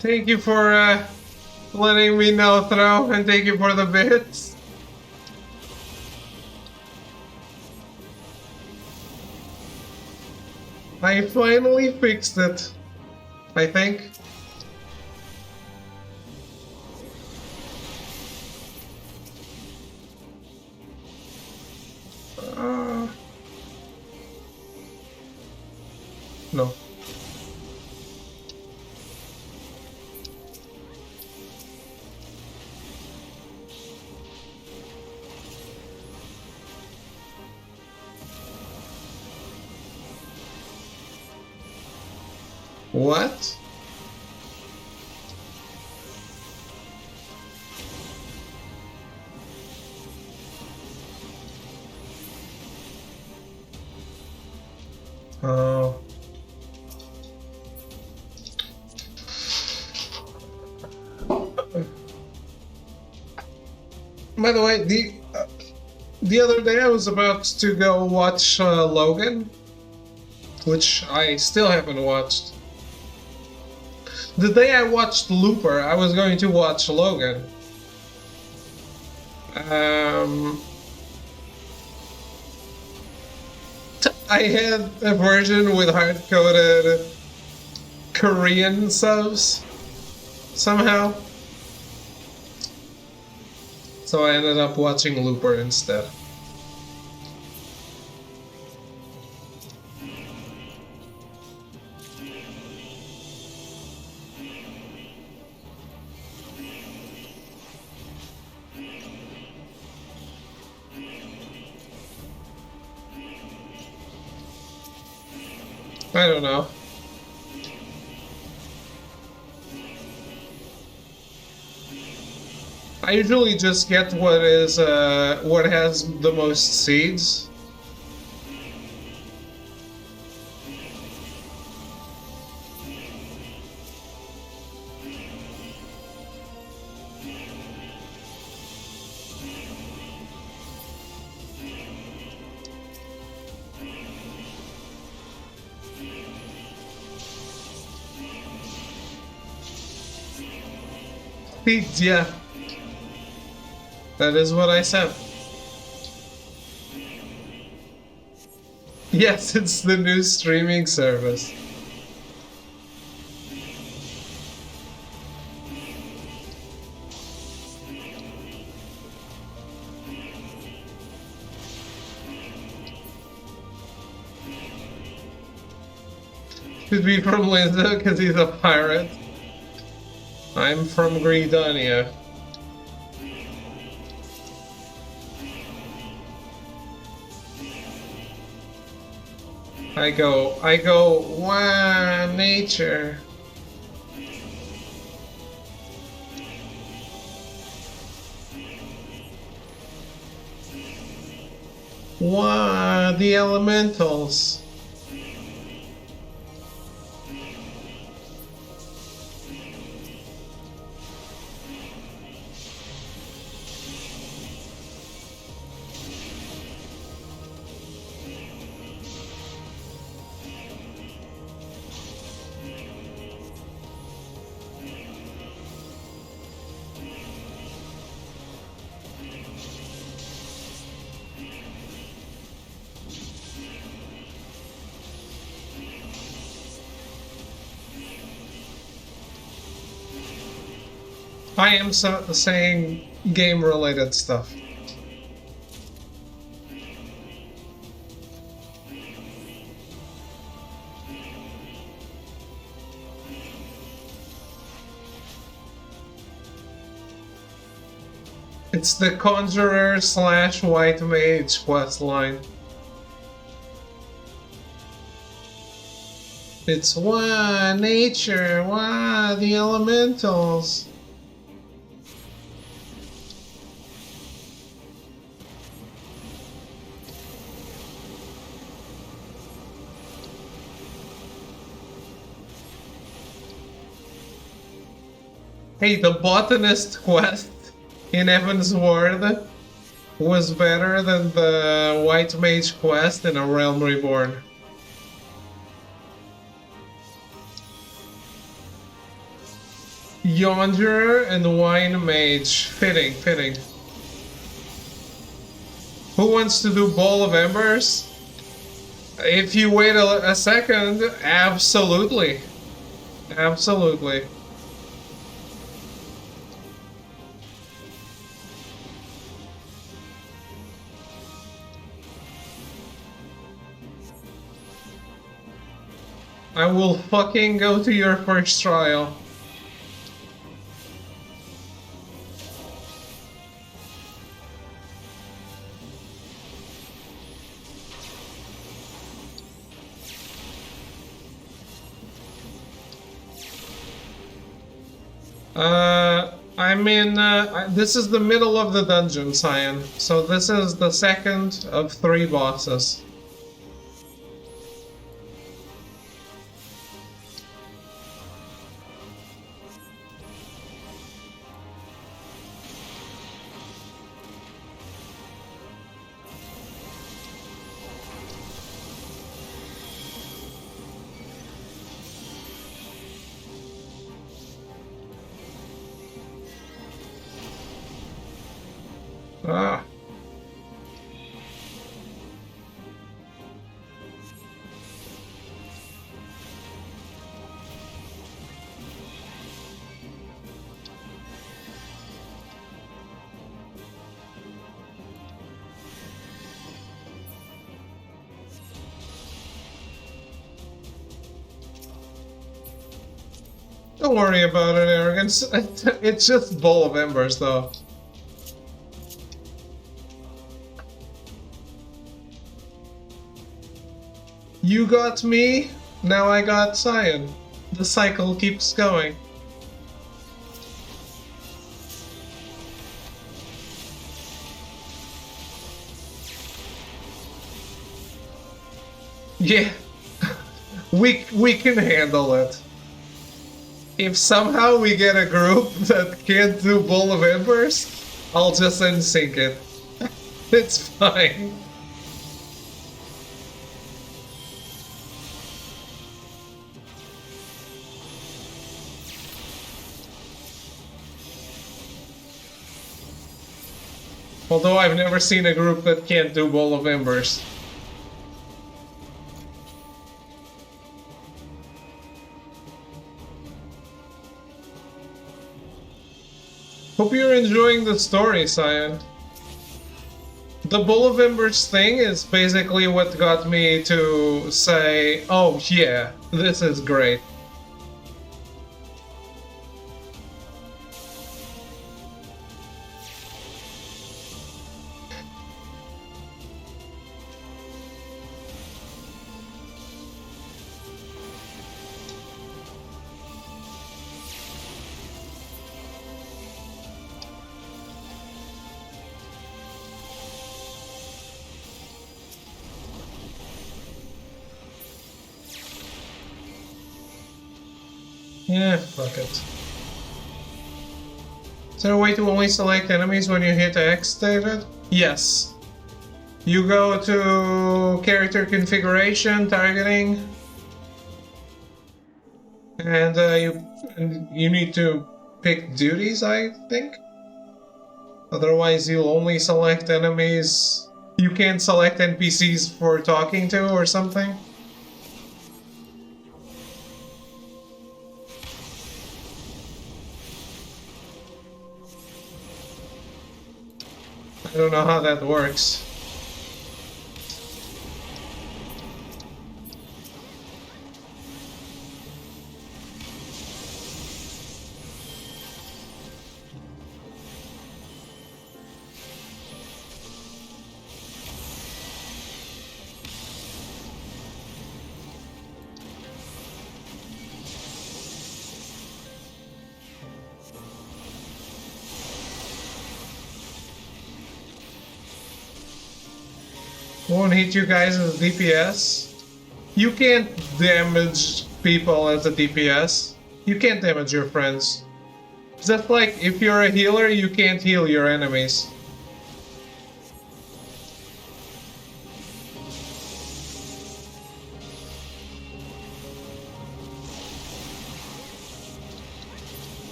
Thank you for letting me know, Throw, and thank you for the bits. I finally fixed it, I think. No. What? Oh. By the way, the other day I was about to go watch Logan, which I still haven't watched. The day I watched Looper, I was going to watch Logan. I had a version with hard-coded Korean subs somehow. So I ended up watching Looper instead. I don't know. I usually just get what has the most seeds. Seeds, yeah. That is what I said. Yes, it's the new streaming service. Should be from Linda because he's a pirate. I'm from Greedonia. I go, wow, nature. Wow, the elementals. I am saying game-related stuff. It's the Conjurer / White Mage quest line. It's wow, nature, wow, the elementals. Hey, the botanist quest in Evan's Ward was better than the White Mage quest in A Realm Reborn. Yonder and Wine Mage. Fitting, fitting. Who wants to do Ball of Embers? If you wait a second, absolutely. Absolutely. I will fucking go to your first trial. This is the middle of the dungeon, Cyan. So this is the second of 3 bosses. Ah. Don't worry about it, Arrogance. It's just Bowl of Embers, though. You got me, now I got Cyan. The cycle keeps going. Yeah, we can handle it. If somehow we get a group that can't do Bowl of Embers, I'll just unsync it. It's fine. Although I've never seen a group that can't do Bowl of Embers. Hope you're enjoying the story, Cyan. The Bowl of Embers thing is basically what got me to say, oh yeah, this is great. Yeah, fuck it. Is there a way to only select enemies when you hit X, David? Yes. You go to character configuration, targeting, and you need to pick duties, I think? Otherwise you'll only select enemies. You can't select NPCs for talking to or something? I don't know how that works. Won't hit you guys as a DPS? You can't damage people as a DPS. You can't damage your friends. Just like if you're a healer, you can't heal your enemies.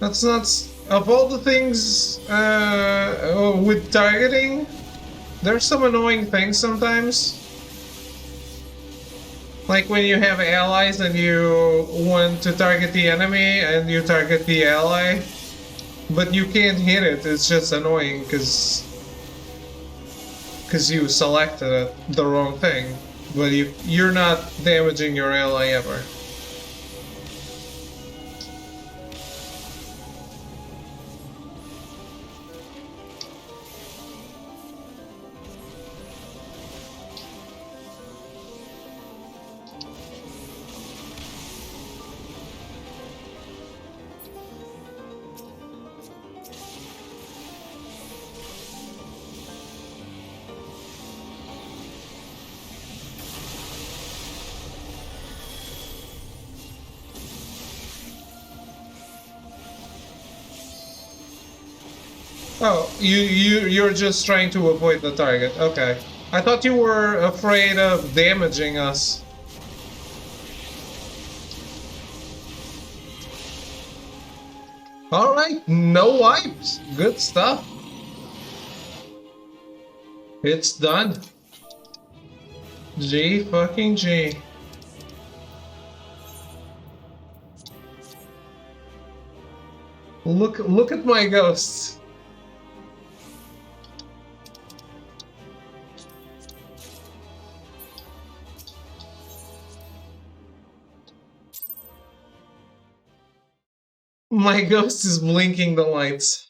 That's not... Of all the things with targeting, there's some annoying things sometimes. Like when you have allies and you want to target the enemy and you target the ally, but you can't hit it. It's just annoying because you selected the wrong thing, but you're not damaging your ally ever. Oh, you're just trying to avoid the target. Okay. I thought you were afraid of damaging us. Alright, no wipes. Good stuff. It's done. G fucking G. Look at my ghosts. My ghost is blinking the lights.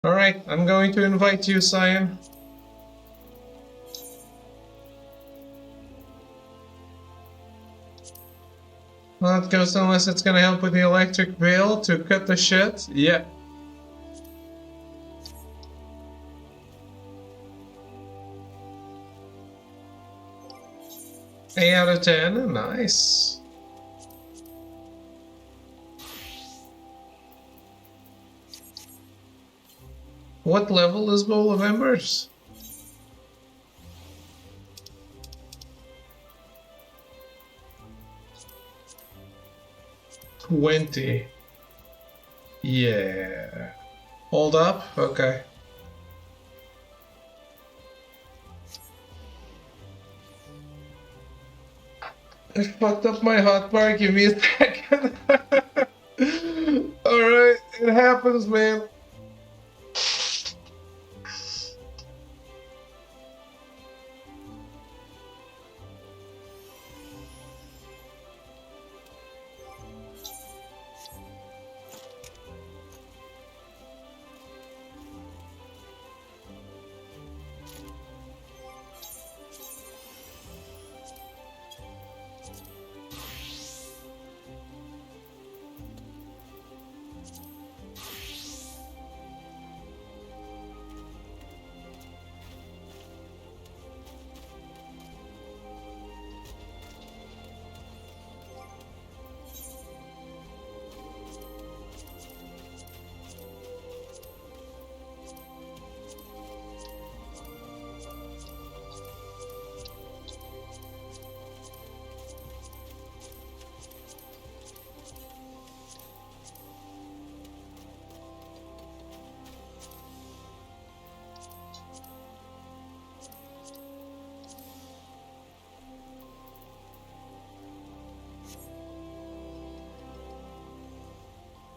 Alright, I'm going to invite you, Cyan. Well, it goes unless it's gonna help with the electric bill to cut the shit. Yeah. Eight out of 10. Nice. What level is Bowl of Embers? 20. Yeah. Hold up? Okay. I fucked up my hotbar. Give me a second. Alright, it happens, man.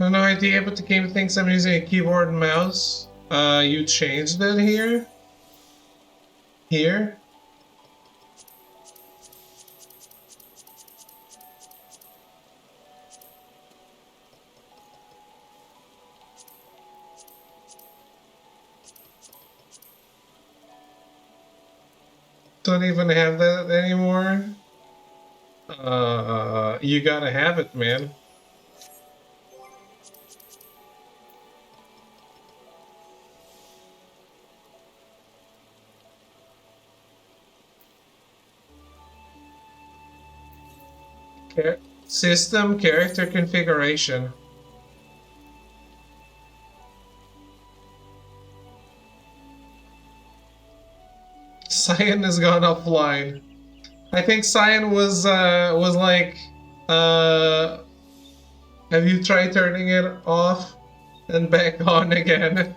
I have no idea, but the game thinks I'm using a keyboard and mouse. You changed it here? Here? Don't even have that anymore? You gotta have it, man. System character configuration. Cyan has gone offline. I think Cyan was like, have you tried turning it off and back on again?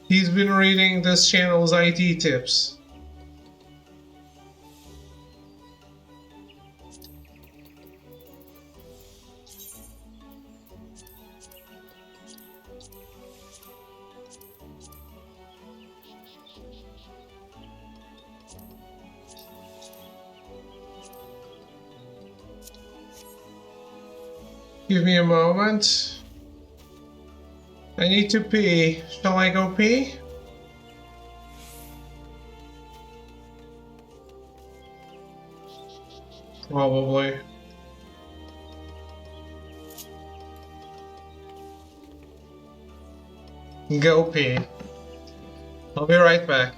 He's been reading this channel's IT tips. Give me a moment. I need to pee. Shall I go pee? Probably. Go pee. I'll be right back.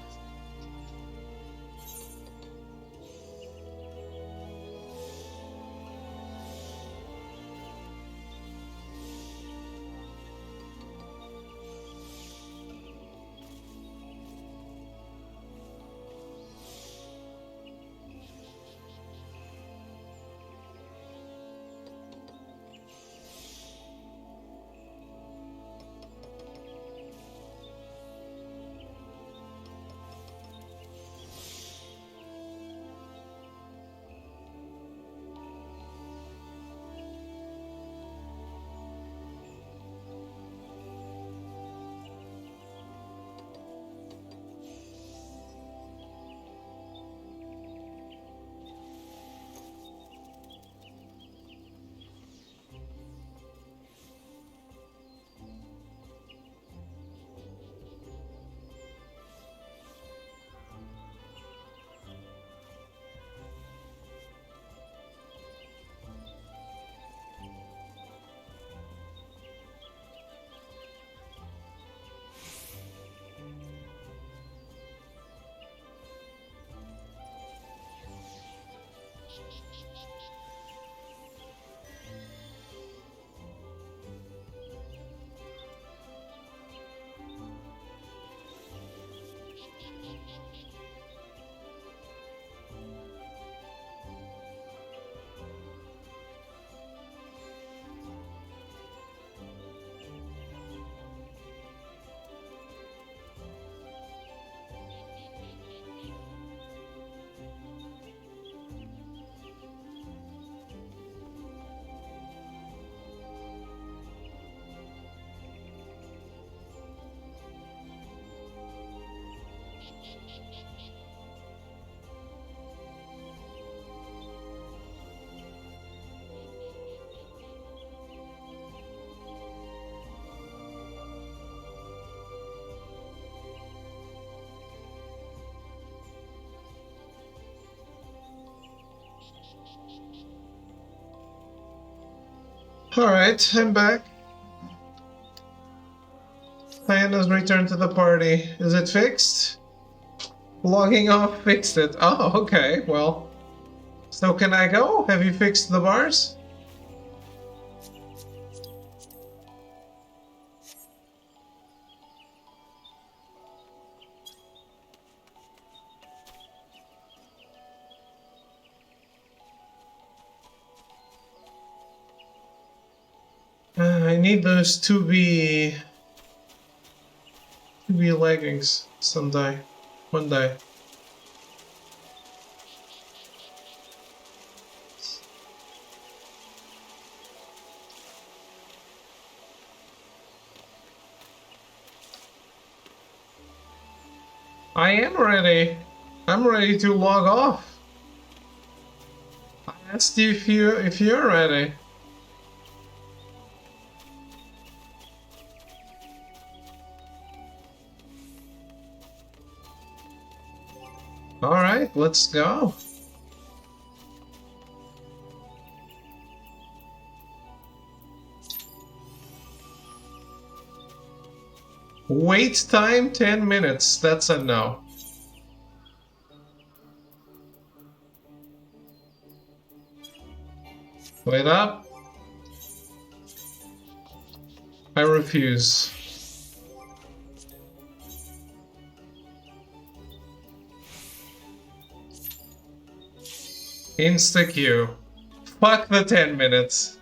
Alright, I'm back. Diana's returned to the party. Is it fixed? Logging off fixed it. Oh, okay, well. So can I go? Have you fixed the bars? I need those 2B leggings someday. One day. I am ready. I'm ready to log off. I asked you if you're ready. Alright, let's go. Wait time 10 minutes. That's a no. Wait up. I refuse. Insta queue. Fuck the 10 minutes.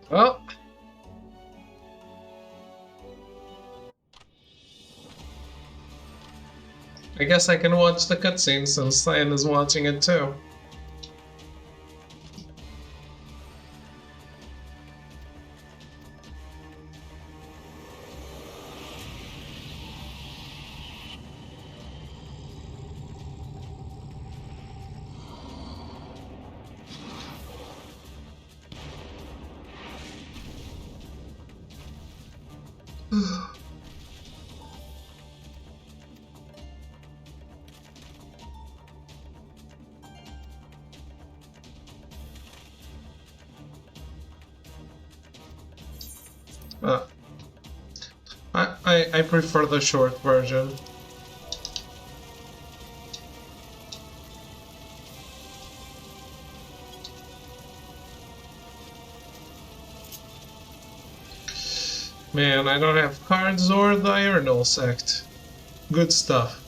Well. I guess I can watch the cutscene since Cyan is watching it too. I prefer the short version. Man, I don't have cards or the Ironol sect. Good stuff.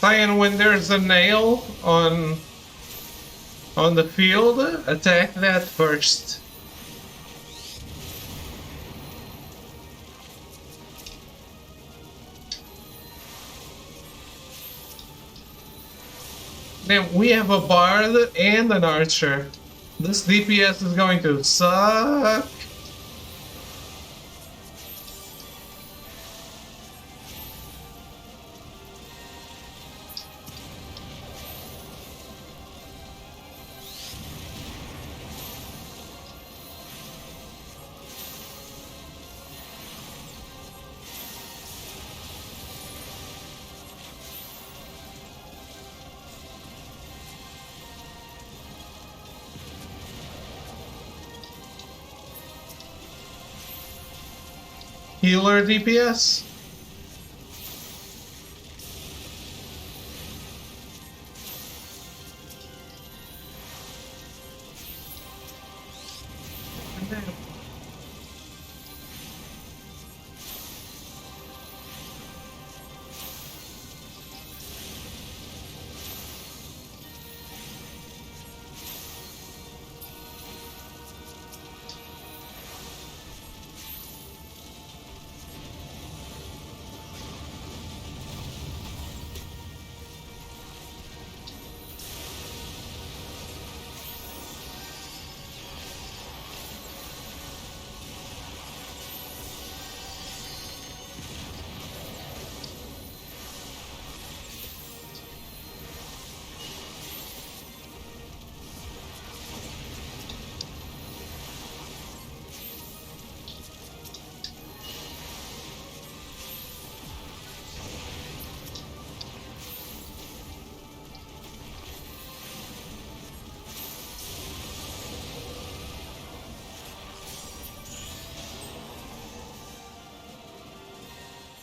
And when there's a nail on the field, attack that first. Then we have a bard and an archer. This DPS is going to suck. Healer DPS?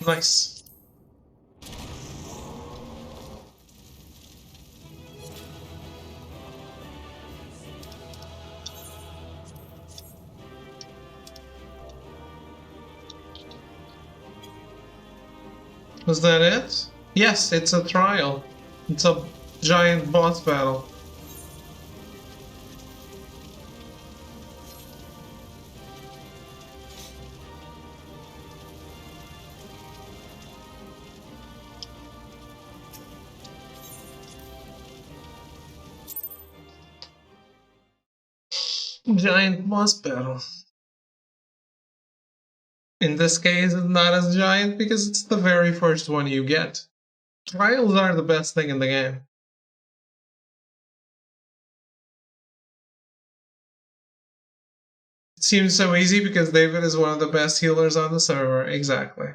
Nice. Was that it? Yes, it's a trial. It's a giant boss battle. Giant boss battle. In this case, it's not as giant because it's the very first one you get. Trials are the best thing in the game. It seems so easy because David is one of the best healers on the server. Exactly.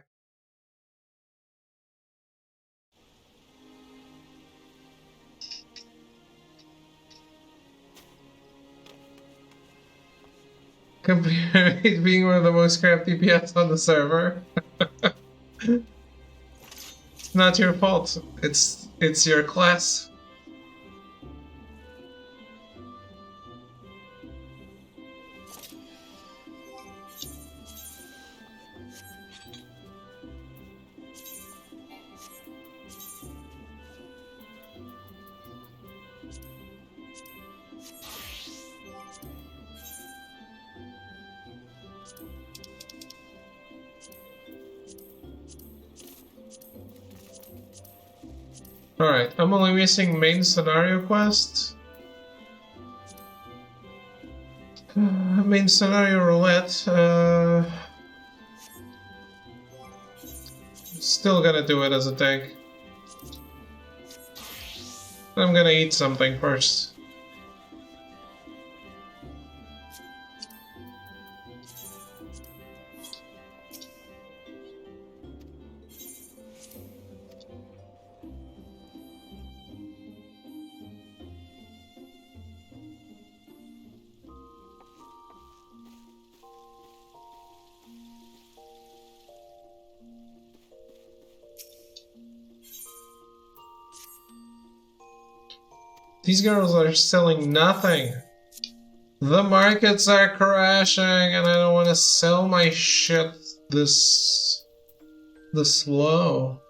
Compared to being one of the most crafty DPS on the server. It's not your fault. It's your class. Alright, I'm only missing main scenario quest. Main scenario roulette. Still gonna do it as a tank. I'm gonna eat something first. These girls are selling nothing. The markets are crashing and I don't want to sell my shit this low.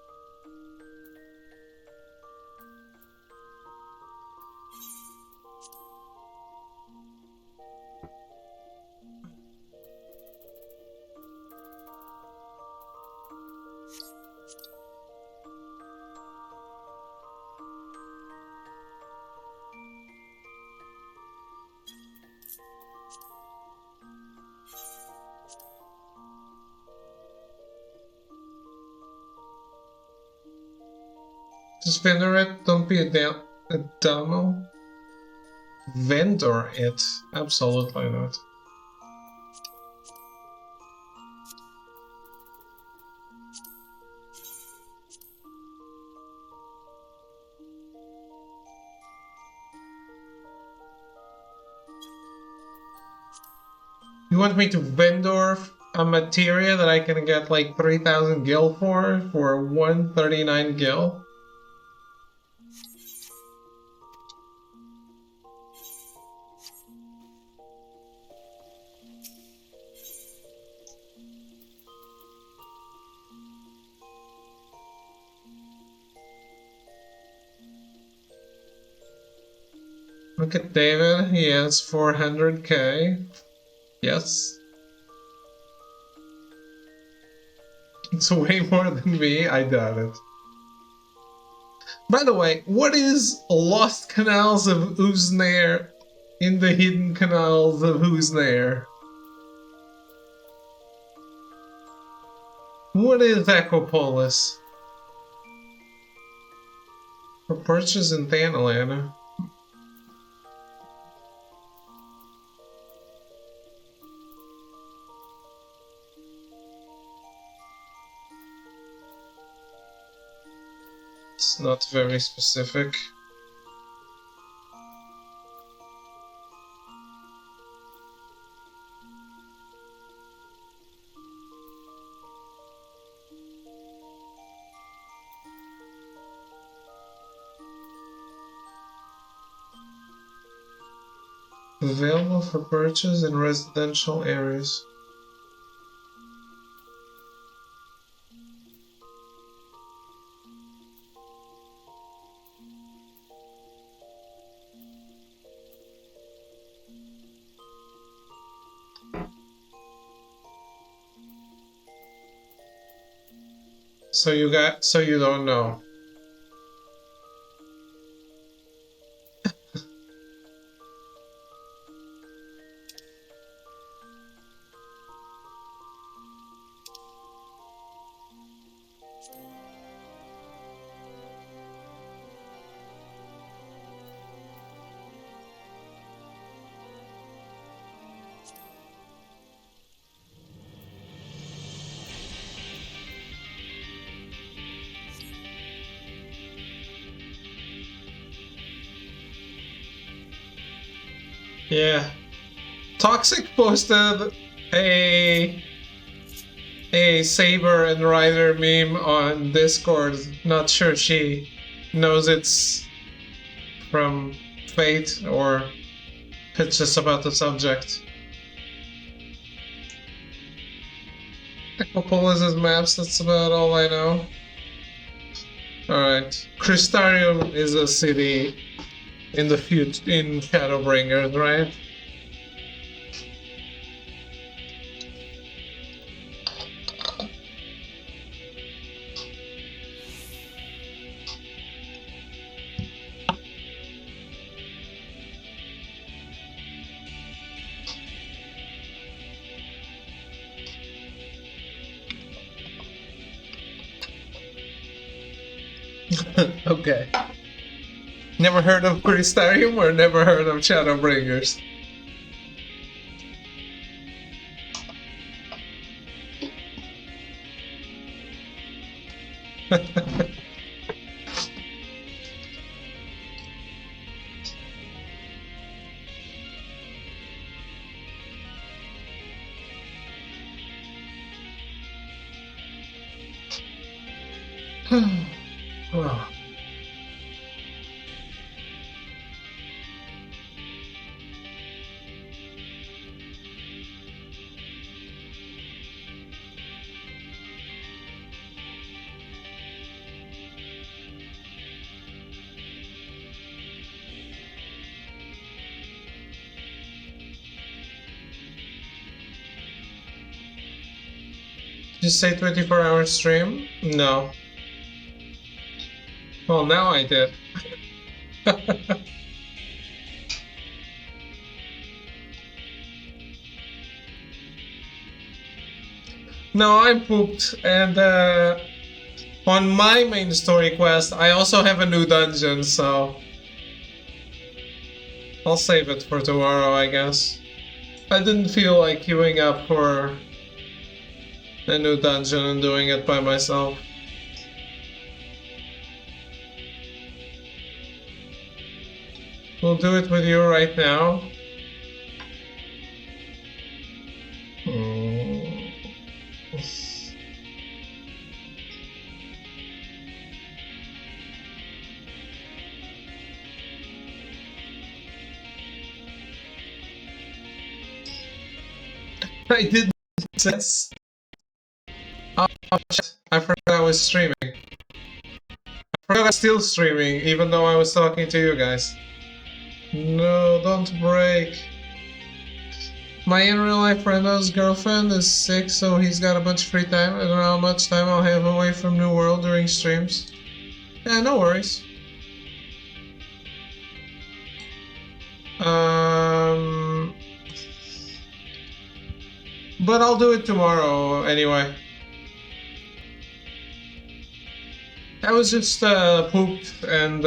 Just vendor it, don't be a demo. Vendor it? Absolutely not. You want me to vendor a materia that I can get like 3,000 gil for 139 gil? Look at David, he has 400k. Yes. It's way more than me, I doubt it. By the way, what is Lost Canals of Uznair in the Hidden Canals of Uznair? What is Aquapolis? For purchase in Thanalan. It's not very specific. Available for purchase in residential areas. So you don't know. Yeah. Toxic posted a Saber and Rider meme on Discord. Not sure she knows it's from Fate or if it's just about the subject. Equipolis's maps, that's about all I know. Alright. Crystarium is a city in the future in Shadowbringers, right? Okay. Never heard of Crystarium or never heard of Shadowbringers? Oh. Did you say 24-hour stream? No. Well, now I did. No, I'm pooped, and on my main story quest, I also have a new dungeon, so I'll save it for tomorrow, I guess. I didn't feel like queuing up for a new dungeon and doing it by myself. We'll do it with you right now. I didn't sense. Oh shit, I forgot I was streaming. I forgot I was still streaming, even though I was talking to you guys. No, don't break. My in real life friend's girlfriend is sick, so he's got a bunch of free time. I don't know how much time I'll have away from New World during streams. Yeah, no worries. But I'll do it tomorrow anyway. I was just pooped and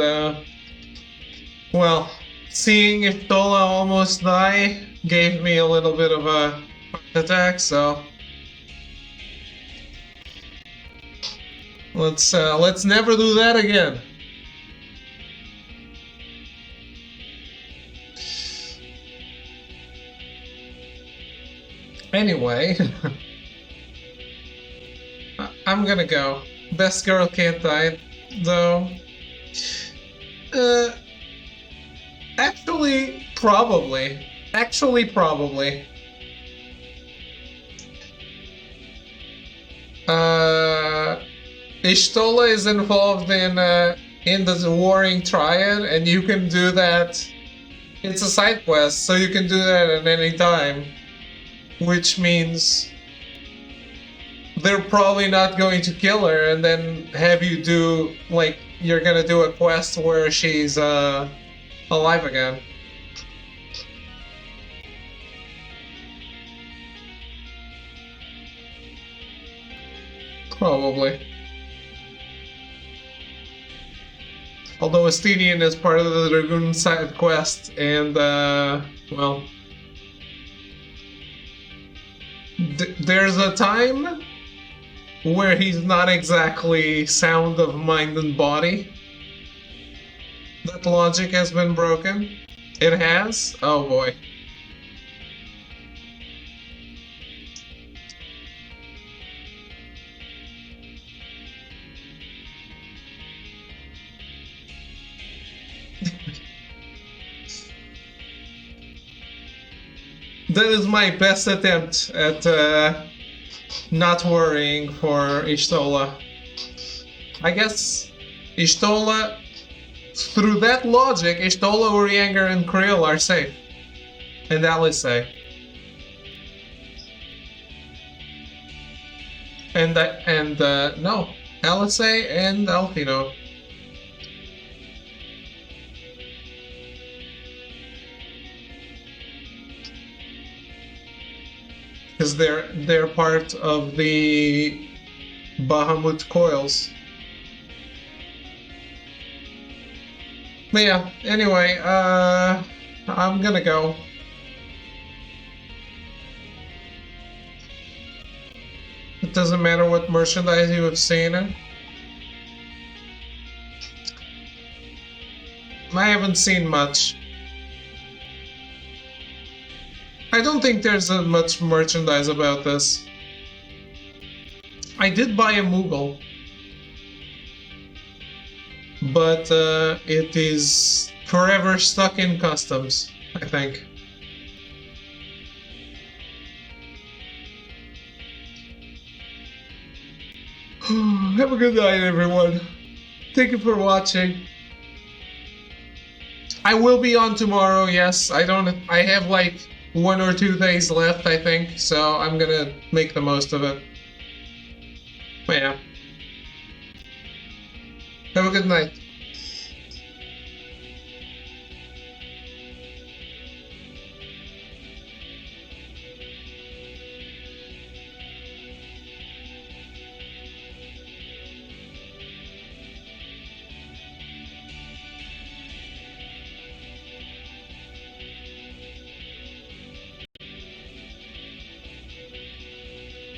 well, seeing if Tola almost die gave me a little bit of a heart attack, so let's never do that again. Anyway, I'm gonna go. Best girl can't die, though. Actually, probably. Ishtola is involved in the Warring Triad, and you can do that. It's a side quest, so you can do that at any time. Which means they're probably not going to kill her and then have you do, like, you're gonna do a quest where she's alive again. Probably. Although Estinian is part of the Dragoon side quest, and, well... there's a time where he's not exactly sound of mind and body. That logic has been broken. It has? Oh boy. That is my best attempt at not worrying for Ishtola. I guess Ishtola, through that logic, Ishtola, Urianger, and Krill are safe. And Alice. No, Alice and Alfino. Because they're part of the Bahamut coils. But yeah, anyway, I'm gonna go. It doesn't matter what merchandise you have seen. I haven't seen much. I don't think there's much merchandise about this. I did buy a Moogle, but it is forever stuck in customs, I think. Have a good night, everyone. Thank you for watching. I will be on tomorrow, yes. I have like 1 or 2 days left, I think, so I'm gonna make the most of it. But yeah. Have a good night.